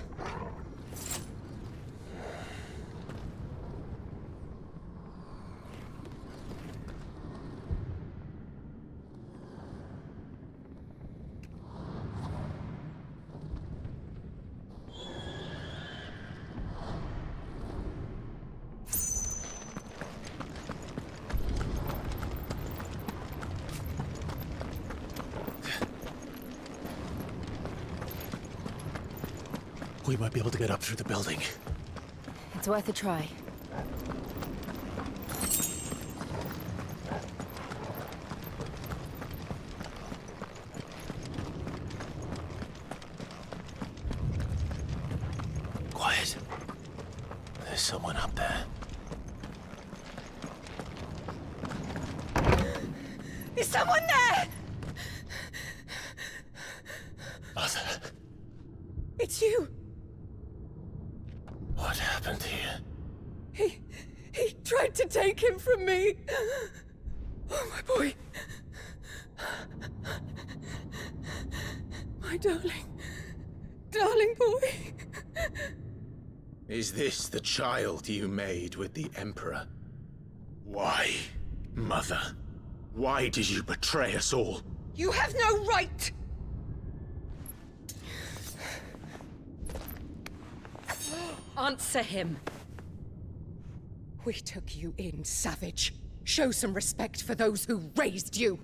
We might be able to get up through the building. It's worth a try. Quiet. There's someone up there. Is someone there? Mother. It's you. What happened here? He tried to take him from me. Oh, my boy. My darling boy. Is this the child you made with the Emperor? Why, Mother? Why did you betray us all? You have no right. Answer him. We took you in, savage. Show some respect for those who raised you.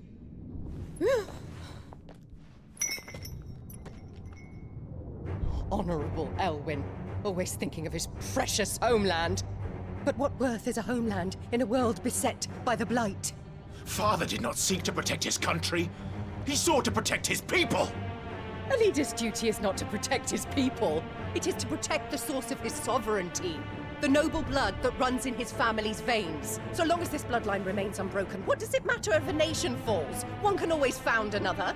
Honorable Elwyn, always thinking of his precious homeland. But what worth is a homeland in a world beset by the Blight? Father did not seek to protect his country. He sought to protect his people. A leader's duty is not to protect his people. It is to protect the source of his sovereignty. The noble blood that runs in his family's veins. So long as this bloodline remains unbroken, what does it matter if a nation falls? One can always found another.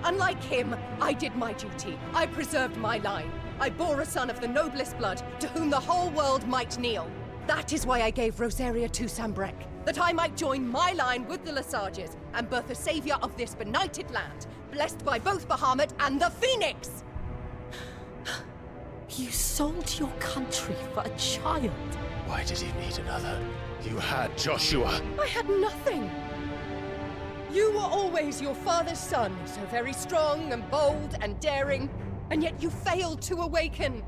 Unlike him, I did my duty. I preserved my line. I bore a son of the noblest blood, to whom the whole world might kneel. That is why I gave Rosaria to Sambrek, that I might join my line with the Lesages and birth a savior of this benighted land, blessed by both Bahamut and the Phoenix! You sold your country for a child. Why did he need another? You had Joshua. I had nothing. You were always your father's son, so very strong and bold and daring, and yet you failed to awaken.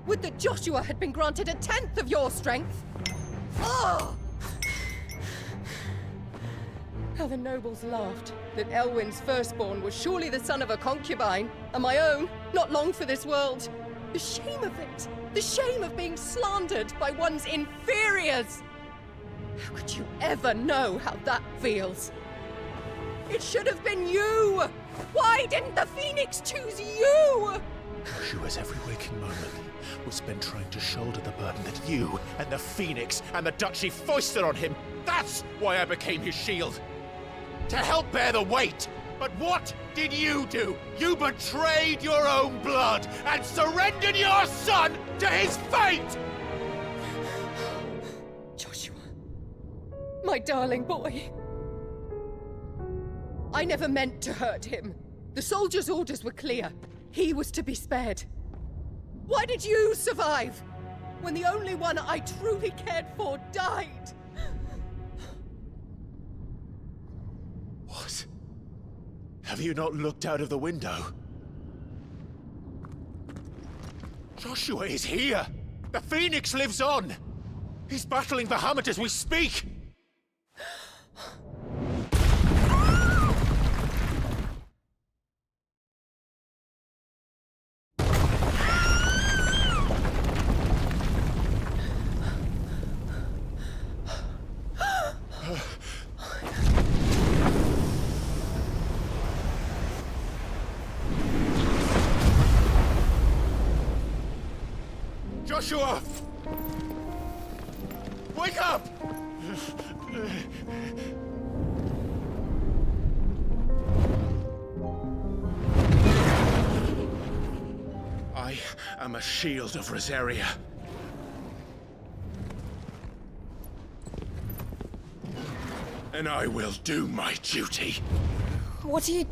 Would that Joshua had been granted 1/10 of your strength? Oh! How the nobles laughed that Elwyn's firstborn was surely the son of a concubine, and my own, not long for this world. The shame of it! The shame of being slandered by one's inferiors! How could you ever know how that feels? It should have been you! Why didn't the Phoenix choose you? Joshua's every waking moment was spent trying to shoulder the burden that you and the Phoenix and the Duchy foisted on him. That's why I became his shield. To help bear the weight. But what did you do? You betrayed your own blood and surrendered your son to his fate! Joshua, my darling boy. I never meant to hurt him. The soldiers' orders were clear. He was to be spared. Why did you survive when the only one I truly cared for died? What? Have you not looked out of the window? Joshua is here! The Phoenix lives on! He's battling Bahamut as we speak! Joshua! Wake up! I am a shield of Rosaria. And I will do my duty. What are you...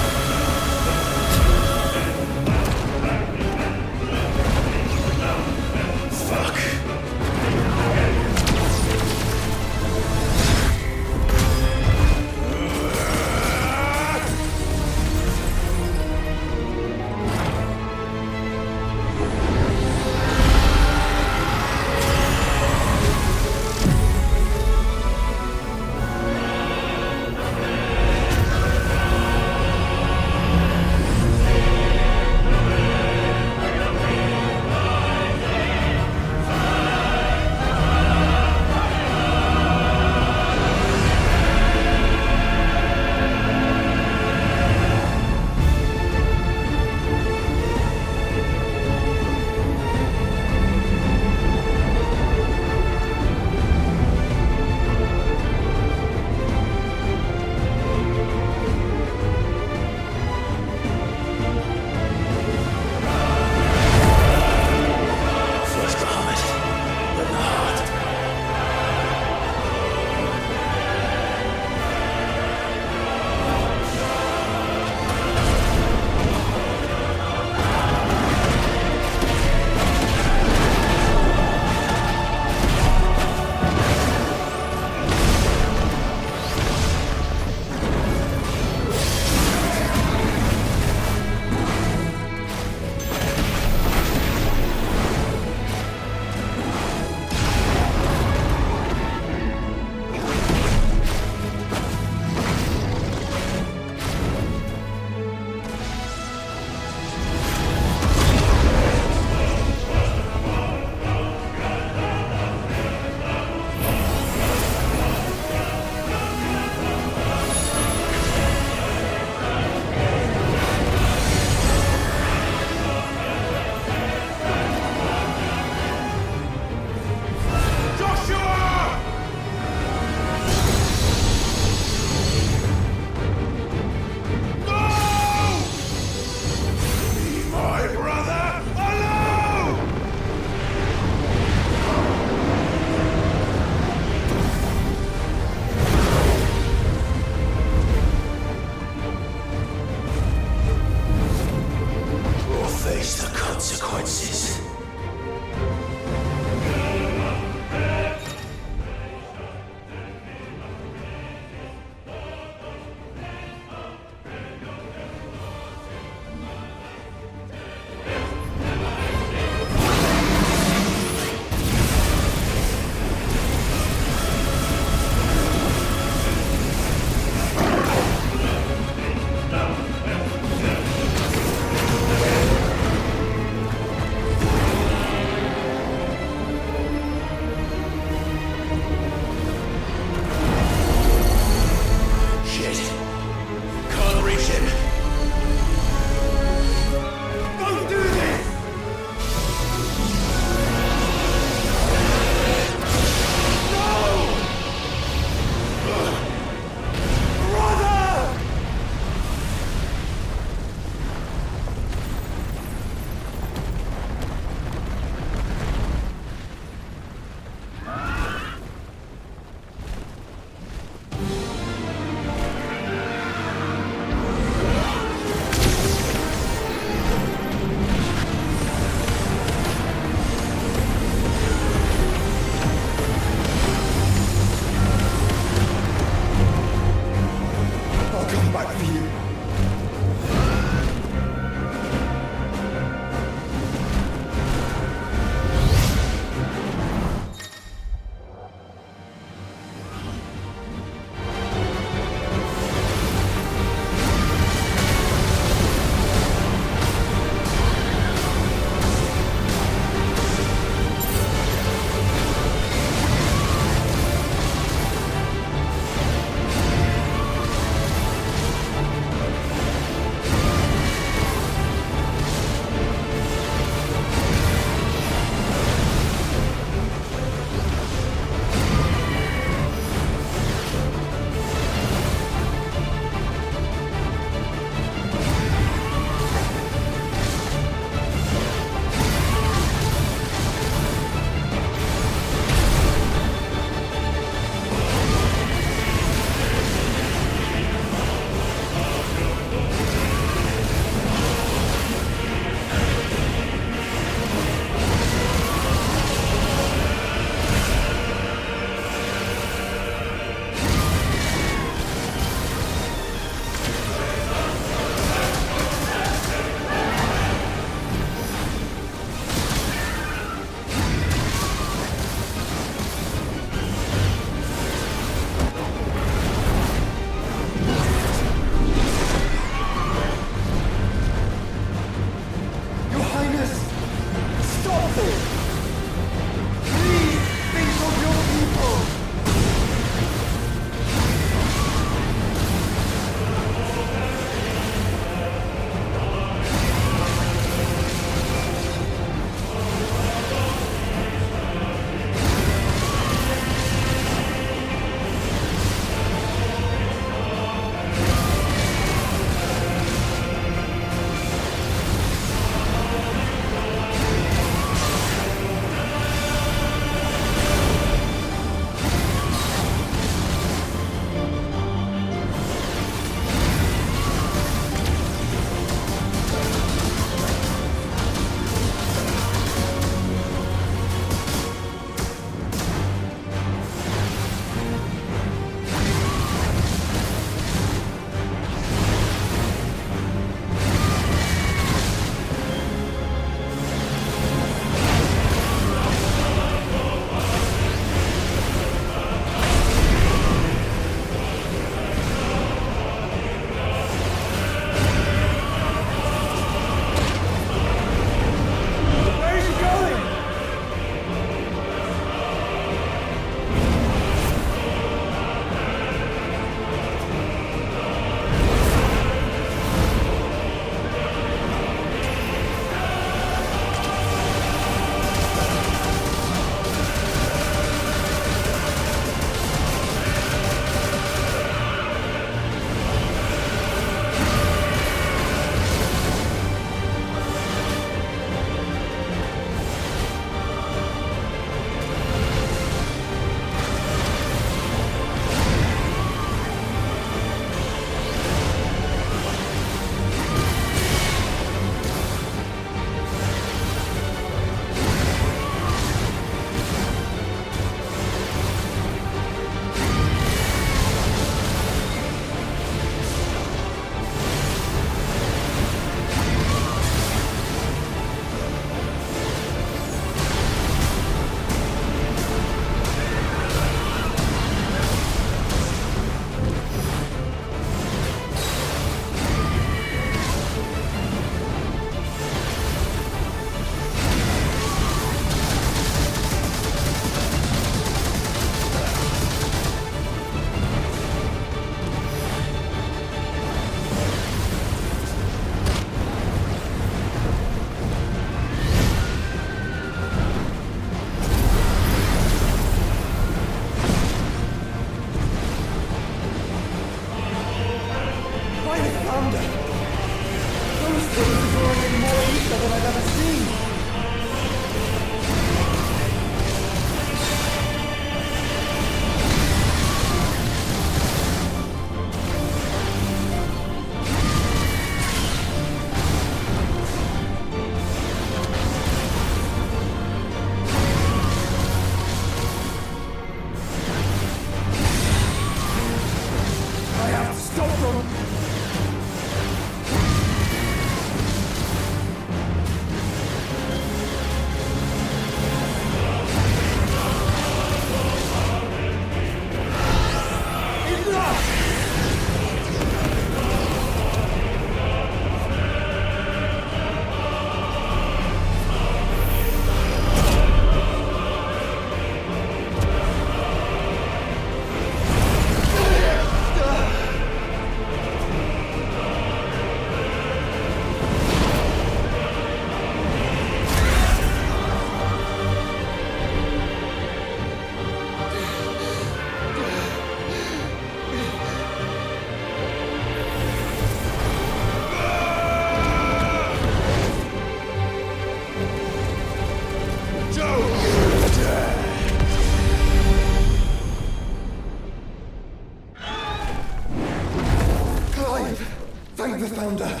Thank the Founder!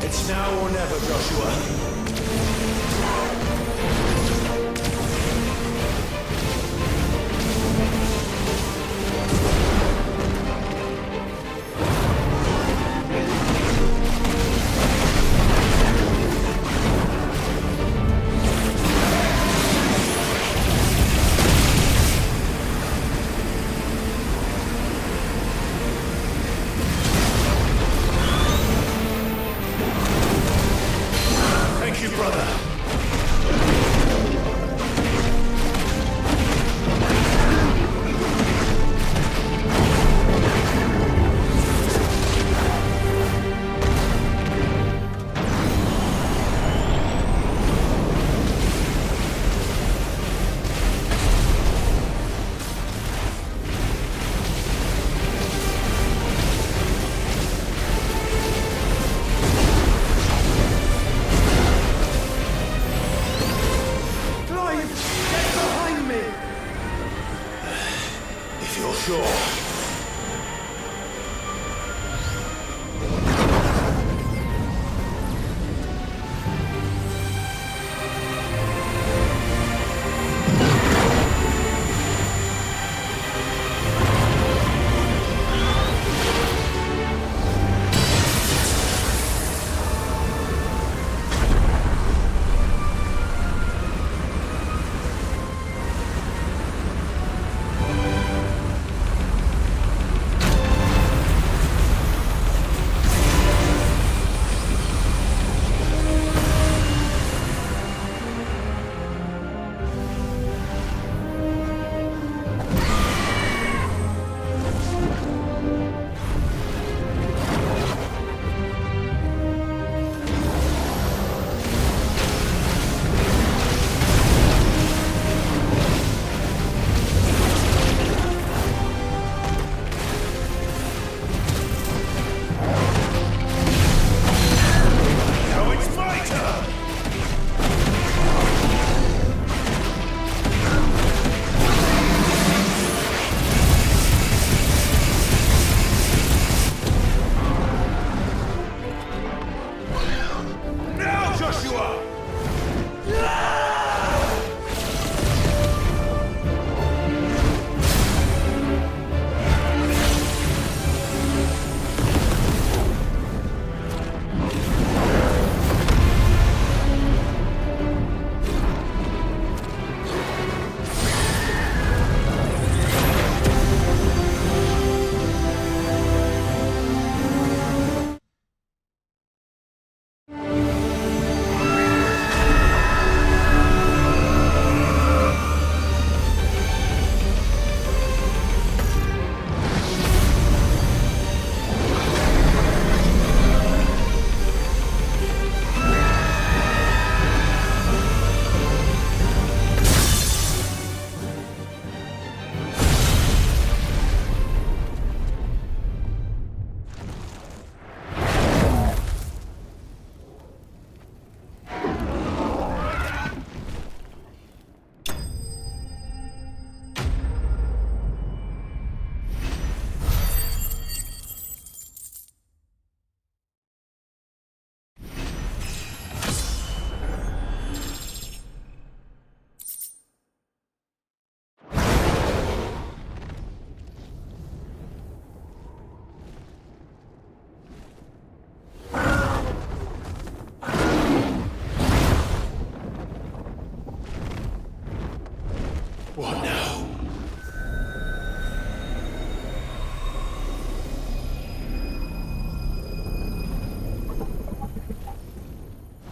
It's now or never, Joshua.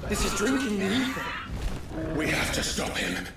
This is drinking the ether. We have to stop him.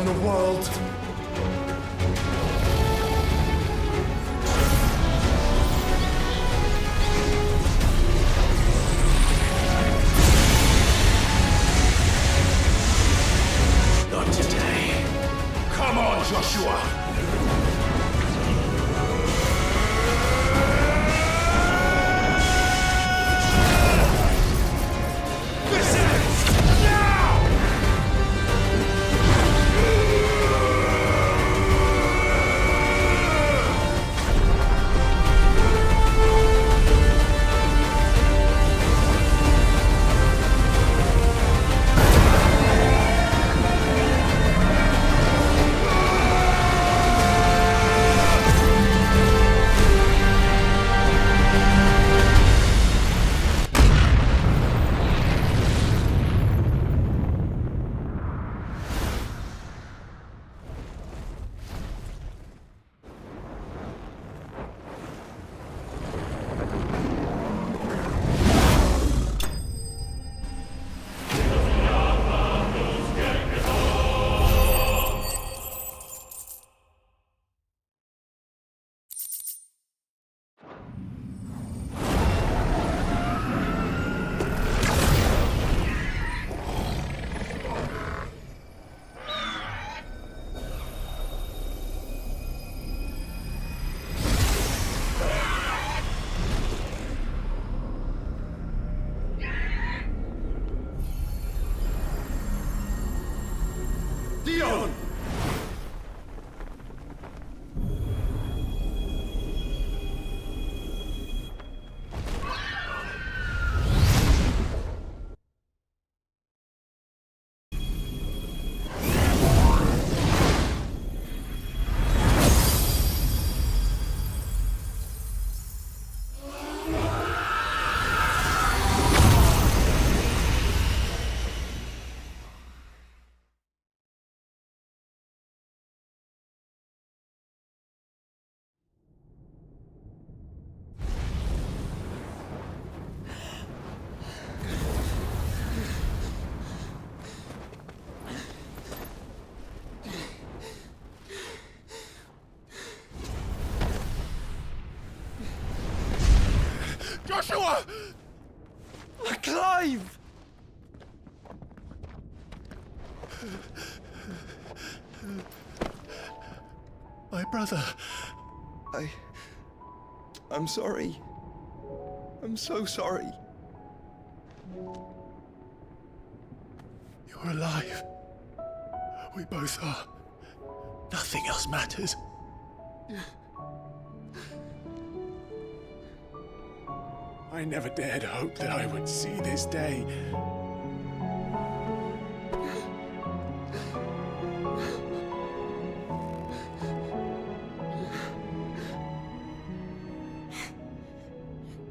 the world. Not today. Come on, Joshua! Joshua! Clive! My brother. I'm sorry. I'm so sorry. You're alive. We both are. Nothing else matters. I never dared hope that I would see this day.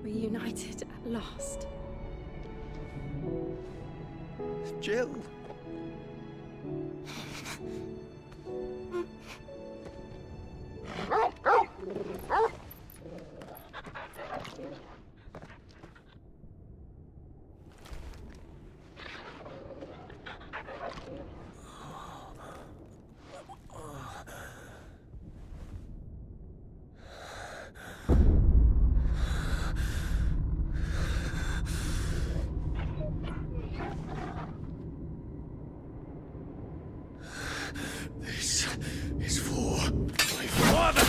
Reunited at last. Jill. This is for my father!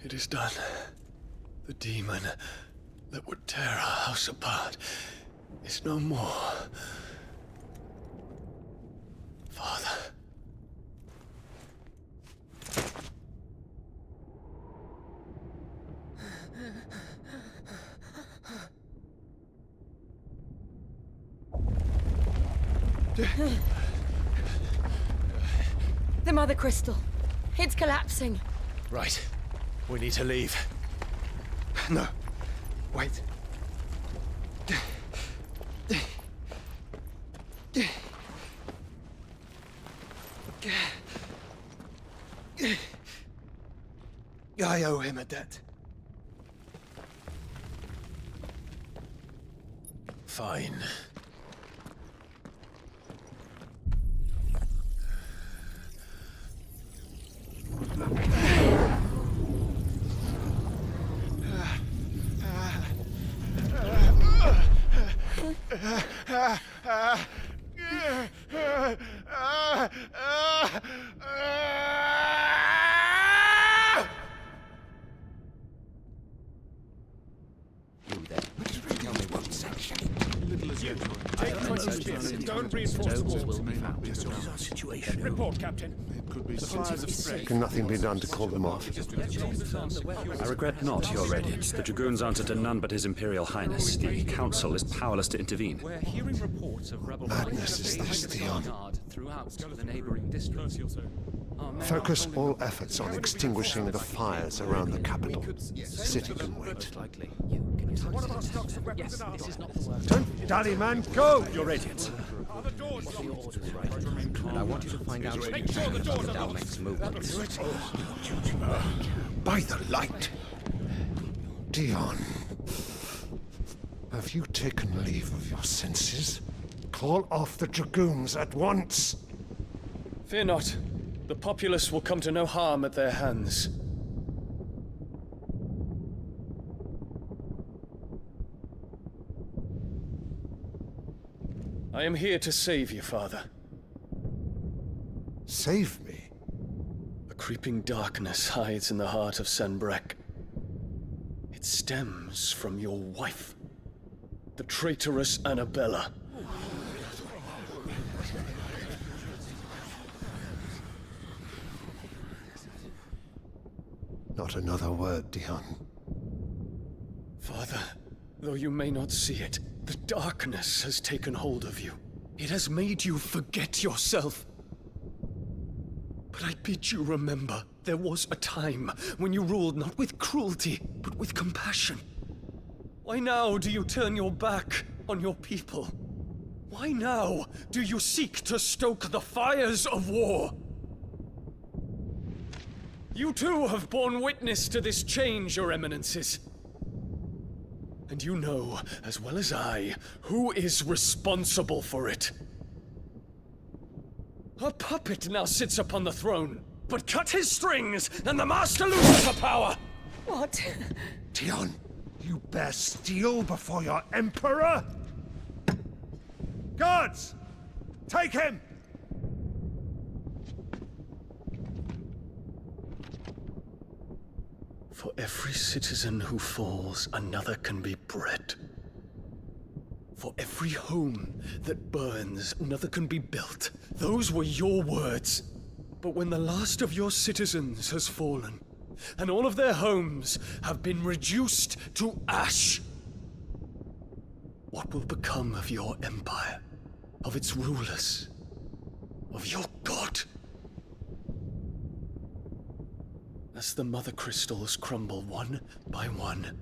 It is done. The demon that would tear our house apart is no more. Father. The Mother Crystal. It's collapsing. Right. We need to leave. No. Wait. I owe him a debt. Fine. Don't reinforce the walls. Situation. Report, Captain. Can nothing be done to call them off? I regret not, Your Radiance. The Dragoons answer to none but His Imperial Highness. The Council is powerless to intervene. We're hearing reports of rebel Madness is this, Theon. throughout the neighboring districts. Focus all efforts on extinguishing the fires around the capital. The city can wait. Don't dally, man, go! Your Radiance. And I want you to find out about the Dalmek's movements. By the light! Dion, have you taken leave of your senses? Call off the Dragoons at once! Fear not. The populace will come to no harm at their hands. I am here to save you, Father. Save me? A creeping darkness hides in the heart of Sanbreque. It stems from your wife, the traitorous Annabella. Not another word, Dion. Father, though you may not see it, the darkness has taken hold of you. It has made you forget yourself. But I bid you remember, there was a time when you ruled not with cruelty, but with compassion. Why now do you turn your back on your people? Why now do you seek to stoke the fires of war? You too have borne witness to this change, Your Eminences. And you know, as well as I, who is responsible for it. A puppet now sits upon the throne, but cut his strings, and the Master loses the power! What? Dion, you bear steel before your Emperor? Guards! Take him! For every citizen who falls, another can be bred. For every home that burns, another can be built. Those were your words. But when the last of your citizens has fallen, and all of their homes have been reduced to ash, what will become of your empire, of its rulers, of your god? As the Mother Crystals crumble one by one,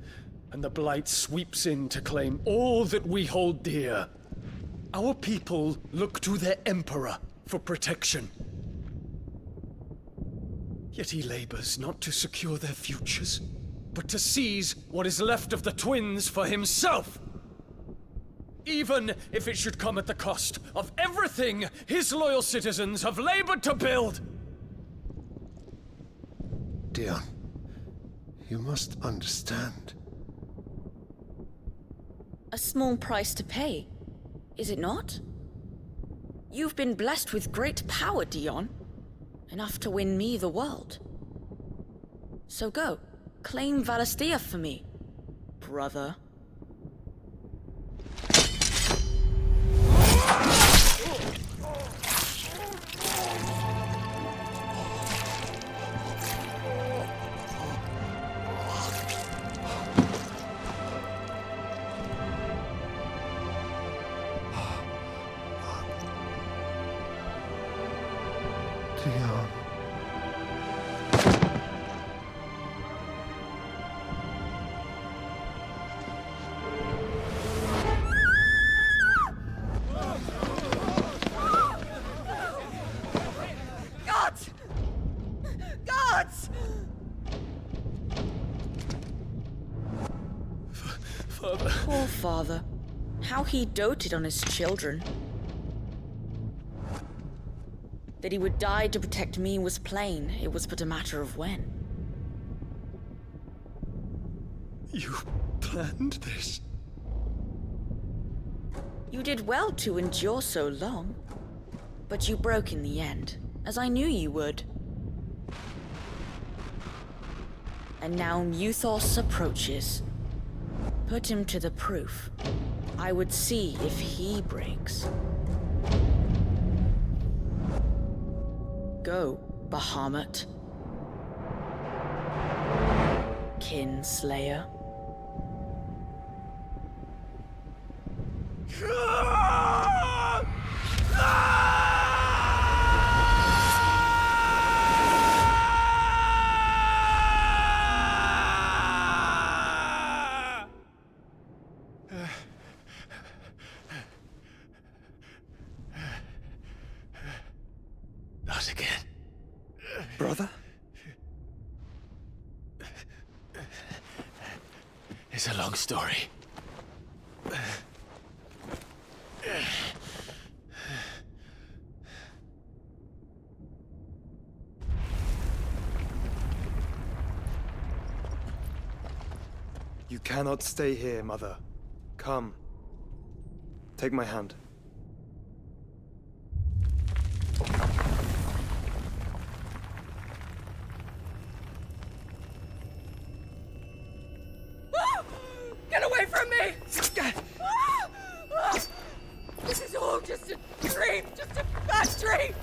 and the Blight sweeps in to claim all that we hold dear, our people look to their Emperor for protection. Yet he labors not to secure their futures, but to seize what is left of the twins for himself! Even if it should come at the cost of everything his loyal citizens have labored to build! Dion, you must understand. A small price to pay, is it not? You've been blessed with great power, Dion. Enough to win me the world. So go, claim Valisthea for me, brother. guards! Father. Poor father. How he doted on his children. That he would die to protect me was plain. It was but a matter of when. You planned this? You did well to endure so long. But you broke in the end, as I knew you would. And now Muthos approaches. Put him to the proof. I would see if he breaks. Go, Bahamut. Kinslayer. Not again. Brother? It's a long story. You cannot stay here, Mother. Come. Take my hand. Get away from me! This is all just a dream, just a bad dream!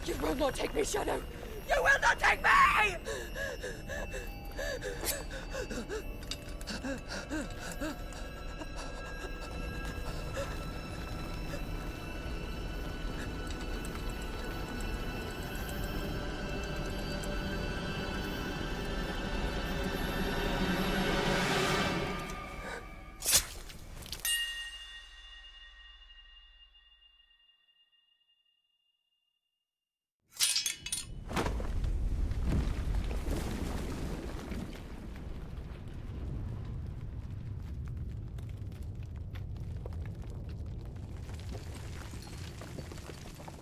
You will not take me, Shadow! You will not take me!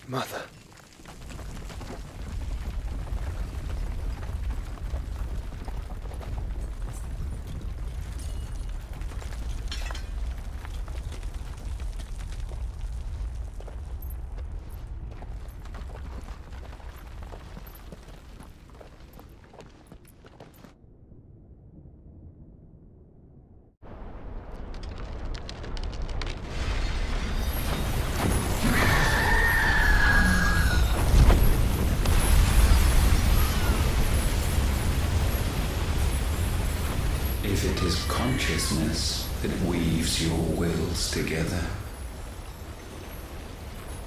Mother. If it is consciousness that weaves your wills together,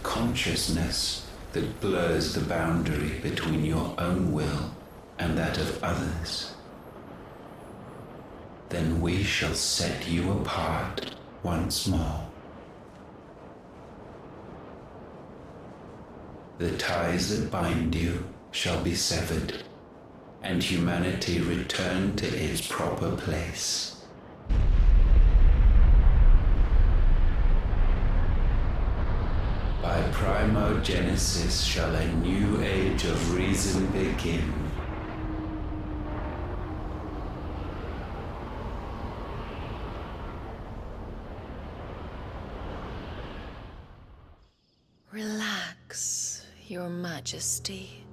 consciousness that blurs the boundary between your own will and that of others, then we shall set you apart once more. The ties that bind you shall be severed, and humanity return to its proper place. By primogenesis shall a new age of reason begin. Relax, Your Majesty.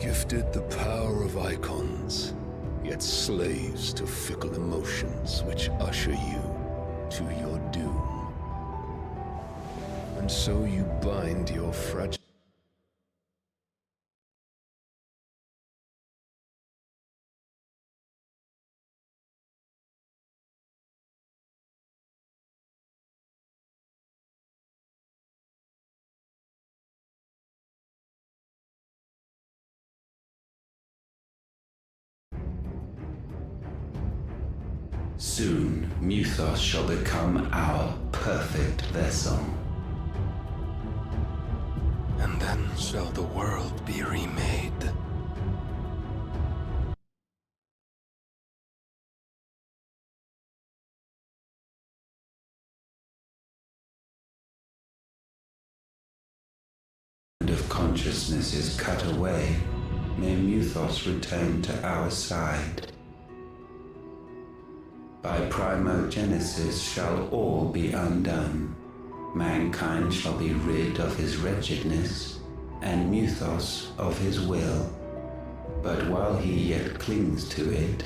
Gifted the power of icons, yet slaves to fickle emotions which usher you to your doom. And so you bind your fragile Soon, Mythos shall become our perfect vessel. and then shall the world be remade. Of consciousness is cut away, may Mythos return to our side. By primogenesis shall all be undone. Mankind shall be rid of his wretchedness, and Mythos of his will. But while he yet clings to it,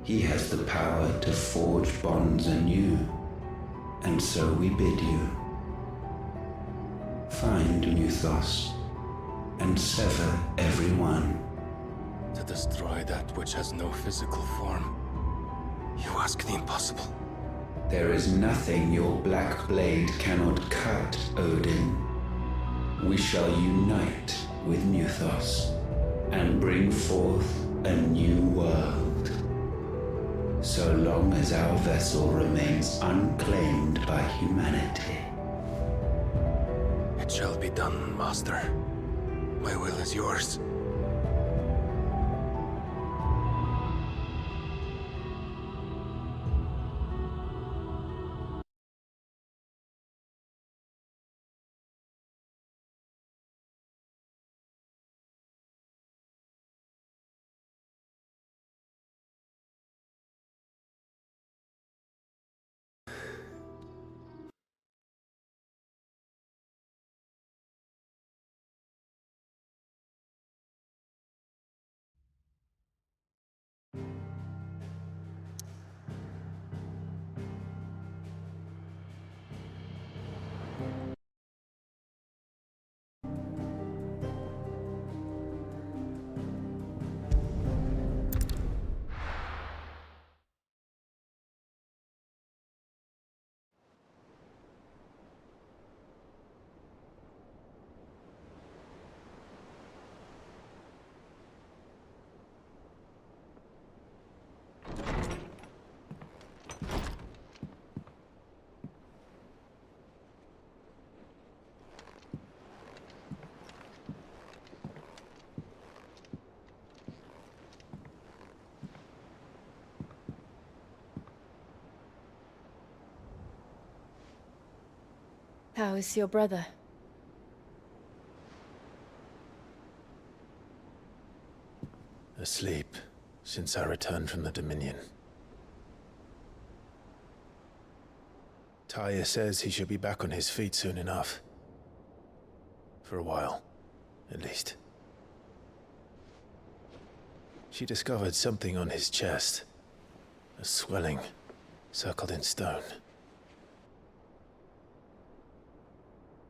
he has the power to forge bonds anew. And so we bid you, find Mythos, and sever everyone. To destroy that which has no physical form, you ask the impossible. There is nothing your black blade cannot cut, Odin. We shall unite with Mythos, and bring forth a new world. So long as our vessel remains unclaimed by humanity. It shall be done, Master. My will is yours. How is your brother? Asleep, since I returned from the Dominion. Tyre says he should be back on his feet soon enough. For a while, at least. She discovered something on his chest. A swelling, circled in stone.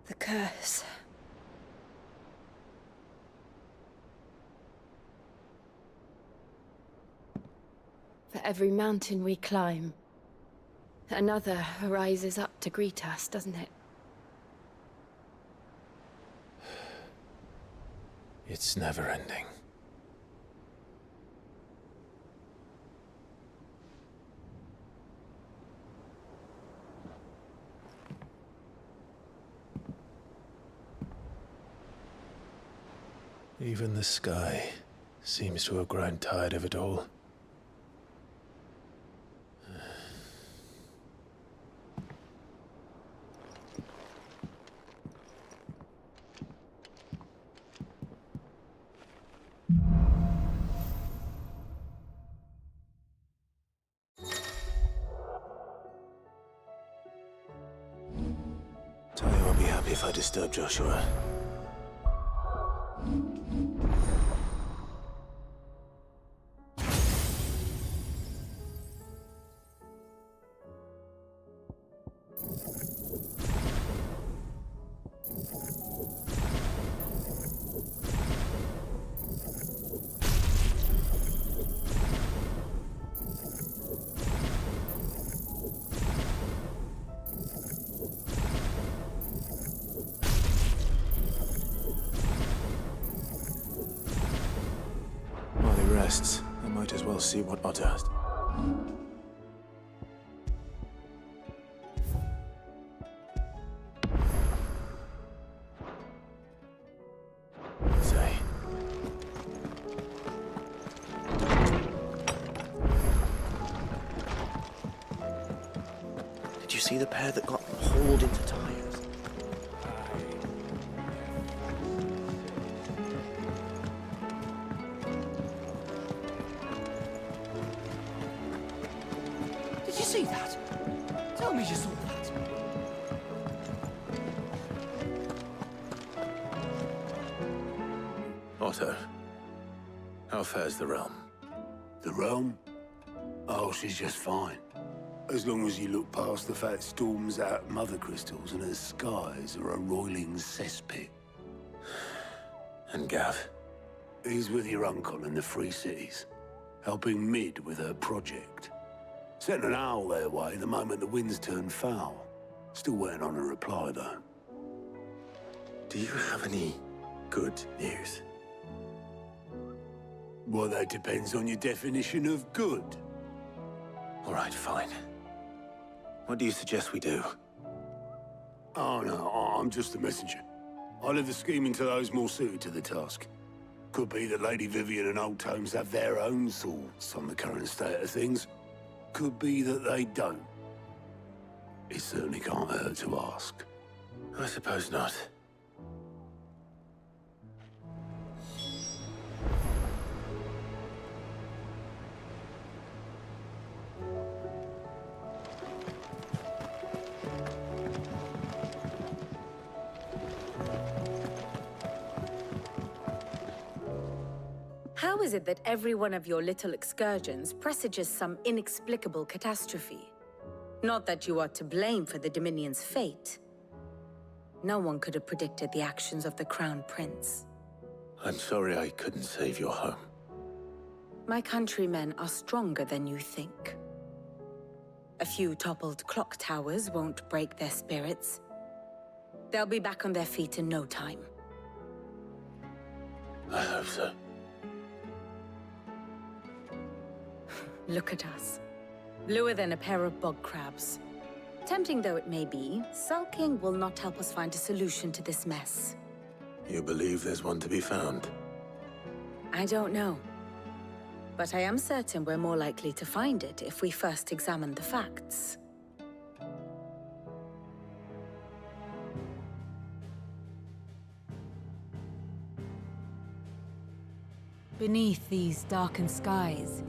The curse. For every mountain we climb, another rises up to greet us, doesn't it? It's never ending. Even the sky seems to have grown tired of it all. Tyre won't be happy if I disturb Joshua. see what Otter has. Say. Did you see the pair that got hauled into tires? Did you see that? Tell me you saw that. Otto, how fares the realm? The realm? Oh, she's just fine. As long as you look past the fat storms out mother crystals and her skies are a roiling cesspit. And Gav? He's with your uncle in the Free Cities, helping Mid with her project. Sent an owl their way the moment the winds turned foul. Still waiting on a reply, though. Do you have any good news? Well, that depends on your definition of good. All right, fine. What do you suggest we do? Oh, no, I'm just a messenger. I leave the scheming to those more suited to the task. Could be that Lady Vivian and Old Tomes have their own thoughts on the current state of things. Could be that they don't. It certainly can't hurt to ask. I suppose not. How is it that every one of your little excursions presages some inexplicable catastrophe? Not that you are to blame for the Dominion's fate. No one could have predicted the actions of the Crown Prince. I'm sorry I couldn't save your home. My countrymen are stronger than you think. A few toppled clock towers won't break their spirits. They'll be back on their feet in no time. I hope so. Look at us. Bluer than a pair of bog crabs. Tempting though it may be, sulking will not help us find a solution to this mess. You believe there's one to be found? I don't know. But I am certain we're more likely to find it if we first examine the facts. Beneath these darkened skies,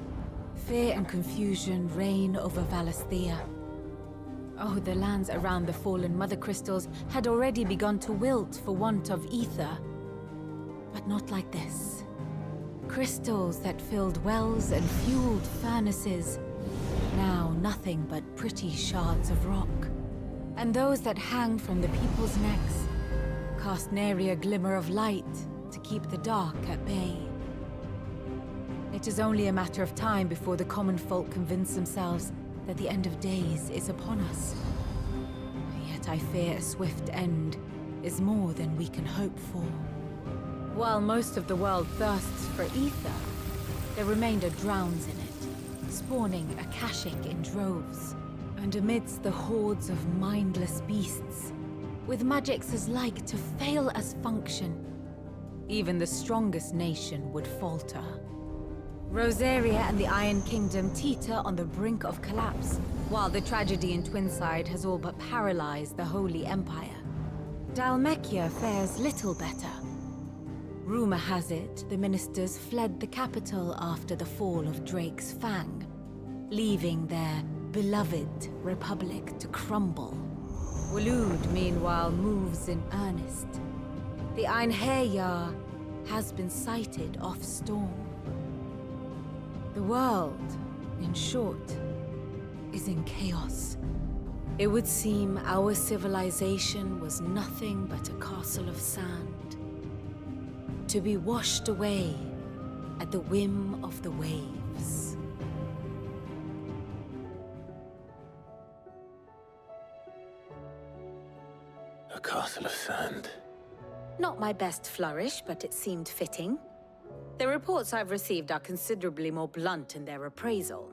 fear and confusion reign over Valisthea. Oh, the lands around the fallen Mother Crystals had already begun to wilt for want of ether. But not like this. Crystals that filled wells and fueled furnaces, now nothing but pretty shards of rock. And those that hang from the people's necks cast nary a glimmer of light to keep the dark at bay. It is only a matter of time before the common folk convince themselves that the end of days is upon us. Yet I fear a swift end is more than we can hope for. While most of the world thirsts for ether, the remainder drowns in it, spawning Akashic in droves. And amidst the hordes of mindless beasts, with magics as like to fail as function, even the strongest nation would falter. Rosaria and the Iron Kingdom teeter on the brink of collapse, while the tragedy in Twinside has all but paralyzed the Holy Empire. Dhalmekia fares little better. Rumor has it the ministers fled the capital after the fall of Drake's Fang, leaving their beloved republic to crumble. Waloed, meanwhile, moves in earnest. The Einherjar has been sighted off-storm. The world, in short, is in chaos. It would seem our civilization was nothing but a castle of sand, to be washed away at the whim of the waves. A castle of sand. Not my best flourish, but it seemed fitting. The reports I've received are considerably more blunt in their appraisal.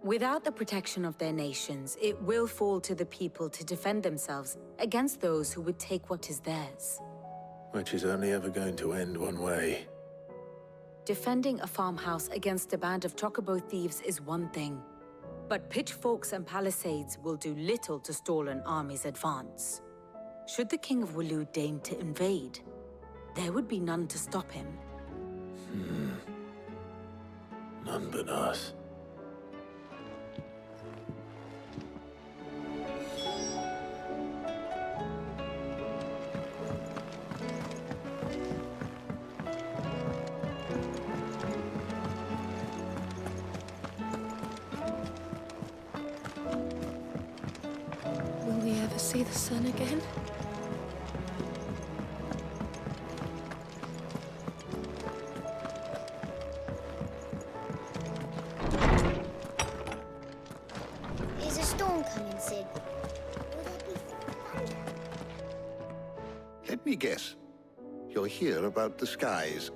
Without the protection of their nations, it will fall to the people to defend themselves against those who would take what is theirs. Which is only ever going to end one way. Defending a farmhouse against a band of chocobo thieves is one thing, but pitchforks and palisades will do little to stall an army's advance. Should the King of Waloed deign to invade, there would be none to stop him. None but us. Will we ever see the sun again? Is a storm coming, Sid? Will there be thunder? Let me guess. You're here about the skies.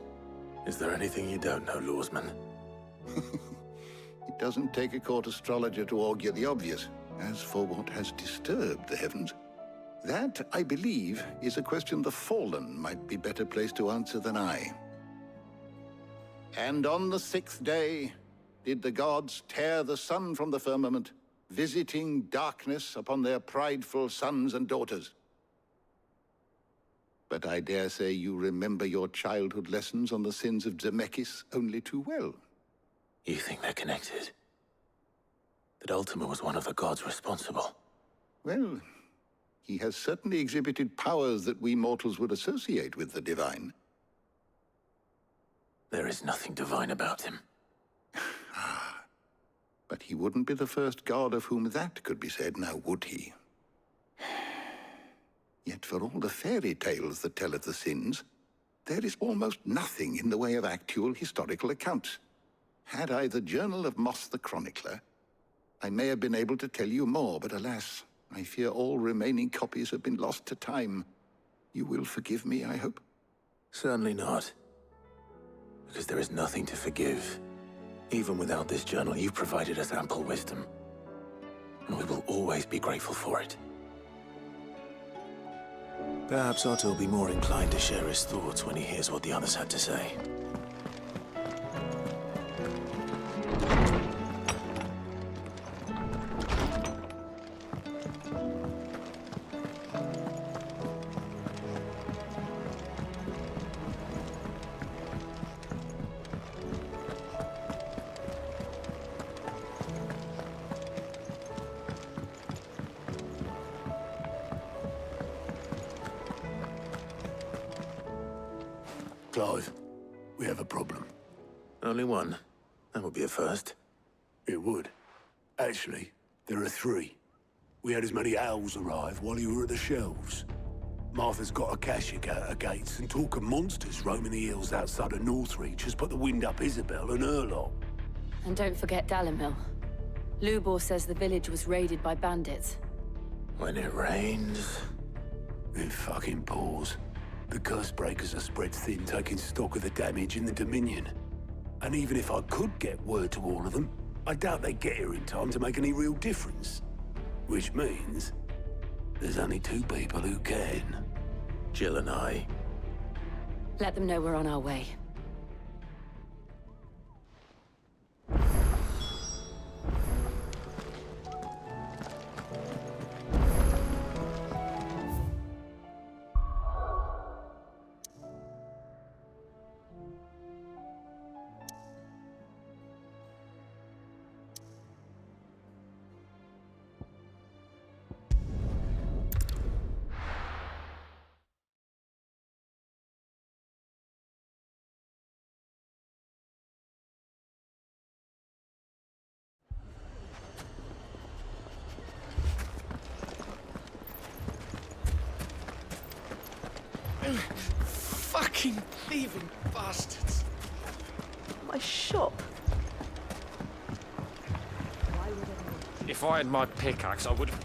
Is there anything you don't know, Lawsman? It doesn't take a court astrologer to augur the obvious. As for what has disturbed the heavens, that, I believe, is a question the Fallen might be better placed to answer than I. And on the 6th day did the gods tear the sun from the firmament, visiting darkness upon their prideful sons and daughters. But I dare say you remember your childhood lessons on the sins of Zemeckis only too well. You think they're connected? That Ultima was one of the gods responsible? Well, he has certainly exhibited powers that we mortals would associate with the divine. There is nothing divine about him. But he wouldn't be the first god of whom that could be said, now would he? Yet for all the fairy tales that tell of the sins, there is almost nothing in the way of actual historical accounts. Had I the Journal of Moss the Chronicler, I may have been able to tell you more, but alas, I fear all remaining copies have been lost to time. You will forgive me, I hope? Certainly not. Because there is nothing to forgive. Even without this journal, you provided us ample wisdom. And we will always be grateful for it. Perhaps Otto will be more inclined to share his thoughts when he hears what the others had to say. Clive, we have a problem. Only one. That would be a first. It would. Actually, there are 3. We had as many owls arrive while you were at the shelves. Martha's got a Kashik out her gates, and talk of monsters roaming the hills outside of Northreach has put the wind up Isabel and her lot. And don't forget Dalimil. Lubor says the village was raided by bandits. When it rains... It fucking pours. The Cursebreakers are spread thin, taking stock of the damage in the Dominion. And even if I could get word to all of them, I doubt they'd get here in time to make any real difference. Which means there's only 2 people who can. Jill and I. Let them know we're on our way. Fucking thieving bastards! My shop. If I had my pickaxe, I would have...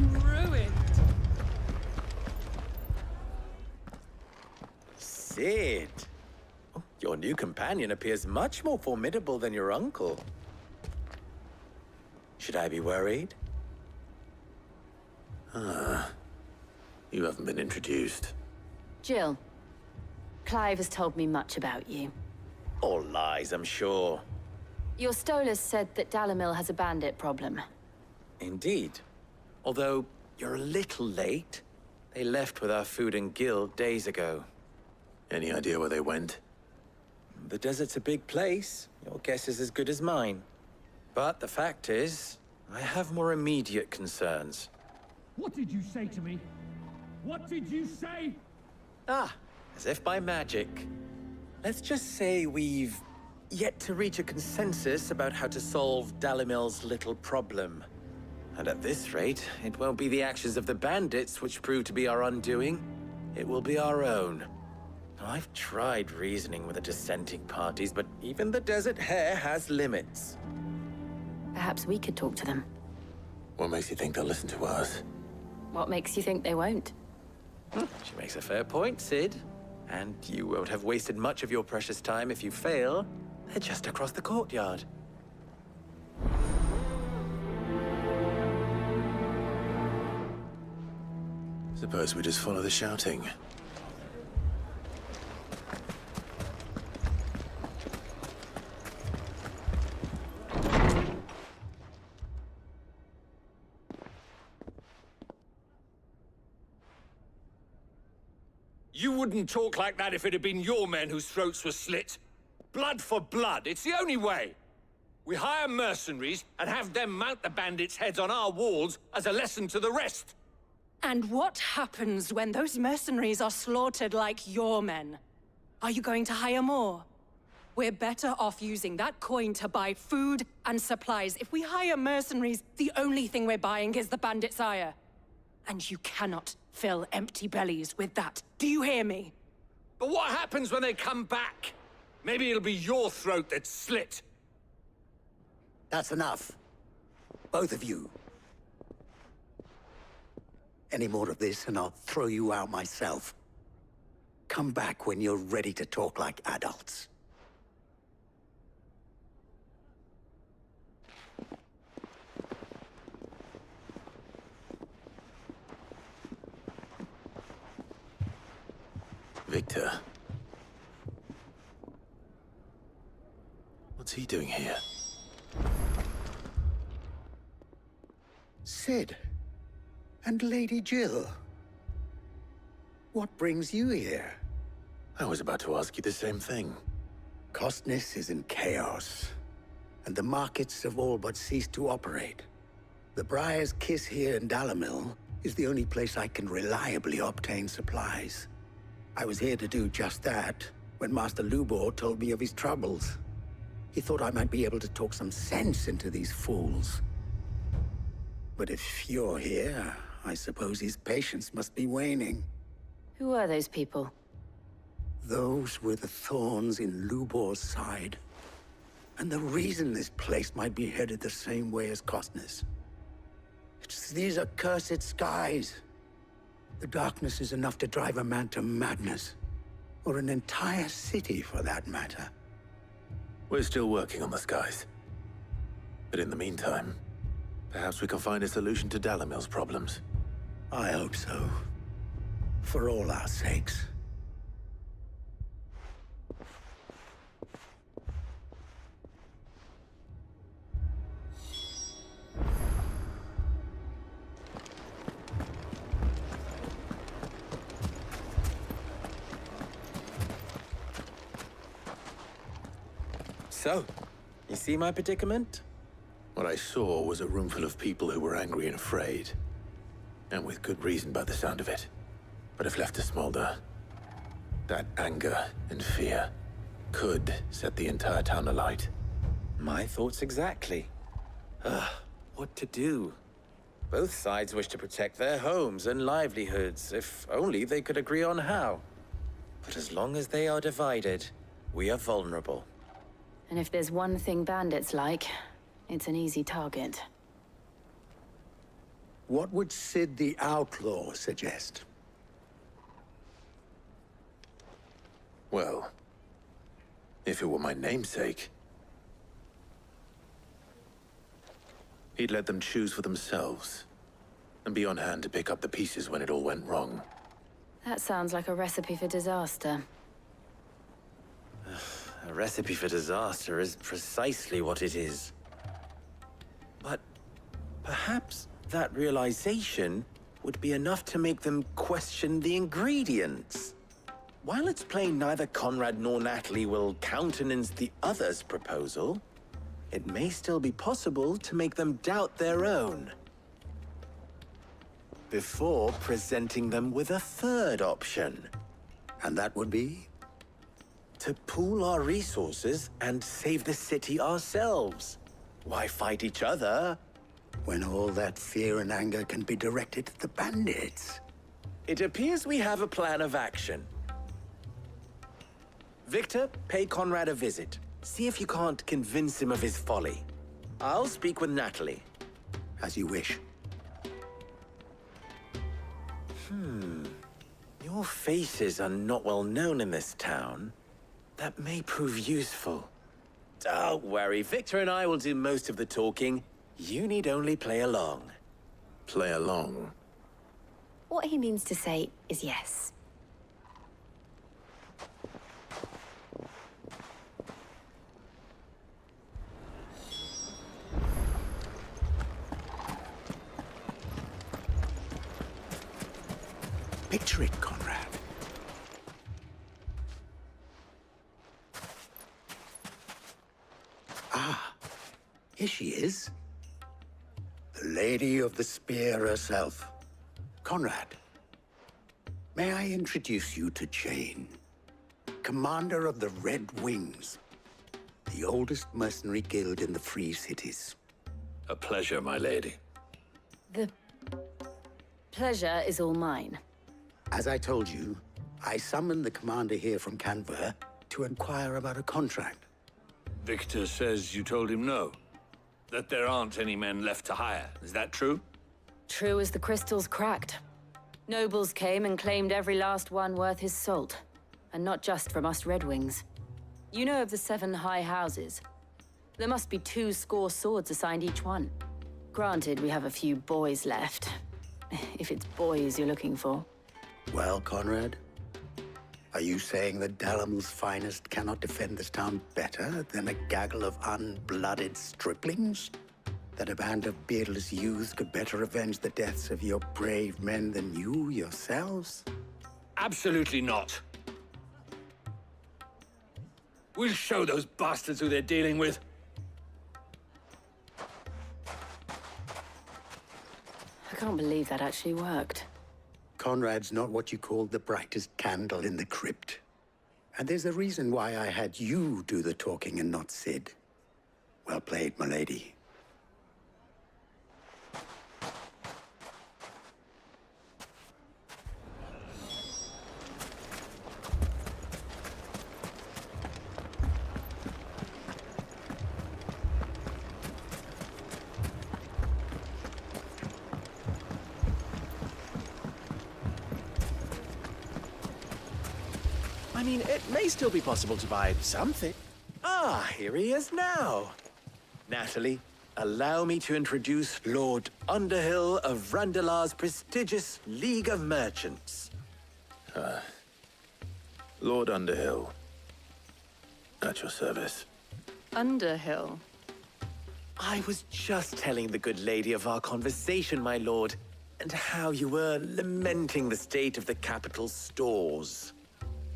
I'm ruined. Sid. Oh, your new companion appears much more formidable than your uncle. Should I be worried? You haven't been introduced. Jill, Clive has told me much about you. All lies, I'm sure. Your Stolas said that Dalamil has a bandit problem. Indeed. Although, you're a little late. They left with our food and guild days ago. Any idea where they went? The desert's a big place. Your guess is as good as mine. But the fact is, I have more immediate concerns. What did you say to me? What did you say? Ah, as if by magic. Let's just say we've yet to reach a consensus about how to solve Dalamil's little problem. And at this rate, it won't be the actions of the bandits which prove to be our undoing. It will be our own. I've tried reasoning with the dissenting parties, but even the Desert Hare has limits. Perhaps we could talk to them. What makes you think they'll listen to us? What makes you think they won't? She makes a fair point, Sid. And you won't have wasted much of your precious time if you fail. They're just across the courtyard. Suppose we just follow the shouting. You wouldn't talk like that if it had been your men whose throats were slit. Blood for blood, it's the only way. We hire mercenaries and have them mount the bandits' heads on our walls as a lesson to the rest. And what happens when those mercenaries are slaughtered like your men? Are you going to hire more? We're better off using that coin to buy food and supplies. If we hire mercenaries, the only thing we're buying is the bandits' ire. And you cannot fill empty bellies with that. Do you hear me? But what happens when they come back? Maybe it'll be your throat that's slit. That's enough. Both of you. Any more of this and I'll throw you out myself. Come back when you're ready to talk like adults. Victor. What's he doing here? Sid. And Lady Jill. What brings you here? I was about to ask you the same thing. Costness is in chaos, and the markets have all but ceased to operate. The Briar's Kiss here in Dalamil is the only place I can reliably obtain supplies. I was here to do just that when Master Lubor told me of his troubles. He thought I might be able to talk some sense into these fools. But if you're here, I suppose his patience must be waning. Who are those people? Those were the thorns in Lubor's side. And the reason this place might be headed the same way as Costness. It's these accursed skies. The darkness is enough to drive a man to madness. Or an entire city, for that matter. We're still working on the skies. But in the meantime, perhaps we can find a solution to Dalamil's problems. I hope so. For all our sakes. So, you see my predicament? What I saw was a room full of people who were angry and afraid. And with good reason by the sound of it. But if left to smolder, that anger and fear could set the entire town alight. My thoughts exactly. What to do? Both sides wish to protect their homes and livelihoods, if only they could agree on how. But as long as they are divided, we are vulnerable. And if there's one thing bandits like, it's an easy target. What would Sid the Outlaw suggest? Well, if it were my namesake, he'd let them choose for themselves, and be on hand to pick up the pieces when it all went wrong. That sounds like a recipe for disaster. A recipe for disaster is precisely what it is. But perhaps that realization would be enough to make them question the ingredients. While it's plain neither Conrad nor Natalie will countenance the other's proposal, it may still be possible to make them doubt their own before presenting them with a third option. And that would be? To pool our resources and save the city ourselves. Why fight each other when all that fear and anger can be directed at the bandits? It appears we have a plan of action. Victor, pay Conrad a visit. See if you can't convince him of his folly. I'll speak with Natalie. As you wish. Your faces are not well known in this town. That may prove useful. Don't worry, Victor and I will do most of the talking. You need only play along. Play along? What he means to say is yes. Picture it, Conrad. Ah, here she is. The Lady of the Spear herself. Conrad, may I introduce you to Jane, commander of the Red Wings, the oldest mercenary guild in the Free Cities. A pleasure, my lady. The pleasure is all mine. As I told you, I summoned the commander here from Canver to inquire about a contract. Victor says you told him no. That there aren't any men left to hire. Is that true? True as the crystals cracked. Nobles came and claimed every last one worth his salt. And not just from us Red Wings. You know of the 7 high houses. There must be 2 swords assigned each one. Granted, we have a few boys left. If it's boys you're looking for. Well, Conrad, are you saying that Dalamil's finest cannot defend this town better than a gaggle of unblooded striplings? That a band of beardless youths could better avenge the deaths of your brave men than you yourselves? Absolutely not. We'll show those bastards who they're dealing with. I can't believe that actually worked. Conrad's not what you call the brightest candle in the crypt. And there's a reason why I had you do the talking and not Sid. Well played, my lady. I mean, it may still be possible to buy something. Ah, here he is now. Natalie, allow me to introduce Lord Underhill of Randalar's prestigious League of Merchants. Lord Underhill. At your service. Underhill? I was just telling the good lady of our conversation, my lord, and how you were lamenting the state of the capital's stores.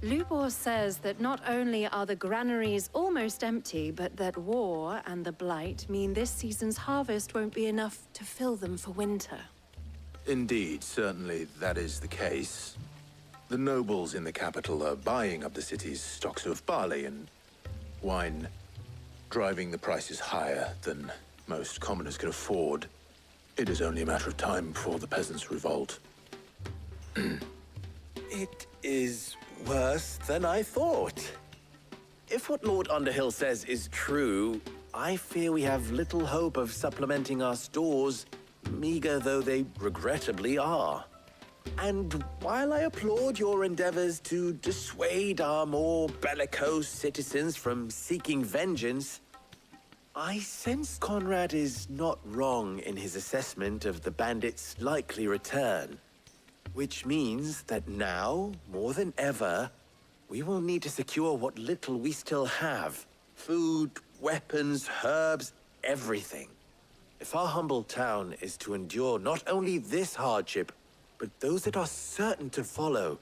Lubor says that not only are the granaries almost empty, but that war and the Blight mean this season's harvest won't be enough to fill them for winter. Indeed, certainly that is the case. The nobles in the capital are buying up the city's stocks of barley and wine, driving the prices higher than most commoners can afford. It is only a matter of time before the peasants revolt. It is worse than I thought. If what Lord Underhill says is true, I fear we have little hope of supplementing our stores meager though they regrettably are. And while I applaud your endeavors to dissuade our more bellicose citizens from seeking vengeance, I sense Conrad is not wrong in his assessment of the bandits' likely return. Which means that now, more than ever, we will need to secure what little we still have. Food, weapons, herbs, everything. If our humble town is to endure not only this hardship, but those that are certain to follow,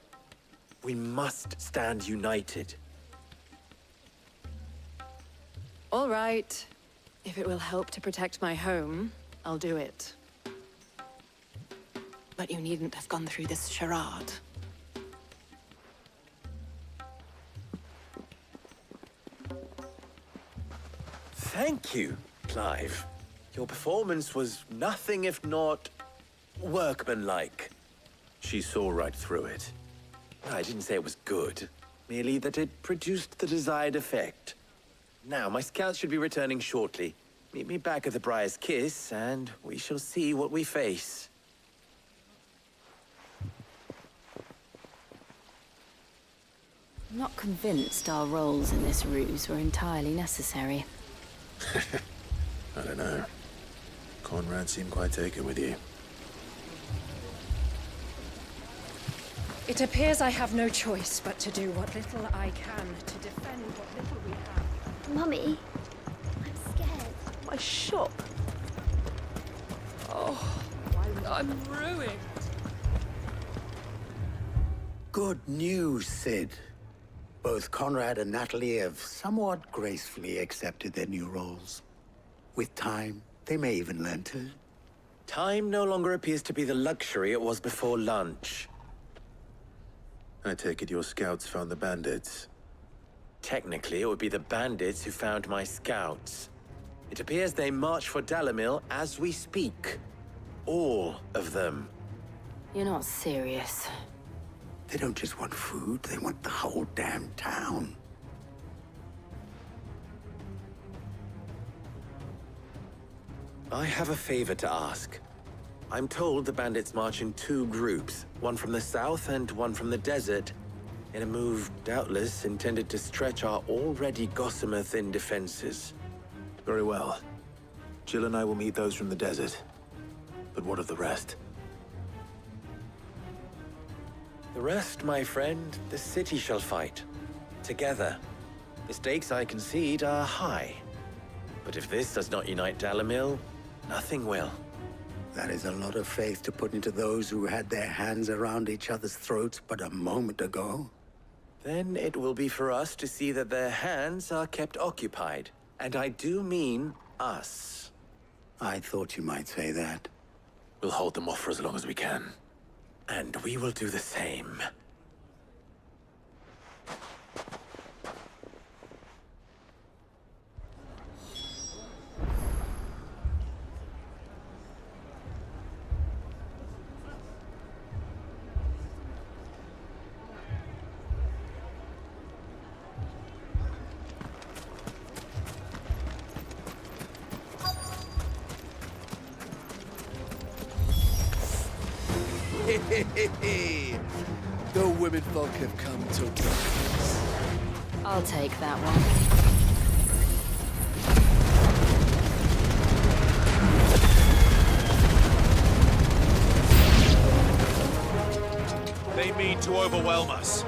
we must stand united. All right. If it will help to protect my home, I'll do it. But you needn't have gone through this charade. Thank you, Clive. Your performance was nothing if not workmanlike. She saw right through it. I didn't say it was good, merely that it produced the desired effect. Now, my scouts should be returning shortly. Meet me back at the Briar's Kiss, and we shall see what we face. I'm not convinced our roles in this ruse were entirely necessary. I don't know. Conrad seemed quite taken with you. It appears I have no choice but to do what little I can to defend what little we have. Mummy, I'm scared. My shop. Oh, I'm ruined. Good news, Sid. Both Conrad and Natalie have somewhat gracefully accepted their new roles. With time, they may even learn to. Time no longer appears to be the luxury it was before lunch. I take it your scouts found the bandits. Technically, it would be the bandits who found my scouts. It appears they march for Dalimil as we speak. All of them. You're not serious. They don't just want food, they want the whole damn town. I have a favor to ask. I'm told the bandits march in two groups, one from the south and one from the desert, in a move doubtless intended to stretch our already gossamer-thin defenses. Very well. Jill and I will meet those from the desert. But what of the rest? The rest, my friend, the city shall fight. Together. The stakes, I concede, are high. But if this does not unite Dalimil, nothing will. That is a lot of faith to put into those who had their hands around each other's throats but a moment ago. Then it will be for us to see that their hands are kept occupied. And I do mean us. I thought you might say that. We'll hold them off for as long as we can. And we will do the same. The women folk have come to witness. I'll take that one. They mean to overwhelm us.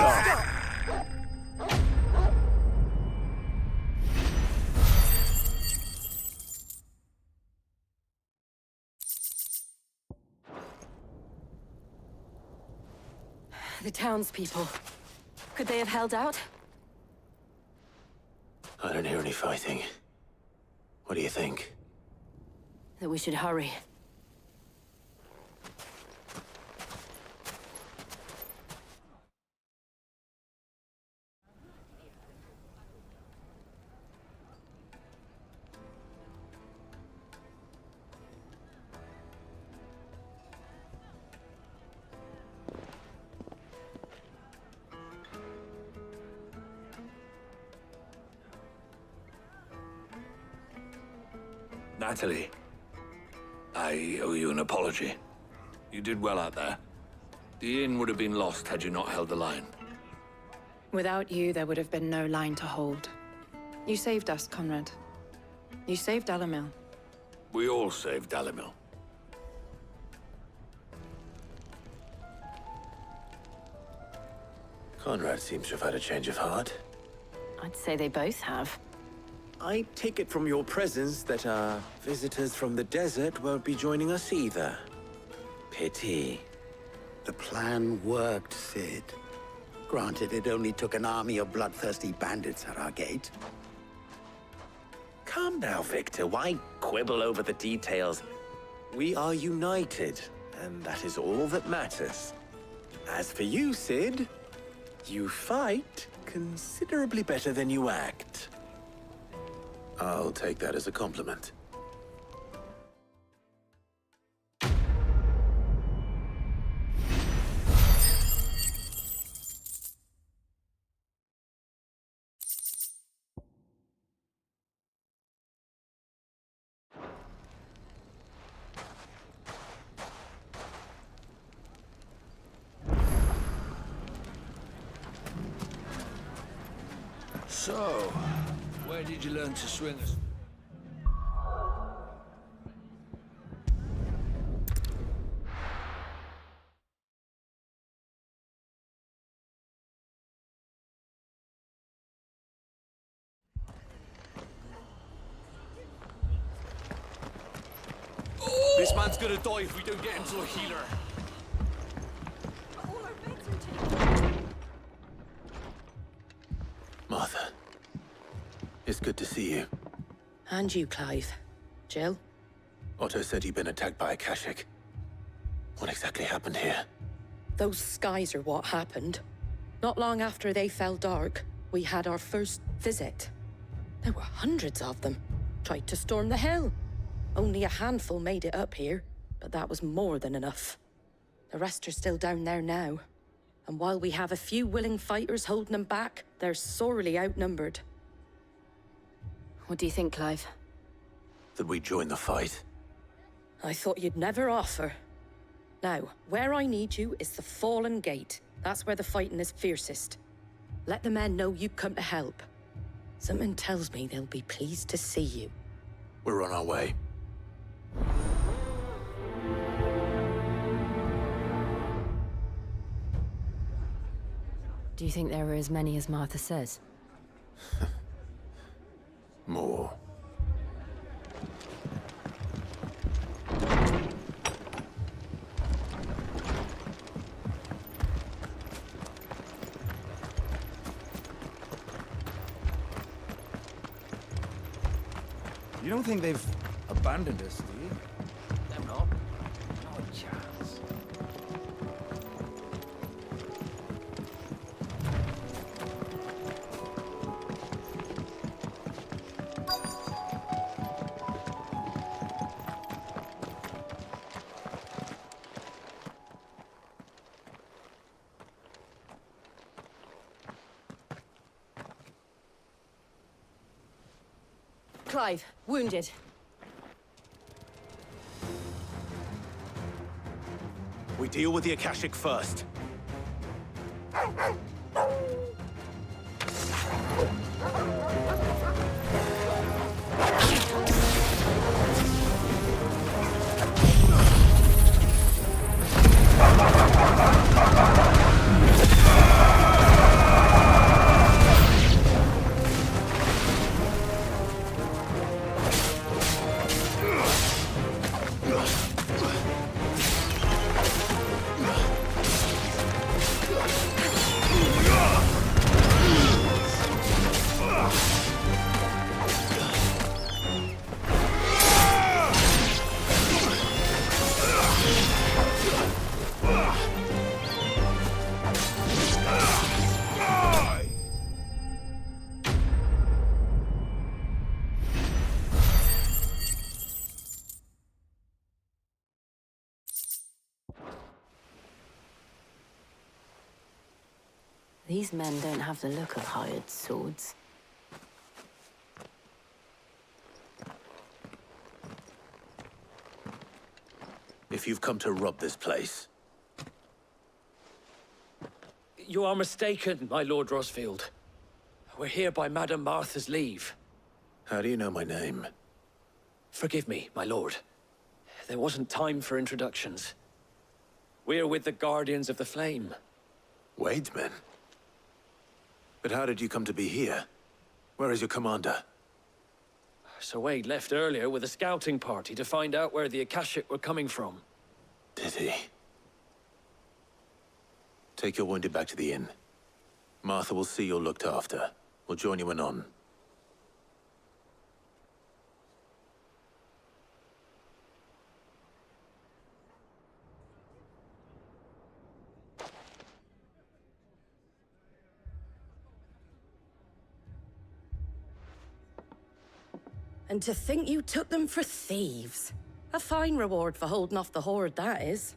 Stop! The townspeople. Could they have held out? I don't hear any fighting. What do you think? That we should hurry. Natalie, I owe you an apology. You did well out there. The inn would have been lost had you not held the line. Without you, there would have been no line to hold. You saved us, Conrad. You saved Dalimil. We all saved Dalimil. Conrad seems to have had a change of heart. I'd say they both have. I take it from your presence that our visitors from the desert won't be joining us either. Pity. The plan worked, Sid. Granted, it only took an army of bloodthirsty bandits at our gate. Calm now, Victor. Why quibble over the details? We are united, and that is all that matters. As for you, Sid, you fight considerably better than you act. I'll take that as a compliment. So, where did you learn to swing us? This man's gonna die if we don't get him to a healer. Martha, it's good to see you. And you, Clive. Jill? Otto said he'd been attacked by a Kashik. What exactly happened here? Those skies are what happened. Not long after they fell dark, we had our first visit. There were hundreds of them. Tried to storm the hill. Only a handful made it up here, but that was more than enough. The rest are still down there now. And while we have a few willing fighters holding them back, they're sorely outnumbered. What do you think, Clive? That we join the fight? I thought you'd never offer. Now, where I need you is the Fallen Gate. That's where the fighting is fiercest. Let the men know you come to help. Something tells me they'll be pleased to see you. We're on our way. Do you think there are as many as Martha says? More. You don't think they've abandoned us, do you? Them not. Not a chance. Clive, wounded. We deal with the Akashic first. These men don't have the look of hired swords. If you've come to rob this place, You are mistaken, my Lord Rosfield. We're here by Madame Martha's leave. how do you know my name? Forgive me, my lord. There wasn't time for introductions. We're with the Guardians of the Flame. Wade's men? But how did you come to be here? Where is your commander? Sir Wade left earlier with a scouting party to find out where the Akashic were coming from. Did he? Take your wounded back to the inn. Martha will see you're looked after. We'll join you anon. And to think you took them for thieves. A fine reward for holding off the horde, that is.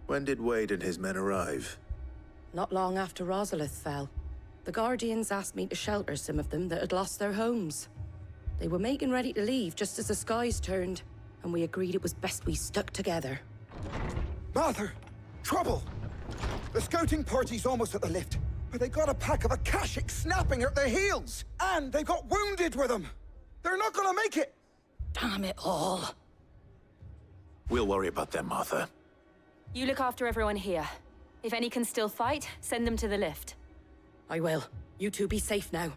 When did Wade and his men arrive? Not long after Rosalith fell. The Guardians asked me to shelter some of them that had lost their homes. They were making ready to leave just as the skies turned, and we agreed it was best we stuck together. Martha! Trouble! The scouting party's almost at the lift, but they got a pack of Akashics snapping at their heels! And they got wounded with them! They're not gonna make it! Damn it all. We'll worry about them, Martha. You look after everyone here. If any can still fight, send them to the lift. I will. You two be safe now.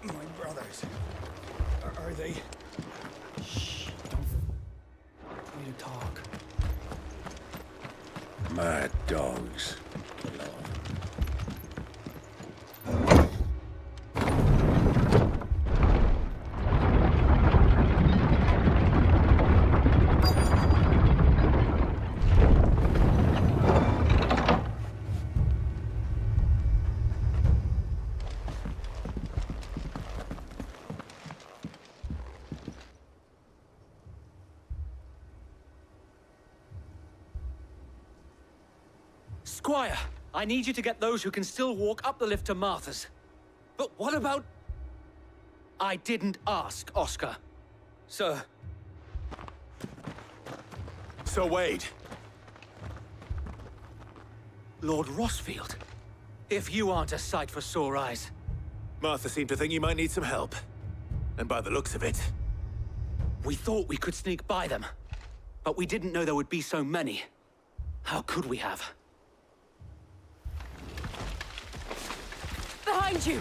My brothers. Are they... Shh, don't... need to talk. Mad dogs. Squire, I need you to get those who can still walk up the lift to Martha's. But what about... I didn't ask, Oscar. Sir. Sir Wade. Lord Rosfield. If you aren't a sight for sore eyes. Martha seemed to think you might need some help. And by the looks of it... We thought we could sneak by them. But we didn't know there would be so many. How could we have? Behind you!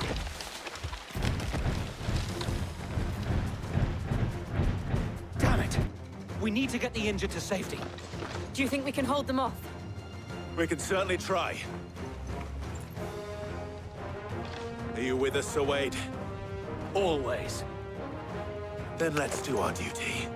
Damn it! We need to get the injured to safety. Do you think we can hold them off? We can certainly try. Are you with us, Sir Wade? Always. Then let's do our duty.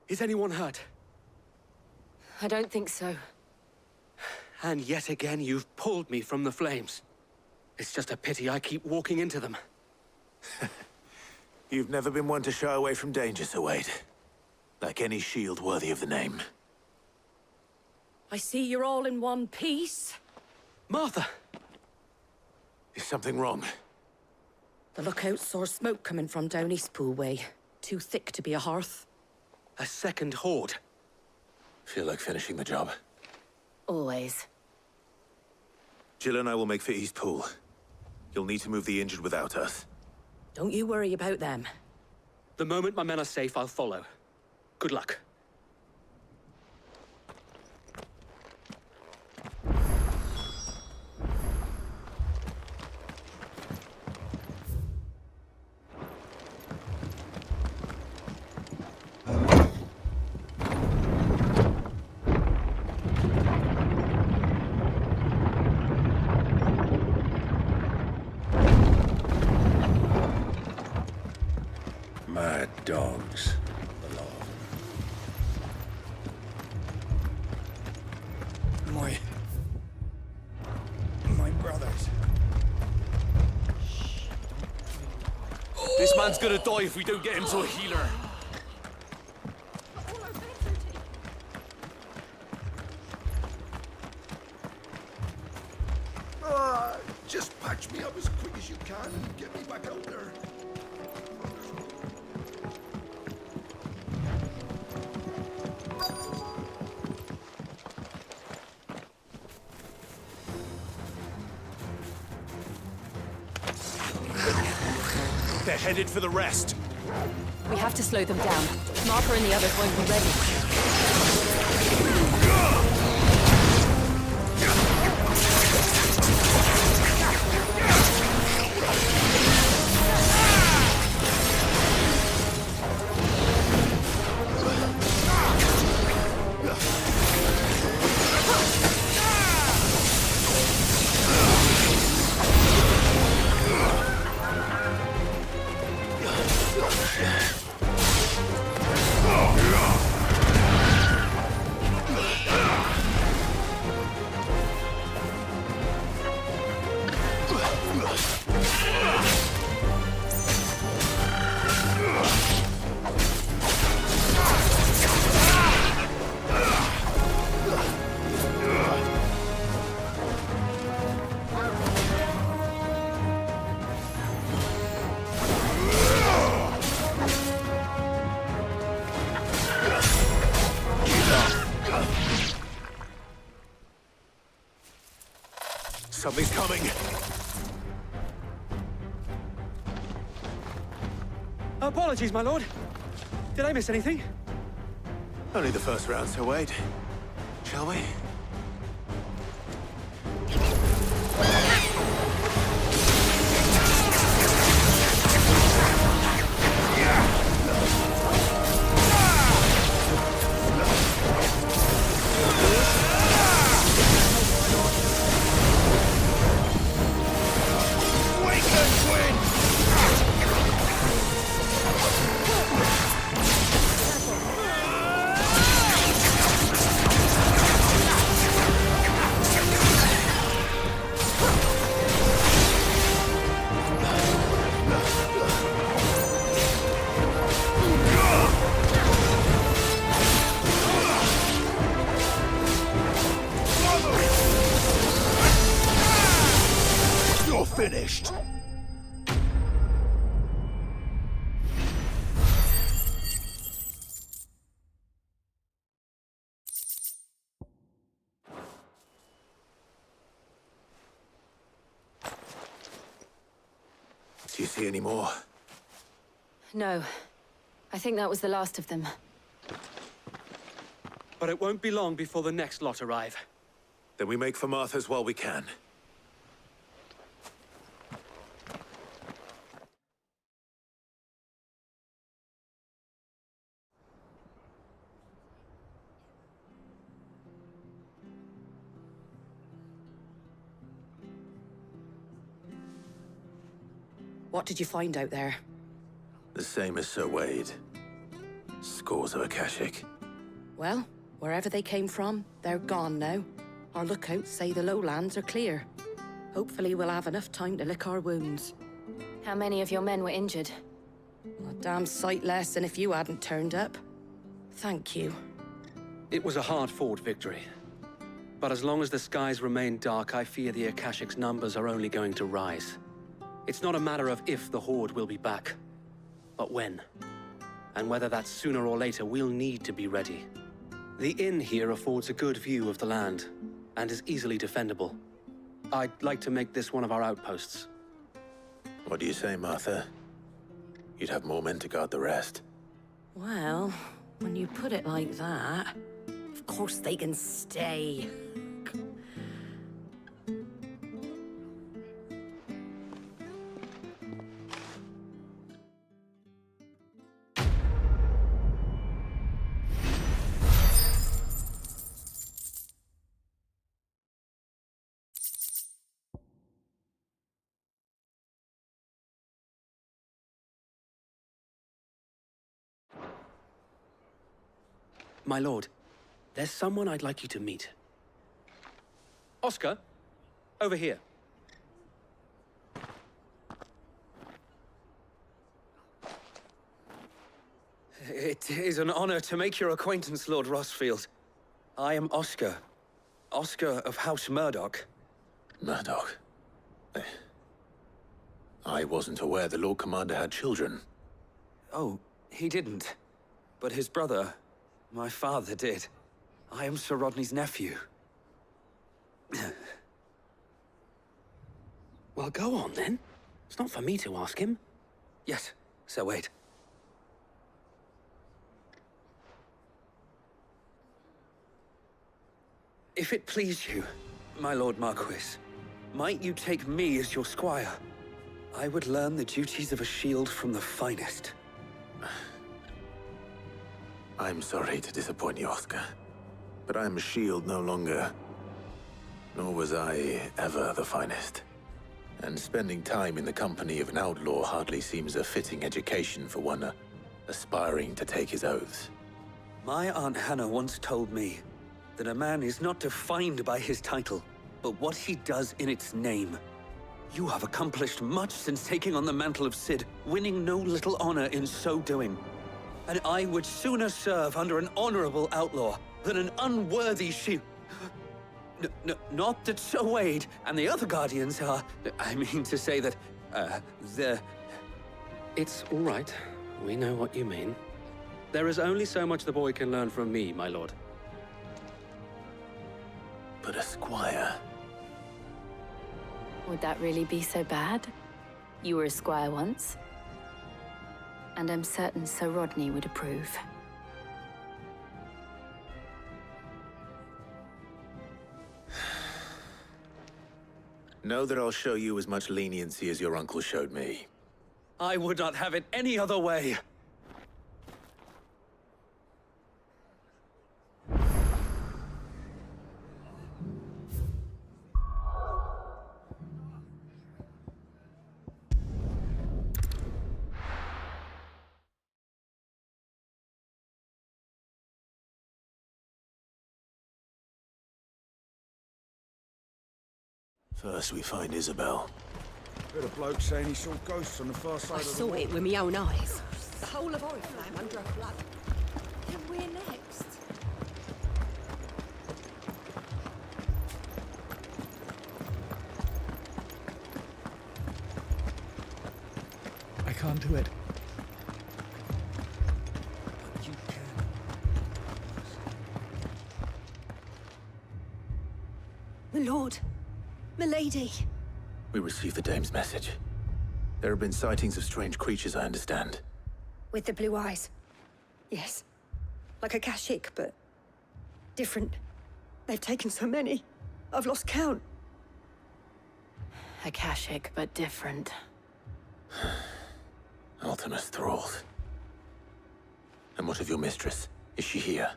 Is anyone hurt? I don't think so. And yet again, you've pulled me from the flames. It's just a pity I keep walking into them. You've never been one to shy away from danger, Sir Wade. Like any shield worthy of the name. I see you're all in one piece. Martha! Is something wrong? The lookout saw smoke coming from down Eastpool way. Too thick to be a hearth. A second horde. Feel like finishing the job. Always. Jill and I will make for Eastpool. You'll need to move the injured without us. Don't you worry about them. The moment my men are safe, I'll follow. Good luck. Mad dogs. My brothers. This man's gonna die if we don't get him to a healer. Just patch me up as quick as you can and get me back out there. They're headed for the rest. We have to slow them down. Martha and the others won't be ready. Something's coming. Apologies, my lord. Did I miss anything? Only the first round, Sir Wade. Shall we? Finished. Do you see any more? No. I think that was the last of them. But it won't be long before the next lot arrive. Then we make for Martha's while we can. What did you find out there? The same as Sir Wade. Scores of Akashic. Well, wherever they came from, they're gone now. Our lookouts say the lowlands are clear. Hopefully we'll have enough time to lick our wounds. How many of your men were injured? A damn sight less than if you hadn't turned up. Thank you. It was a hard-fought victory. But as long as the skies remain dark, I fear the Akashic's numbers are only going to rise. It's not a matter of if the Horde will be back, but when. And whether that's sooner or later, we'll need to be ready. The inn here affords a good view of the land, and is easily defendable. I'd like to make this one of our outposts. What do you say, Martha? You'd have more men to guard the rest. Well, when you put it like that, of course they can stay. My lord, there's someone I'd like you to meet. Oscar, over here. It is an honor to make your acquaintance, Lord Rossfield. I am Oscar. Oscar of House Murdoch. Murdoch? I wasn't aware the Lord Commander had children. Oh, he didn't. But his brother, my father, did. I am Sir Rodney's nephew. Well, go on, then. It's not for me to ask him. Yes, so wait. If it please you, my Lord Marquis, might you take me as your squire? I would learn the duties of a shield from the finest. I'm sorry to disappoint you, Oscar, but I'm a shield no longer. Nor was I ever the finest. And spending time in the company of an outlaw hardly seems a fitting education for one aspiring to take his oaths. My Aunt Hannah once told me that a man is not defined by his title, but what he does in its name. You have accomplished much since taking on the mantle of Cid, winning no little honor in so doing. And I would sooner serve under an honorable outlaw than an unworthy shield. Not that Sir Wade and the other Guardians are... I mean to say that, It's all right. We know what you mean. There is only so much the boy can learn from me, my lord. But a squire... Would that really be so bad? You were a squire once. And I'm certain Sir Rodney would approve. Know that I'll show you as much leniency as your uncle showed me. I would not have it any other way. First we find Isabel. Heard a bloke saying he saw ghosts on the far side I of the saw wall. it with my own eyes. The whole of Oriflamme under a flood. And we're next. I can't do it. But you can. My lord. Milady. We received the dame's message. There have been sightings of strange creatures, I understand. With the blue eyes. Yes. Like a Kashik, but different. They've taken so many. I've lost count. Akashic, but different. Ultimus thralls. And what of your mistress? Is she here?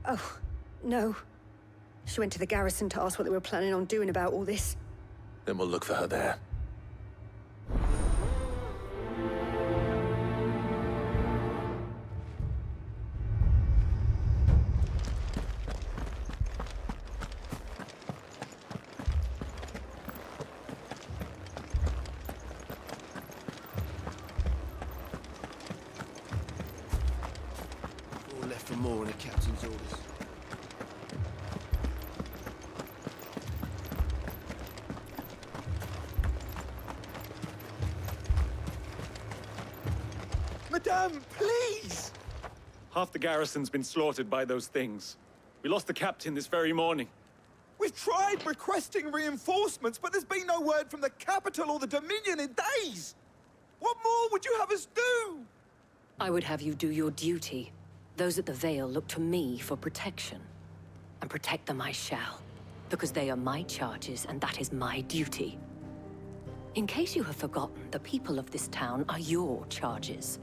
Oh, no. She went to the garrison to ask what they were planning on doing about all this. Then we'll look for her there. for more in a captain's orders. Madame, please! Half the garrison's been slaughtered by those things. We lost the captain this very morning. We've tried requesting reinforcements, but there's been no word from the capital or the Dominion in days! What more would you have us do? I would have you do your duty. Those at the Vale look to me for protection. And protect them I shall, because they are my charges and that is my duty. In case you have forgotten, the people of this town are your charges.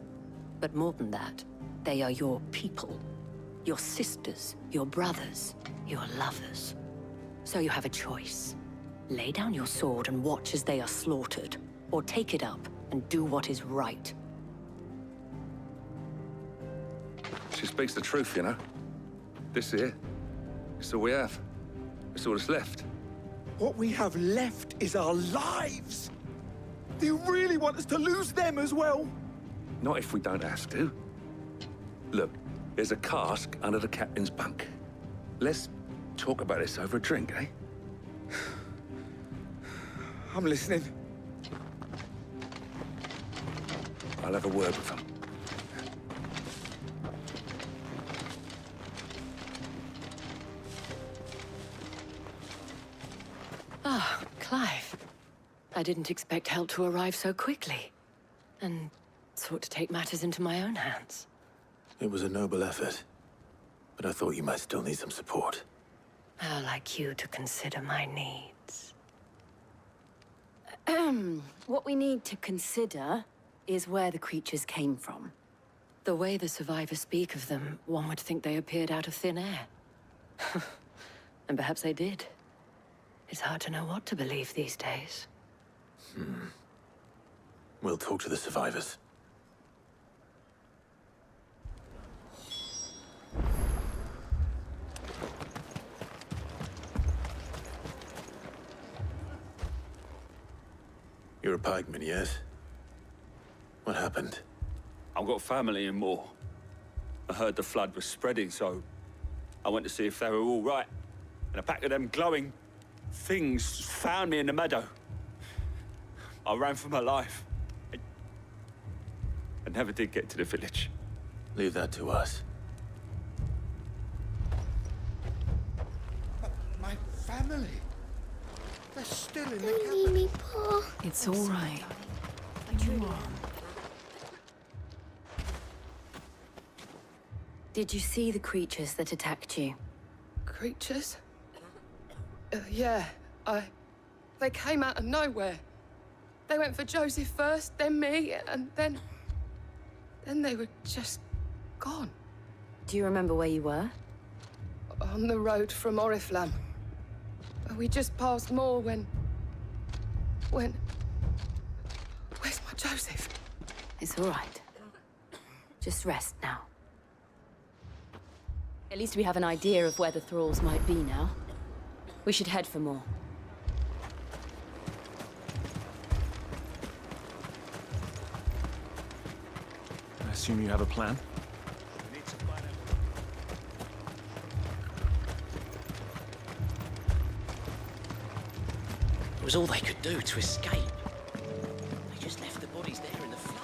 But more than that, they are your people. Your sisters, your brothers, your lovers. So you have a choice. Lay down your sword and watch as they are slaughtered, or take it up and do what is right. She speaks the truth, you know. This here, it's all we have. It's all that's left. What we have left is our lives! Do you really want us to lose them as well? Not if we don't have to. Look, there's a cask under the captain's bunk. Let's talk about this over a drink, eh? I'm listening. I'll have a word with him. Ah, Clive. I didn't expect help to arrive so quickly. And sought to take matters into my own hands. It was a noble effort, but I thought you might still need some support. I'd like you to consider my needs. What we need to consider is where the creatures came from. The way the survivors speak of them, one would think they appeared out of thin air. And perhaps they did. It's hard to know what to believe these days. We'll talk to the survivors. You're a pikeman, yes? What happened? I've got family in Moor. I heard the flood was spreading, so I went to see if they were all right. And a pack of them glowing things found me in the meadow. I ran for my life. I never did get to the village. Leave that to us. My family. They're still in the Don't leave me, Pa. It's all right. Did you see the creatures that attacked you? Creatures? Yeah, they came out of nowhere. They went for Joseph first, then me, and then they were just gone. Do you remember where you were? On the road from Oriflamme. We just passed Moor when... Where's my Joseph? It's all right. Just rest now. At least we have an idea of where the thralls might be now. We should head for more. I assume you have a plan? It was all they could do to escape. They just left the bodies there in the flood.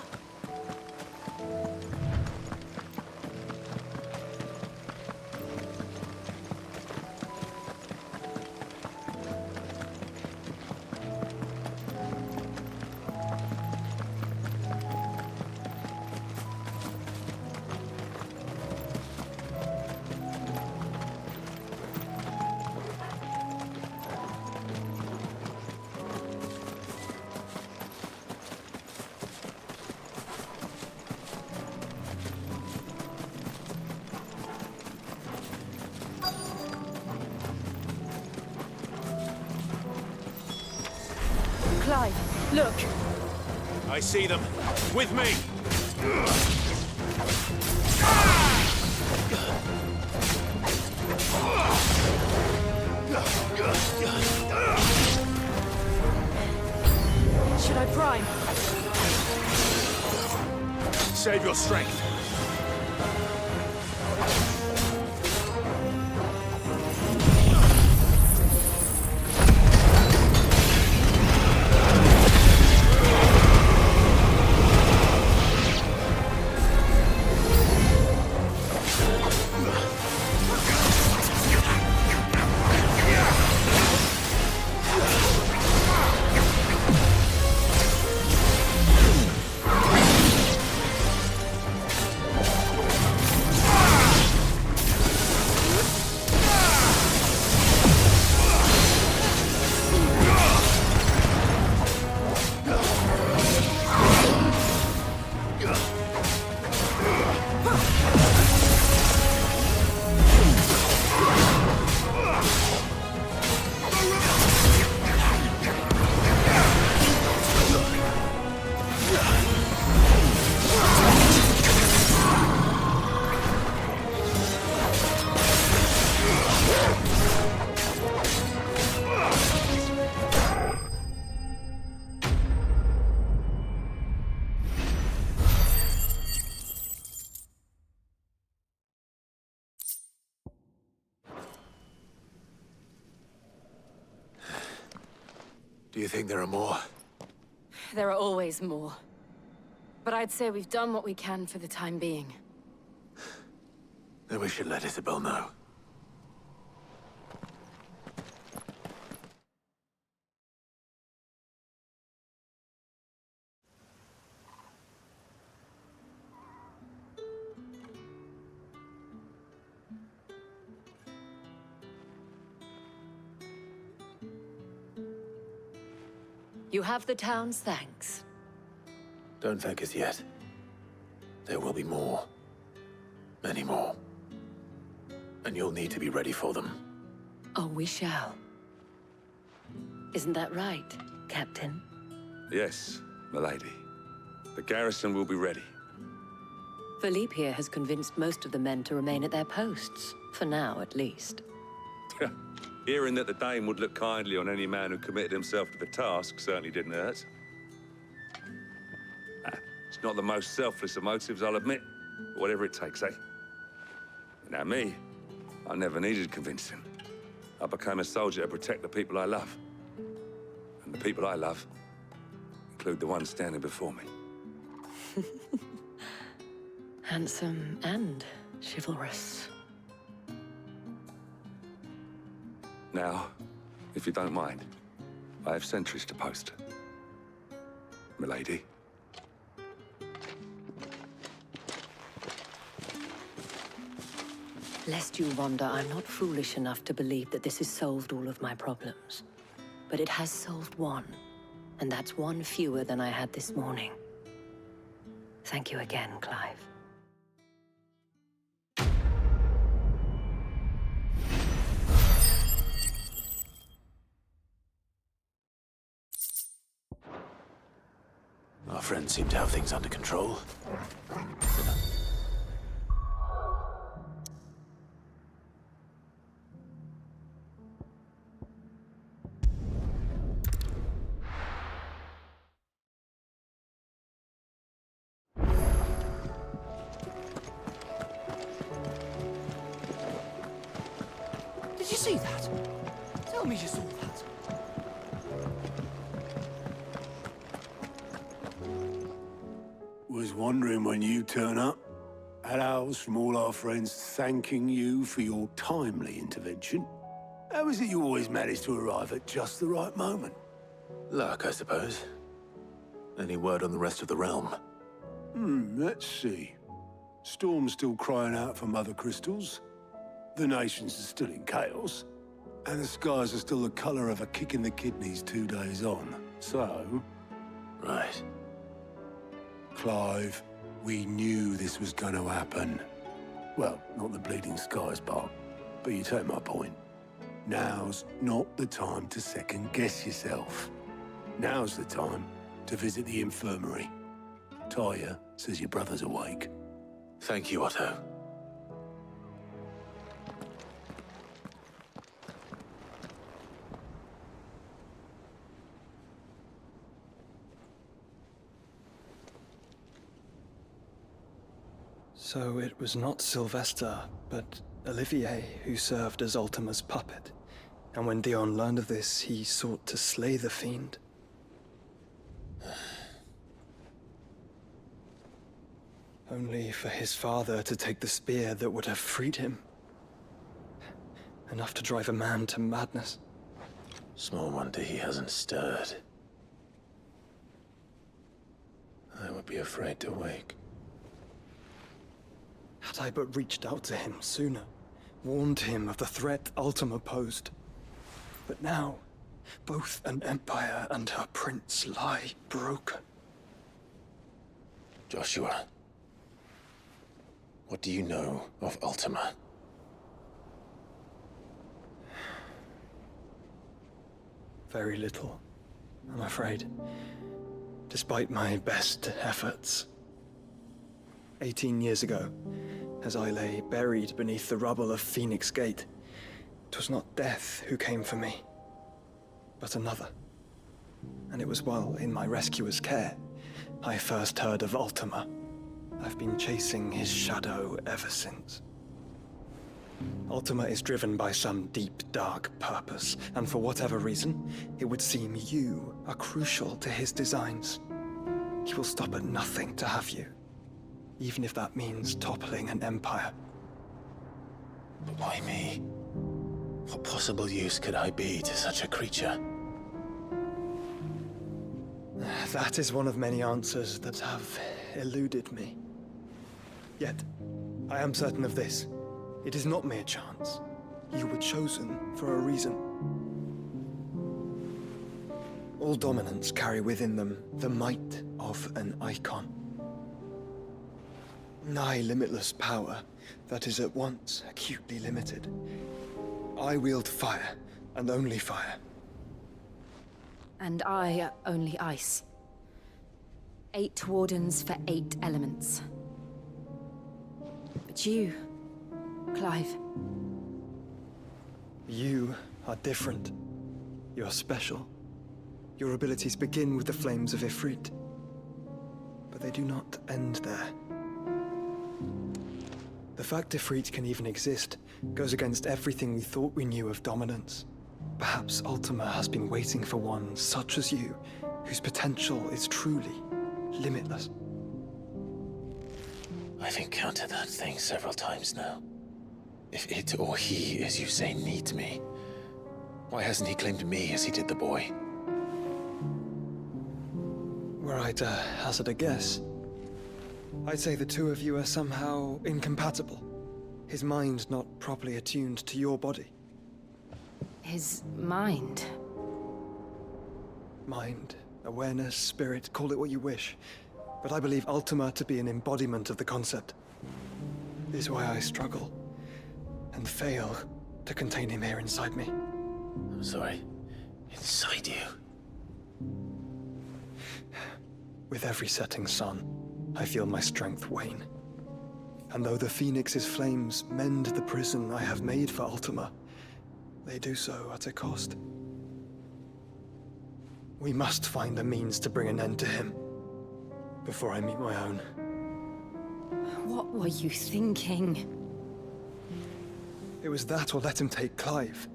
Clive, look! I see them. With me! Should I prime? Save your strength. Do you think there are more? There are always more. But I'd say we've done what we can for the time being. Then we should let Isabel know. You have the town's thanks. Don't thank us yet. There will be more. Many more. And you'll need to be ready for them. Oh, we shall. Isn't that right, Captain? Yes, milady. The garrison will be ready. Philippe here has convinced most of the men to remain at their posts. For now, at least. Hearing that the Dane would look kindly on any man who committed himself to the task certainly didn't hurt. It's not the most selfless of motives, I'll admit. But whatever it takes, eh? Now me, I never needed convincing. I became a soldier to protect the people I love. And the people I love include the ones standing before me. Handsome and chivalrous. Now, if you don't mind, I have sentries to post. Milady. Lest you wonder, I'm not foolish enough to believe that this has solved all of my problems. But it has solved one, and that's one fewer than I had this morning. Thank you again, Clive. Our friends seem to have things under control. Did you see that? Tell me you saw that. Was wondering when you turn up. Hellos from all our friends thanking you for your timely intervention. How is it you always manage to arrive at just the right moment? Luck, I suppose. Any word on the rest of the realm? Let's see. Storm's still crying out for Mother Crystals. The nations are still in chaos. And the skies are still the color of a kick in the kidneys 2 days on. So... Right. Clive, we knew this was going to happen. Well, not the bleeding skies part, but you take my point. Now's not the time to second-guess yourself. Now's the time to visit the infirmary. Talia says your brother's awake. Thank you, Otto. So it was not Sylvester, but Olivier who served as Ultima's puppet. And when Dion learned of this, he sought to slay the fiend. Only for his father to take the spear that would have freed him. Enough to drive a man to madness. Small wonder he hasn't stirred. I would be afraid to wake. Had I but reached out to him sooner, warned him of the threat Ultima posed. But now, both an empire and her prince lie broken. Joshua, what do you know of Ultima? Very little, I'm afraid. Despite my best efforts. 18 years ago, as I lay buried beneath the rubble of Phoenix Gate, 'twas not death who came for me, but another. And it was while in my rescuer's care, I first heard of Ultima. I've been chasing his shadow ever since. Ultima is driven by some deep, dark purpose, and for whatever reason, it would seem you are crucial to his designs. He will stop at nothing to have you, even if that means toppling an empire. But why me? What possible use could I be to such a creature? That is one of many answers that have eluded me. Yet, I am certain of this. It is not mere chance. You were chosen for a reason. All dominants carry within them the might of an icon. Nigh limitless power that is at once acutely limited. I wield fire, and only fire. And I only ice. 8 wardens for 8 elements. But you, Clive. You are different. You're special. Your abilities begin with the flames of Ifrit. But they do not end there. The fact Ifrit can even exist goes against everything we thought we knew of dominance. Perhaps Ultima has been waiting for one such as you, whose potential is truly limitless. I've encountered that thing several times now. If it or he, as you say, needs me, why hasn't he claimed me as he did the boy? Were I to hazard a guess, I'd say the two of you are somehow incompatible. His mind not properly attuned to your body. His mind? Mind, awareness, spirit, call it what you wish. But I believe Ultima to be an embodiment of the concept. This is why I struggle and fail to contain him here inside me. I'm sorry. Inside you? With every setting sun, I feel my strength wane. And though the Phoenix's flames mend the prison I have made for Ultima, they do so at a cost. We must find a means to bring an end to him before I meet my own. What were you thinking? It was that or let him take Clive.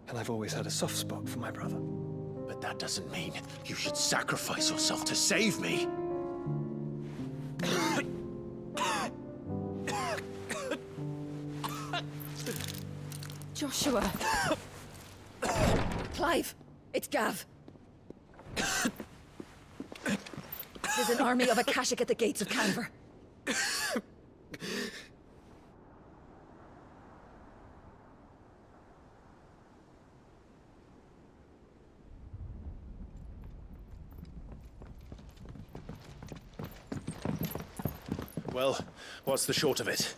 And I've always had a soft spot for my brother. But that doesn't mean you should sacrifice yourself to save me. Joshua. Clive, it's Gav. There's an army of Akashic at the gates of Canver. Well, what's the short of it?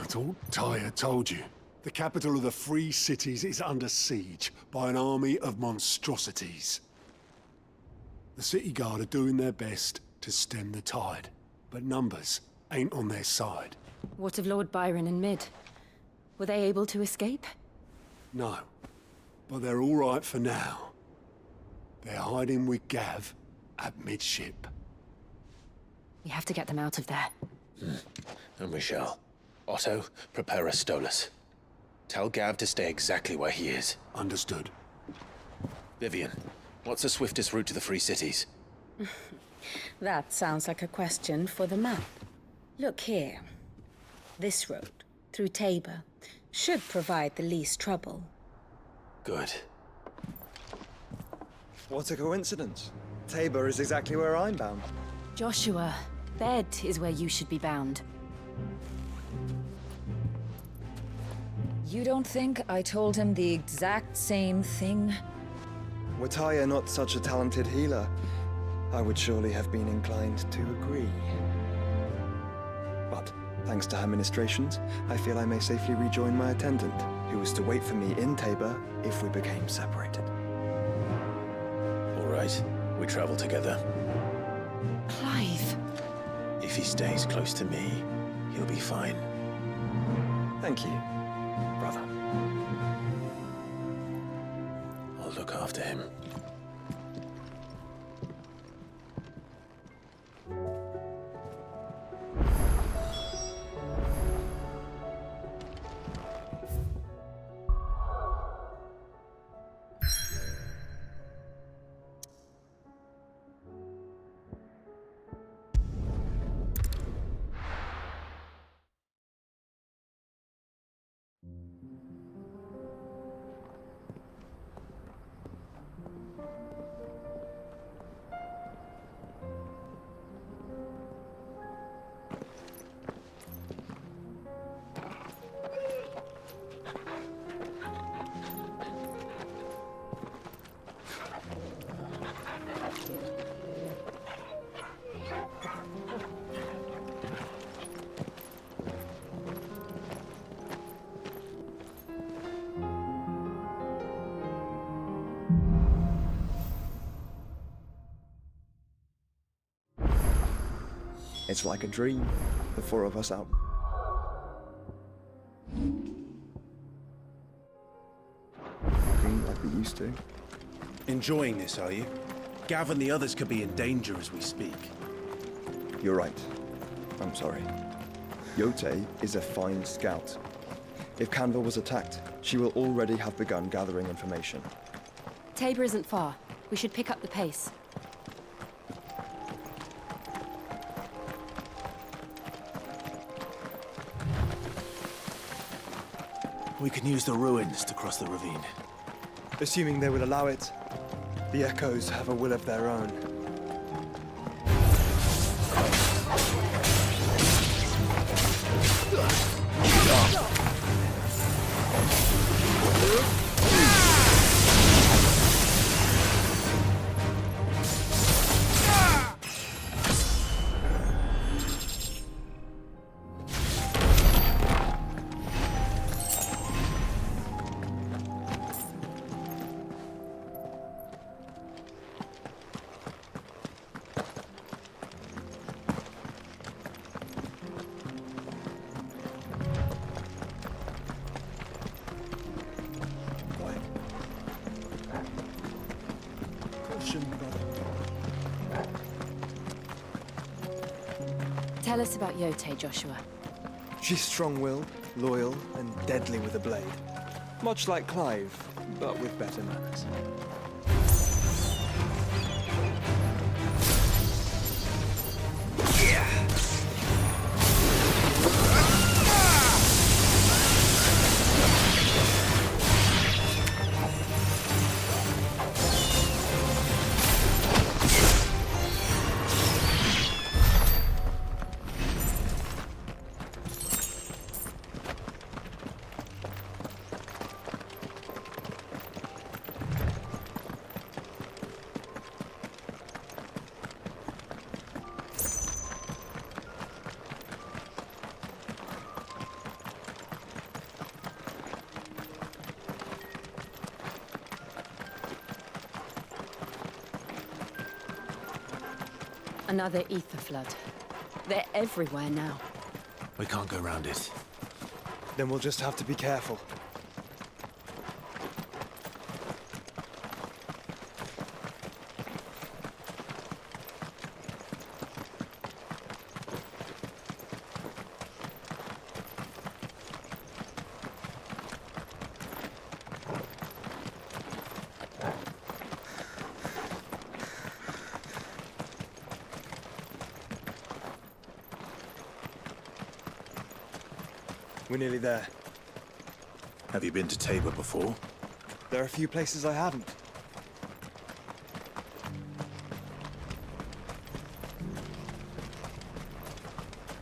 It's all Tyre told you. The capital of the Free Cities is under siege by an army of monstrosities. The city guard are doing their best to stem the tide, but numbers ain't on their side. What of Lord Byron and Mid? Were they able to escape? No, but they're all right for now. They're hiding with Gav at midship. We have to get them out of there. And we shall. Otto, prepare a Stolas. Tell Gav to stay exactly where he is. Understood. Vivian, what's the swiftest route to the Free Cities? That sounds like a question for the map. Look here. This road, through Tabor, should provide the least trouble. Good. What a coincidence. Tabor is exactly where I'm bound. Joshua, bed is where you should be bound. You don't think I told him the exact same thing? Were Tyre not such a talented healer, I would surely have been inclined to agree. But, thanks to her ministrations, I feel I may safely rejoin my attendant, who was to wait for me in Tabor if we became separated. All right, we travel together. Clive. If he stays close to me, he'll be fine. Thank you, brother. I'll look after him. It's like a dream, the four of us out. Walking like we used to. Enjoying this, are you? Gav and the others could be in danger as we speak. You're right. I'm sorry. Yote is a fine scout. If Canva was attacked, she will already have begun gathering information. Tabor isn't far. We should pick up the pace. We can use the ruins to cross the ravine. Assuming they will allow it. The Echoes have a will of their own. Tell us about Yote, Joshua. She's strong-willed, loyal, and deadly with a blade. Much like Clive, but with better manners. Another ether flood. They're everywhere now. We can't go round it. Then we'll just have to be careful. We're nearly there. Have you been to Tabor before? There are a few places I haven't.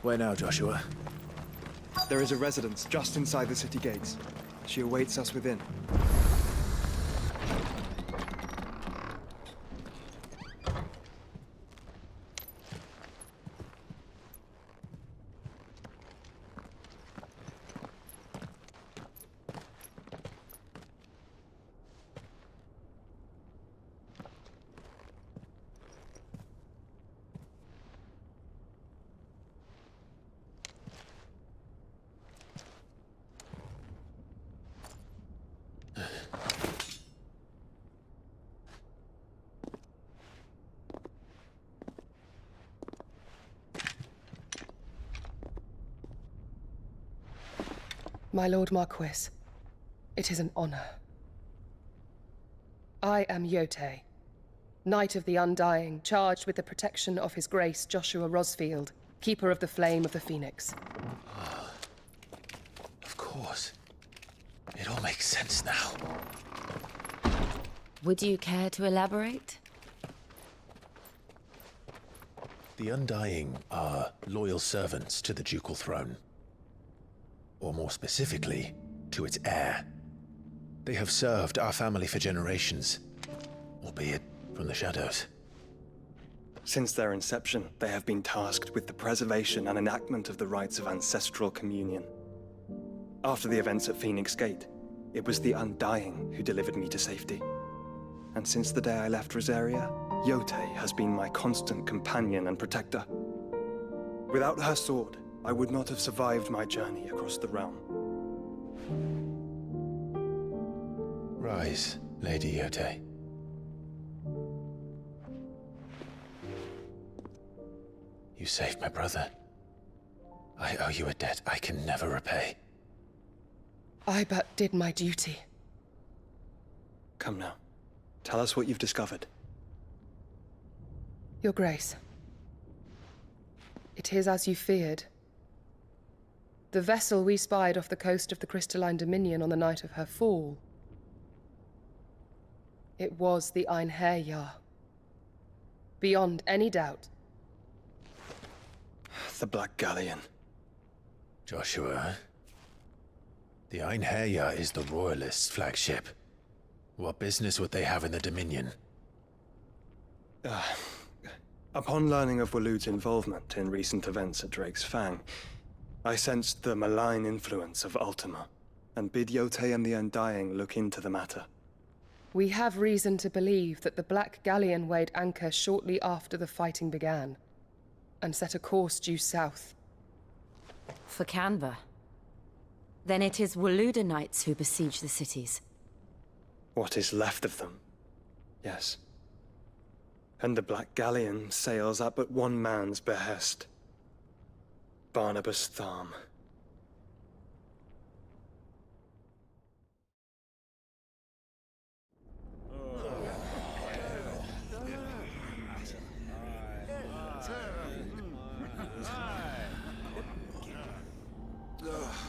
Where now, Joshua? There is a residence just inside the city gates. She awaits us within. My Lord Marquis, it is an honor. I am Yote, Knight of the Undying, charged with the protection of His Grace Joshua Rosfield, Keeper of the Flame of the Phoenix. Of course. It all makes sense now. Would you care to elaborate? The Undying are loyal servants to the ducal throne. Or more specifically, to its heir. They have served our family for generations, albeit from the shadows. Since their inception, they have been tasked with the preservation and enactment of the rites of ancestral communion. After the events at Phoenix Gate, it was the Undying who delivered me to safety. And since the day I left Rosaria, Yote has been my constant companion and protector. Without her sword, I would not have survived my journey across the realm. Rise, Lady Yote. You saved my brother. I owe you a debt I can never repay. I but did my duty. Come now. Tell us what you've discovered. Your Grace. It is as you feared. The vessel we spied off the coast of the Crystalline Dominion on the night of her fall. It was the Einherjar. Beyond any doubt. The Black Galleon. Joshua, the Einherjar is the Royalists' flagship. What business would they have in the Dominion? Upon learning of Waloed's involvement in recent events at Drake's Fang, I sensed the malign influence of Ultima, and bid Yote and the Undying look into the matter. We have reason to believe that the Black Galleon weighed anchor shortly after the fighting began, and set a course due south. For Canva. Then it is Waloed knights who besiege the cities. What is left of them? Yes. And the Black Galleon sails at but one man's behest. Barnabas Tharm.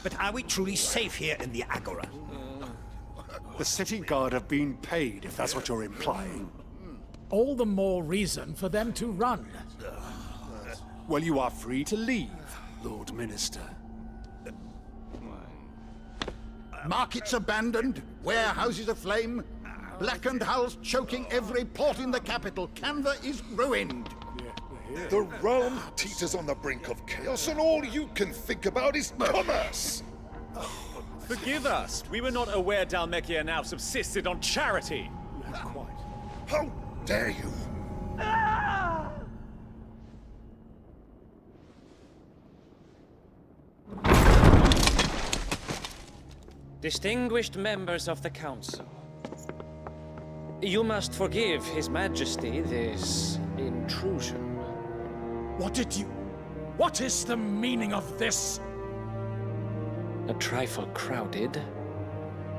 But are we truly safe here in the Agora? The city guard have been paid, if that's what you're implying. All the more reason for them to run. Well, you are free to leave, Lord Minister. Markets abandoned, warehouses aflame, blackened hulls choking every port in the capital. Canva is ruined. The realm teeters on the brink of chaos, and all you can think about is commerce! Forgive us. We were not aware Dhalmekia now subsisted on charity. Quite. How dare you? Distinguished members of the Council, you must forgive His Majesty this intrusion. What is the meaning of this? A trifle crowded,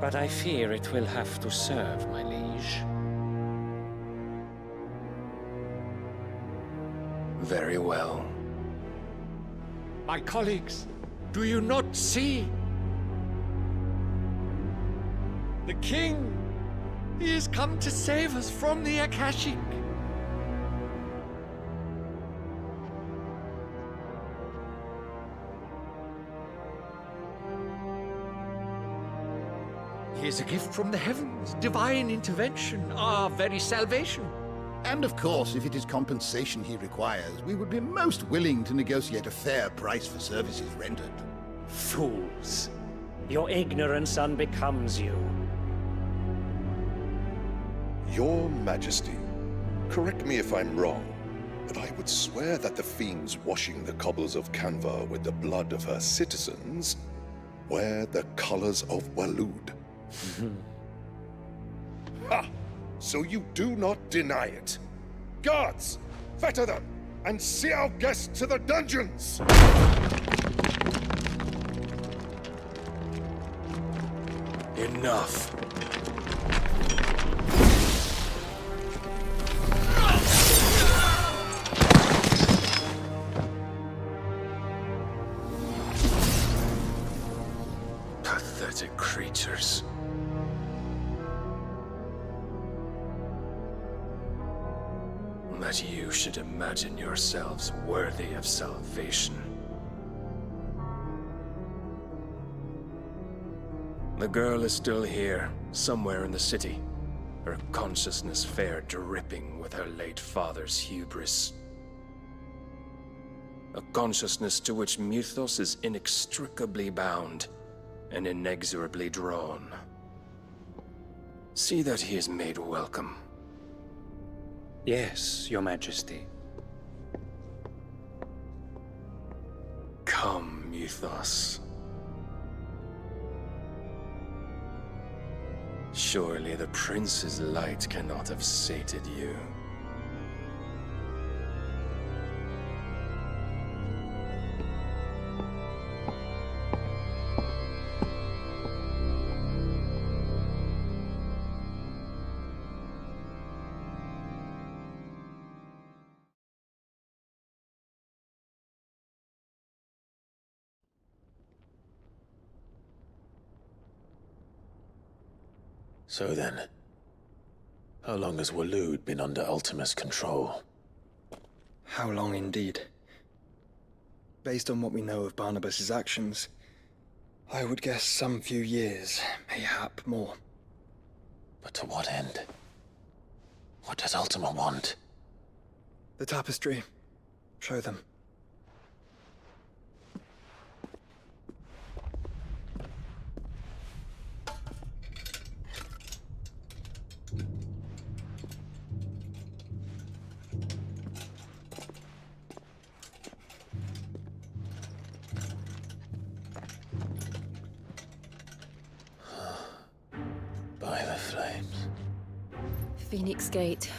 but I fear it will have to serve, my liege. Very well. My colleagues, do you not see? The King! He has come to save us from the Akashic! He is a gift from the heavens, divine intervention, our very salvation. And of course, if it is compensation he requires, we would be most willing to negotiate a fair price for services rendered. Fools! Your ignorance unbecomes you. Your Majesty, correct me if I'm wrong, but I would swear that the fiends washing the cobbles of Canva with the blood of her citizens wear the colors of Waloed. Ha! So you do not deny it. Guards, fetter them, and see our guests to the dungeons! Enough. Pathetic creatures. That you should imagine yourselves worthy of salvation. The girl is still here, somewhere in the city, her consciousness fair dripping with her late father's hubris. A consciousness to which Mythos is inextricably bound and inexorably drawn. See that he is made welcome. Yes, Your Majesty. ethos. Surely the Prince's light cannot have sated you. So then, how long has Waloed been under Ultima's control? How long indeed? Based on what we know of Barnabas's actions, I would guess some few years, mayhap more. But to what end? What does Ultima want? The tapestry. Show them. By the flames. Phoenix Gate,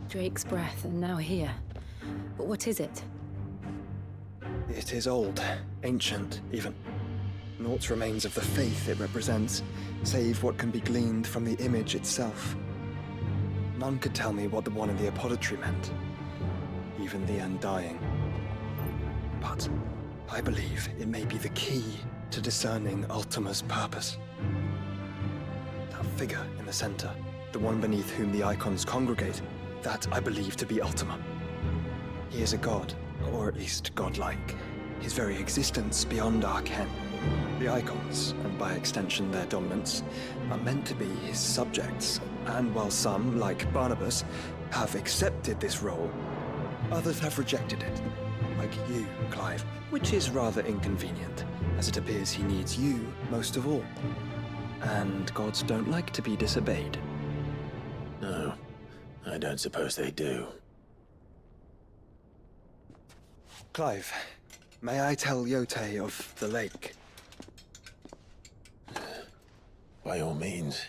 Drake's Breath, and now here. But what is it? It is old, ancient, even. Naught remains of the faith it represents, save what can be gleaned from the image itself. None could tell me what the one in the apothecary meant, even the Undying. But I believe it may be the key to discerning Ultima's purpose. That figure in the center, the one beneath whom the icons congregate, that I believe to be Ultima. He is a god, or at least godlike. His very existence beyond our ken. The icons, and by extension their dominance, are meant to be his subjects, and while some, like Barnabas, have accepted this role, others have rejected it. Like you, Clive, which is rather inconvenient, as it appears he needs you most of all. And gods don't like to be disobeyed. No, I don't suppose they do. Clive, may I tell Yote of the lake? By all means.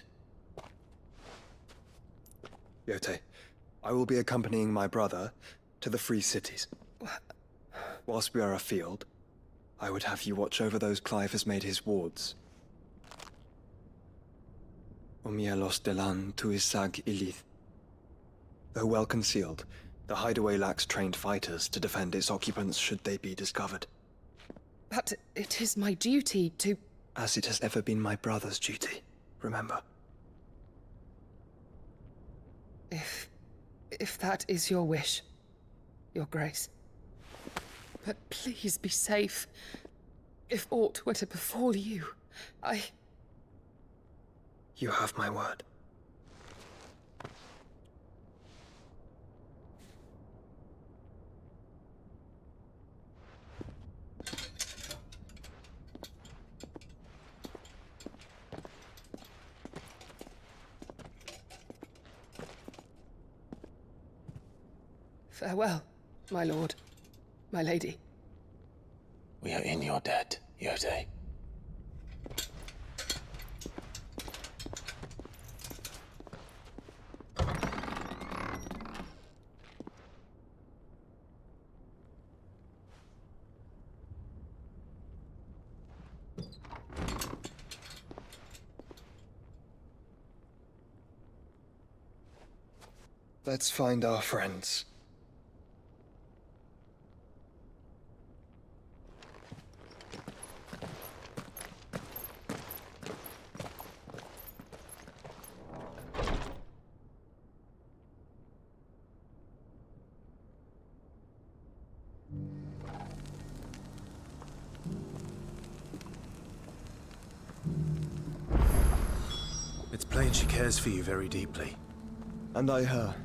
Yote, I will be accompanying my brother to the Free Cities. Whilst we are afield, I would have you watch over those Clive has made his wards. Omielos delan tuisag ilith. Though well concealed, the hideaway lacks trained fighters to defend its occupants should they be discovered. But it is my duty to... As it has ever been my brother's duty, remember. If that is your wish, Your Grace. But please be safe. If aught were to befall you, You have my word. Farewell, my lord, my lady. We are in your debt, Yote. Let's find our friends. It's plain she cares for you very deeply. And I her,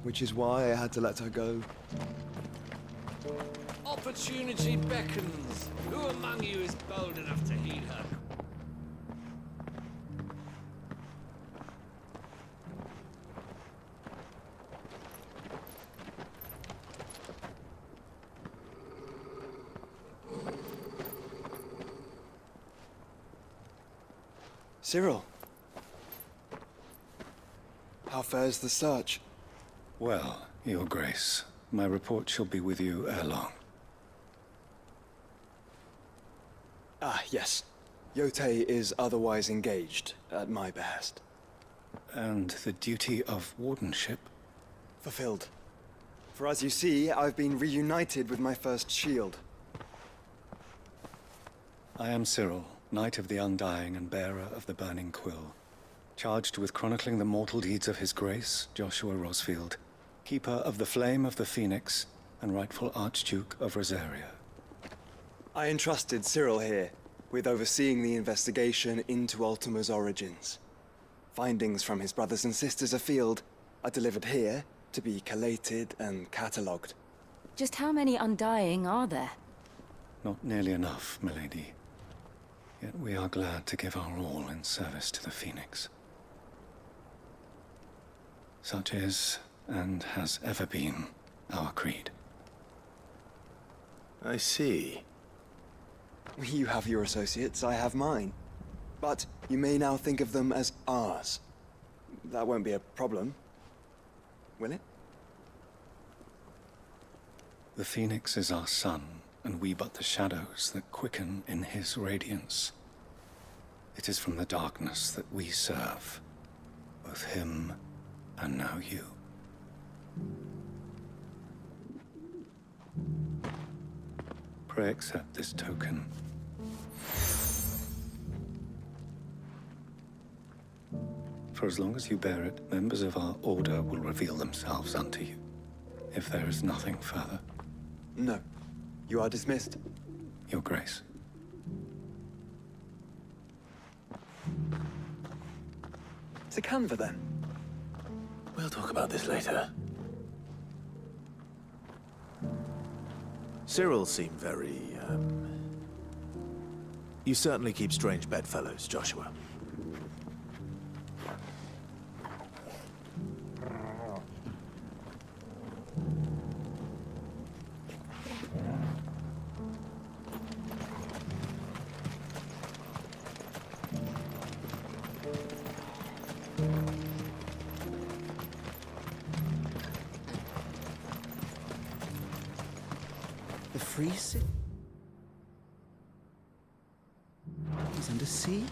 which is why I had to let her go. Opportunity beckons. Who among you is bold enough to heed her? Cyril. How fares the search? Well, Your Grace, my report shall be with you ere long. Ah, yes. Yotei is otherwise engaged, at my behest. And the duty of wardenship? Fulfilled. For as you see, I've been reunited with my first shield. I am Cyril, Knight of the Undying and bearer of the Burning Quill, charged with chronicling the mortal deeds of His Grace, Joshua Rosfield, keeper of the Flame of the Phoenix and rightful Archduke of Rosaria. I entrusted Cyril here with overseeing the investigation into Ultima's origins. Findings from his brothers and sisters afield are delivered here to be collated and catalogued. Just how many Undying are there? Not nearly enough, milady. Yet we are glad to give our all in service to the Phoenix. Such is, and has ever been, our creed. I see. You have your associates, I have mine. But you may now think of them as ours. That won't be a problem, will it? The Phoenix is our sun, and we but the shadows that quicken in his radiance. It is from the darkness that we serve, both him and now you. Pray accept this token. For as long as you bear it, members of our order will reveal themselves unto you. If there is nothing further. No. You are dismissed. Your Grace. To Canva, then. We'll talk about this later. Cyril seemed very, You certainly keep strange bedfellows, Joshua. The Free City? He's under siege?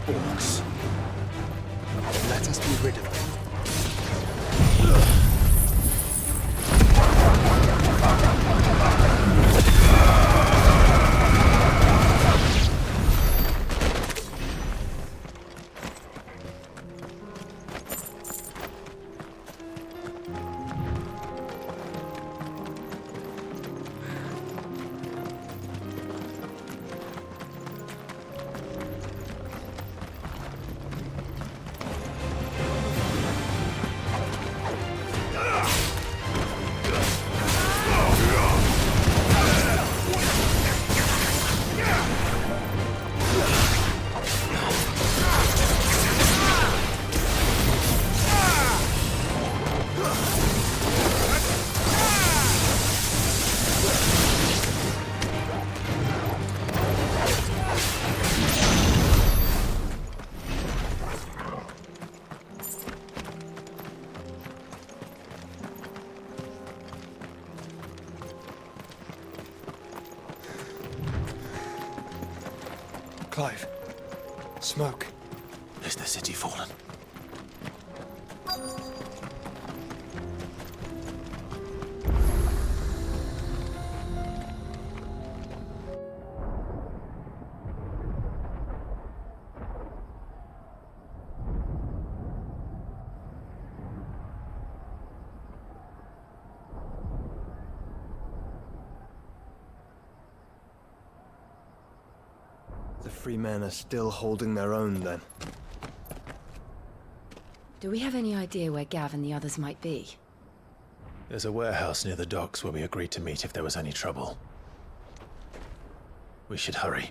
Orcs. Let us be rid of them. Clive. Smoke. Is the city fallen? The free men are still holding their own, then. Do we have any idea where Gav and the others might be? There's a warehouse near the docks where we agreed to meet if there was any trouble. We should hurry.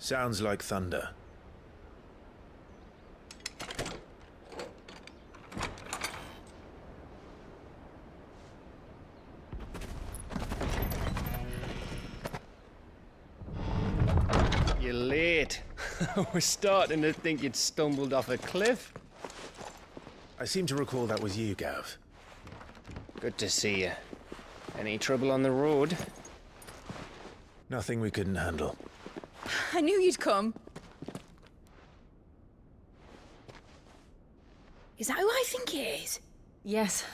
Sounds like thunder. You're late. We're starting to think you'd stumbled off a cliff. I seem to recall that was you, Gav. Good to see you. Any trouble on the road? Nothing we couldn't handle. I knew you'd come. Is that who I think it is? Yes.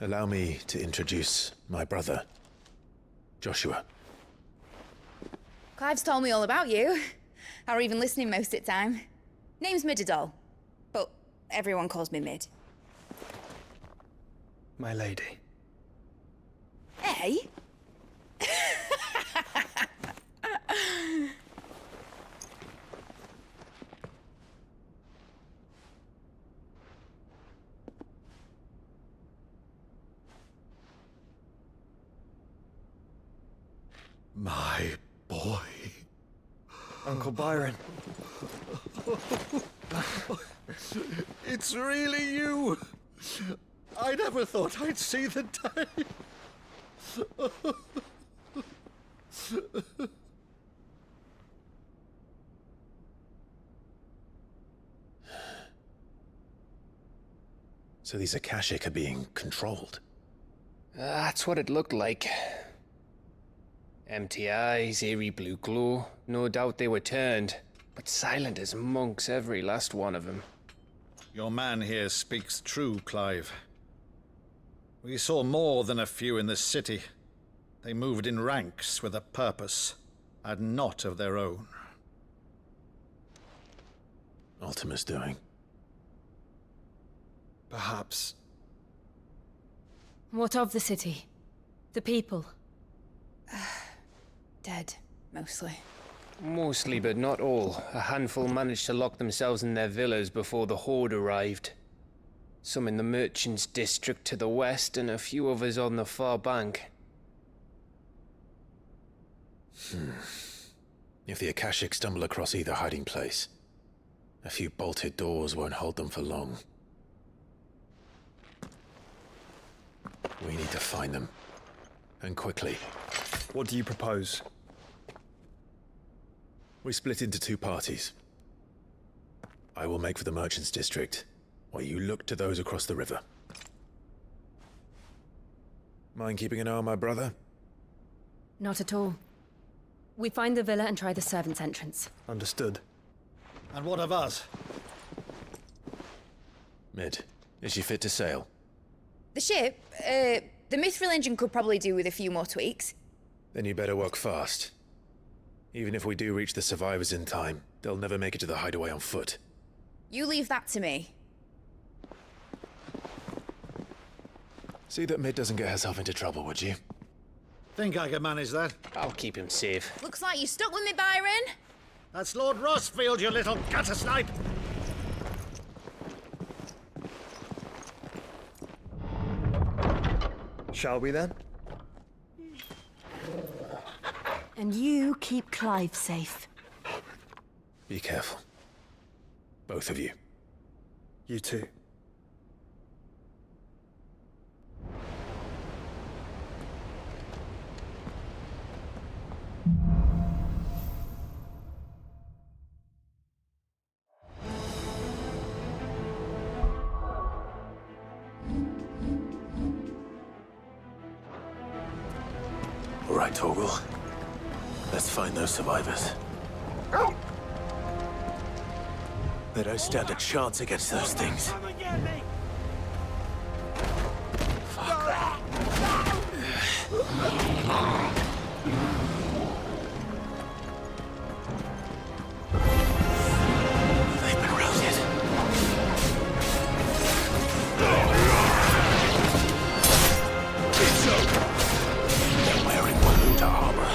Allow me to introduce my brother, Joshua. Clive's told me all about you. Or even listening most of the time. Name's Midadol, but everyone calls me Mid. My lady. Hey? My boy. Uncle Byron. It's really you. I never thought I'd see the day. So these Akashic are being controlled? That's what it looked like. Empty eyes, eerie blue glow. No doubt they were turned, but silent as monks, every last one of them. Your man here speaks true, Clive. We saw more than a few in the city. They moved in ranks with a purpose, and not of their own. Ultima's doing. Perhaps. What of the city? The people? Dead, mostly. Mostly, but not all. A handful managed to lock themselves in their villas before the Horde arrived. Some in the Merchants' District to the west, and a few others on the far bank. If the Akashic stumble across either hiding place, a few bolted doors won't hold them for long. We need to find them. And quickly. What do you propose? We split into two parties. I will make for the Merchants' District, while you look to those across the river. Mind keeping an eye on my brother? Not at all. We find the villa and try the servants' entrance. Understood. And what of us? Mid, is she fit to sail? The ship, the Mithril engine could probably do with a few more tweaks. Then you better work fast. Even if we do reach the survivors in time, they'll never make it to the hideaway on foot. You leave that to me. See that Mid doesn't get herself into trouble, would you? Think I can manage that? I'll keep him safe. Looks like you stuck with me, Byron. That's Lord Rossfield, you little gutter snipe! Shall we then? And you keep Clive safe. Be careful. Both of you. You too. All right, Torgal. Let's find those survivors. They don't stand a chance against those things. They've been routed. It's over. They're wearing Waluda armor.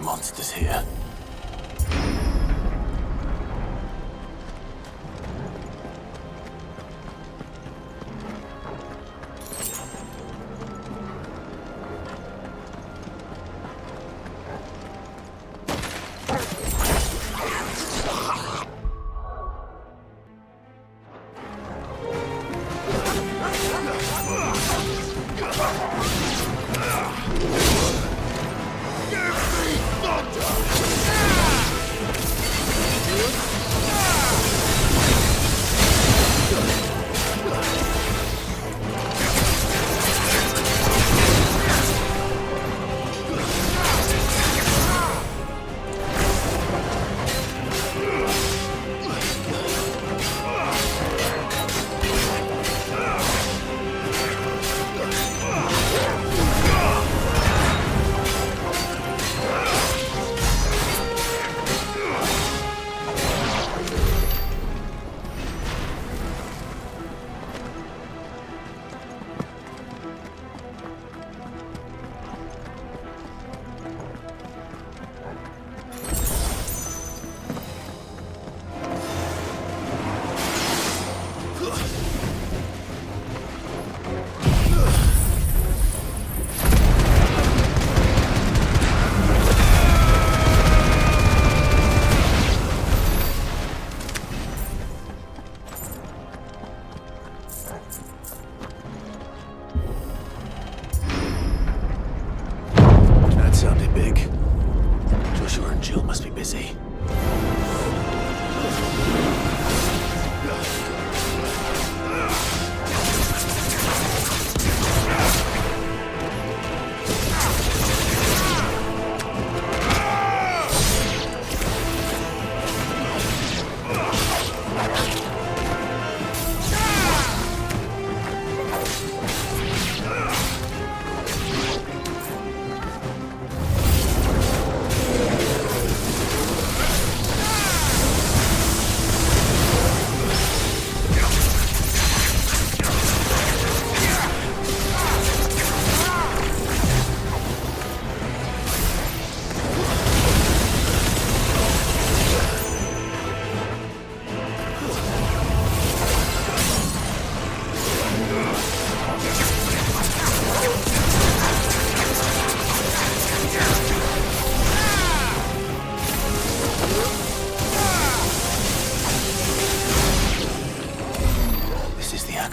monsters here.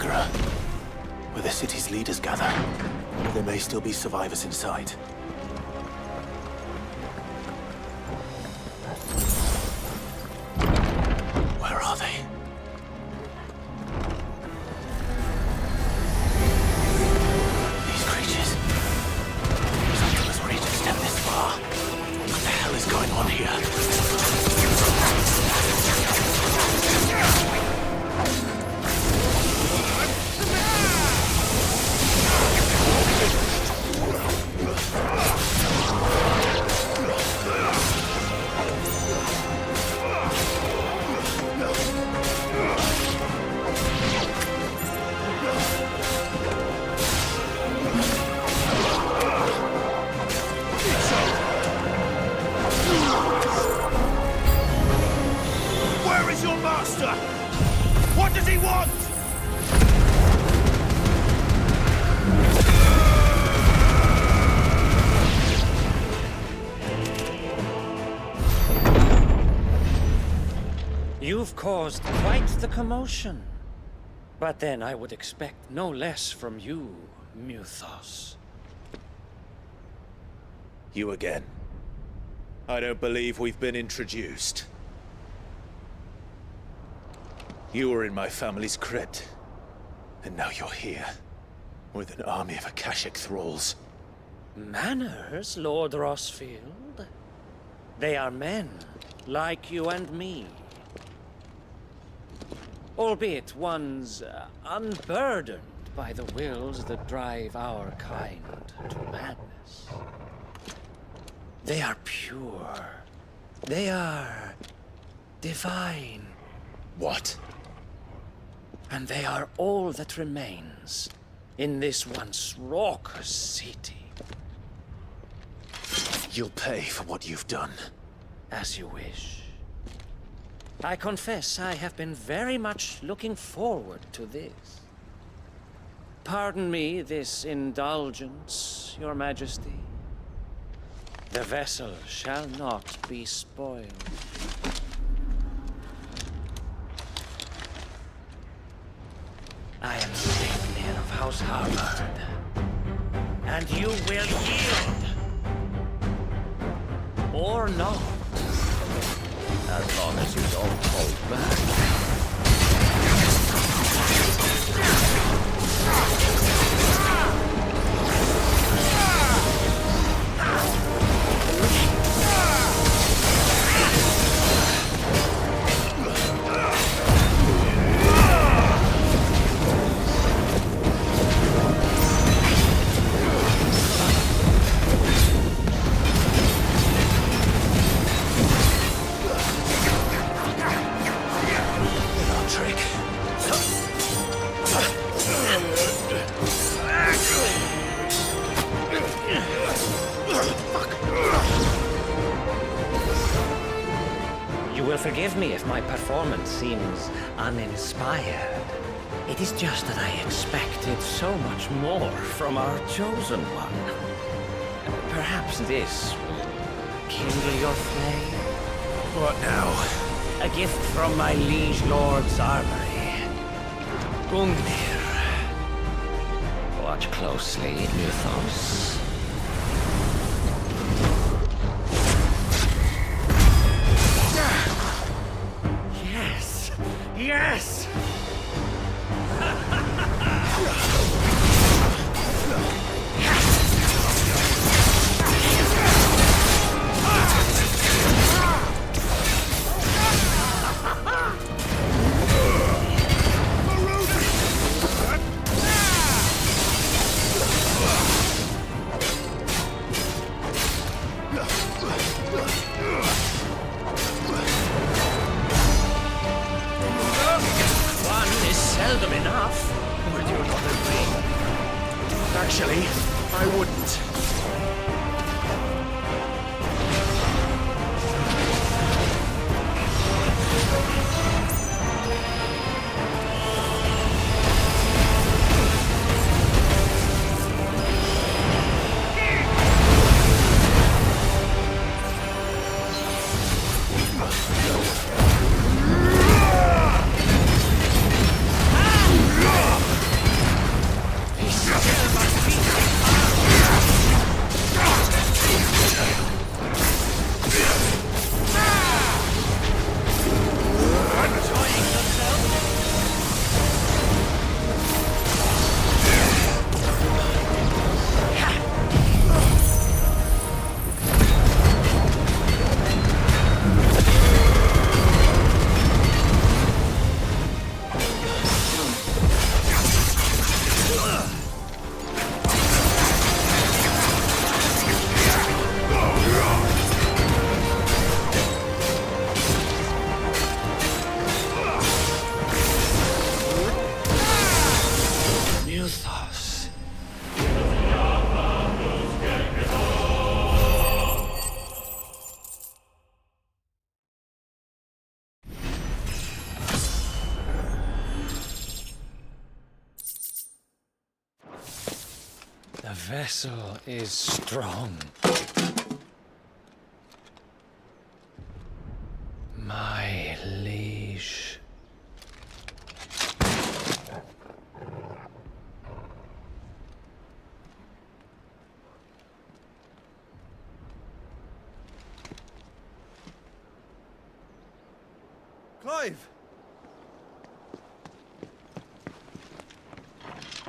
Dagger, where the city's leaders gather. There may still be survivors inside. Where are they? These creatures. Something reached a step this far. What the hell is going on here? Where is your master? What does he want? You've caused quite the commotion. But then I would expect no less from you, Mythos. You again. I don't believe we've been introduced. You were in my family's crypt, and now you're here, with an army of Akashic thralls. Manners, Lord Rosfield? They are men, like you and me. Albeit ones unburdened by the wills that drive our kind to madness. They are pure. They are divine. What? And they are all that remains in this once raucous city. You'll pay for what you've done. As you wish. I confess I have been very much looking forward to this. Pardon me this indulgence, Your Majesty. The vessel shall not be spoiled. I am Sigmir of House Harvard, and you will yield. Or not. As long as you don't hold back. Forgive me if my performance seems uninspired. It is just that I expected so much more from our chosen one. Perhaps this will kindle your flame? What now? A gift from my liege lord's armory. Gungnir. Watch closely, Mythos. Yes! Seldom enough. Would you not agree? Actually, I wouldn't. vessel is strong. My liege. Clive!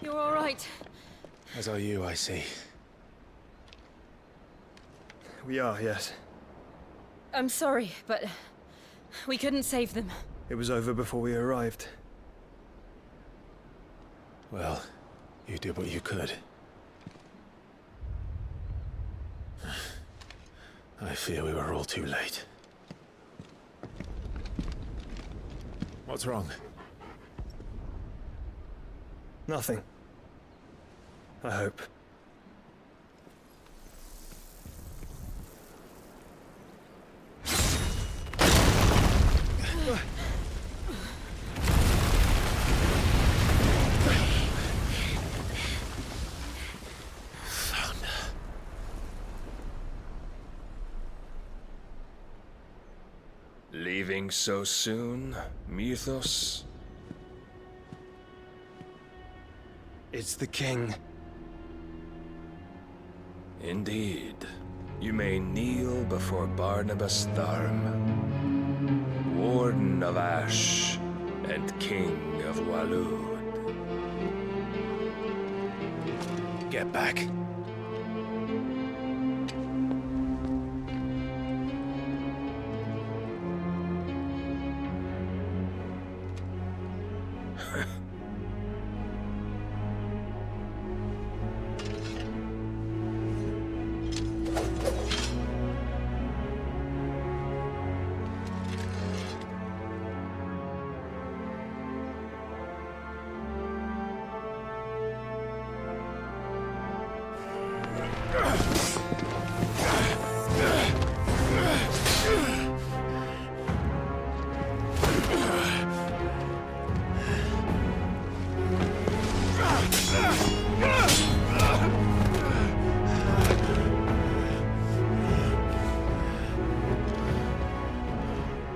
You're all right. As are you, I see. We are, yes. I'm sorry, but we couldn't save them. It was over before we arrived. Well, you did what you could. I fear we were all too late. What's wrong? Nothing. I hope. Leaving so soon, Mythos? It's the king. Indeed. You may kneel before Barnabas Tharm, Warden of Ash and King of Waloed. Get back.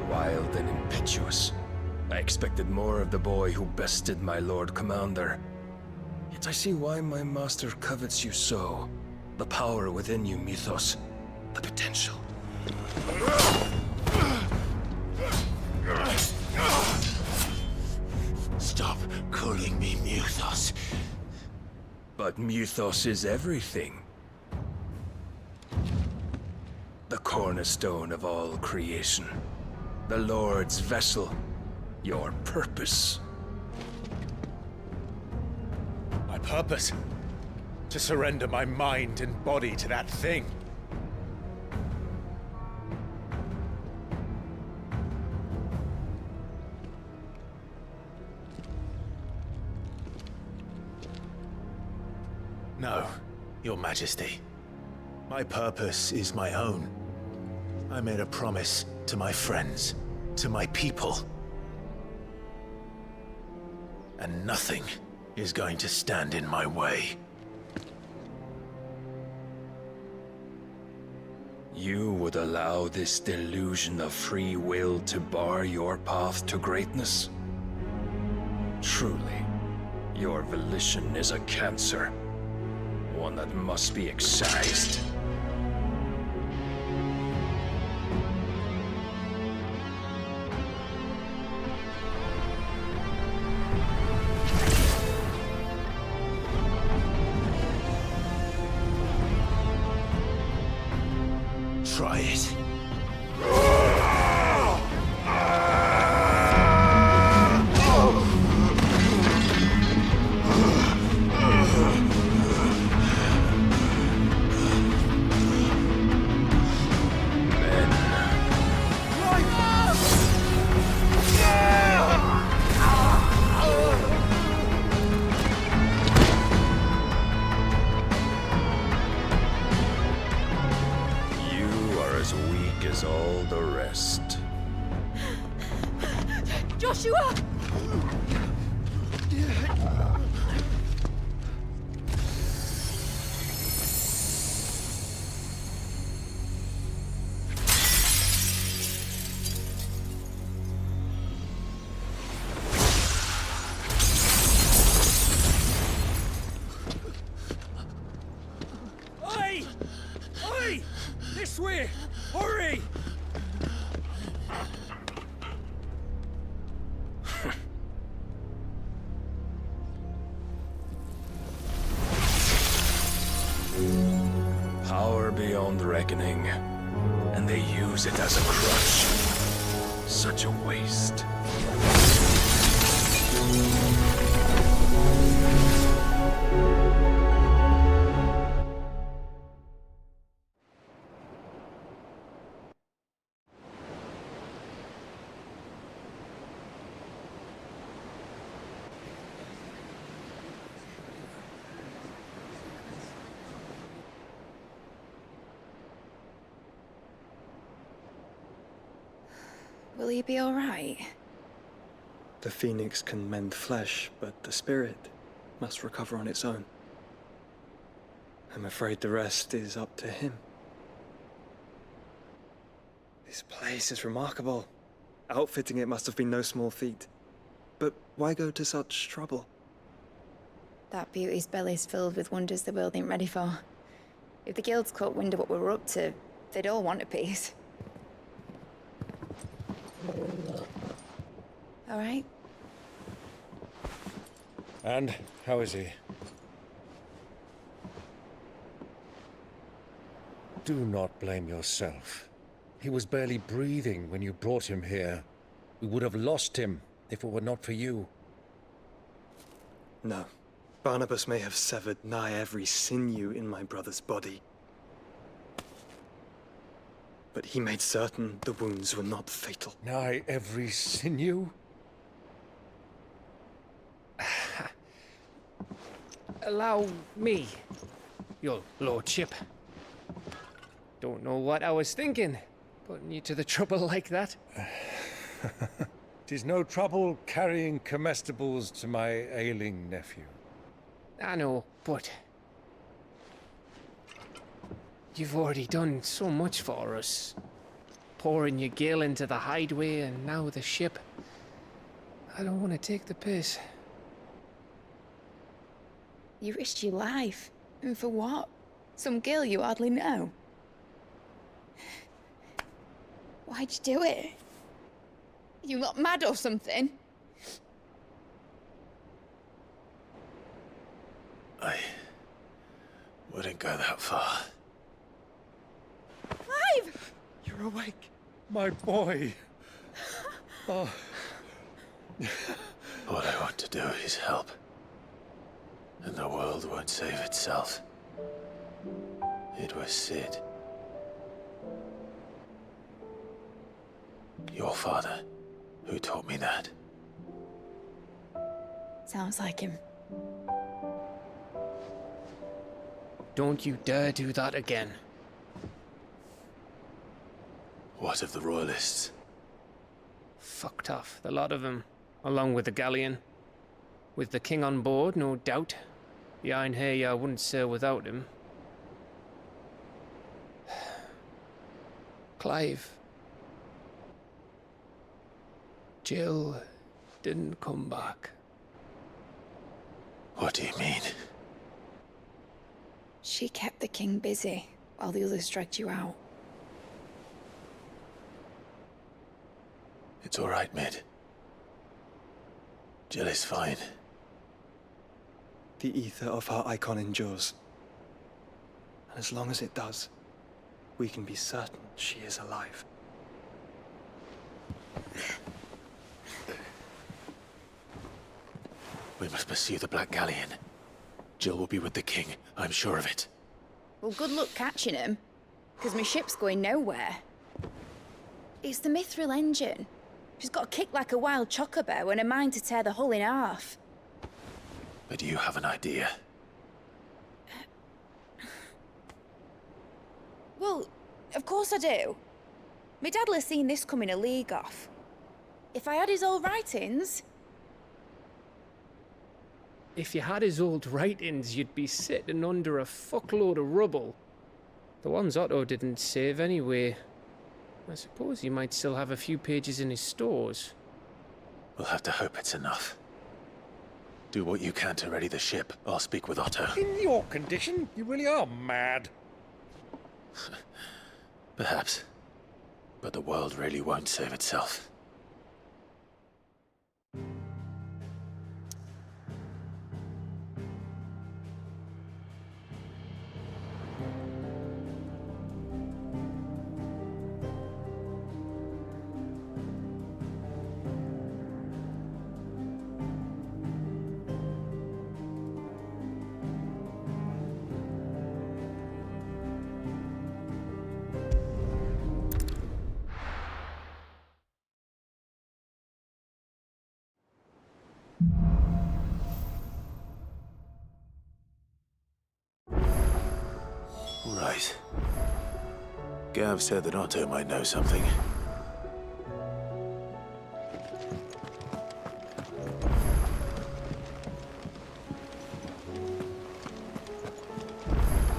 Wild and impetuous. I expected more of the boy who bested my Lord Commander. Yet I see why my master covets you so. The power within you, Mythos. The potential. Stop calling me Mythos. But Mythos is everything. The cornerstone of all creation. The Lord's vessel. Your purpose. My purpose? To surrender my mind and body to that thing. No, Your Majesty. My purpose is my own. I made a promise to my friends, to my people. And nothing is going to stand in my way. You would allow this delusion of free will to bar your path to greatness? Truly, your volition is a cancer. One that must be excised. Try it. All the rest. Joshua! way! Hurry! Power beyond reckoning, and they use it as a crutch. Such a waste. Will he be all right? The phoenix can mend flesh, but the spirit must recover on its own. I'm afraid the rest is up to him. This place is remarkable. Outfitting it must have been no small feat. But why go to such trouble? That beauty's belly's filled with wonders the world ain't ready for. If the guilds caught wind of what we were up to, they'd all want a piece. All right? And how is he? Do not blame yourself. He was barely breathing when you brought him here. We would have lost him if it were not for you. No. Barnabas may have severed nigh every sinew in my brother's body. But he made certain the wounds were not fatal. Nigh every sinew? Allow me, your lordship. Don't know what I was thinking, putting you to the trouble like that. 'Tis no trouble carrying comestibles to my ailing nephew. I know, but you've already done so much for us. Pouring your gil into the hideaway and now the ship. I don't want to take the piss. You risked your life. And for what? Some girl you hardly know. Why'd you do it? You not mad or something? I wouldn't go that far. Clive! You're awake, my boy. Oh. All I want to do is help. And the world won't save itself. It was Sid. Your father, who taught me that. Sounds like him. Don't you dare do that again. What of the Royalists? Fucked off, the lot of them, along with the galleon. With the king on board, no doubt. Behind here, I wouldn't sail without him. Clive. Jill didn't come back. What do you mean? She kept the king busy while the others dragged you out. It's all right, Mid. Jill is fine. The ether of her icon endures. And as long as it does, we can be certain she is alive. We must pursue the Black Galleon. Jill will be with the king, I'm sure of it. Well, good luck catching him, because my ship's going nowhere. It's the Mithril engine. She's got a kick like a wild chocobo and a mind to tear the hull in half. But you have an idea. Well, of course I do. My dad'll have seen this coming a league off. If I had his old writings... If you had his old writings, you'd be sitting under a fuckload of rubble. The ones Otto didn't save anyway. I suppose he might still have a few pages in his stores. We'll have to hope it's enough. Do what you can to ready the ship. I'll speak with Otto. In your condition, you really are mad. Perhaps. But the world really won't save itself. Right. Gav said that Otto might know something.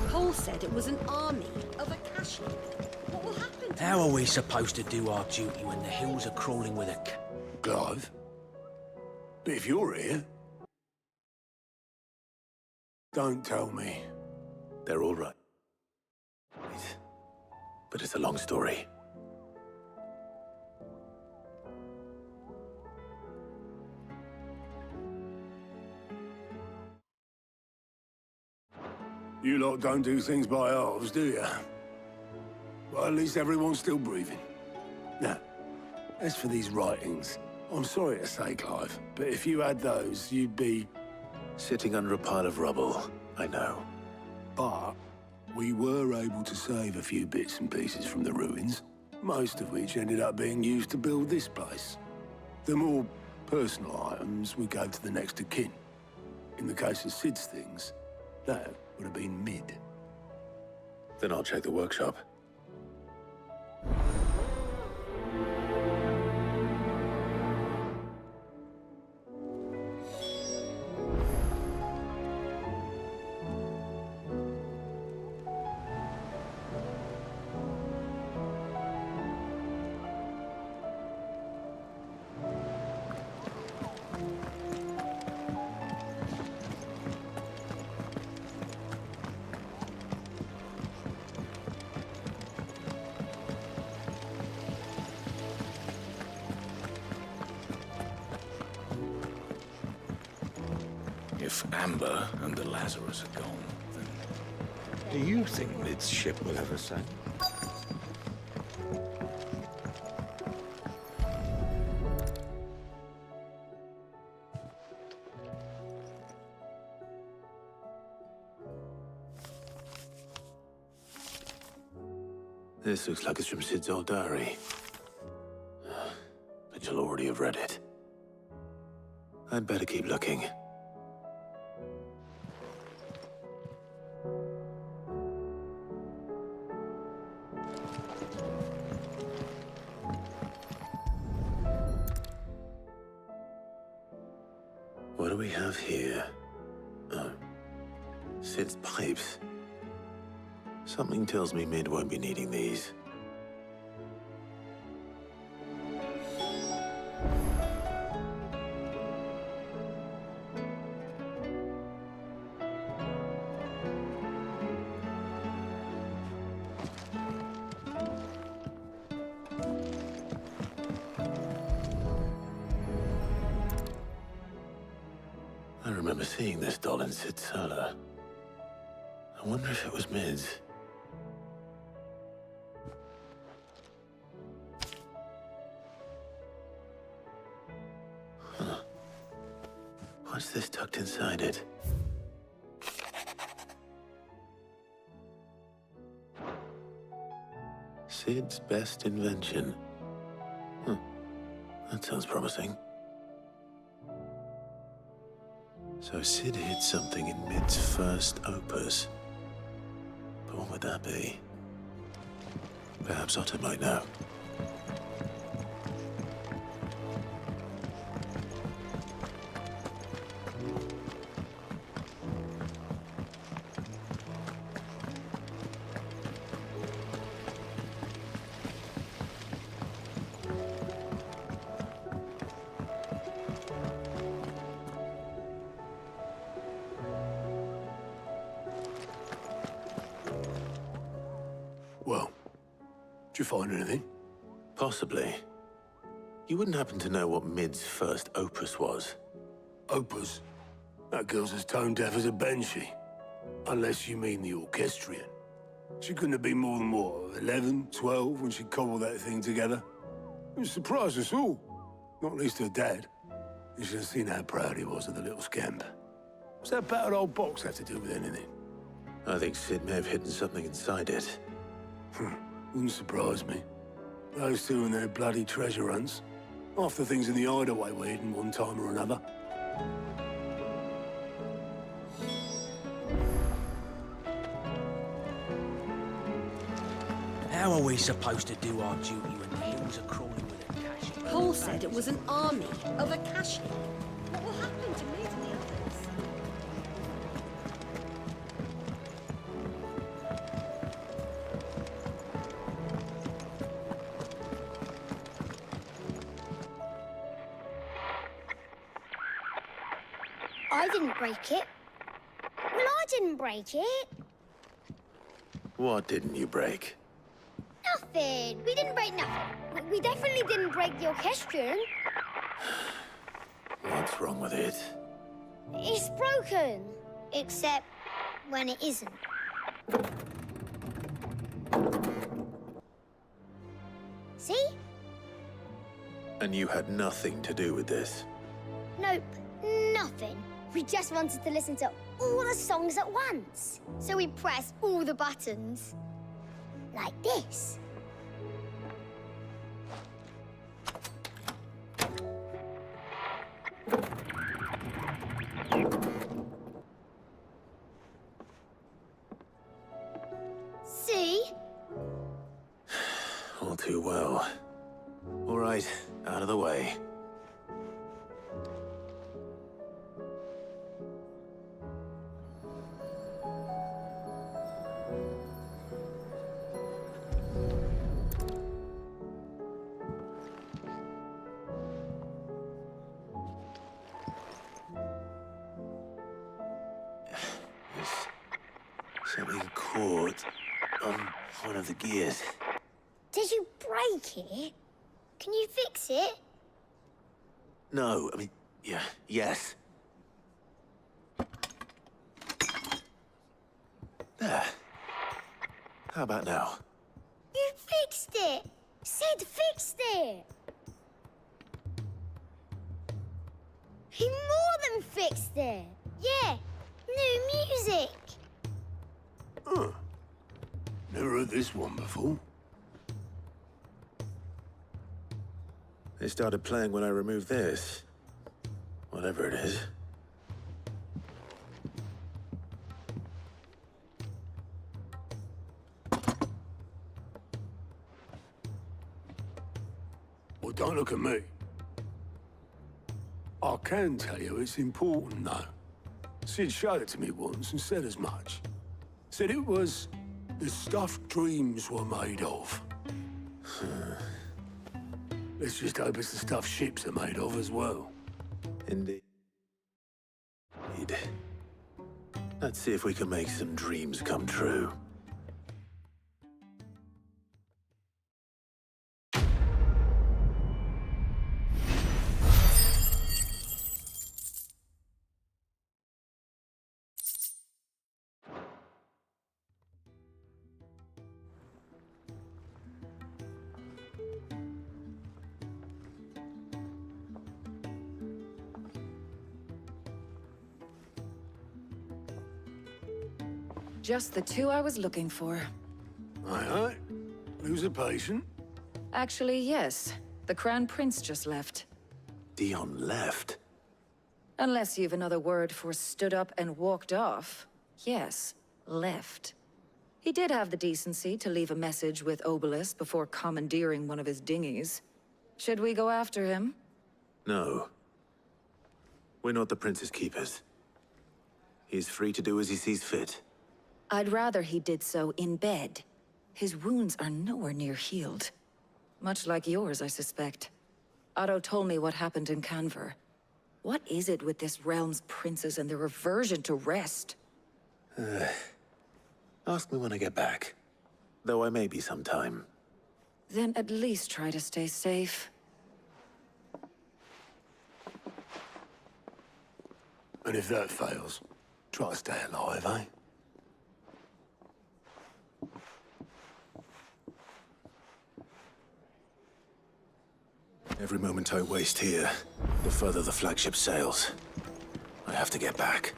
Cole said it was an army of Akashi. What will happen to How are we supposed to do our duty when the hills are crawling with a Clive? But if you're here... Don't tell me. They're all right. But it's a long story. You lot don't do things by halves, do you? Well, at least everyone's still breathing. Now, as for these writings, I'm sorry to say, Clive, but if you had those, you'd be... Sitting under a pile of rubble, I know. But we were able to save a few bits and pieces from the ruins, most of which ended up being used to build this place. The more personal items we gave to the next of kin. In the case of Sid's things, that would have been mid. Then I'll check the workshop. If Amber and the Lazarus are gone, then... Do you think Mid's ship will ever sail? This looks like it's from Sid's old diary. But you'll already have read it. I'd better keep looking. What do we have here? Oh, Sid's pipes. Something tells me Mid won't be needing these. I remember seeing this doll in Sid's cellar. I wonder if it was Mid's. Huh. What's this tucked inside it? Sid's best invention. Huh. That sounds promising. So Sid hid something in Mid's first opus. But what would that be? Perhaps Otto might know. Well, Did you find anything? Possibly. You wouldn't happen to know what Mid's first opus was? Opus? That girl's as tone deaf as a banshee. Unless you mean the orchestrion. She couldn't have been more than, what, 11, 12 when she cobbled that thing together? It surprised us all. Not least her dad. You should have seen how proud he was of the little scamp. What's that battered old box have to do with anything? I think Sid may have hidden something inside it. Wouldn't surprise me. Those two and their bloody treasure hunts. Half the things in the hideaway were hidden one time or another. How are we supposed to do our duty when the hills are crawling with Akashi? Paul said it was an army of Akashi. What will happen to Mid and the others? I didn't break it. Well, I didn't break it. What didn't you break? Nothing. We didn't break nothing. We definitely didn't break the orchestrion. What's wrong with it? It's broken. Except when it isn't. See? And you had nothing to do with this? Nope, nothing. We just wanted to listen to all the songs at once. So we pressed all the buttons. Like this. See? All too well. All right, out of the way. Something caught on one of the gears. Did you break it? Can you fix it? No, I mean, yes. There. How about now? You fixed it! Sid fixed it! He more than fixed it! Yeah, new music! Huh. Never heard this one before. They started playing when I removed this. Whatever it is. Well, don't look at me. I can tell you it's important, though. Sid showed it to me once and said as much. Said it was the stuff dreams were made of. Let's just hope it's the stuff ships are made of as well. Indeed. Let's see if we can make some dreams come true. Just the two I was looking for. Aye. Who's a patient? Actually, yes. The Crown Prince just left. Dion left? Unless you've another word for stood up and walked off. Yes, left. He did have the decency to leave a message with Obelisk before commandeering one of his dinghies. Should we go after him? No. We're not the Prince's keepers. He's free to do as he sees fit. I'd rather he did so in bed. His wounds are nowhere near healed. Much like yours, I suspect. Otto told me what happened in Canver. What is it with this realm's princes and their aversion to rest? Ask me when I get back. Though I may be sometime. Then at least try to stay safe. And if that fails, try to stay alive, eh? Every moment I waste here, the further the flagship sails. I have to get back.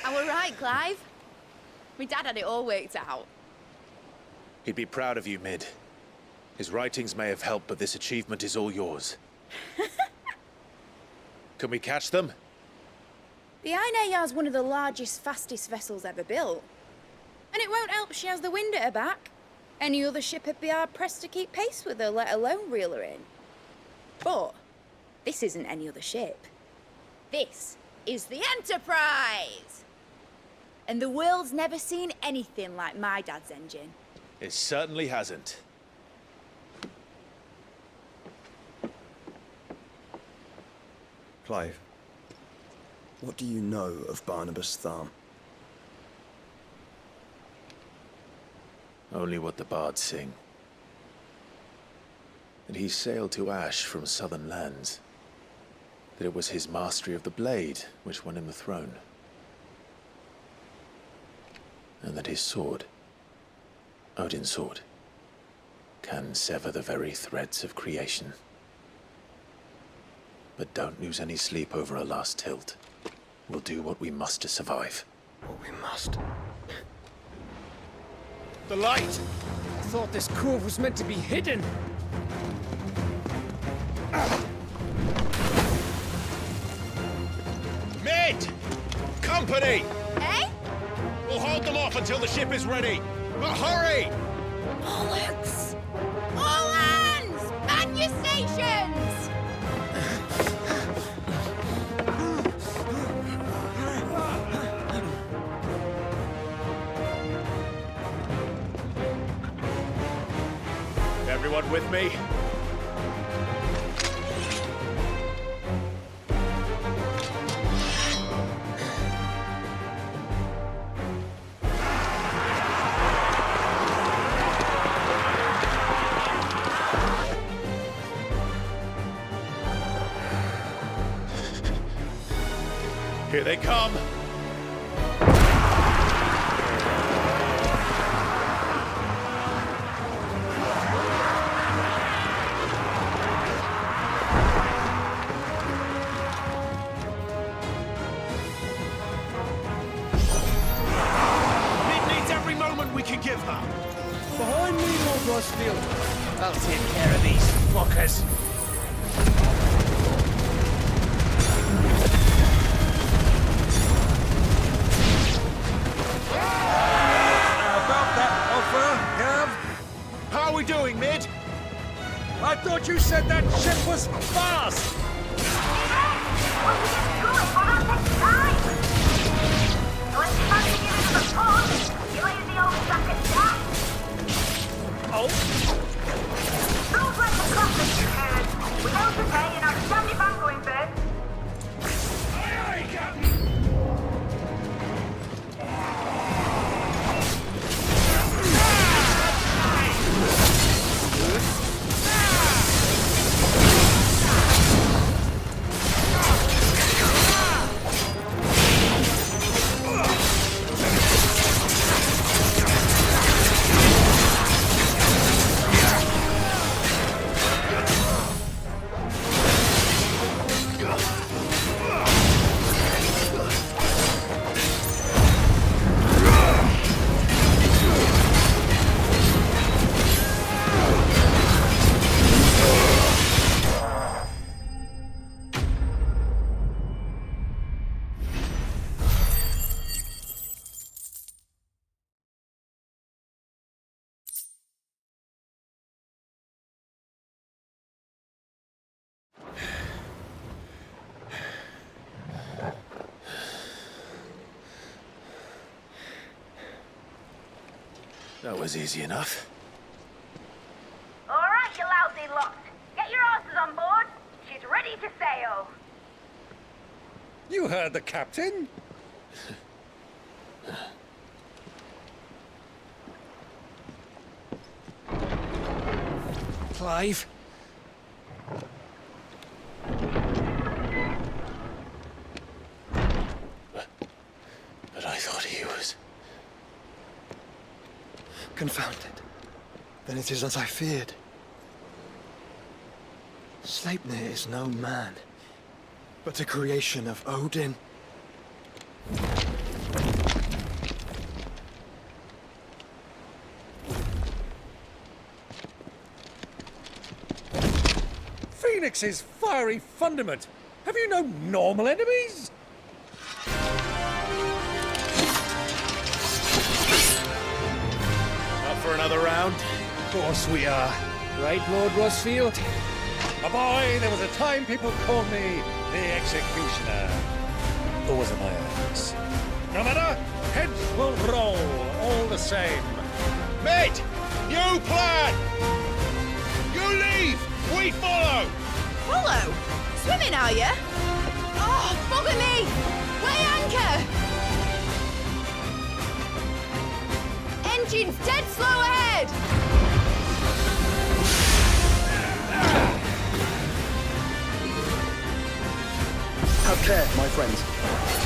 I were right, Clive. My dad had it all worked out. He'd be proud of you, Mid. His writings may have helped, but this achievement is all yours. Can we catch them? The Aine Yar's one of the largest, fastest vessels ever built. And it won't help she has the wind at her back. Any other ship would be hard-pressed to keep pace with her, let alone reel her in. But this isn't any other ship. This is the Enterprise! And the world's never seen anything like my dad's engine. It certainly hasn't. Clive, what do you know of Barnabas Tharm? Only what the bards sing. That he sailed to Ash from southern lands. That it was his mastery of the blade which won him the throne. And that his sword, Odin's sword, can sever the very threads of creation. But don't lose any sleep over a last tilt. We'll do what we must to survive. What we must. The light! I thought this cove was meant to be hidden. Mid! Company! Eh? We'll hold them off until the ship is ready. But hurry! Bollocks! All hands! Man your stations! Everyone with me? Here they come! Mid needs every moment we can give her! Behind me, Lord Rosfield. I'll take care of these fuckers. How are we doing, Mid? I thought you said that ship was fast! Oh? Rules like the classic, you heard. We know to pay and our standing back going first. Aye, aye, Captain! That was easy enough. All right, you lousy lot. Get your asses on board. She's ready to sail. You heard the captain. Clive? But I thought he was... Confounded. Then it is as I feared. Sleipnir is no man, but a creation of Odin. Phoenix's fiery fundament. Have you no normal enemies? Up for another round? Of course we are. Right, Lord Rossfield? A boy, there was a time people called me the Executioner. Always in my hands. No matter, heads will roll, all the same. Mate! New plan! You leave! We follow! Follow? Swimming, are you? Oh, bugger me! Weigh anchor! Engine's dead slow ahead! Have care, my friends.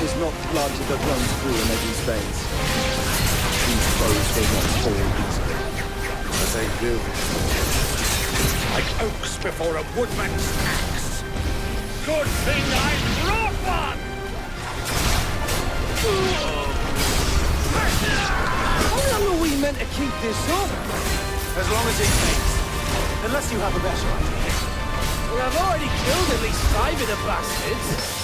'Tis not blood that runs through a Nevin's veins. These foes will not fall easily. But they will. Like oaks before a woodman's axe. Good thing I brought one! How long are we meant to keep this up? As long as it takes. Unless you have a better idea. Well, I've already killed at least 5 of the bastards.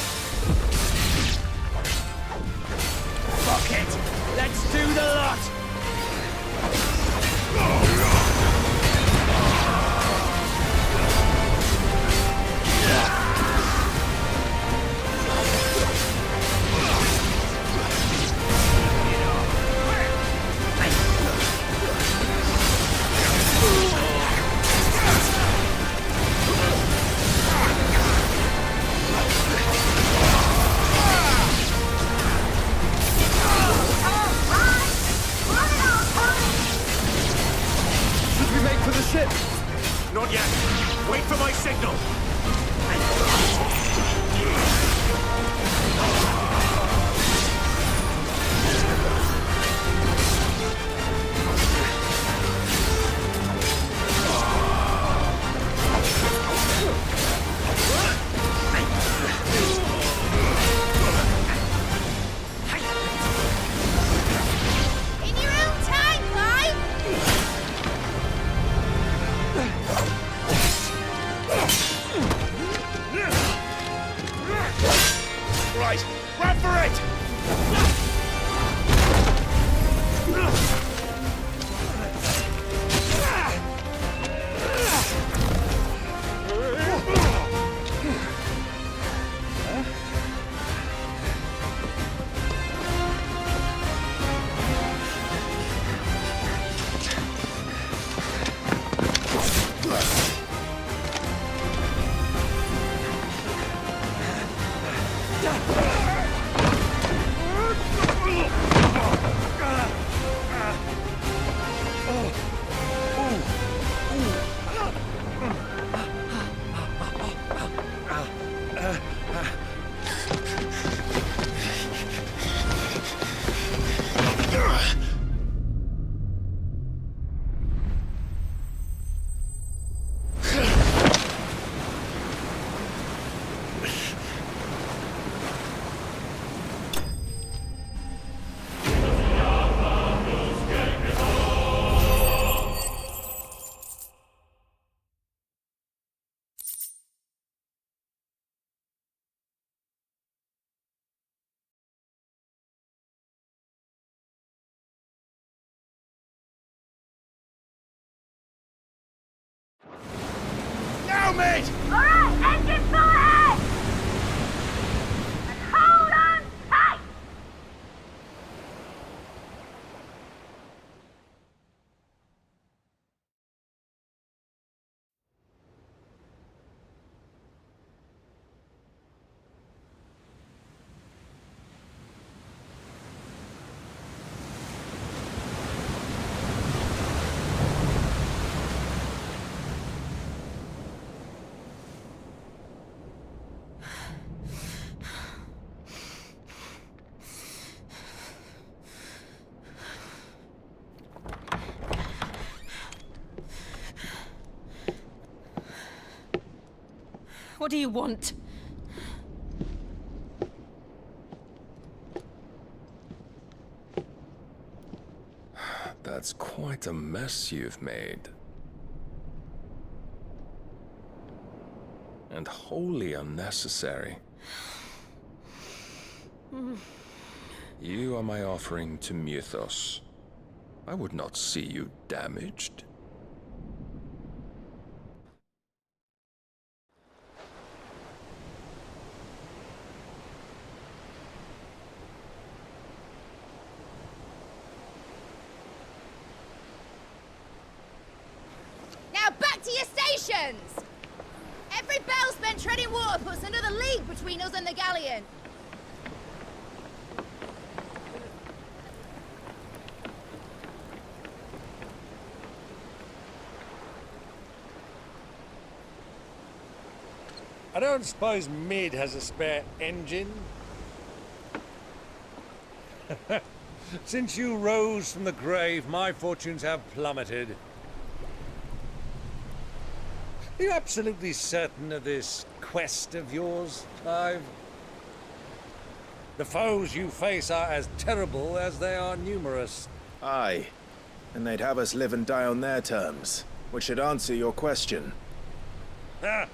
Fuck it! Let's do the lot! Not yet. Wait for my signal. In your own time, Clive! Right, run for it! Now, mate! All right, engine full ahead! And hold on tight! What do you want? That's quite a mess you've made. And wholly unnecessary. You are my offering to Mythos. I would not see you damaged. Now back to your stations! Every bell spent treading water puts another league between us and the galleon. I don't suppose Mid has a spare engine? Since you rose from the grave, my fortunes have plummeted. Are you absolutely certain of this quest of yours, Clive? The foes you face are as terrible as they are numerous. Aye. And they'd have us live and die on their terms, which should answer your question. Ah!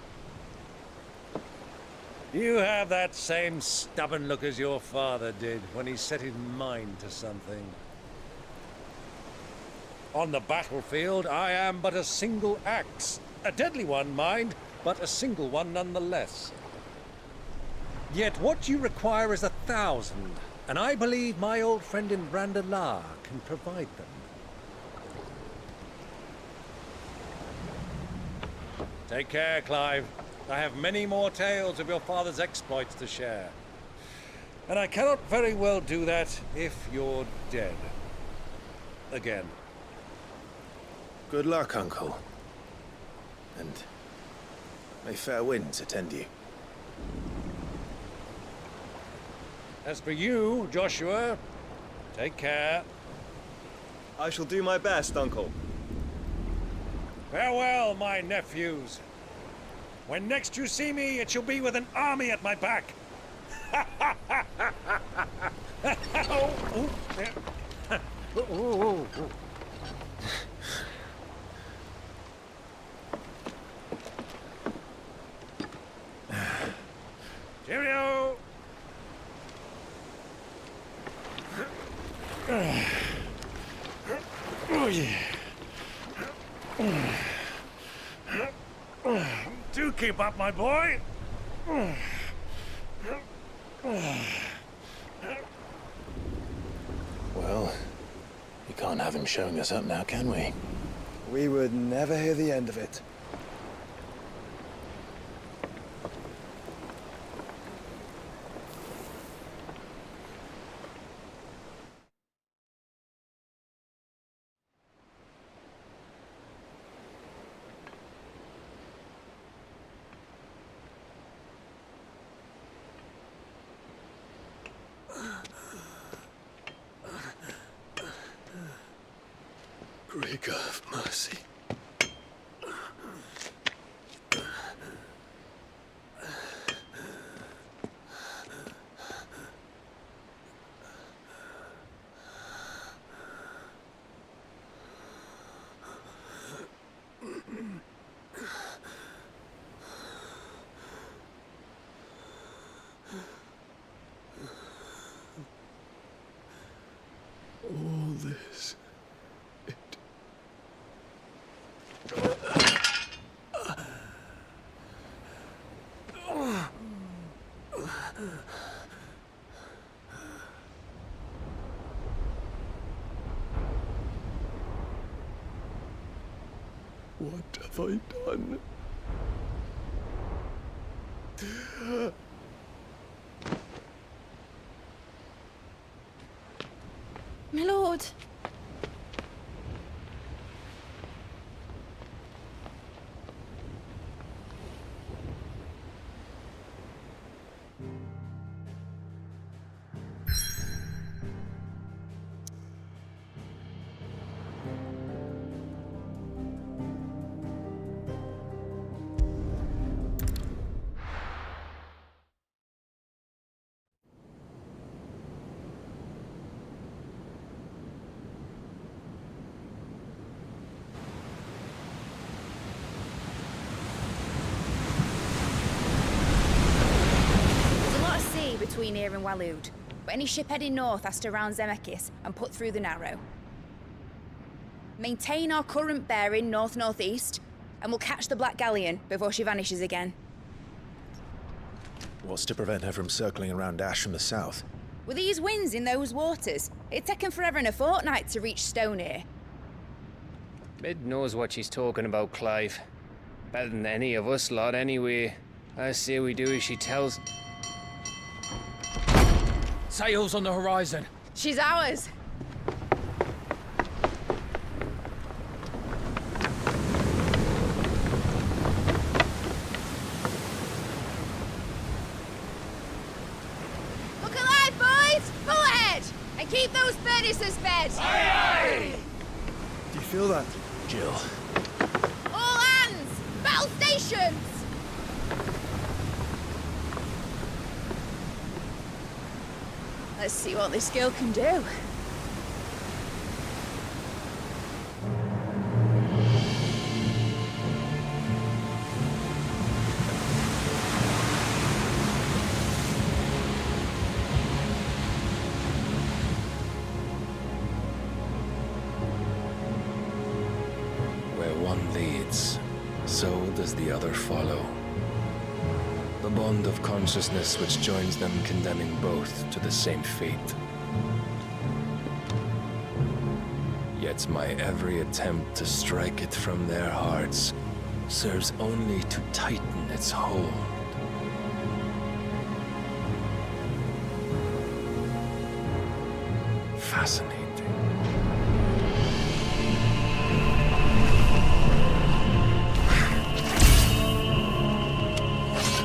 You have that same stubborn look as your father did when he set his mind to something. On the battlefield, I am but a single axe. A deadly one, mind, but a single one nonetheless. Yet what you require is 1,000, and I believe my old friend in Brandalar can provide them. Take care, Clive. I have many more tales of your father's exploits to share. And I cannot very well do that if you're dead. Again. Good luck, Uncle. And may fair winds attend you. As for you, Joshua, take care. I shall do my best, Uncle. Farewell, my nephews. When next you see me, it shall be with an army at my back. Cheerio! Oh, yeah. Do keep up, my boy. Well, we can't have him showing us up now, can we? We would never hear the end of it. Greek of mercy. All this. What have I done? My lord. here in Waloed, but any ship heading north has to round Zemeckis and put through the Narrow. Maintain our current bearing north-northeast, and we'll catch the Black Galleon before she vanishes again. What's to prevent her from circling around Ash from the south? With these winds in those waters, it'd taken forever and a fortnight to reach Stone here. Mid knows what she's talking about, Clive. Better than any of us lot, anyway. I say we do as she tells. Sails on the horizon. She's ours. Look alive, boys! Pull ahead! And keep those furnaces fed! Aye, aye! Do you feel that? Jill. All hands! Battle stations! Let's see what this girl can do. Where one leads, so does the other follow. The bond of consciousness which joins them condemning both to the same fate. Yet my every attempt to strike it from their hearts serves only to tighten its hold. Fascinating.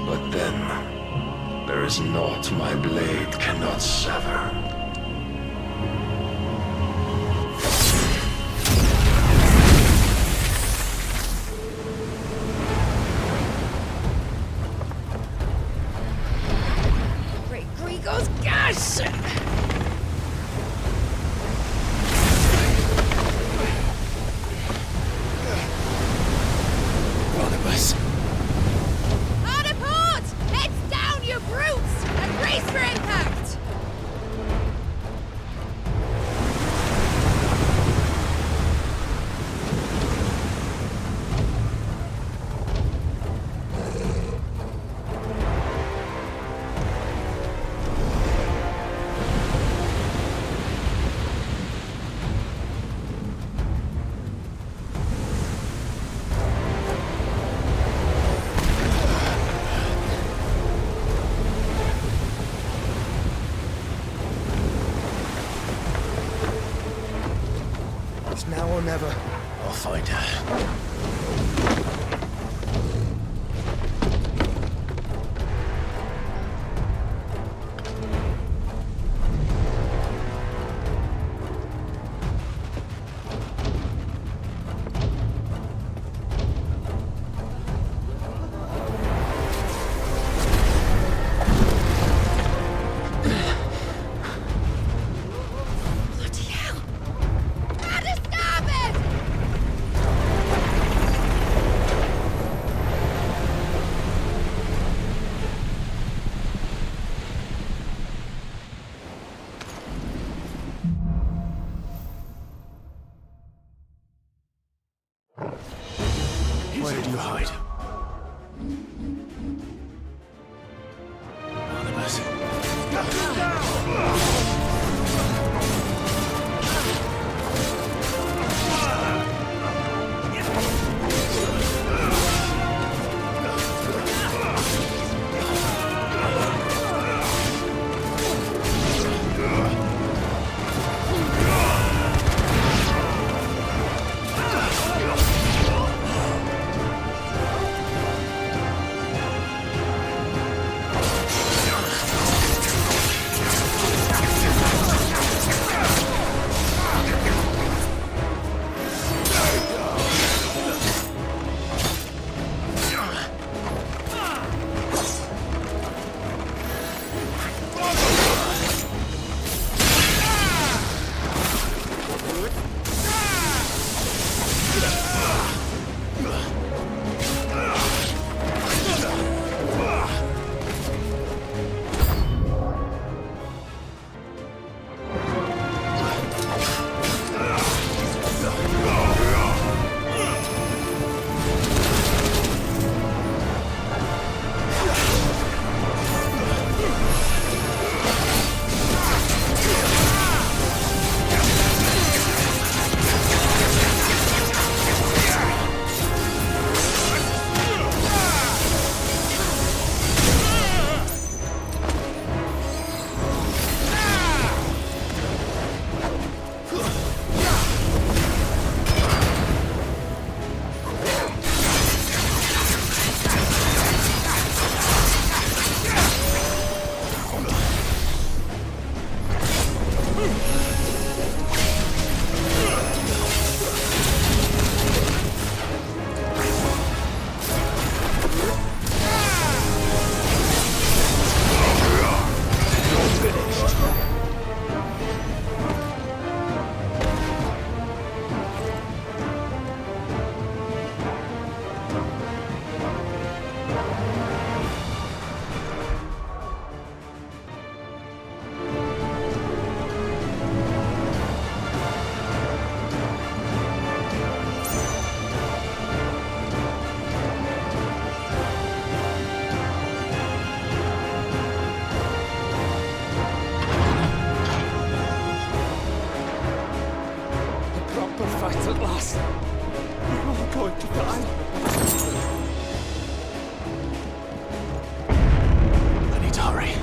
But then, there is naught my blade cannot sever. Great Grigor's gas! Barnabas. Harder port! Heads down, you brutes! And brace for impact! It's now or never. I'll find her. Bloody hell! At a starboard! Where did you hide? Barnabas. fight at last. We're all going to die. I need to hurry.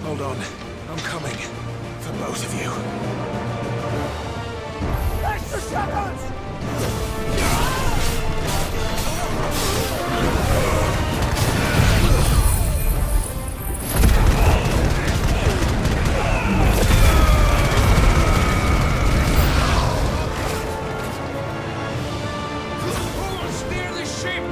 Hold on. I'm coming. For both of you. Extra shadows! Steer the ship!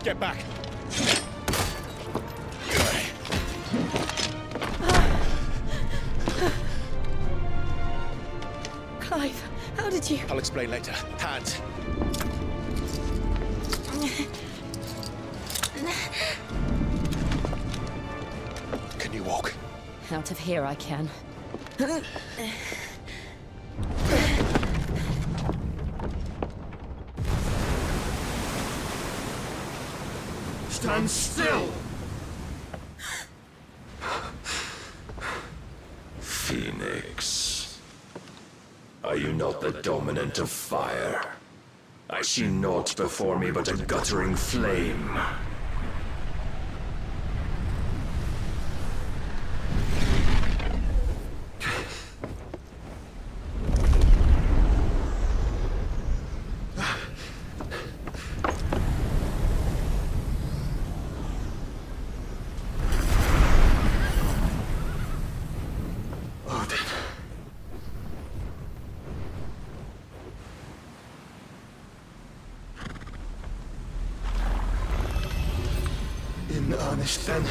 Get back! Clive, how did you... I'll explain later. Hands. Can you walk? Out of here I can. Stand still! Phoenix. Are you not the dominant of fire? I see naught before me but a guttering flame. In earnest, then.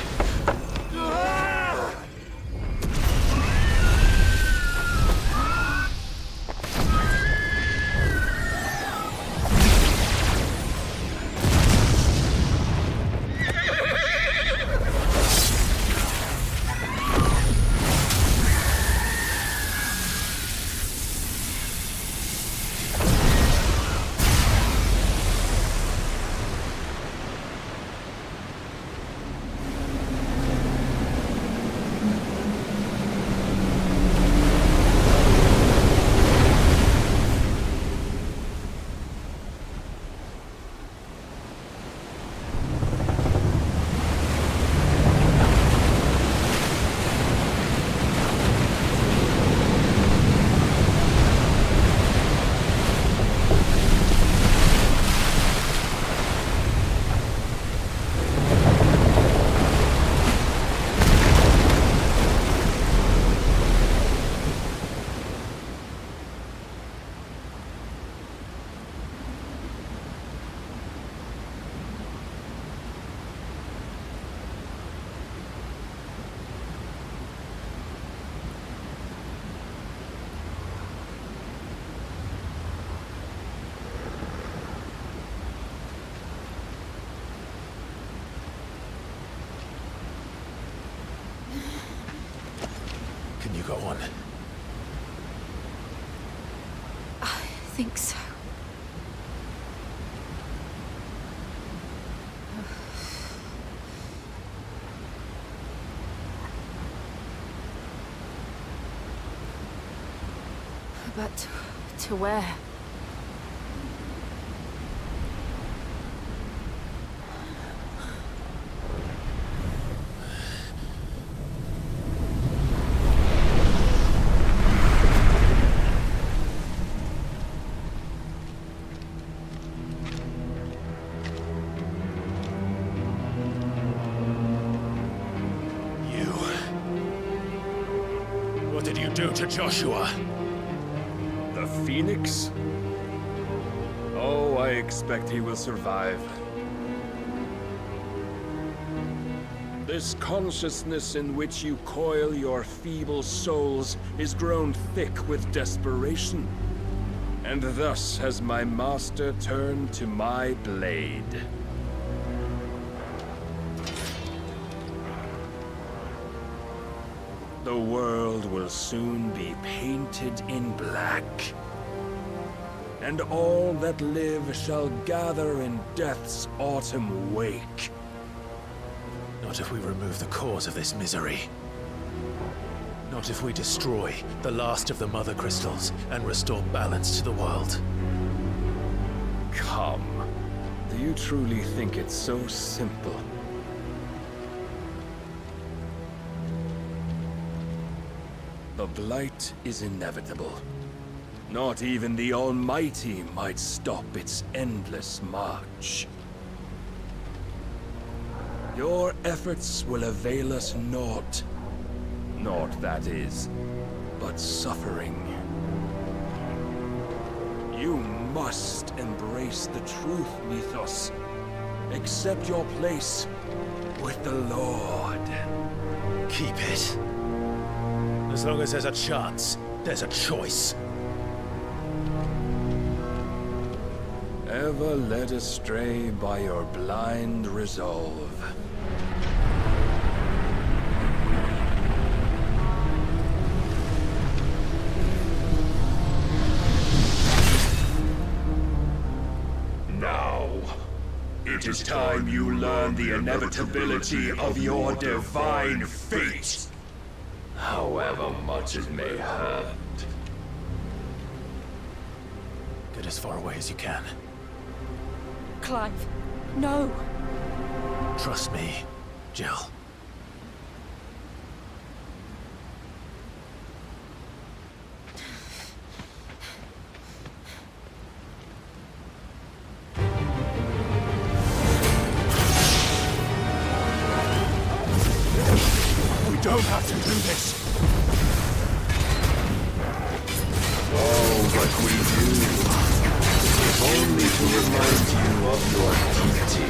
Go on. I think so. But to where? What did you do to Joshua? The Phoenix? Oh, I expect he will survive. This consciousness in which you coil your feeble souls is grown thick with desperation. And thus has my master turned to my blade. The world will soon be painted in black. And all that live shall gather in death's autumn wake. Not if we remove the cause of this misery. Not if we destroy the last of the Mother Crystals and restore balance to the world. Come. Do you truly think it's so simple? The Blight is inevitable. Not even the Almighty might stop its endless march. Your efforts will avail us naught. Naught, that is, but suffering. You must embrace the truth, Mythos. Accept your place with the Lord. Keep it. As long as there's a chance, there's a choice. Ever led astray by your blind resolve. Now, it is time you learn the inevitability of your divine fate. However much it may hurt. Get as far away as you can. Clive, no! Trust me, Jill. We don't have to do this. Oh, but we do. If only to remind you of your duty.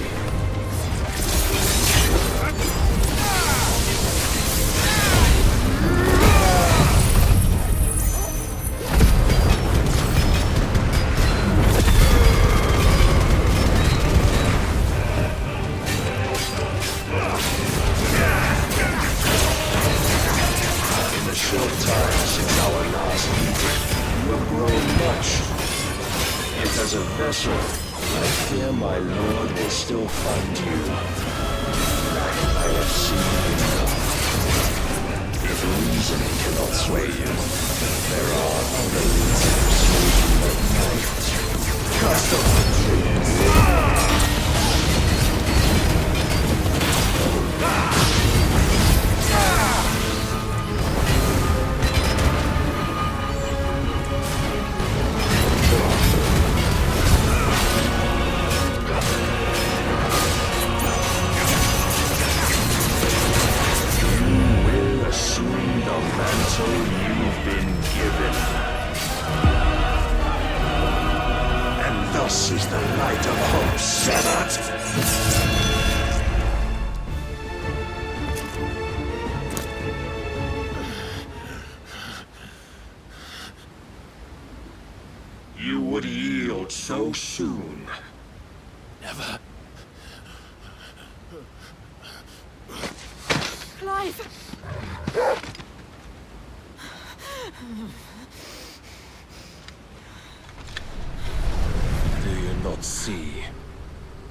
In the short time since our last meeting, you have grown much. Yet as a vessel, I fear my lord will still find you. I have seen enough. If reason cannot sway you, there are other reasons swaying at night. Cast off the chains. Mantle you've been given. And thus is the light of hope severed. You would yield so soon. Never. Clive!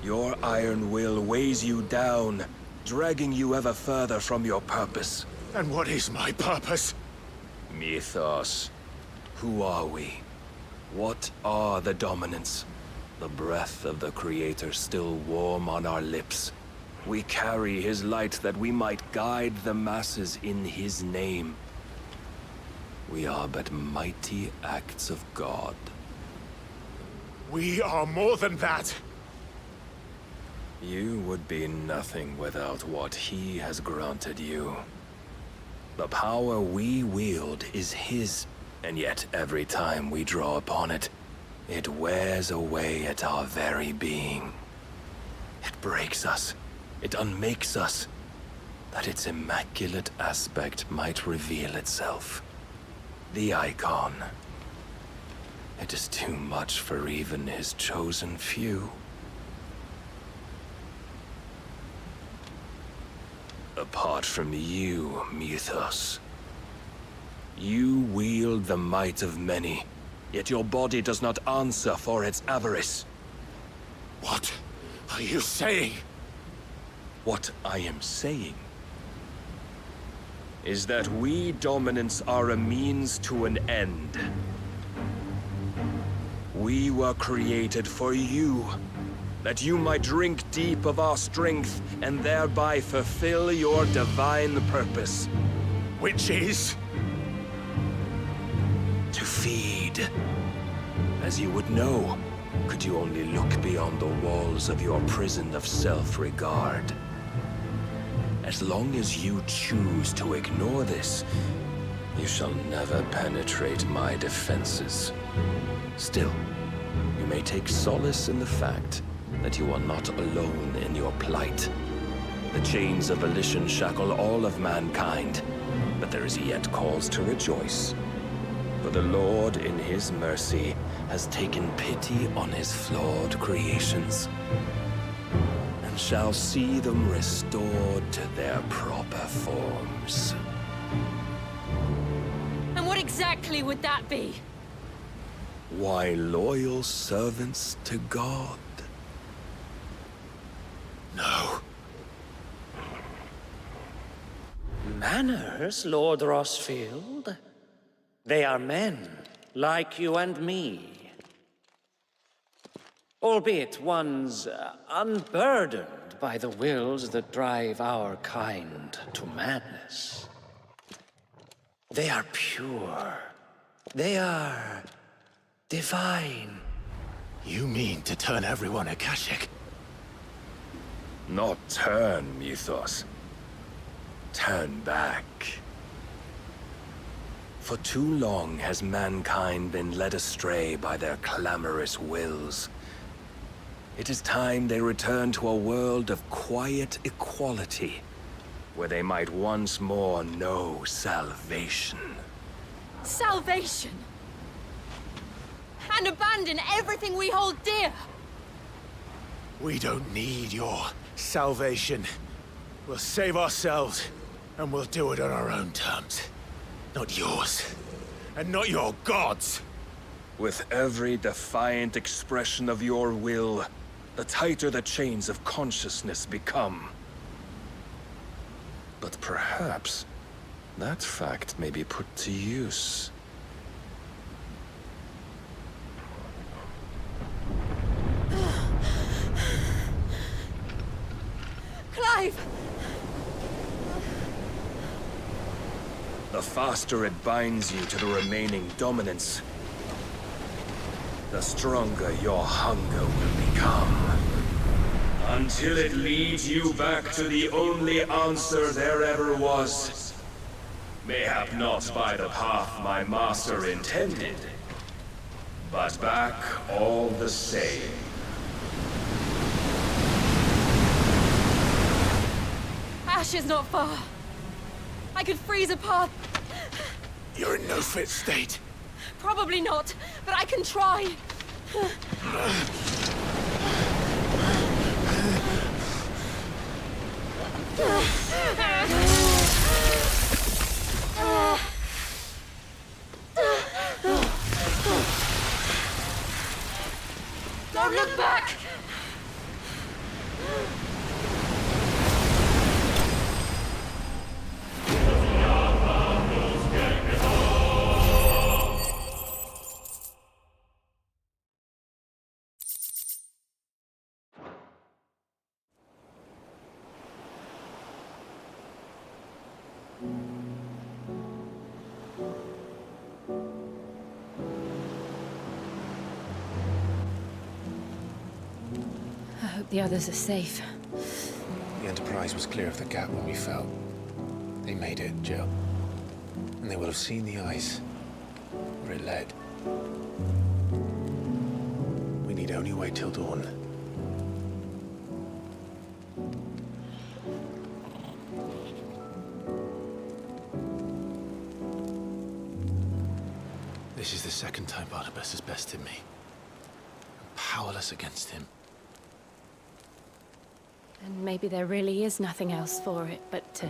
Your iron will weighs you down, dragging you ever further from your purpose. And what is my purpose? Mythos. Who are we? What are the dominants? The breath of the Creator still warm on our lips. We carry his light that we might guide the masses in his name. We are but mighty acts of God. We are more than that! You would be nothing without what he has granted you. The power we wield is his, and yet every time we draw upon it, it wears away at our very being. It breaks us. It unmakes us, that its immaculate aspect might reveal itself. The icon. It is too much for even his chosen few. Apart from you, Mythos. You wield the might of many, yet your body does not answer for its avarice. What are you saying? What I am saying is that we dominants are a means to an end. We were created for you, that you might drink deep of our strength and thereby fulfill your divine purpose. Which is? To feed. As you would know, could you only look beyond the walls of your prison of self-regard. As long as you choose to ignore this, you shall never penetrate my defenses. Still, you may take solace in the fact that you are not alone in your plight. The chains of volition shackle all of mankind, but there is yet cause to rejoice. For the Lord, in his mercy, has taken pity on his flawed creations, and shall see them restored to their proper forms. And what exactly would that be? Why, loyal servants to God. No. Manners, Lord Rossfield? They are men, like you and me. Albeit ones unburdened by the wills that drive our kind to madness. They are pure. They are divine. You mean to turn everyone Akashic? Not turn, Mythos. Turn back. For too long has mankind been led astray by their clamorous wills. It is time they return to a world of quiet equality, where they might once more know salvation. Salvation! And abandon everything we hold dear! We don't need your salvation. We'll save ourselves, and we'll do it on our own terms. Not yours, and not your gods! With every defiant expression of your will, the tighter the chains of consciousness become. But perhaps that fact may be put to use. Clive! The faster it binds you to the remaining dominance, the stronger your hunger will become. Until it leads you back to the only answer there ever was. Mayhap not by the path my master intended, but back all the same. Ash is not far. I could freeze a path. You're in no fit state. Probably not, but I can try. Don't look back! I hope the others are safe. The Enterprise was clear of the gap when we fell. They made it, Jill. And they will have seen the ice where it led. We need only wait till dawn. This is the second time Barnabas has bested me. I'm powerless against him. And maybe there really is nothing else for it but to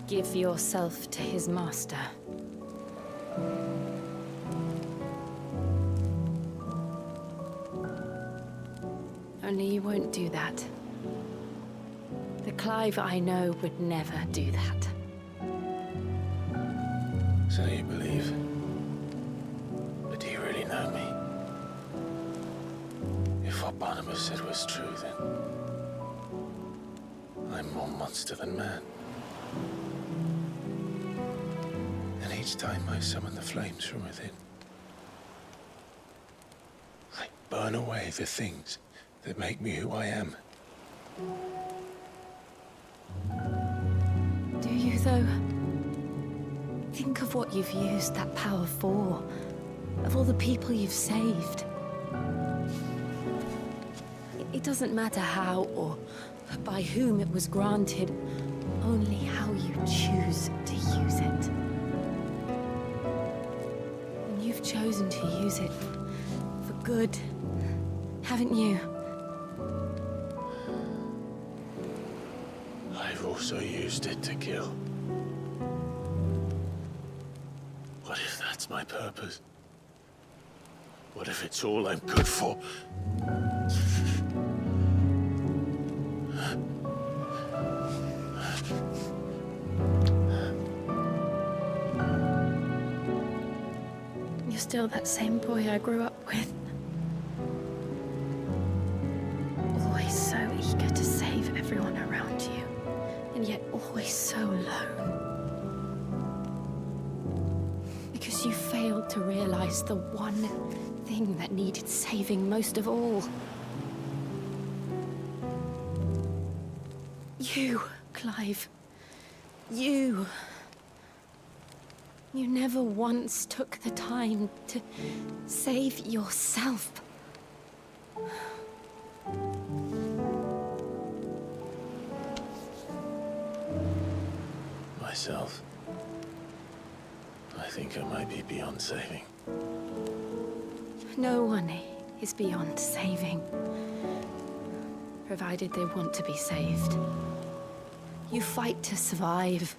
give yourself to his master. Only you won't do that. The Clive I know would never do that. So you believe? But do you really know me? If what Barnabas said was true, then I'm more monster than man. And each time I summon the flames from within, I burn away the things that make me who I am. Do you, though? Think of what you've used that power for. Of all the people you've saved. It doesn't matter how or by whom it was granted, only how you choose to use it. And you've chosen to use it for good, haven't you? I've also used it to kill. What if that's my purpose? What if it's all I'm good for? You're still that same boy I grew up with. Always so eager to save everyone around you, and yet always so alone. Because you failed to realize the one thing that needed saving most of all. You, Clive. You. You never once took the time to save yourself. Myself. I think I might be beyond saving. No one is beyond saving, provided they want to be saved. You fight to survive.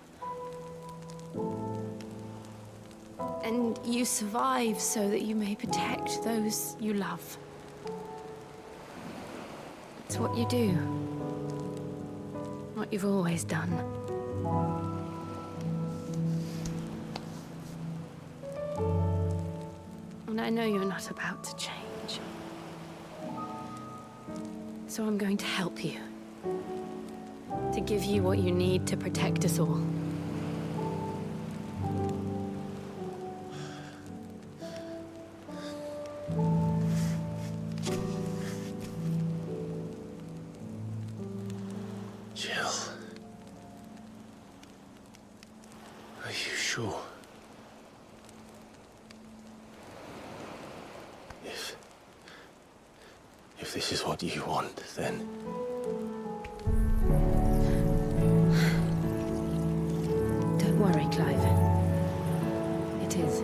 And you survive so that you may protect those you love. It's what you do. What you've always done. And I know you're not about to change. So I'm going to help you. To give you what you need to protect us all. Jill. Are you sure? If this is what you want, then... Don't worry, Clive. It is.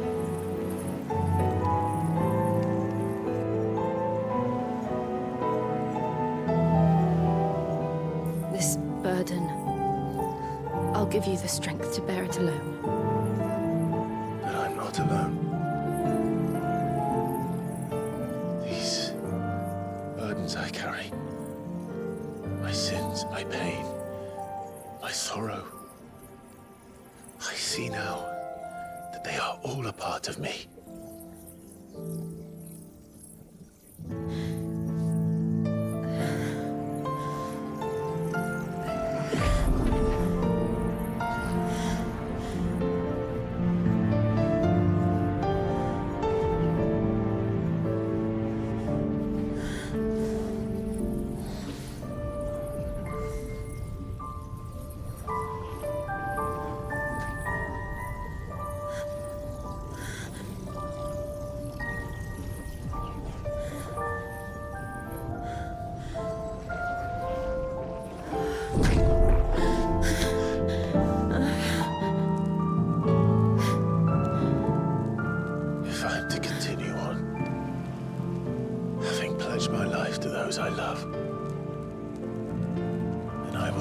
This burden, I'll give you the strength to bear it alone. But I'm not alone. These burdens I carry, my sins, my pain, my sorrow, I see now that they are all a part of me.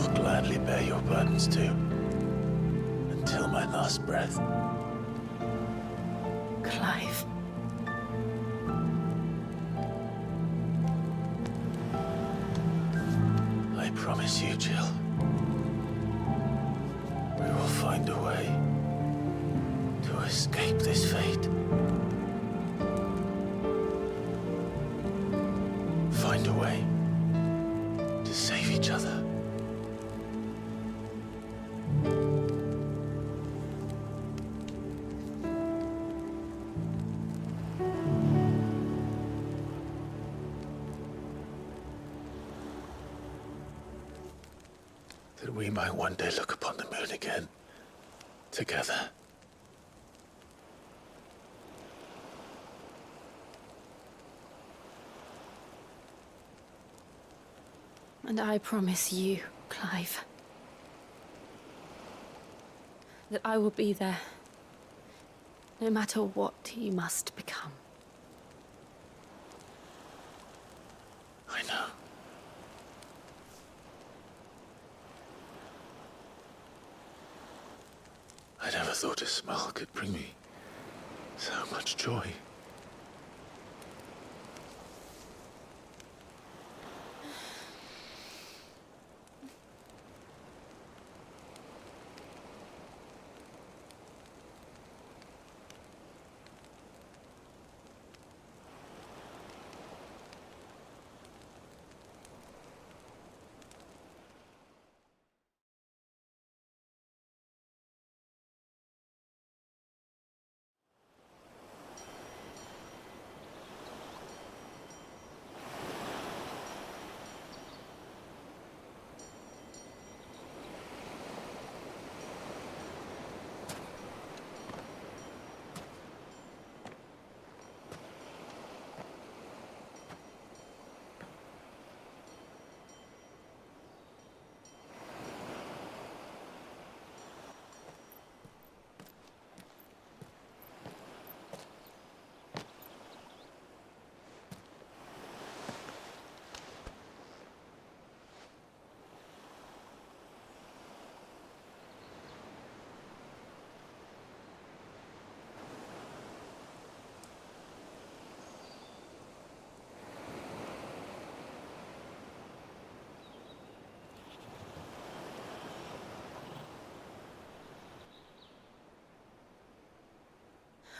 I'll gladly bear your burdens too. Until my last breath. Clive. I promise you, Jill. We will find a way to escape this fate. Find a way to save each other. That we might one day look upon the moon again, together. And I promise you, Clive, that I will be there, no matter what you must become. I know. I never thought a smile could bring me so much joy.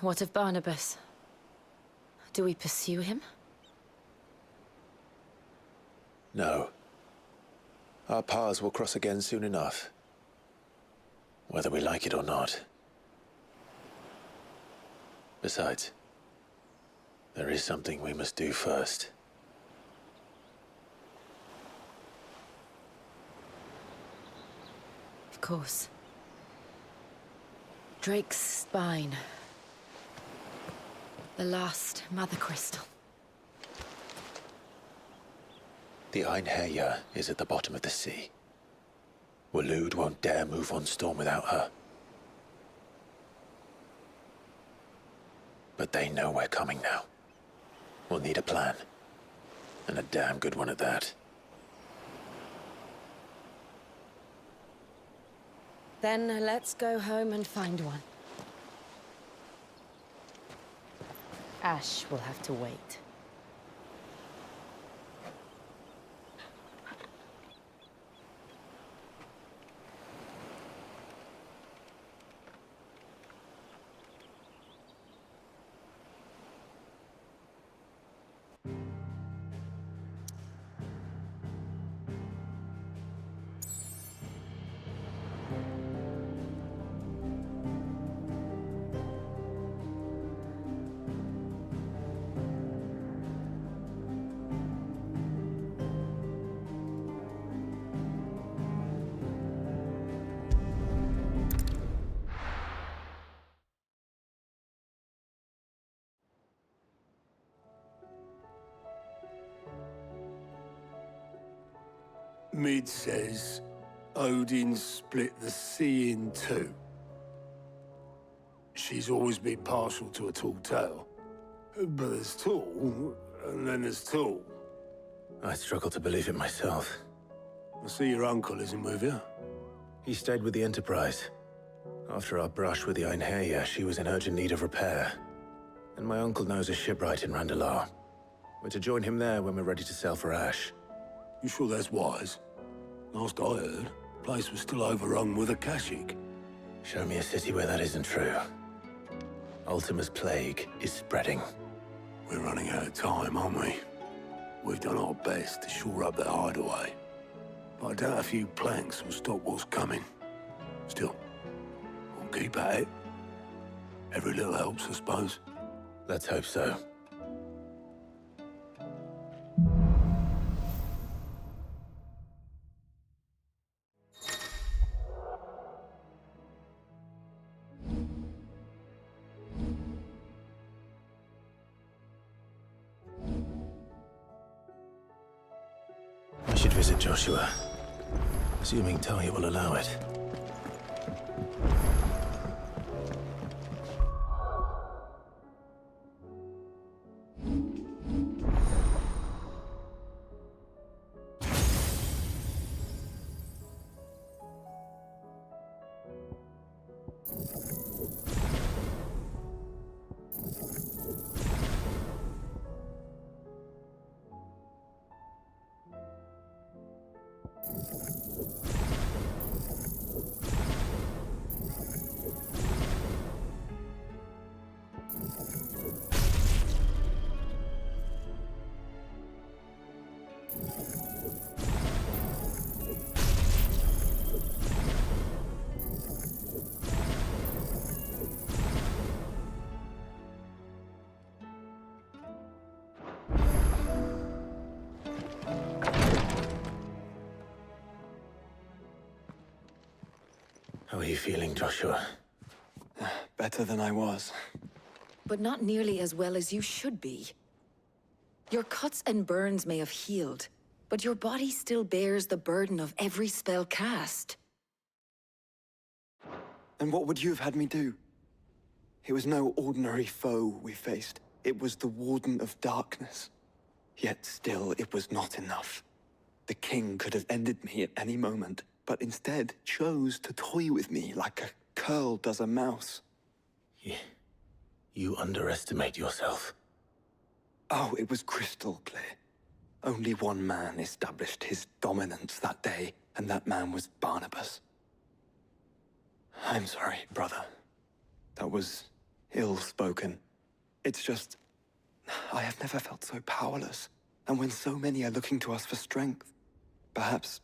What of Barnabas? Do we pursue him? No. Our paths will cross again soon enough. Whether we like it or not. Besides, there is something we must do first. Of course. Drake's spine. The last Mother Crystal. The Einherjar is at the bottom of the sea. Waloed won't dare move on Storm without her. But they know we're coming now. We'll need a plan. And a damn good one at that. Then let's go home and find one. Ash will have to wait. Mid says Odin split the sea in two. She's always been partial to a tall tale. But there's tall, and then there's tall. I struggle to believe it myself. I see your uncle isn't with you. He stayed with the Enterprise. After our brush with the Einherja, she was in urgent need of repair. And my uncle knows a shipwright in Randalar. We're to join him there when we're ready to sail for Ash. You sure that's wise? Last I heard, the place was still overrun with Akashic. Show me a city where that isn't true. Ultima's plague is spreading. We're running out of time, aren't we? We've done our best to shore up that hideaway. But I doubt a few planks will stop what's coming. Still, we'll keep at it. Every little helps, I suppose. Let's hope so. I should visit Joshua, assuming Talia will allow it. How are you feeling, Joshua? Better than I was. But not nearly as well as you should be. Your cuts and burns may have healed, but your body still bears the burden of every spell cast. And what would you have had me do? It was no ordinary foe we faced. It was the Warden of Darkness. Yet still, it was not enough. The King could have ended me at any moment, but instead chose to toy with me like a curl does a mouse. You underestimate yourself. Oh, it was crystal clear. Only one man established his dominance that day, and that man was Barnabas. I'm sorry, brother. That was ill-spoken. It's just, I have never felt so powerless. And when so many are looking to us for strength, perhaps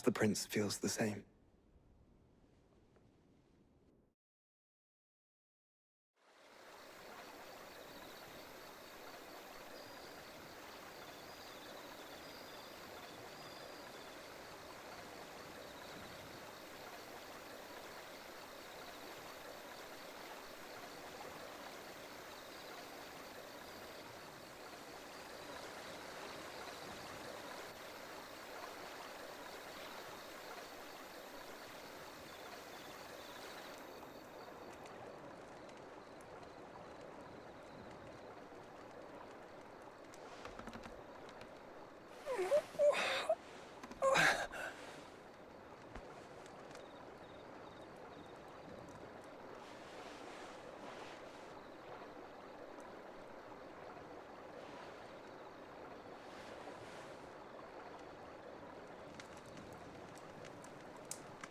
the prince feels the same.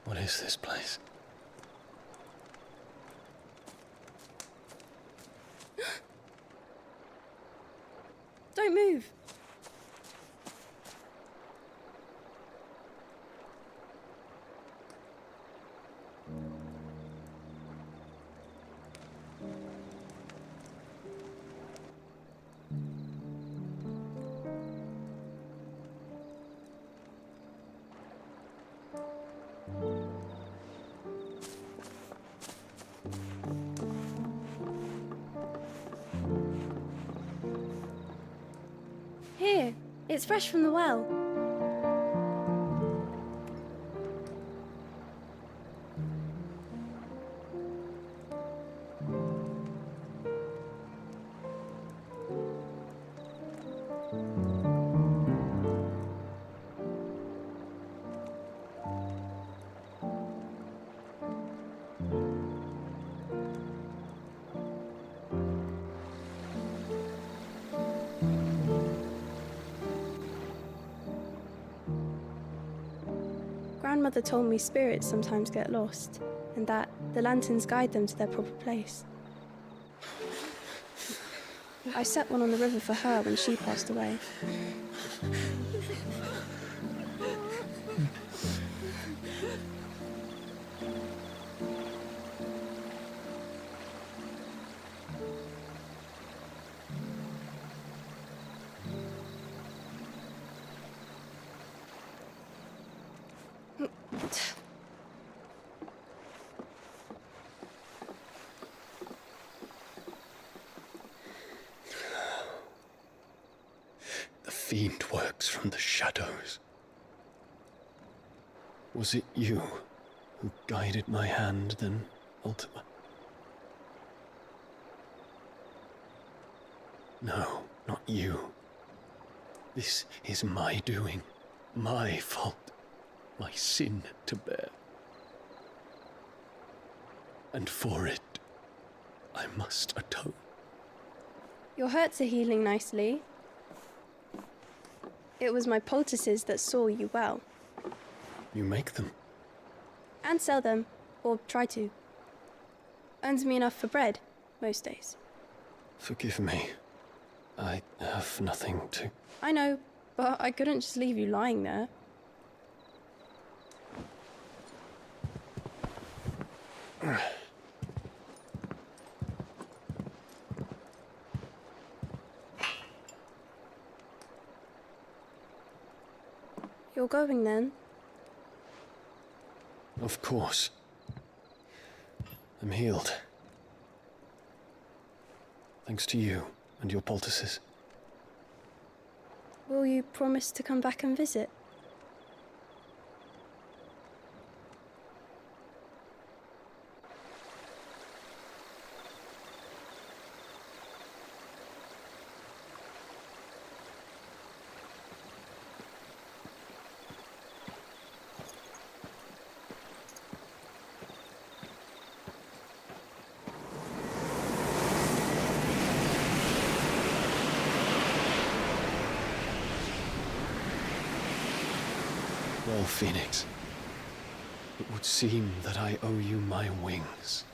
What is this place? Don't move. Here, it's fresh from the well. Grandmother told me spirits sometimes get lost, and that the lanterns guide them to their proper place. I set one on the river for her when she passed away. The fiend works from the shadows. Was it you who guided my hand then, Ultima? No, not you. This is my doing, my fault, my sin to bear. And for it, I must atone. Your hurts are healing nicely. It was my poultices that saw you well. You make them? And sell them, or try to. Earns me enough for bread, most days. Forgive me. I have nothing to... I know, but I couldn't just leave you lying there. You're going then? Of course. I'm healed. Thanks to you and your poultices. Will you promise to come back and visit? Well, Phoenix, it would seem that I owe you my wings.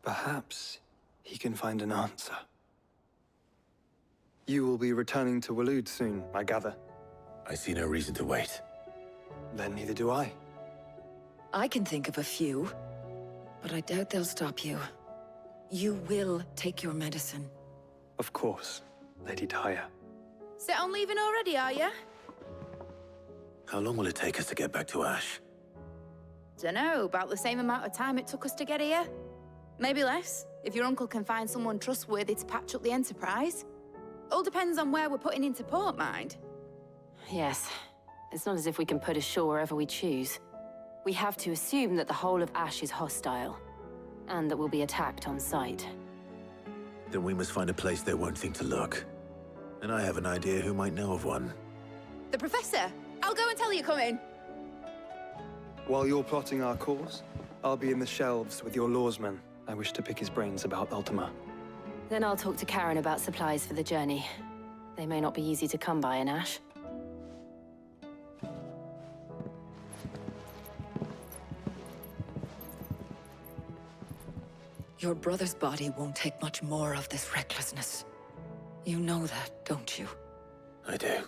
Perhaps he can find an answer. You will be returning to Waloed soon, I gather. I see no reason to wait. Then neither do I. I can think of a few, but I doubt they'll stop you. You will take your medicine. Of course, Lady Daya. Set on leaving already, are ya? How long will it take us to get back to Ash? Dunno, about the same amount of time it took us to get here. Maybe less, if your uncle can find someone trustworthy to patch up the Enterprise. All depends on where we're putting into port, mind. Yes. It's not as if we can put ashore wherever we choose. We have to assume that the whole of Ash is hostile, and that we'll be attacked on sight. Then we must find a place they won't think to look. And I have an idea who might know of one. The Professor! I'll go and tell you come in. While you're plotting our course, I'll be in the shelves with your lawsman. I wish to pick his brains about Ultima. Then I'll talk to Karen about supplies for the journey. They may not be easy to come by in Ash. Your brother's body won't take much more of this recklessness. You know that, don't you? I do.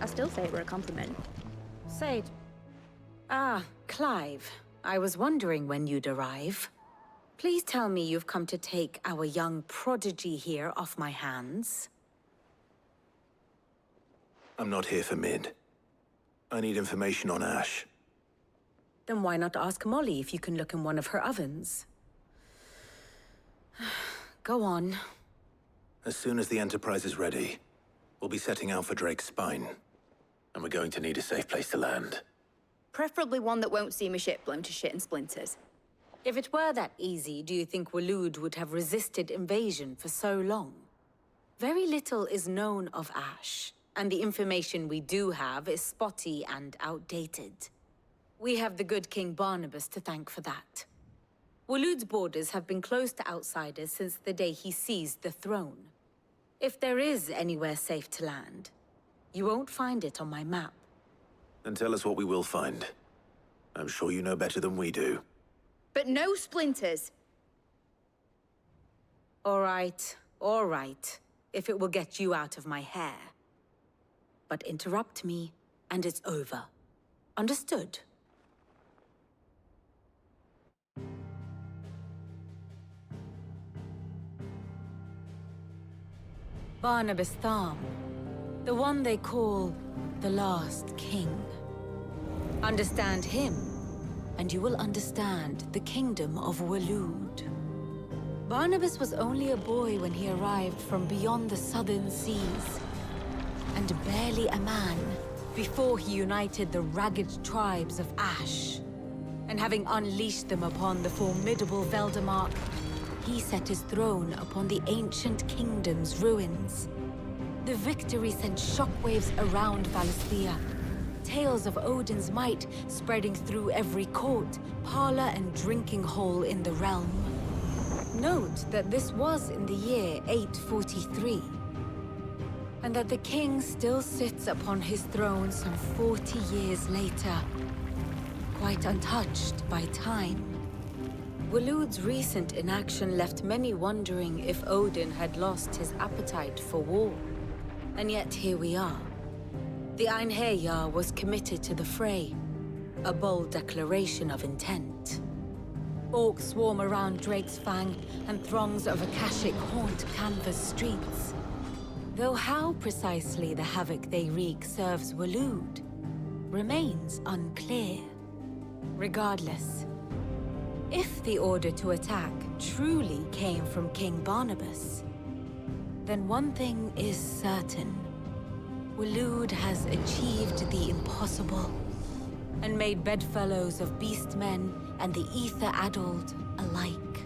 I still say it were a compliment. Sage. Ah, Clive. I was wondering when you'd arrive. Please tell me you've come to take our young prodigy here off my hands. I'm not here for Mid. I need information on Ash. Then why not ask Molly if you can look in one of her ovens? Go on. As soon as the Enterprise is ready, we'll be setting out for Drake's Spine. And we're going to need a safe place to land. Preferably one that won't see my ship blown to shit and splinters. If it were that easy, do you think Waloed would have resisted invasion for so long? Very little is known of Ash, and the information we do have is spotty and outdated. We have the good King Barnabas to thank for that. Waloed's borders have been closed to outsiders since the day he seized the throne. If there is anywhere safe to land, you won't find it on my map. Then tell us what we will find. I'm sure you know better than we do. But no splinters. All right, if it will get you out of my hair. But interrupt me, and it's over. Understood? Barnabas Tharm, the one they call the Last King. Understand him, and you will understand the kingdom of Waloed. Barnabas was only a boy when he arrived from beyond the southern seas, and barely a man before he united the ragged tribes of Ash. And having unleashed them upon the formidable Veldamark, he set his throne upon the ancient kingdom's ruins. The victory sent shockwaves around Valisthea, tales of Odin's might spreading through every court, parlor, and drinking hole in the realm. Note that this was in the year 843, and that the king still sits upon his throne some 40 years later, quite untouched by time. Waloed's recent inaction left many wondering if Odin had lost his appetite for war. And yet here we are. The Einherjar was committed to the fray, a bold declaration of intent. Orcs swarm around Drake's Fang, and throngs of Akashic haunt Canva's streets. Though how precisely the havoc they wreak serves Waloed remains unclear. Regardless, if the order to attack truly came from King Barnabas, then one thing is certain. Waloed has achieved the impossible, and made bedfellows of beastmen and the ether-addled alike.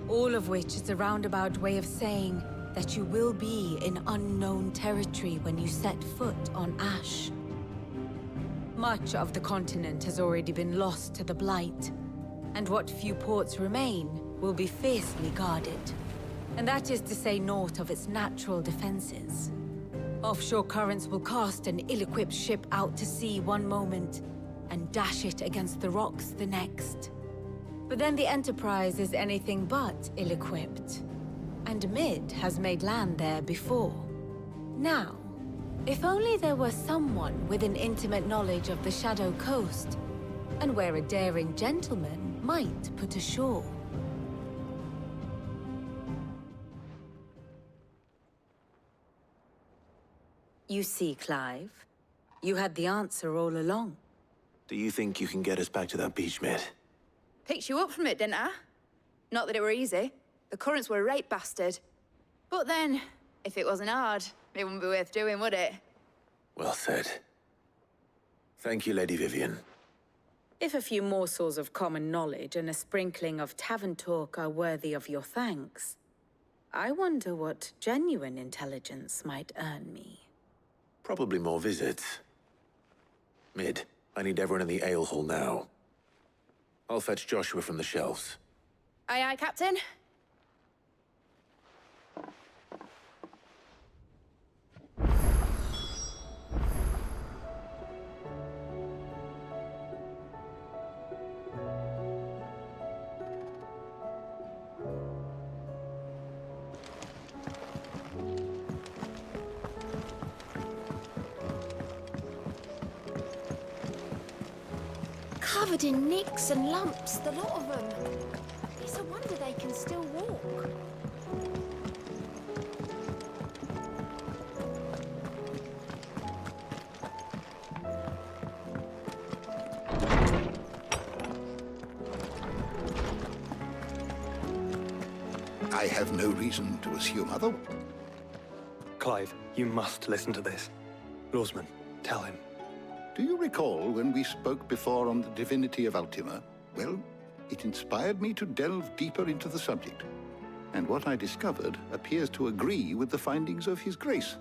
All of which is a roundabout way of saying that you will be in unknown territory when you set foot on Ash. Much of the continent has already been lost to the Blight, and what few ports remain will be fiercely guarded. And that is to say naught of its natural defenses. Offshore currents will cast an ill-equipped ship out to sea one moment, and dash it against the rocks the next. But then the Enterprise is anything but ill-equipped, and Mid has made land there before. Now, if only there were someone with an intimate knowledge of the Shadow Coast, and where a daring gentleman might put ashore. You see, Clive, you had the answer all along. Do you think you can get us back to that beach, Mid? Picked you up from it, didn't I? Not that it were easy. The currents were a right bastard. But then, if it wasn't hard, it wouldn't be worth doing, would it? Well said. Thank you, Lady Vivian. If a few morsels of common knowledge and a sprinkling of tavern talk are worthy of your thanks, I wonder what genuine intelligence might earn me. Probably more visits. Mid, I need everyone in the ale hall now. I'll fetch Joshua from the shelves. Aye, aye, Captain. Covered in nicks and lumps, the lot of them. It's a wonder they can still walk. I have no reason to assume otherwise. Clive, you must listen to this. Lawsman, tell him. Do you recall when we spoke before on the divinity of Ultima? Well, it inspired me to delve deeper into the subject. And what I discovered appears to agree with the findings of His Grace.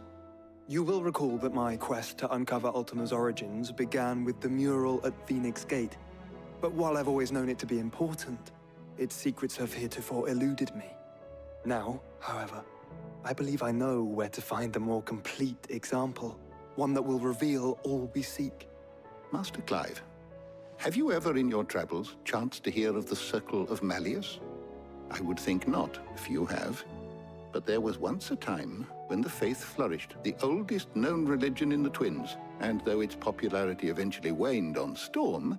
You will recall that my quest to uncover Ultima's origins began with the mural at Phoenix Gate. But while I've always known it to be important, its secrets have heretofore eluded me. Now, however, I believe I know where to find the more complete example, one that will reveal all we seek. Master Clive, have you ever in your travels chanced to hear of the Circle of Malleus? I would think not, if you have. But there was once a time when the faith flourished, the oldest known religion in the Twins, and though its popularity eventually waned on Storm,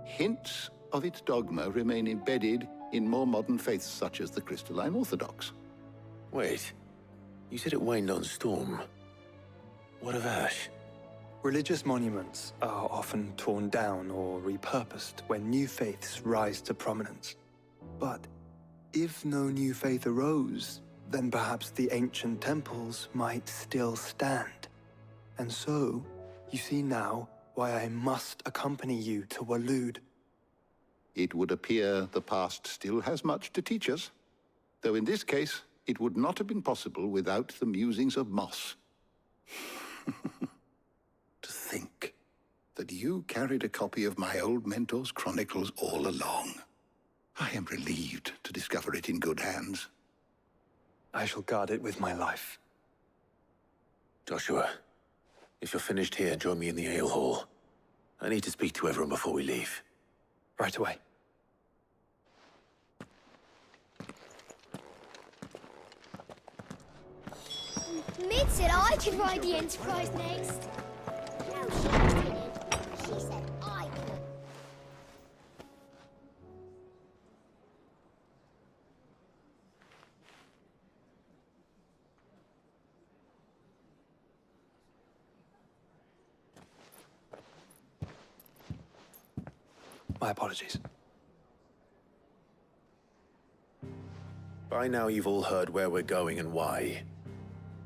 hints of its dogma remain embedded in more modern faiths such as the Crystalline Orthodox. Wait, you said it waned on Storm. What of Ash? Religious monuments are often torn down or repurposed when new faiths rise to prominence. But if no new faith arose, then perhaps the ancient temples might still stand. And so, you see now why I must accompany you to Waloed. It would appear the past still has much to teach us, though in this case, it would not have been possible without the musings of Moss. To think that you carried a copy of my old mentor's chronicles all along. I am relieved to discover it in good hands. I shall guard it with my life. Joshua, if you're finished here, join me in the ale hall. I need to speak to everyone before we leave. Right away. Mid said I could ride the Enterprise next. No, she didn't. She said I could. My apologies. By now you've all heard where we're going and why.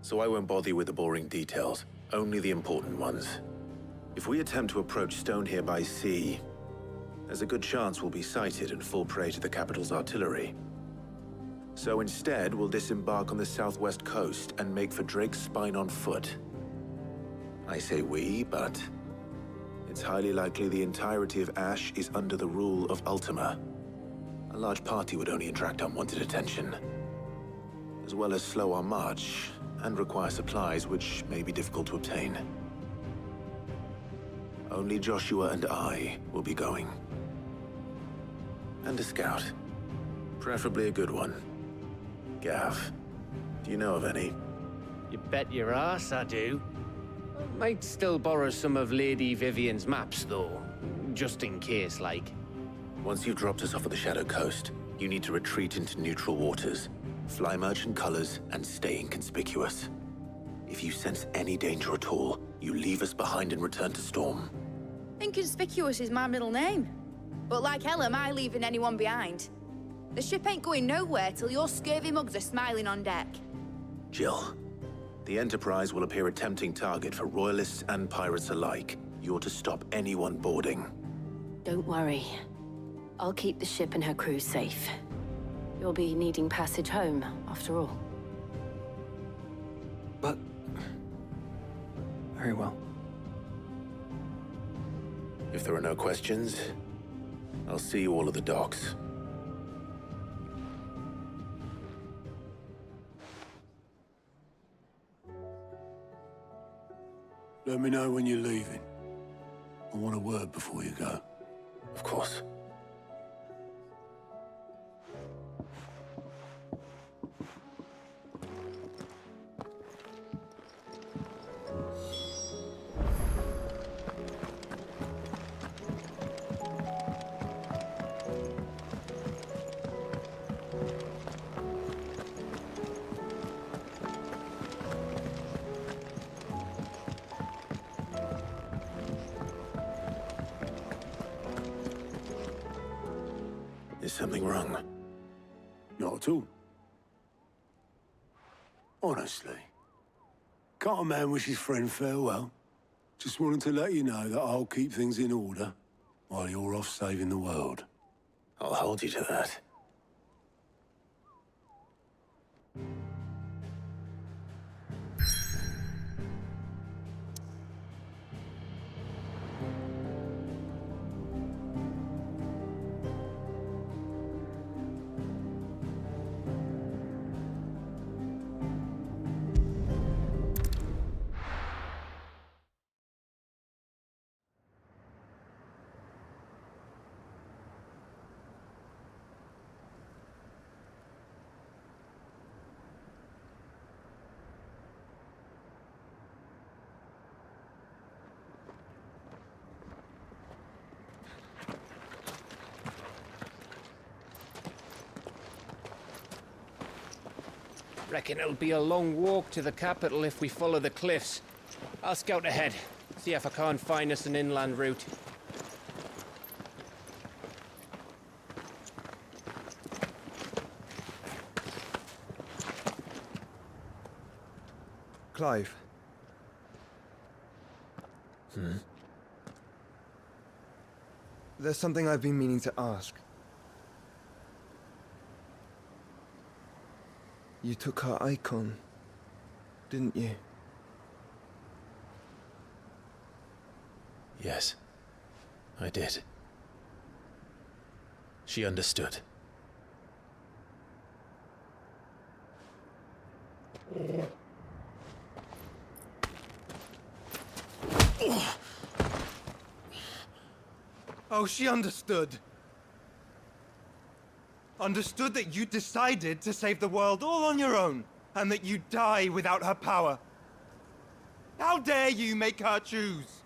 So I won't bother you with the boring details, only the important ones. If we attempt to approach Stone here by sea, there's a good chance we'll be sighted and fall prey to the capital's artillery. So instead, we'll disembark on the southwest coast and make for Drake's Spine on foot. I say we, but it's highly likely the entirety of Ash is under the rule of Ultima. A large party would only attract unwanted attention, as well as slow our march and require supplies which may be difficult to obtain. Only Joshua and I will be going. And a scout. Preferably a good one. Gav, do you know of any? You bet your ass I do. Might still borrow some of Lady Vivian's maps, though. Just in case, like. Once you've dropped us off at the Shadow Coast, you need to retreat into neutral waters, fly merchant colors, and stay inconspicuous. If you sense any danger at all, you leave us behind and return to Storm. Inconspicuous is my middle name. But like hell am I leaving anyone behind. The ship ain't going nowhere till your scurvy mugs are smiling on deck. Jill, the Enterprise will appear a tempting target for royalists and pirates alike. You're to stop anyone boarding. Don't worry. I'll keep the ship and her crew safe. You'll be needing passage home, after all. But... very well. If there are no questions, I'll see you all at the docks. Let me know when you're leaving. I want a word before you go. Of course. something wrong? Not at all. Honestly. Can't a man wish his friend farewell? Just wanted to let you know that I'll keep things in order while you're off saving the world. I'll hold you to that. Reckon it'll be a long walk to the capital if we follow the cliffs. I'll scout ahead, see if I can't find us an inland route. Clive. There's something I've been meaning to ask. You took her icon, didn't you? Yes, I did. She understood. Oh, she understood. Understood that you decided to save the world all on your own, and that you'd die without her power. How dare you make her choose?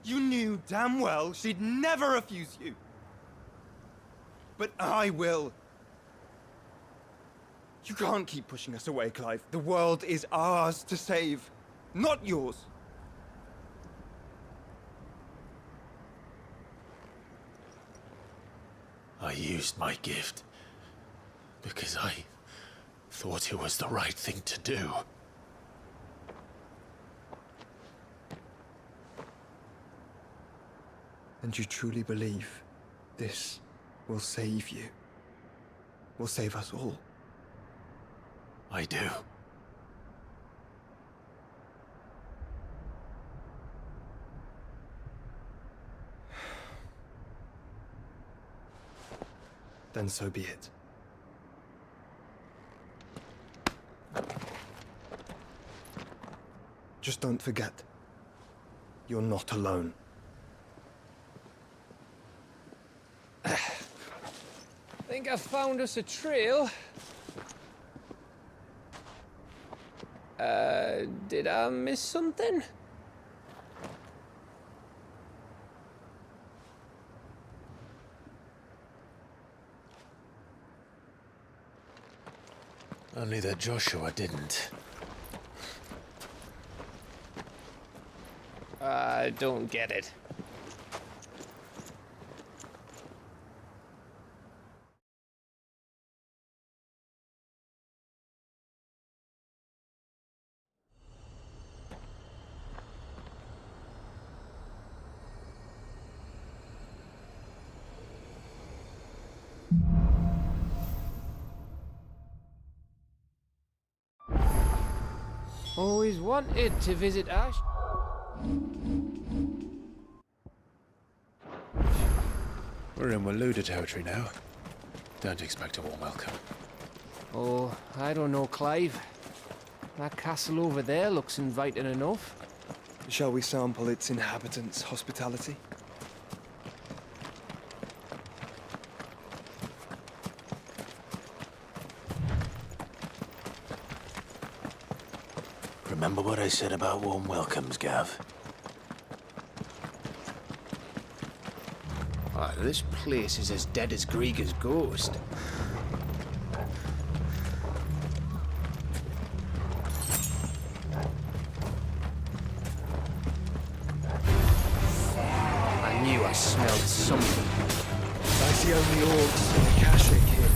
You knew damn well she'd never refuse you. But I will. You can't keep pushing us away, Clive. The world is ours to save, not yours. I used my gift because I thought it was the right thing to do. And you truly believe this will save you? Will save us all? I do. Then so be it. Just don't forget, you're not alone. Think I found us a trail. Did I miss something? Only that Joshua didn't. I don't get it. Always wanted to visit Ash. We're in Waluda territory now. Don't expect a warm welcome. Oh, I don't know, Clive. That castle over there looks inviting enough. Shall we sample its inhabitants' hospitality? Remember what I said about warm welcomes, Gav? Ah, this place is as dead as Grieger's ghost. I knew I smelled something. I see the only orcs in Akashic here.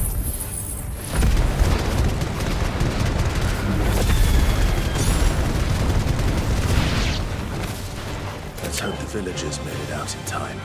Let's hope the villagers made it out in time.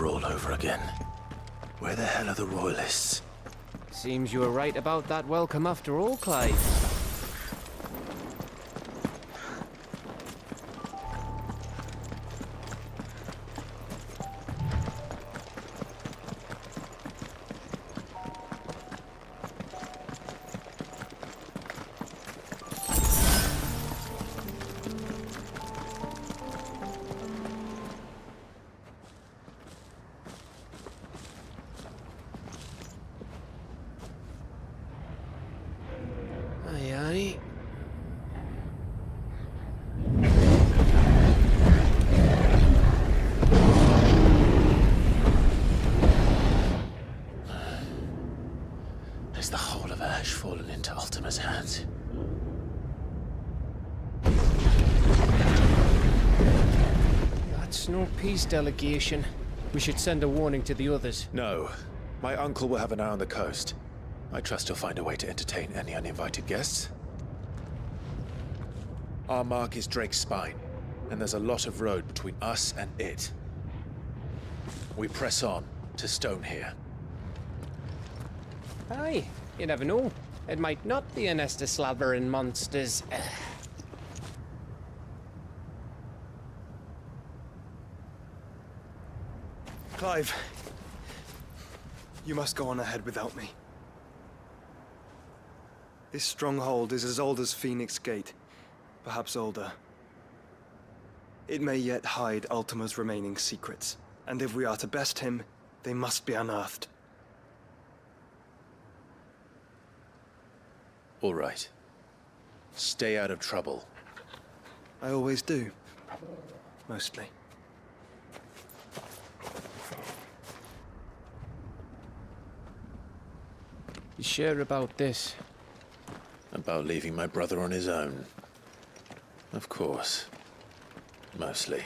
All over again. Where the hell are the royalists? Seems you were right about that welcome after all, Clive. Has the whole of Ash fallen into Ultima's hands? That's no peace delegation. We should send a warning to the others. No. My uncle will have an eye on the coast. I trust he'll find a way to entertain any uninvited guests. Our mark is Drake's Spine, and there's a lot of road between us and it. We press on to Stone here. Aye, you never know. It might not be a nest of slavering monsters. Clive, you must go on ahead without me. This stronghold is as old as Phoenix Gate, perhaps older. It may yet hide Ultima's remaining secrets, and if we are to best him, they must be unearthed. All right. Stay out of trouble. I always do. Mostly. You sure about this? About leaving my brother on his own. Of course. Mostly.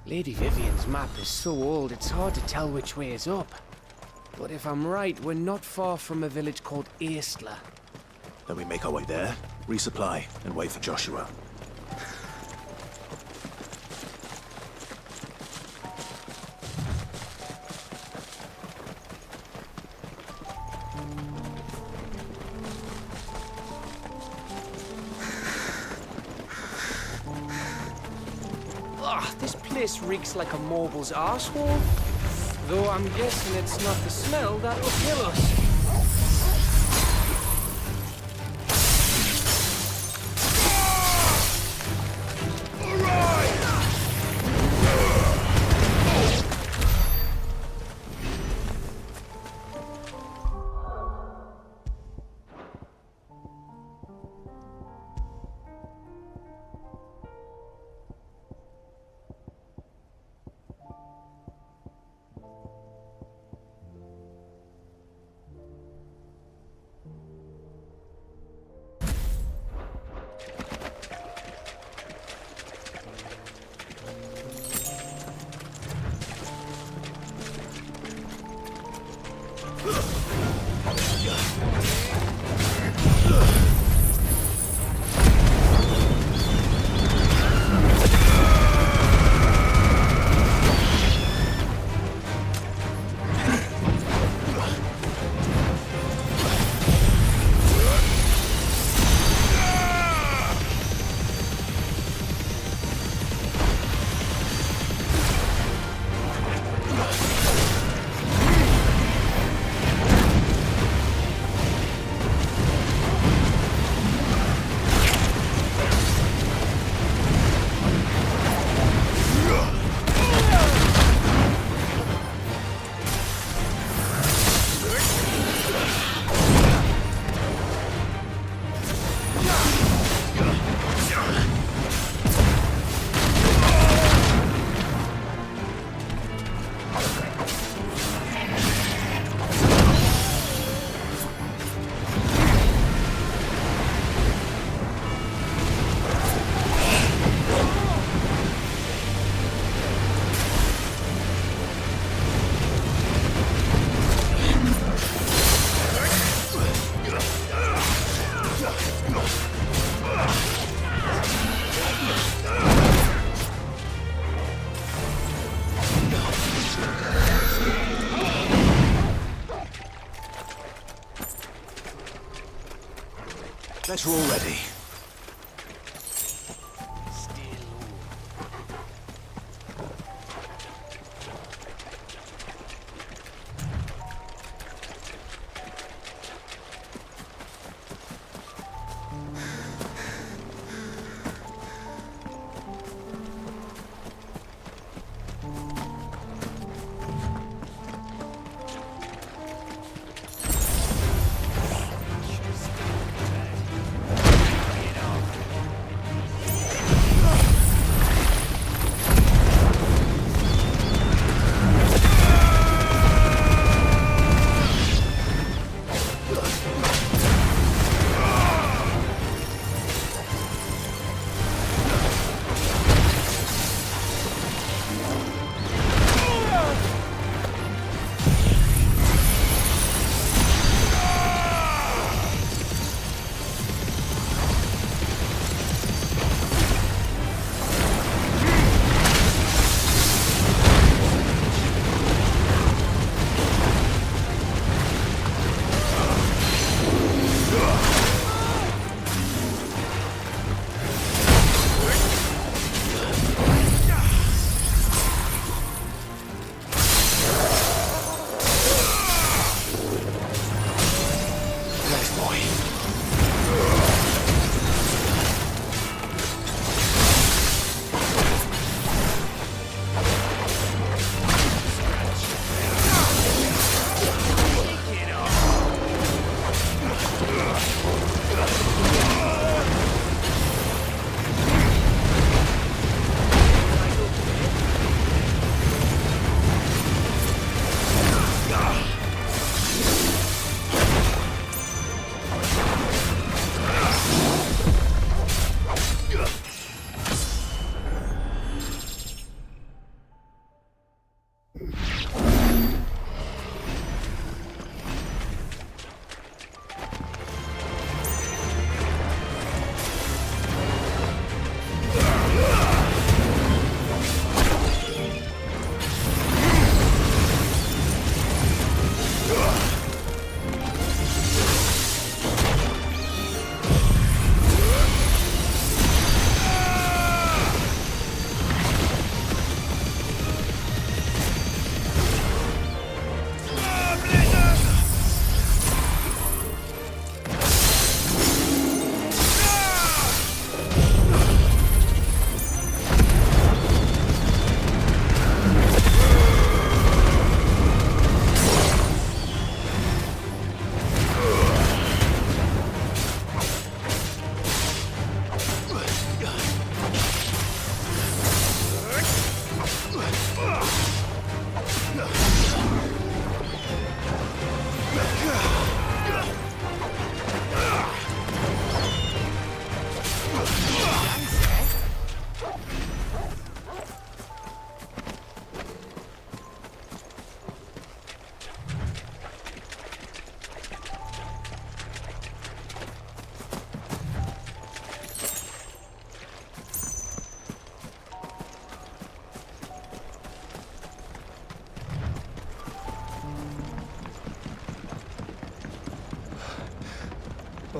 Lady Vivian's map is so old it's hard to tell which way is up. But if I'm right, we're not far from a village called Aistla. Then we make our way there, resupply, and wait for Joshua. This place reeks like a mobile's arsehole. Though I'm guessing it's not the smell that'll kill us. Bet you're all ready.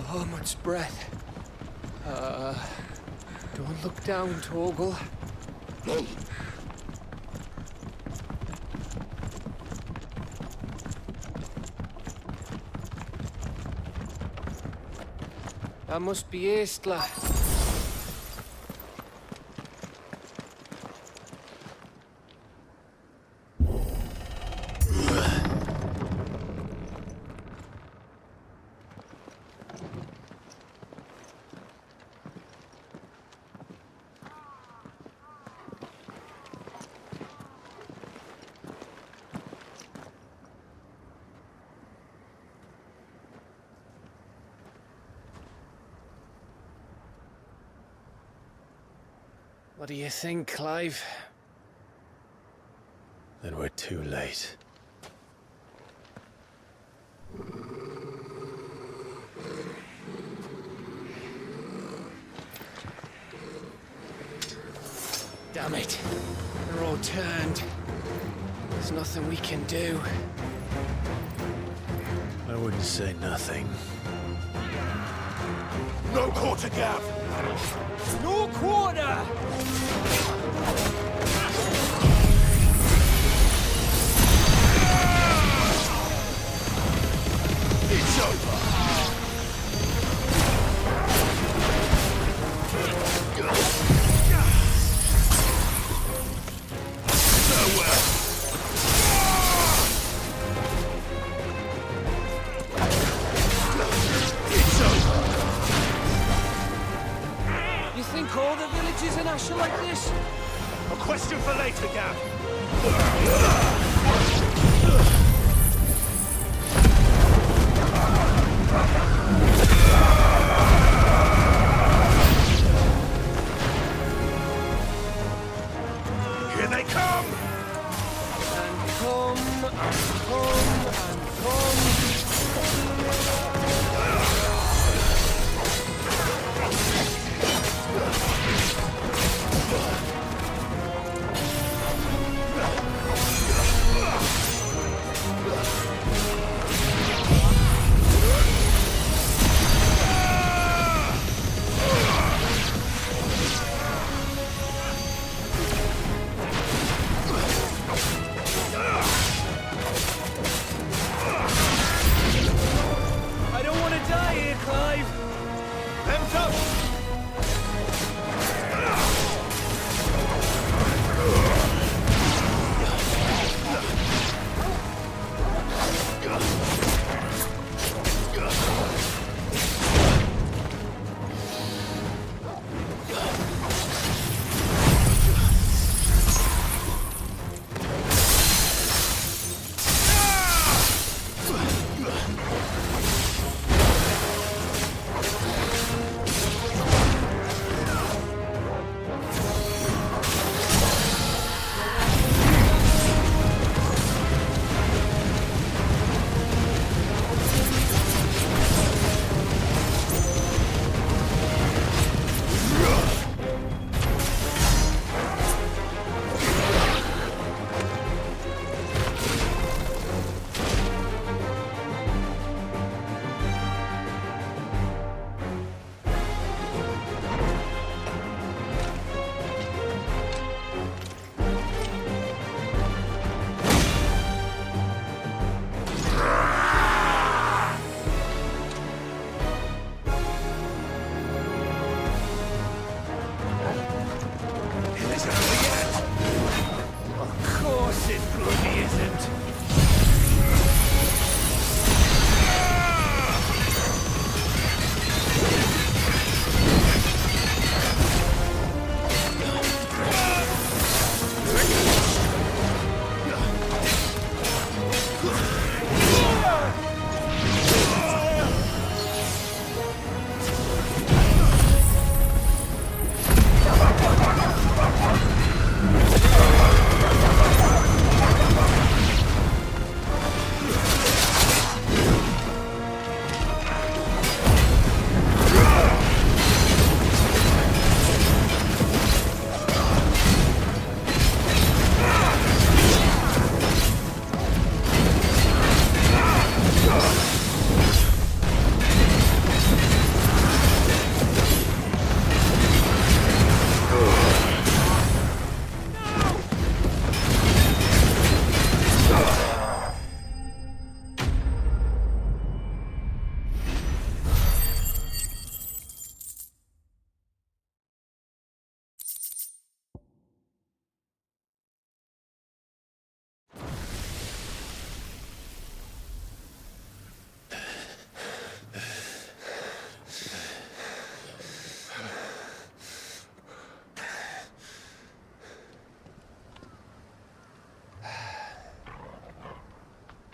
Bahamut's breath. Don't look down, Torgal. That must be Aistla. What do you think, Clive? Then we're too late. Damn it. They're all turned. There's nothing we can do. I wouldn't say nothing. No quarter gap! No quarter! It's over! You think all the villages in Ash are like this? A question for later, Gav. Here they come! And come, and come, and come.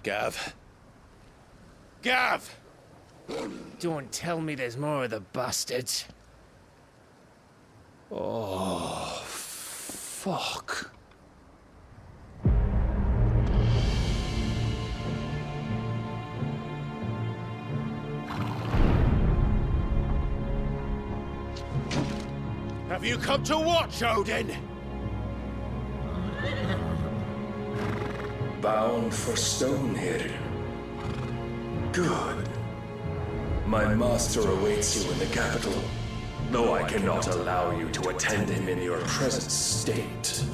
Gav. Gav! Don't tell me there's more of the bastards. Oh, fuck. Have you come to watch, Odin? Bound for Stonehill. Good. My master awaits you in the capital, though I cannot allow you to attend him in your present state.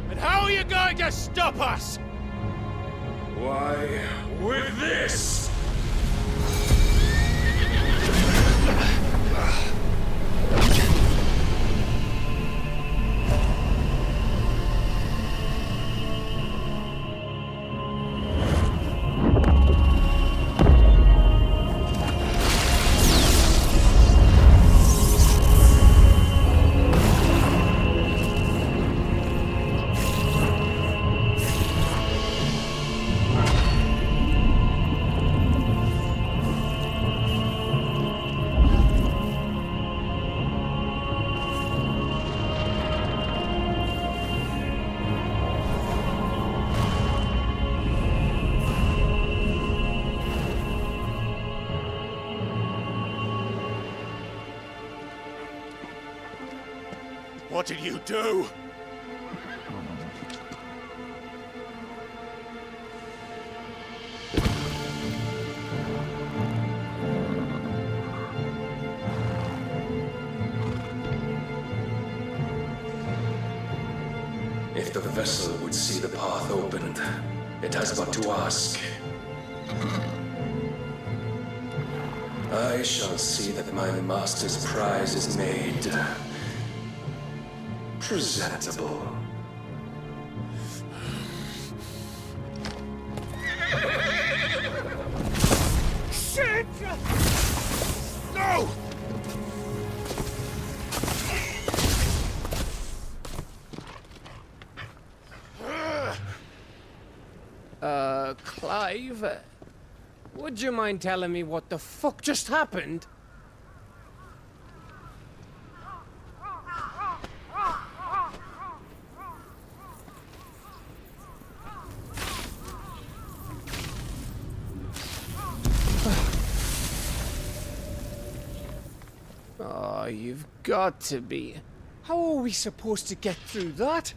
And how are you going to stop us? Why, with this! What did you do? If the vessel would see the path opened, it has but to ask. I shall see that my master's prize is made presentable. Shit! No! Clive, would you mind telling me what the fuck just happened? Oh, you've got to be. How are we supposed to get through that?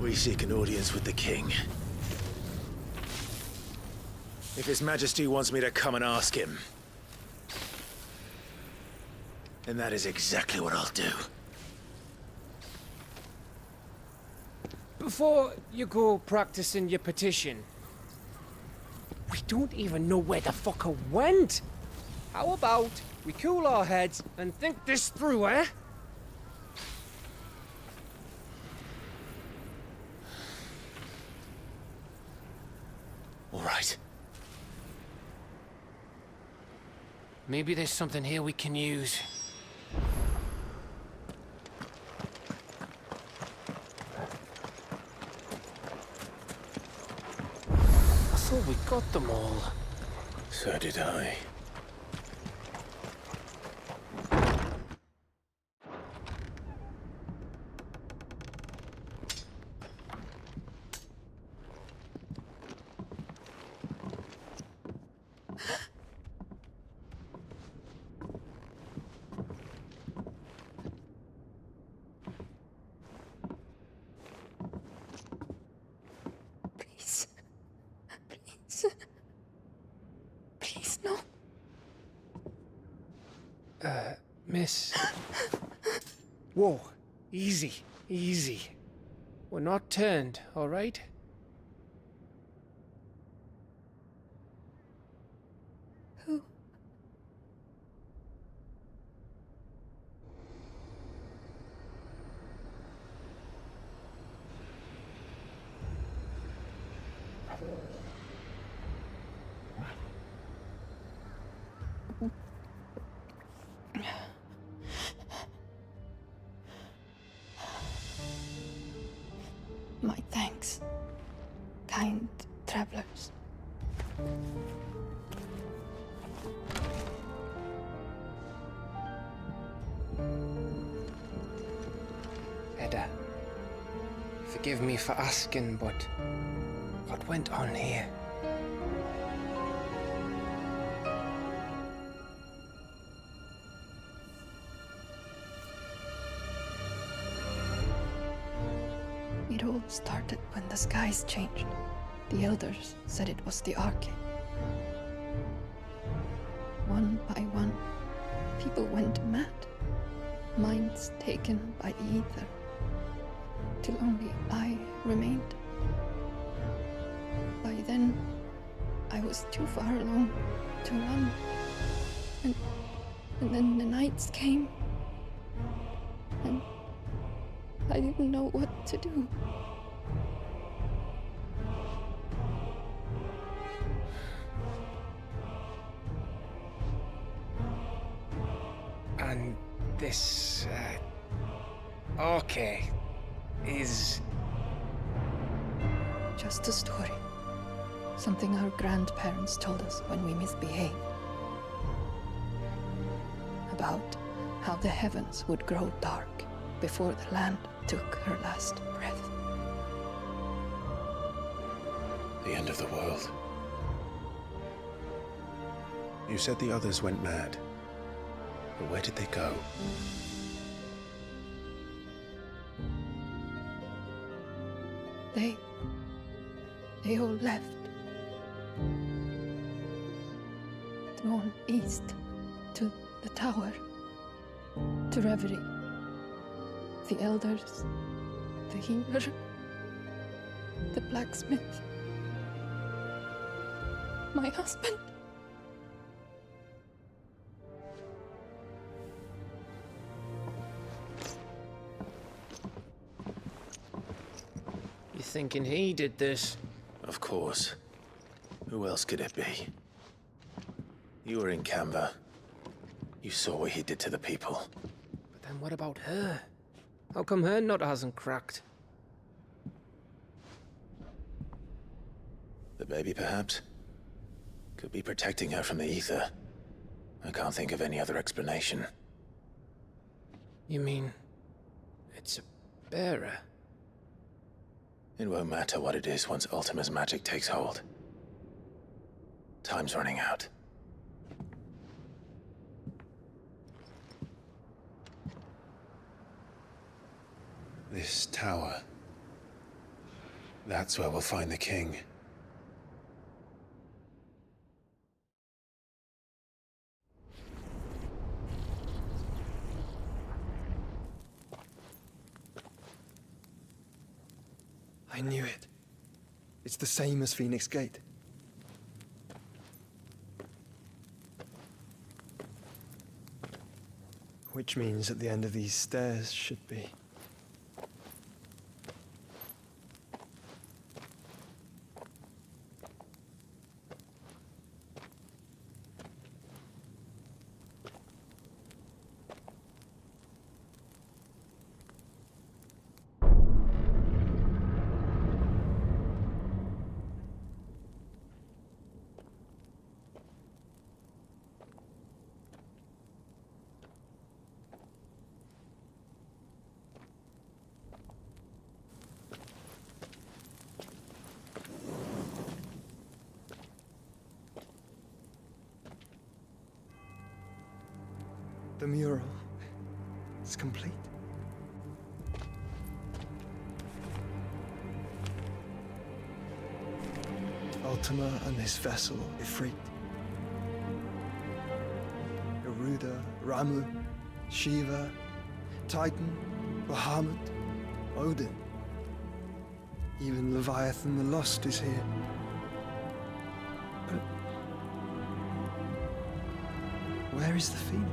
We seek an audience with the king. If His Majesty wants me to come and ask him, then that is exactly what I'll do. Before you go practicing your petition, we don't even know where the fucker went. How about we cool our heads and think this through, eh? All right. Maybe there's something here we can use. I thought we got them all. So did I. Please, no. Miss. Whoa, easy, easy. We're not turned, all right? Who? travelers. Edda, forgive me for asking, but what went on here? It all started when the skies changed. The elders said it was the Arcade. One by one, people went mad, minds taken by the ether, till only I remained. By then, I was too far along to run, and then the nights came, and I didn't know what to do. And this, Arcade is... Just a story. Something our grandparents told us when we misbehaved. About how the heavens would grow dark before the land took her last breath. The end of the world. You said the others went mad. But where did they go? They all left. Drawn east to the tower, to reverie. The elders, the healer, the blacksmith, my husband. You thinking he did this? Of course. Who else could it be? You were in Canva. You saw what he did to the people. But then what about her? How come her nut hasn't cracked? The baby, perhaps? Could be protecting her from the ether. I can't think of any other explanation. You mean... it's a bearer? It won't matter what it is once Ultima's magic takes hold. Time's running out. This tower. That's where we'll find the king. I knew it. It's the same as Phoenix Gate. Which means at the end of these stairs should be... The mural is complete. Ultima and his vessel, Ifrit. Garuda, Ramu, Shiva, Titan, Bahamut, Odin. Even Leviathan the Lost is here. But where is the Phoenix?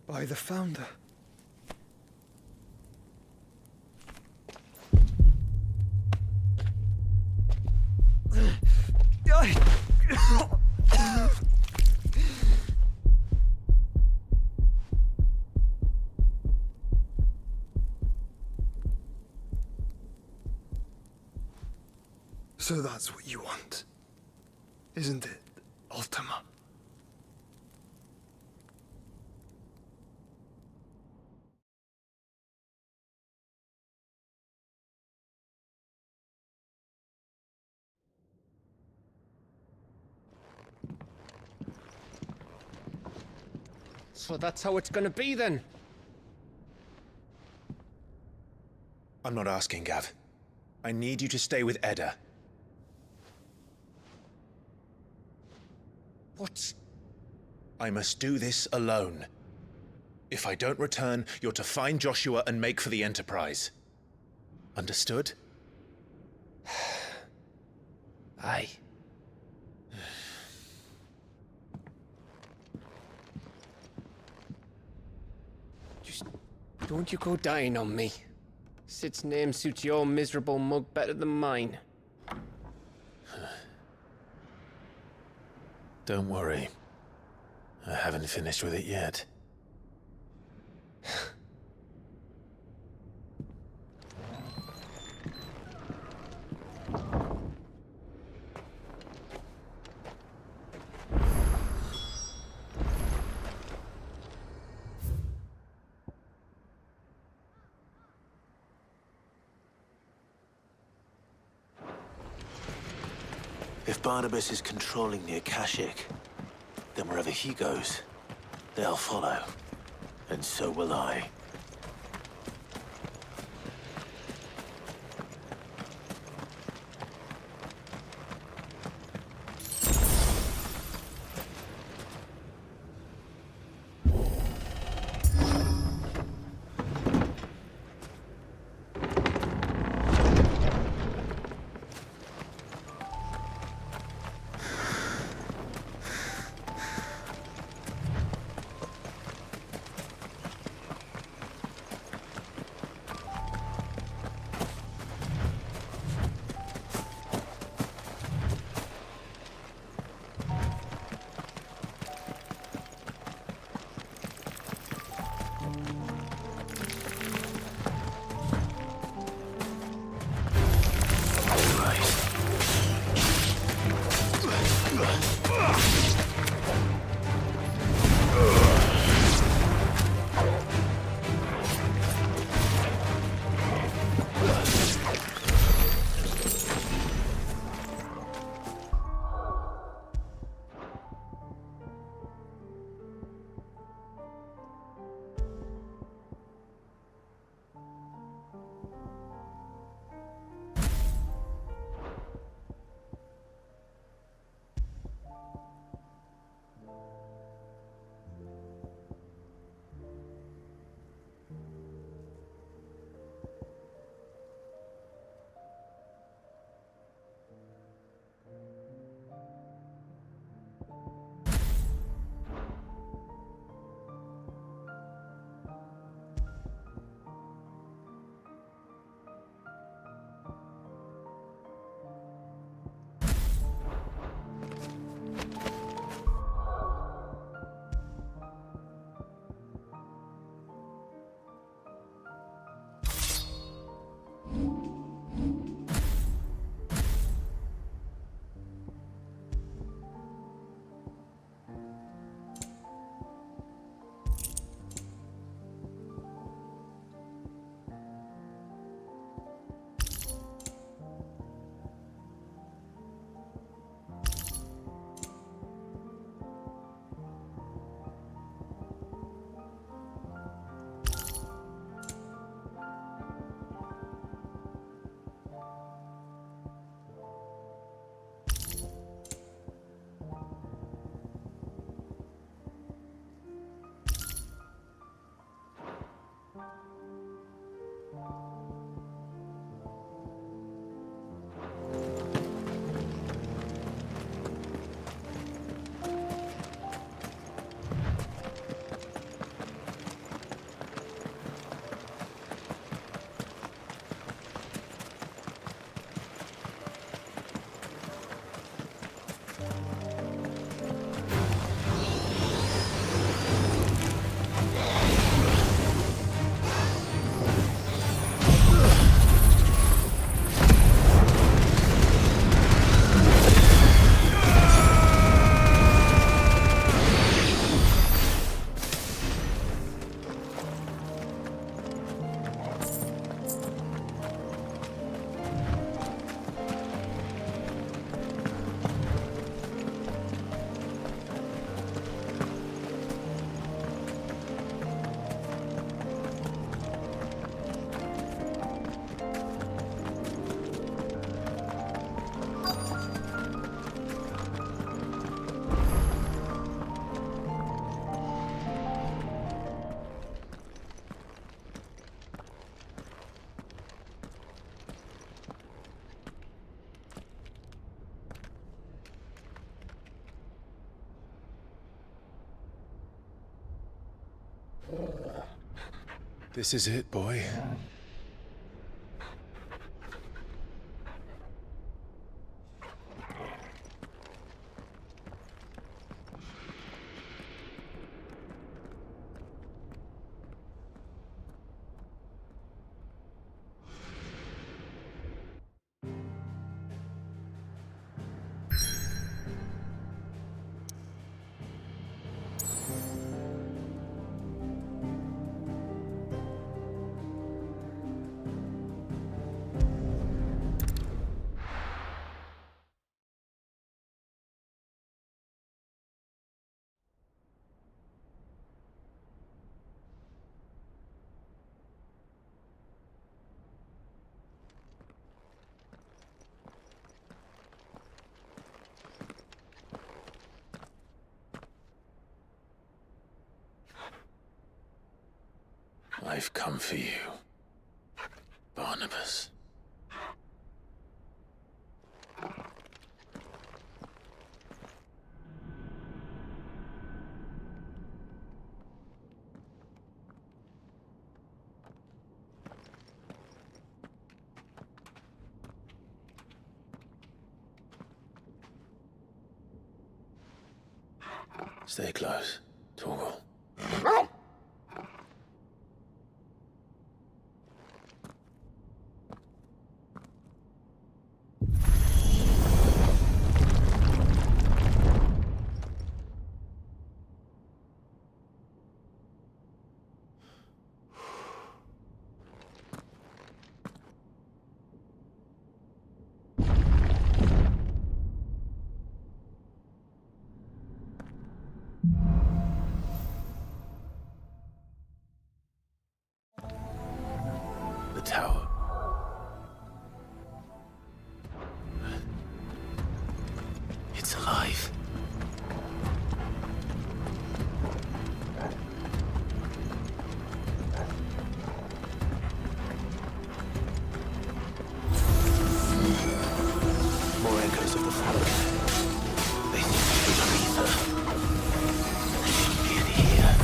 By the Founder, So that's what you want, isn't it, Ultima? So that's how it's gonna be then? I'm not asking, Gav. I need you to stay with Edda. What? I must do this alone. If I don't return, you're to find Joshua and make for the Enterprise. Understood? Aye. Just don't you go dying on me. Sid's name suits your miserable mug better than mine. Don't worry. I haven't finished with it yet. If Barnabas is controlling the Akashic, then wherever he goes, they'll follow. And so will I. This is it, boy. I've come for you, Barnabas. Stay close, Torgal. The tower. It's alive. More echoes of the fallen. They seem to be on ether. They should be in here.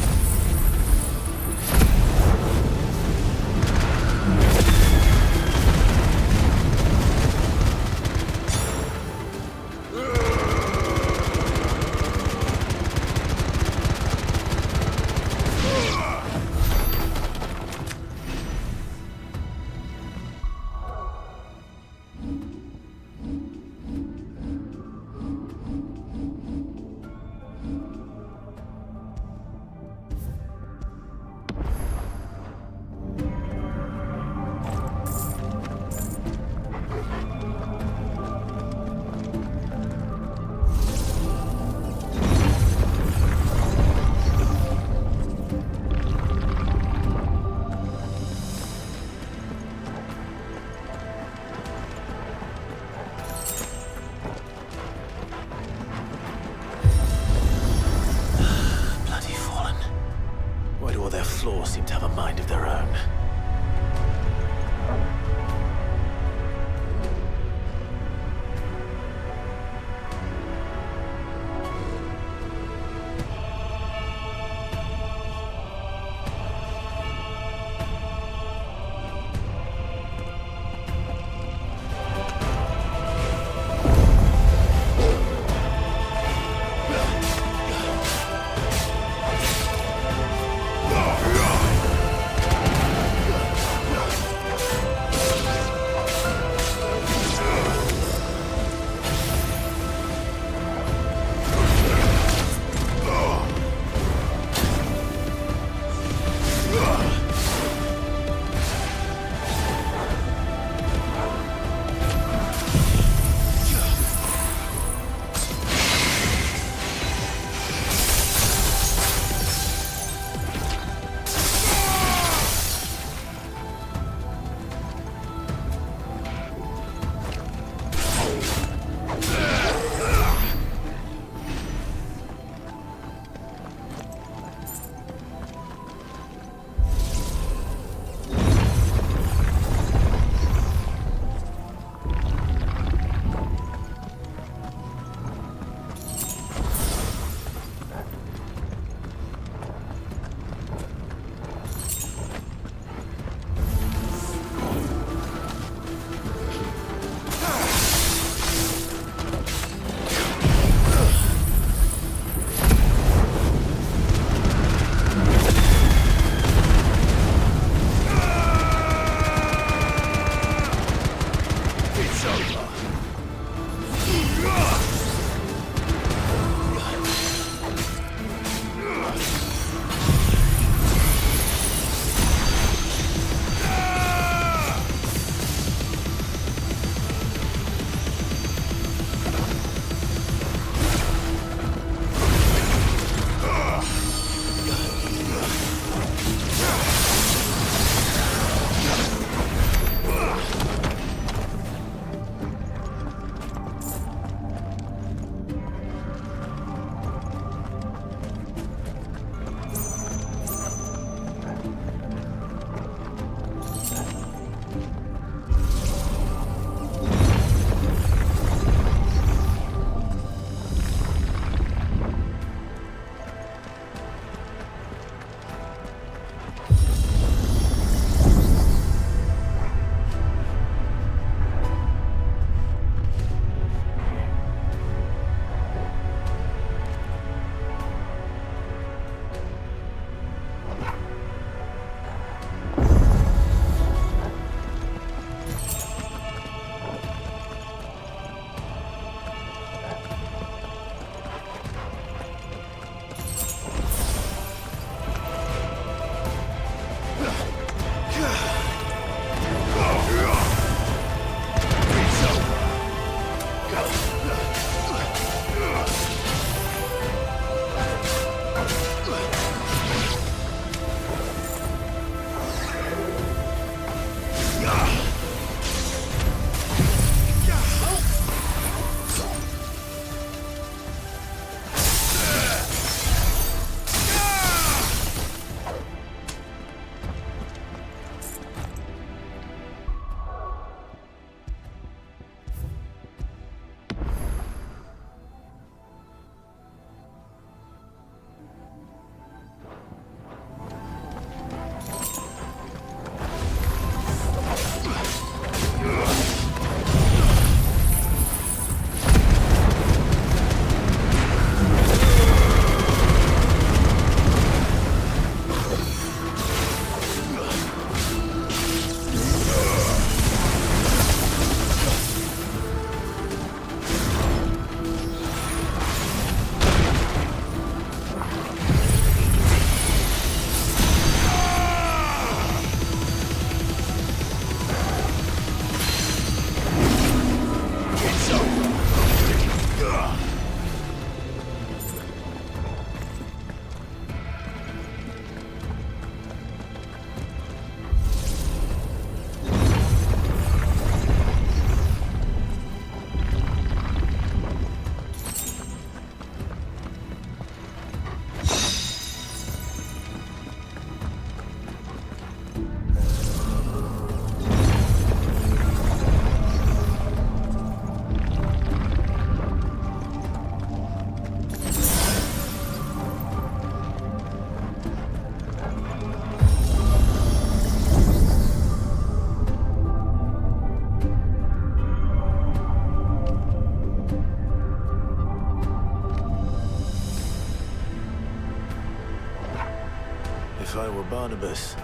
Barnabas,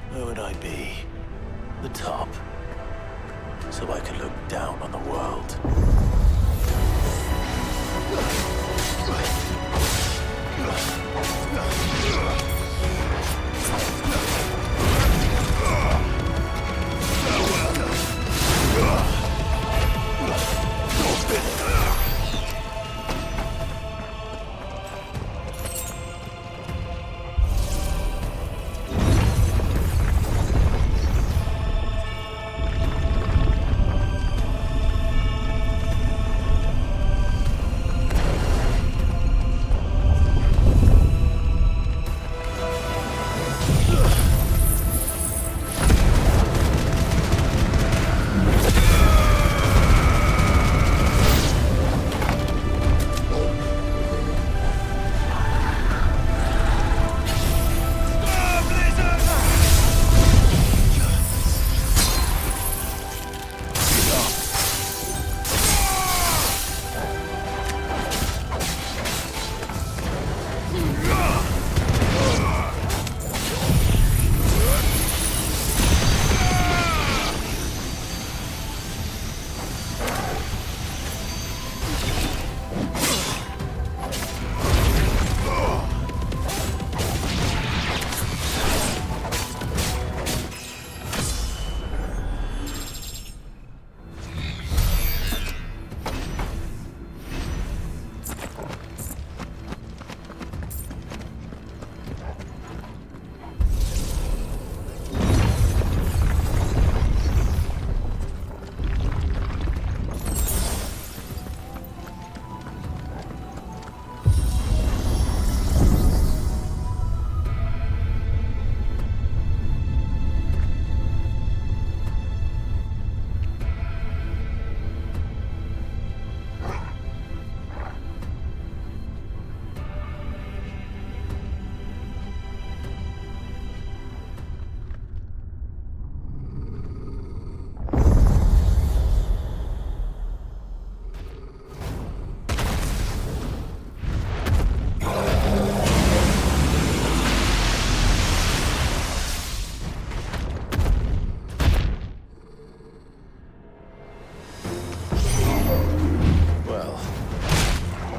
where would I be? The top. So I could look down on the world.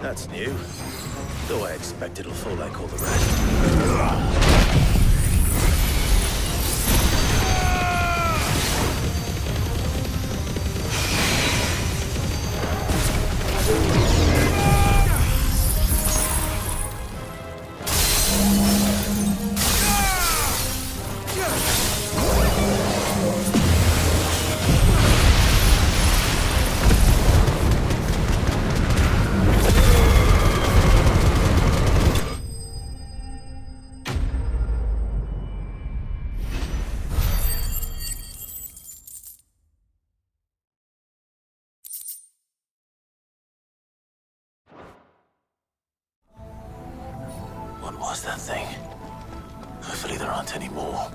That's new. Though I expect it'll fall like all the rest. What was that thing? Hopefully there aren't any more.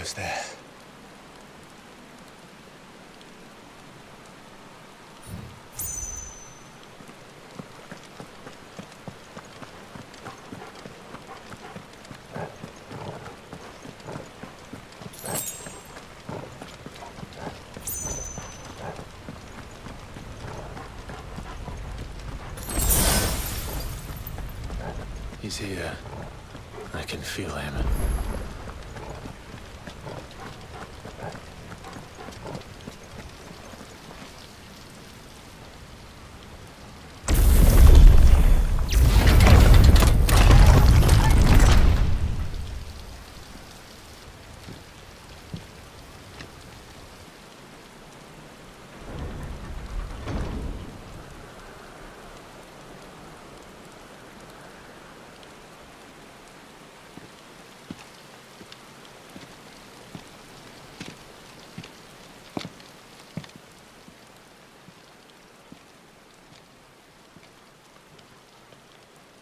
almost there. He's here. I can feel him.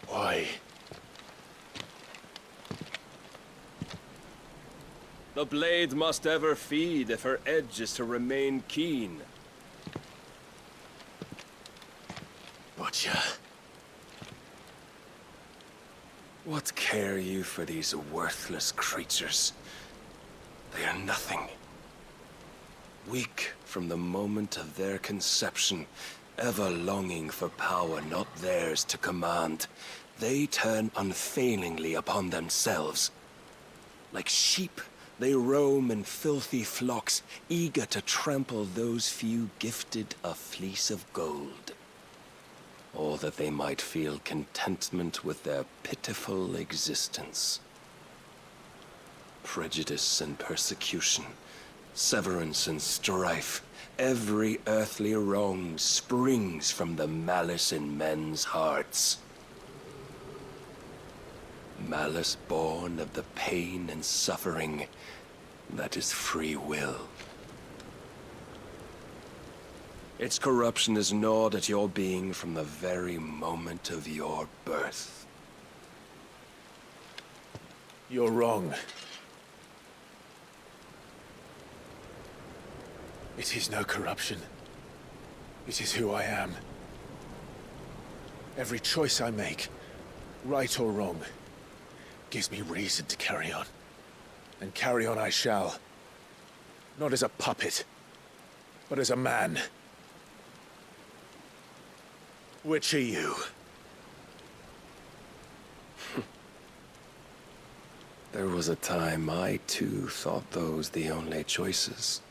Why? The blade must ever feed if her edge is to remain keen. Butcher. What care you for these worthless creatures? They are nothing. Weak from the moment of their conception, ever longing for power not theirs to command, they turn unfailingly upon themselves. Like sheep, they roam in filthy flocks, eager to trample those few gifted a fleece of gold. Or that they might feel contentment with their pitiful existence. Prejudice and persecution, severance and strife, every earthly wrong springs from the malice in men's hearts. Malice born of the pain and suffering that is free will. Its corruption is gnawed at your being from the very moment of your birth. You're wrong. It is no corruption. It is who I am. Every choice I make, right or wrong, gives me reason to carry on. And carry on I shall. Not as a puppet, but as a man. Which are you? There was a time I too thought those the only choices.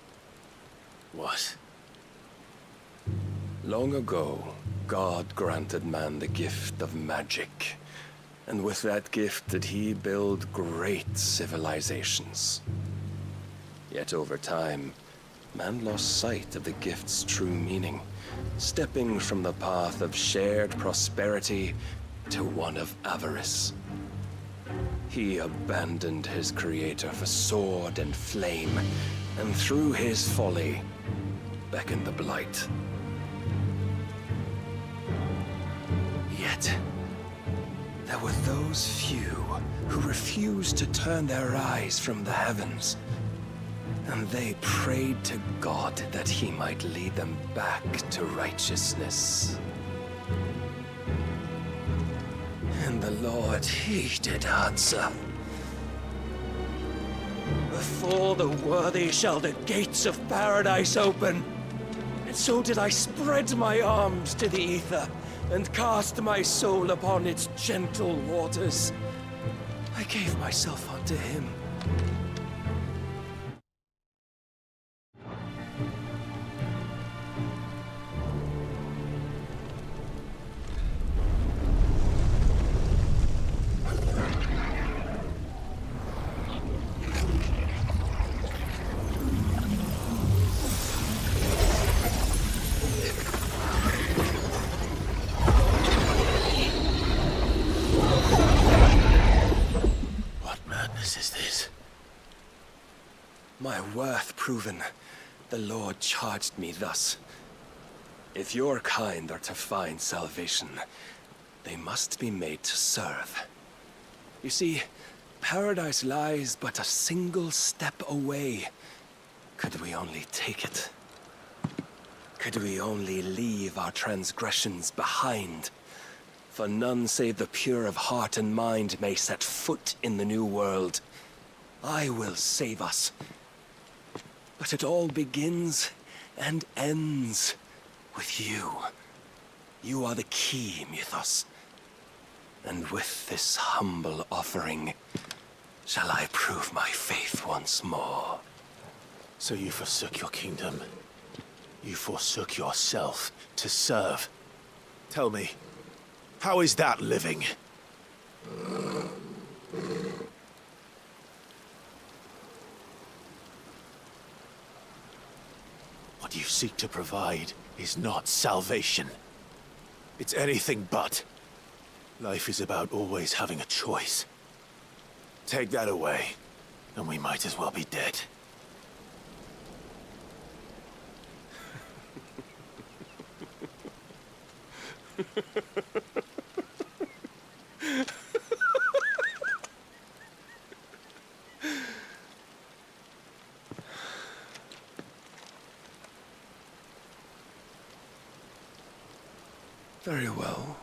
What? Long ago, God granted man the gift of magic. And with that gift did he build great civilizations. Yet over time, man lost sight of the gift's true meaning, stepping from the path of shared prosperity to one of avarice. He abandoned his creator for sword and flame, and through his folly, beckoned the blight. Yet, there were those few who refused to turn their eyes from the heavens, and they prayed to God that he might lead them back to righteousness. And the Lord, he did answer. Before the worthy shall the gates of paradise open. And so did I spread my arms to the ether, and cast my soul upon its gentle waters. I gave myself unto him. My worth proven, the Lord charged me thus. If your kind are to find salvation, they must be made to serve. You see, paradise lies but a single step away. Could we only take it? Could we only leave our transgressions behind? For none save the pure of heart and mind may set foot in the new world. I will save us. But it all begins and ends with you. You are the key, Mythos. And with this humble offering, shall I prove my faith once more. So you forsook your kingdom. You forsook yourself to serve. Tell me, how is that living? What you seek to provide is not salvation. It's anything but. Life is about always having a choice. Take that away, and we might as well be dead. Very well.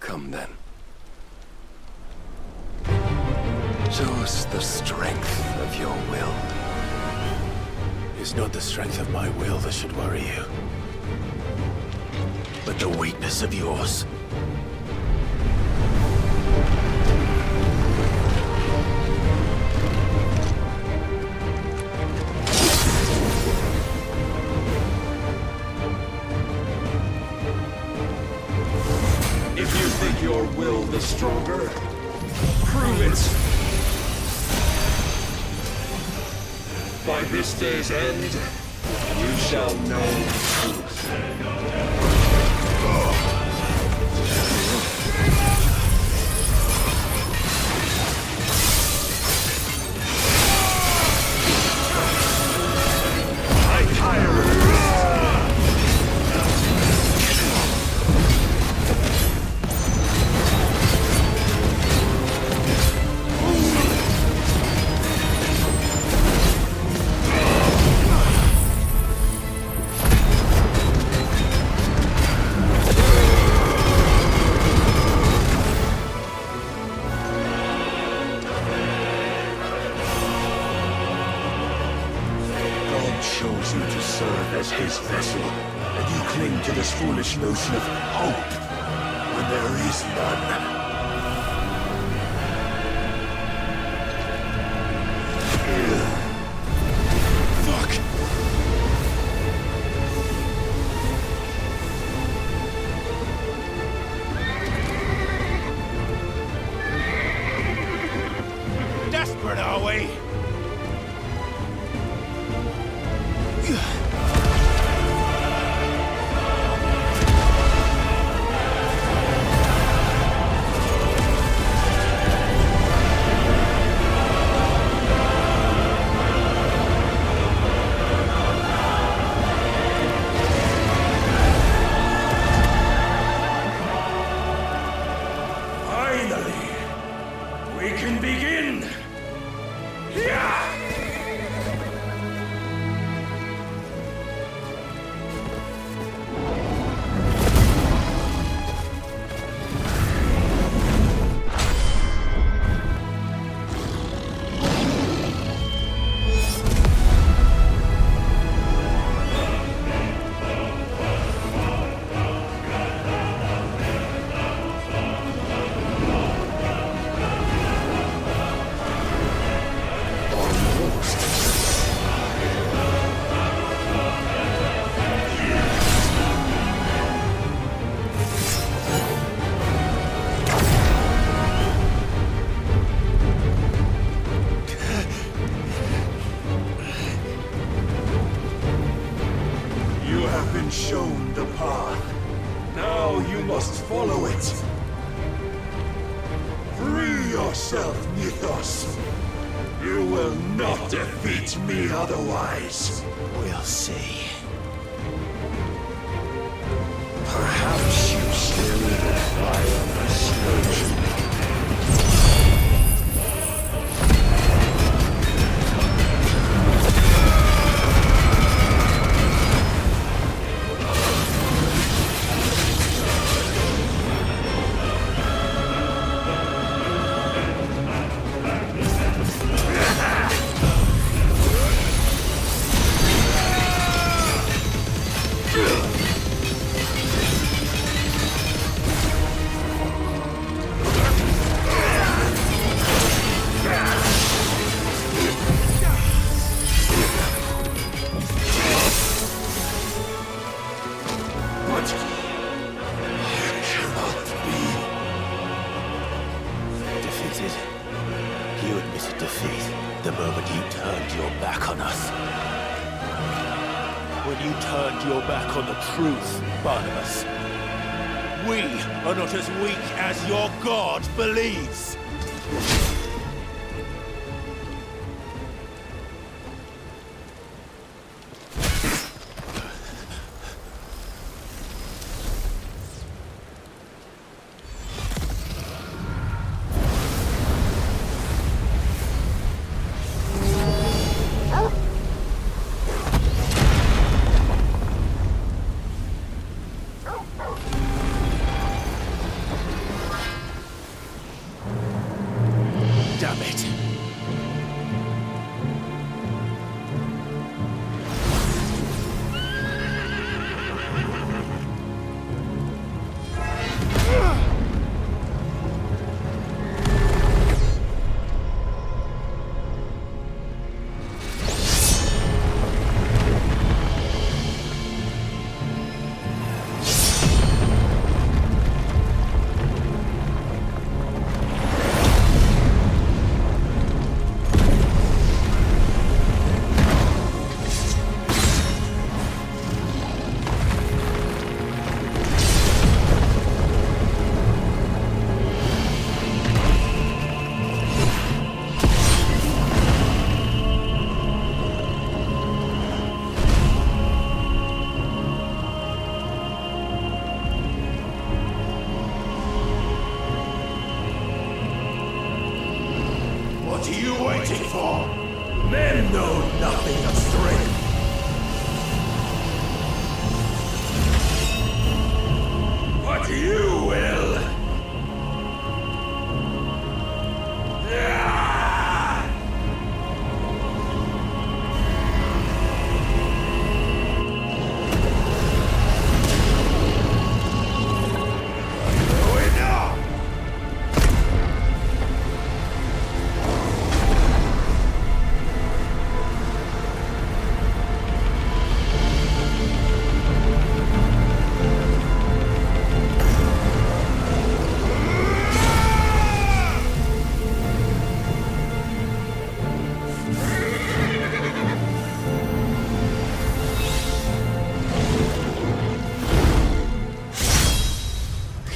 Come then. Show us the strength of your will. It's not the strength of my will that should worry you, but the weakness of yours. If you think your will the stronger, prove it! By this day's end, you shall know the truth. Notion of hope when there is none. Fuck! Desperate, are we? Shown the path. Now you must follow it. Free yourself, Mythos. You will not defeat me otherwise. We'll see. Perhaps you still require persuasion. when you turned your back on the truth, Barnabas. We are not as weak as your god believes. Damn it. What are you waiting for? Men know nothing of strength. But you will.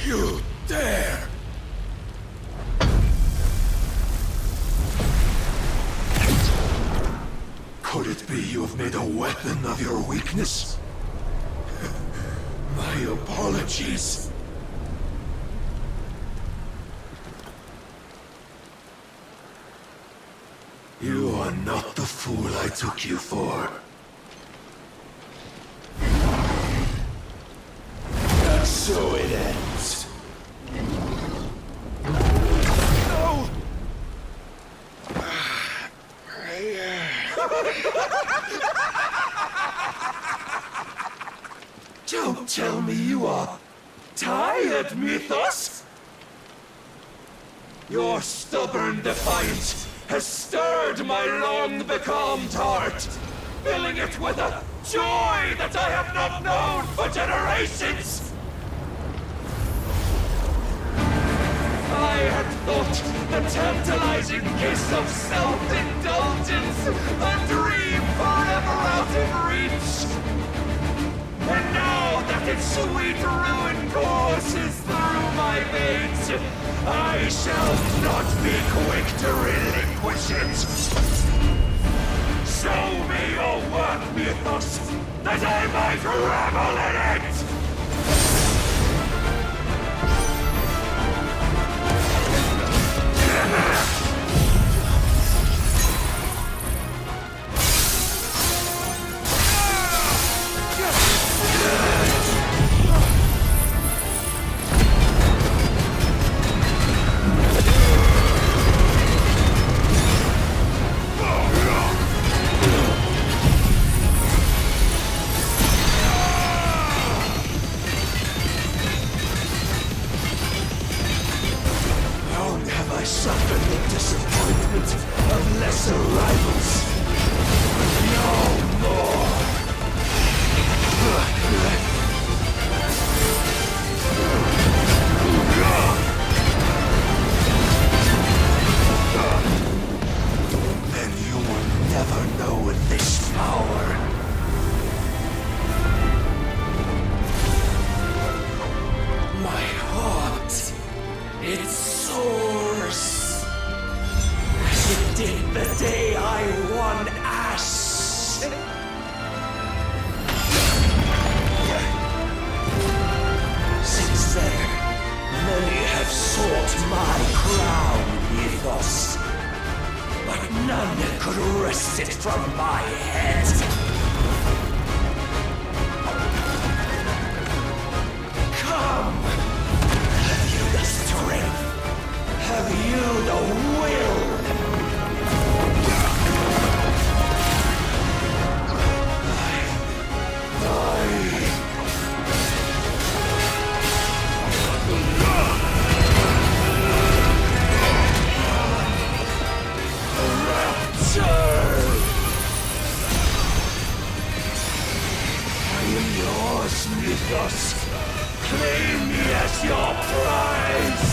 You dare! Could it be you have made a weapon of your weakness? My apologies. You are not the fool I took you for. And so it ends. No! Don't tell me you are tired, Mythos! Your stubborn defiance has stirred my long-becalmed heart, filling it with a joy that I have not known for generations! I had thought the tantalizing kiss of self-indulgence a dream forever out of reach. And now that its sweet ruin courses through my veins, I shall not be quick to relinquish it. Show me your work, Mythos, that I might revel in it! erase it from my head! Come! Have you the strength? Have you the will? Mythos! Claim me as your prize!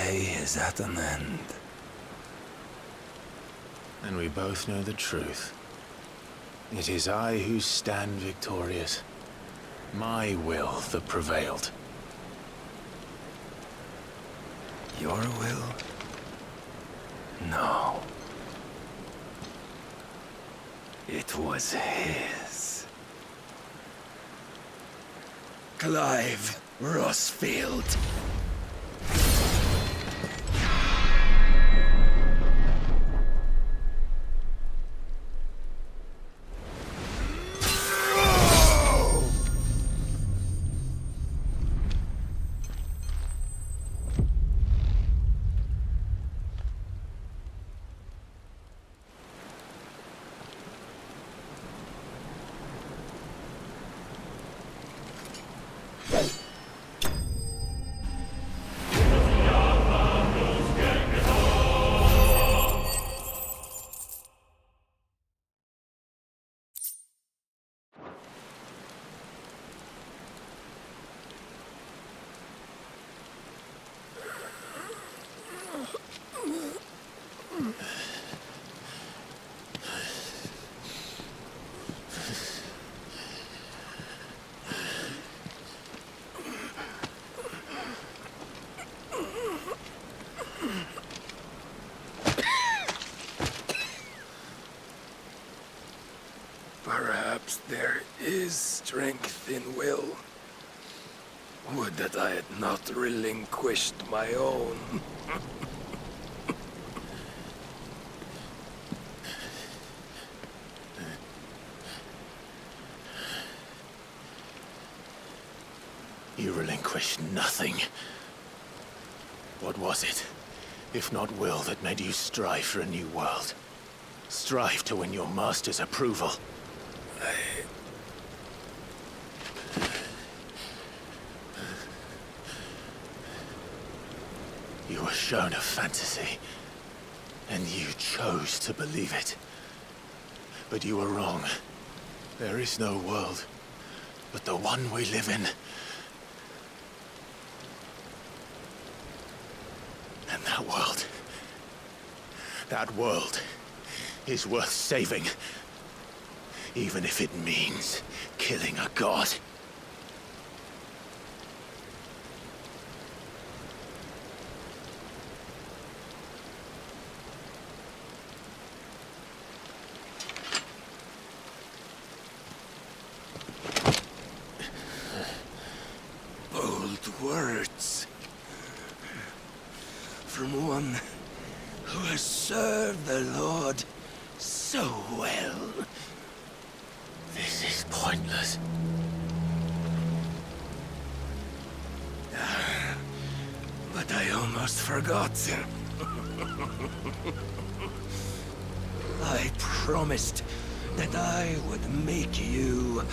Is at an end. And we both know the truth. It is I who stand victorious. My will that prevailed. Your will? No. It was his. Clive Rossfield. Perhaps there is strength in will. Would that I had not relinquished my own. You relinquished nothing. What was it, if not will, that made you strive for a new world? Strive to win your master's approval? You were shown a fantasy, and you chose to believe it. But you were wrong. There is no world, but the one we live in. And that world is worth saving, even if it means killing a god. Bold words. From one who has served the Lord so well. This is pointless. But I almost forgot. I promised that I would make you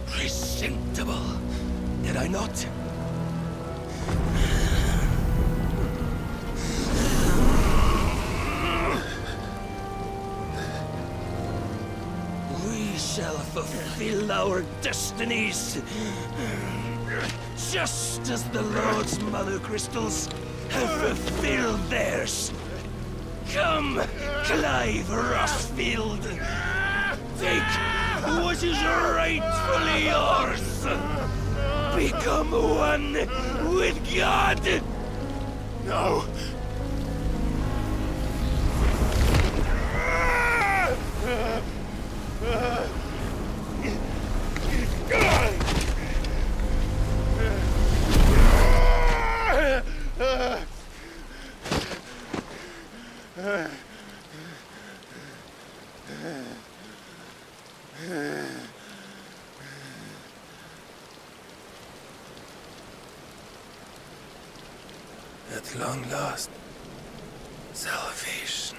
presentable, did I not? We shall fulfill our destinies, just as the Lord's Mother Crystals have fulfilled theirs. Come, Clive Rossfield. Take what is rightfully yours. Become one with God. No. At long last, salvation.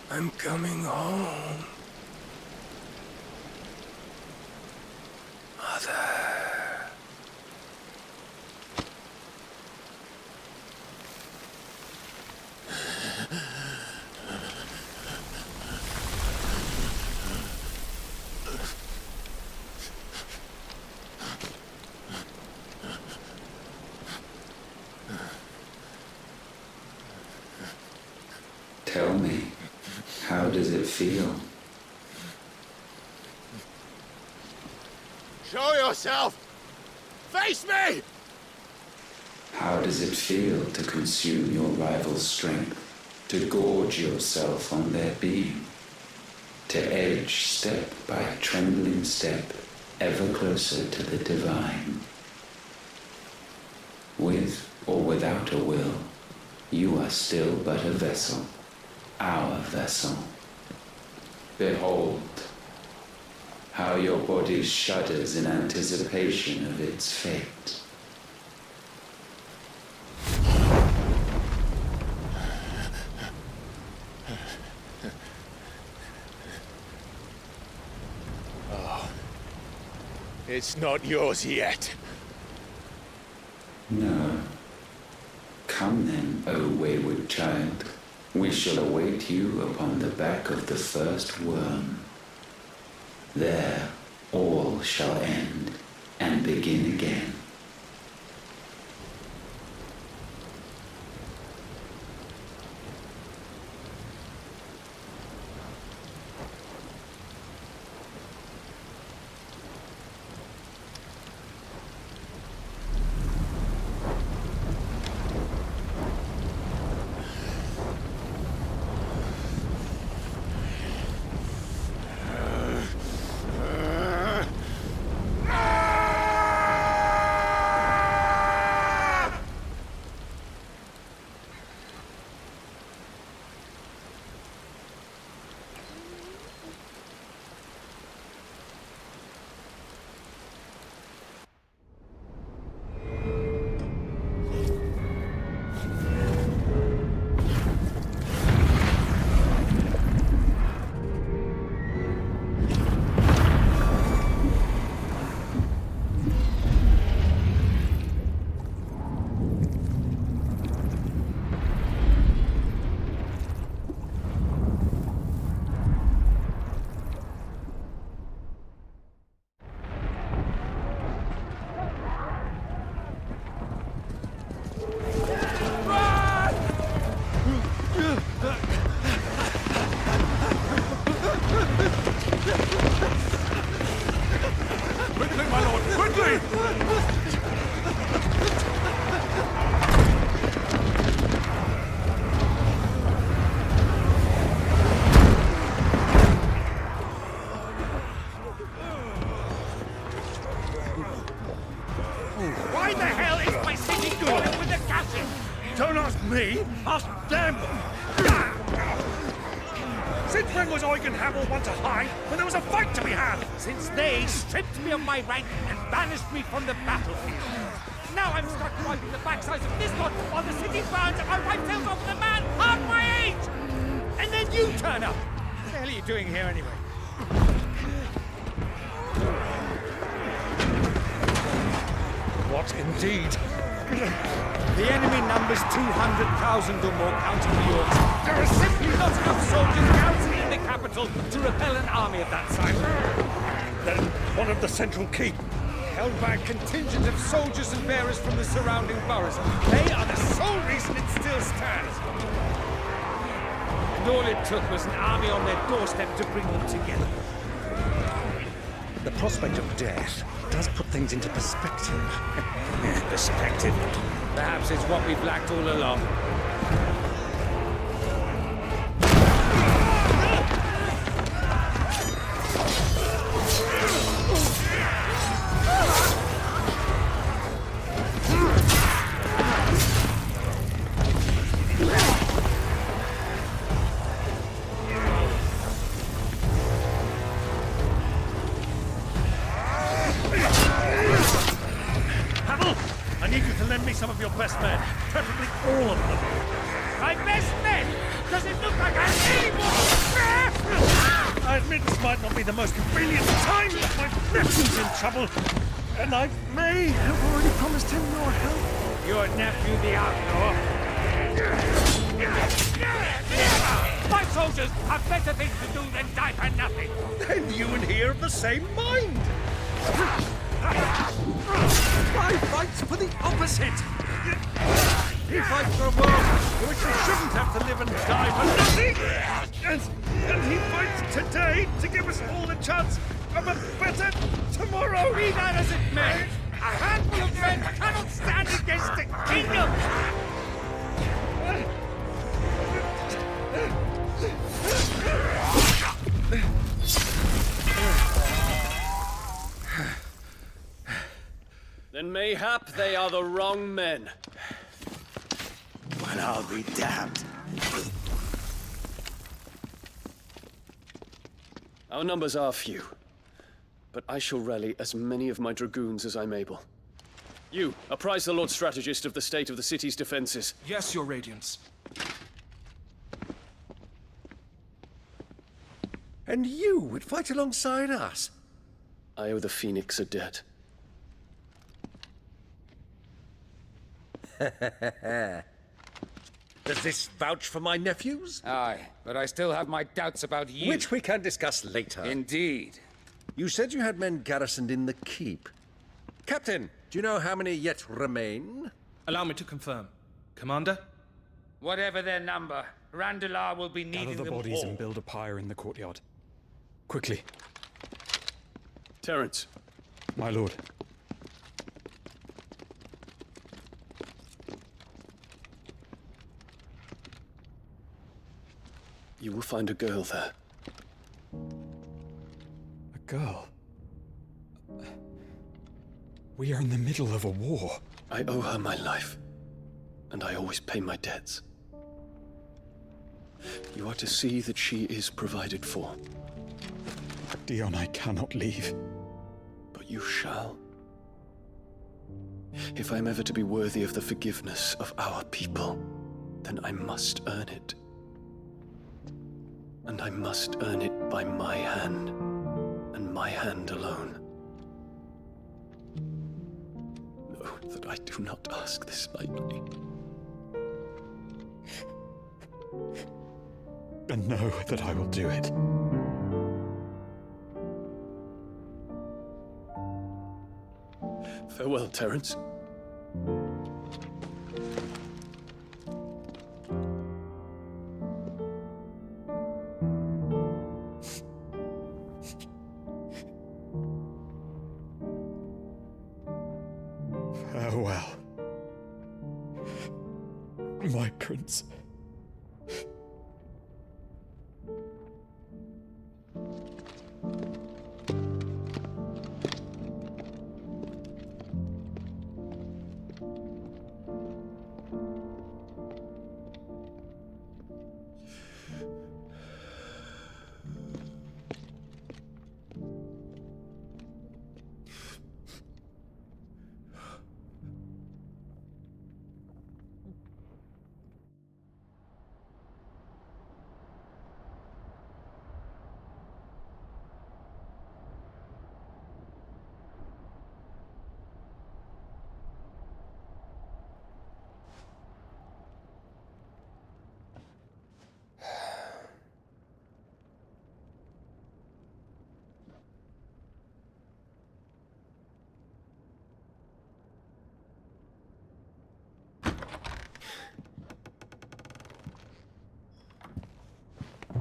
I'm coming home. Mother. Tell me, how does it feel? Show yourself! Face me! How does it feel to consume your rival's strength, to gorge yourself on their beam, to edge step by trembling step ever closer to the divine? With or without a will, you are still but a vessel, our vessel. Behold, how your body shudders in anticipation of its fate. Oh, it's not yours yet. No. Come then, O wayward child. We shall await you upon the back of the first worm. There all shall end and begin again. Why the hell is my city going with the gases? Don't ask me, ask them! Since when was Eugenhamel one to hide when there was a fight to be had? Since they stripped me of my rank and banished me from the battlefield. Now I'm stuck wiping the backsides of this lot while the city burns and my wife tells off the man half my age! And then you turn up! the hell are you doing here anyway? What indeed? The enemy numbers 200,000 or more, counting the orcs. There are simply not enough soldiers garrisoning in the capital to repel an army of that size. Then one of the central keep, held by a contingent of soldiers and bearers from the surrounding boroughs. They are the sole reason it still stands. And all it took was an army on their doorstep to bring them together. The prospect of death does put things into perspective. Perspective. Perhaps it's what we've lacked all along. Some of your best men, preferably all of them. My best men? Does it look like I have any more? I admit this might not be the most convenient time, but my nephew's in trouble, and I may have already promised him your help. Your nephew, the outlaw? My soldiers have better things to do than die for nothing. Then you and he are of the same mind. I fight for the opposite! He fights for a world in which we shouldn't have to live and die for nothing! And he fights today to give us all the chance of a better tomorrow! Be that as it may, a handful of men cannot stand against a kingdom! Then mayhap they are the wrong men. Well, I'll be damned. Our numbers are few, but I shall rally as many of my dragoons as I'm able. You, apprise the Lord Strategist of the state of the city's defenses. Yes, Your Radiance. And you would fight alongside us? I owe the Phoenix a debt. Does this vouch for my nephews? Aye, but I still have my doubts about you. Which we can discuss later. Indeed. You said you had men garrisoned in the keep. Captain, do you know how many yet remain? Allow me to confirm. Commander? Whatever their number, Randalar will be needing Gather the them bodies all. and build a pyre in the courtyard. Quickly. Terence. My lord. You will find a girl there. A girl? We are in the middle of a war. I owe her my life, and I always pay my debts. You are to see that she is provided for. Dion, I cannot leave. But you shall. If I am ever to be worthy of the forgiveness of our people, then I must earn it. And I must earn it by my hand, and my hand alone. Know that I do not ask this lightly. And know that I will do it. Farewell, Terence. Farewell, my prince.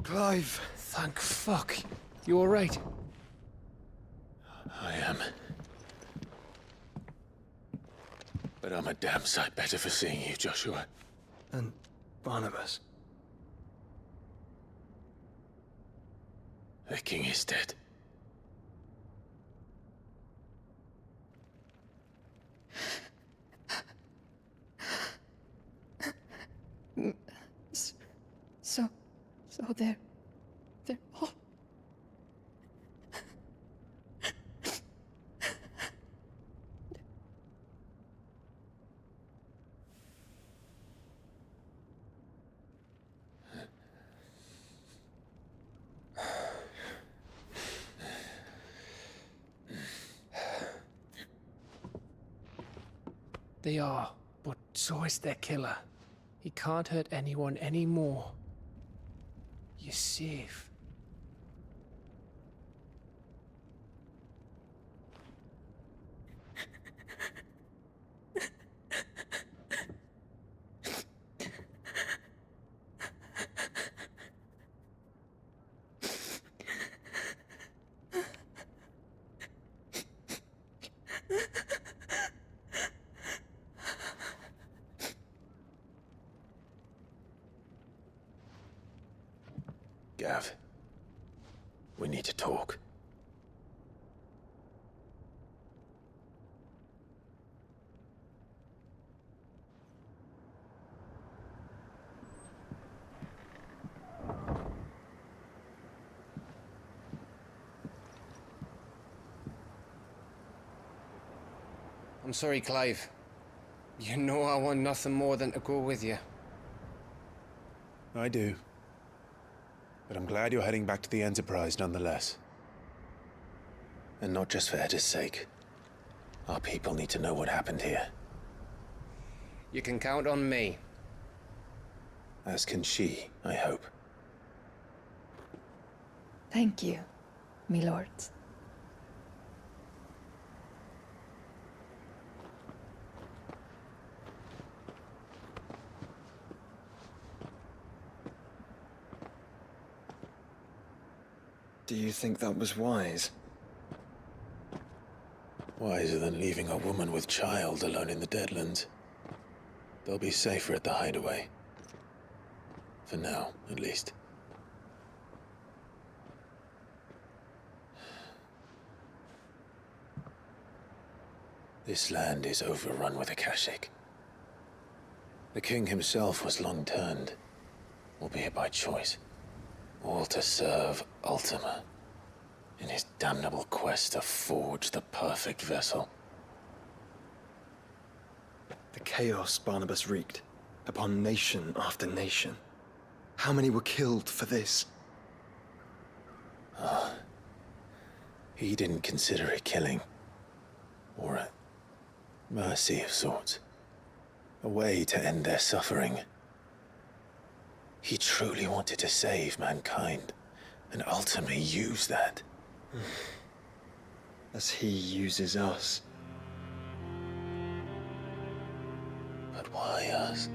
Clive! Thank fuck. You alright? I am. But I'm a damn sight better for seeing you, Joshua. And Barnabas. The king is dead. So they're all... They are, but so is their killer. He can't hurt anyone anymore. You're safe. Gav, we need to talk. I'm sorry, Clive. You know I want nothing more than to go with you. I do. But I'm glad you're heading back to the Enterprise nonetheless. And not just for Edda's sake. Our people need to know what happened here. You can count on me. As can she, I hope. Thank you, me lords. Do you think that was wise? Wiser than leaving a woman with child alone in the Deadlands. They'll be safer at the hideaway. For now, at least. This land is overrun with Akashic. The king himself was long turned, albeit by choice. All to serve Ultima, in his damnable quest to forge the perfect vessel. The chaos Barnabas wreaked upon nation after nation. How many were killed for this? He didn't consider it killing. Or a mercy of sorts. A way to end their suffering. He truly wanted to save mankind, and ultimately use that. As he uses us. But why us?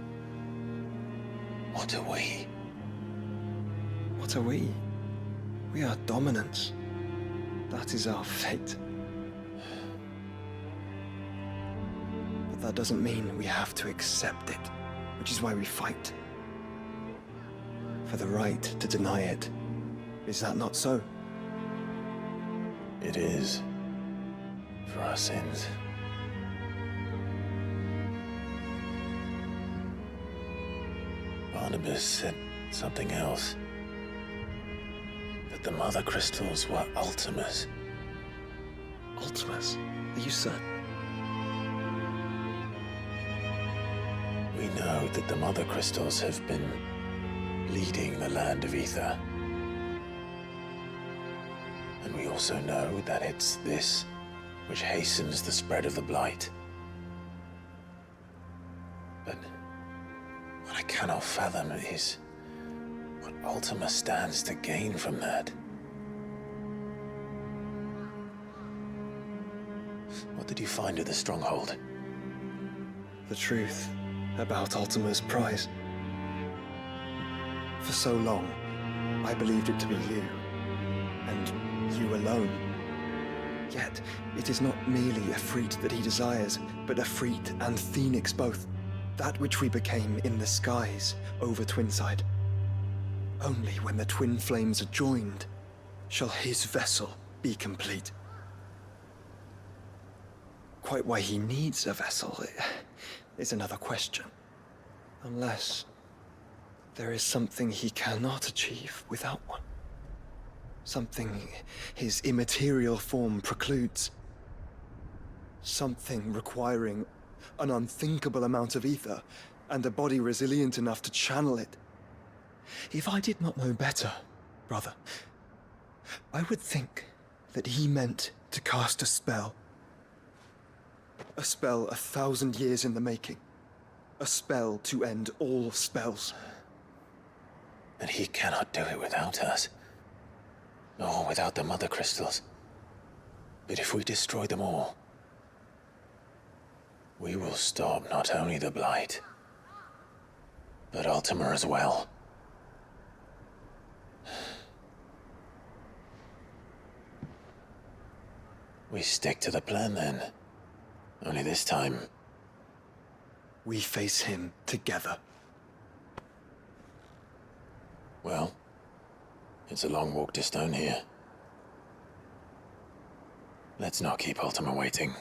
What are we? What are we? We are dominance. That is our fate. But that doesn't mean we have to accept it, which is why we fight. For the right to deny it. Is that not so? It is. For our sins. Barnabas said something else. That the Mother Crystals were Ultimas. Ultimas? Are you certain? We know that the Mother Crystals have been leading the land of Ether. And we also know that it's this which hastens the spread of the Blight. But what I cannot fathom is what Ultima stands to gain from that. What did you find at the Stronghold? The truth about Ultima's prize. For so long, I believed it to be you, and you alone. Yet, it is not merely Efreet that he desires, but Efreet and Phoenix both. That which we became in the skies over Twinside. Only when the twin flames are joined shall his vessel be complete. Quite why he needs a vessel is another question. Unless there is something he cannot achieve without one. Something his immaterial form precludes. Something requiring an unthinkable amount of ether and a body resilient enough to channel it. If I did not know better, brother, I would think that he meant to cast a spell. A spell 1,000 years in the making. A spell to end all spells. And he cannot do it without us. Nor without the Mother Crystals. But if we destroy them all, we will stop not only the Blight, but Ultima as well. We stick to the plan then. Only this time, we face him together. Well, it's a long walk to Stone here. Let's not keep Ultima waiting.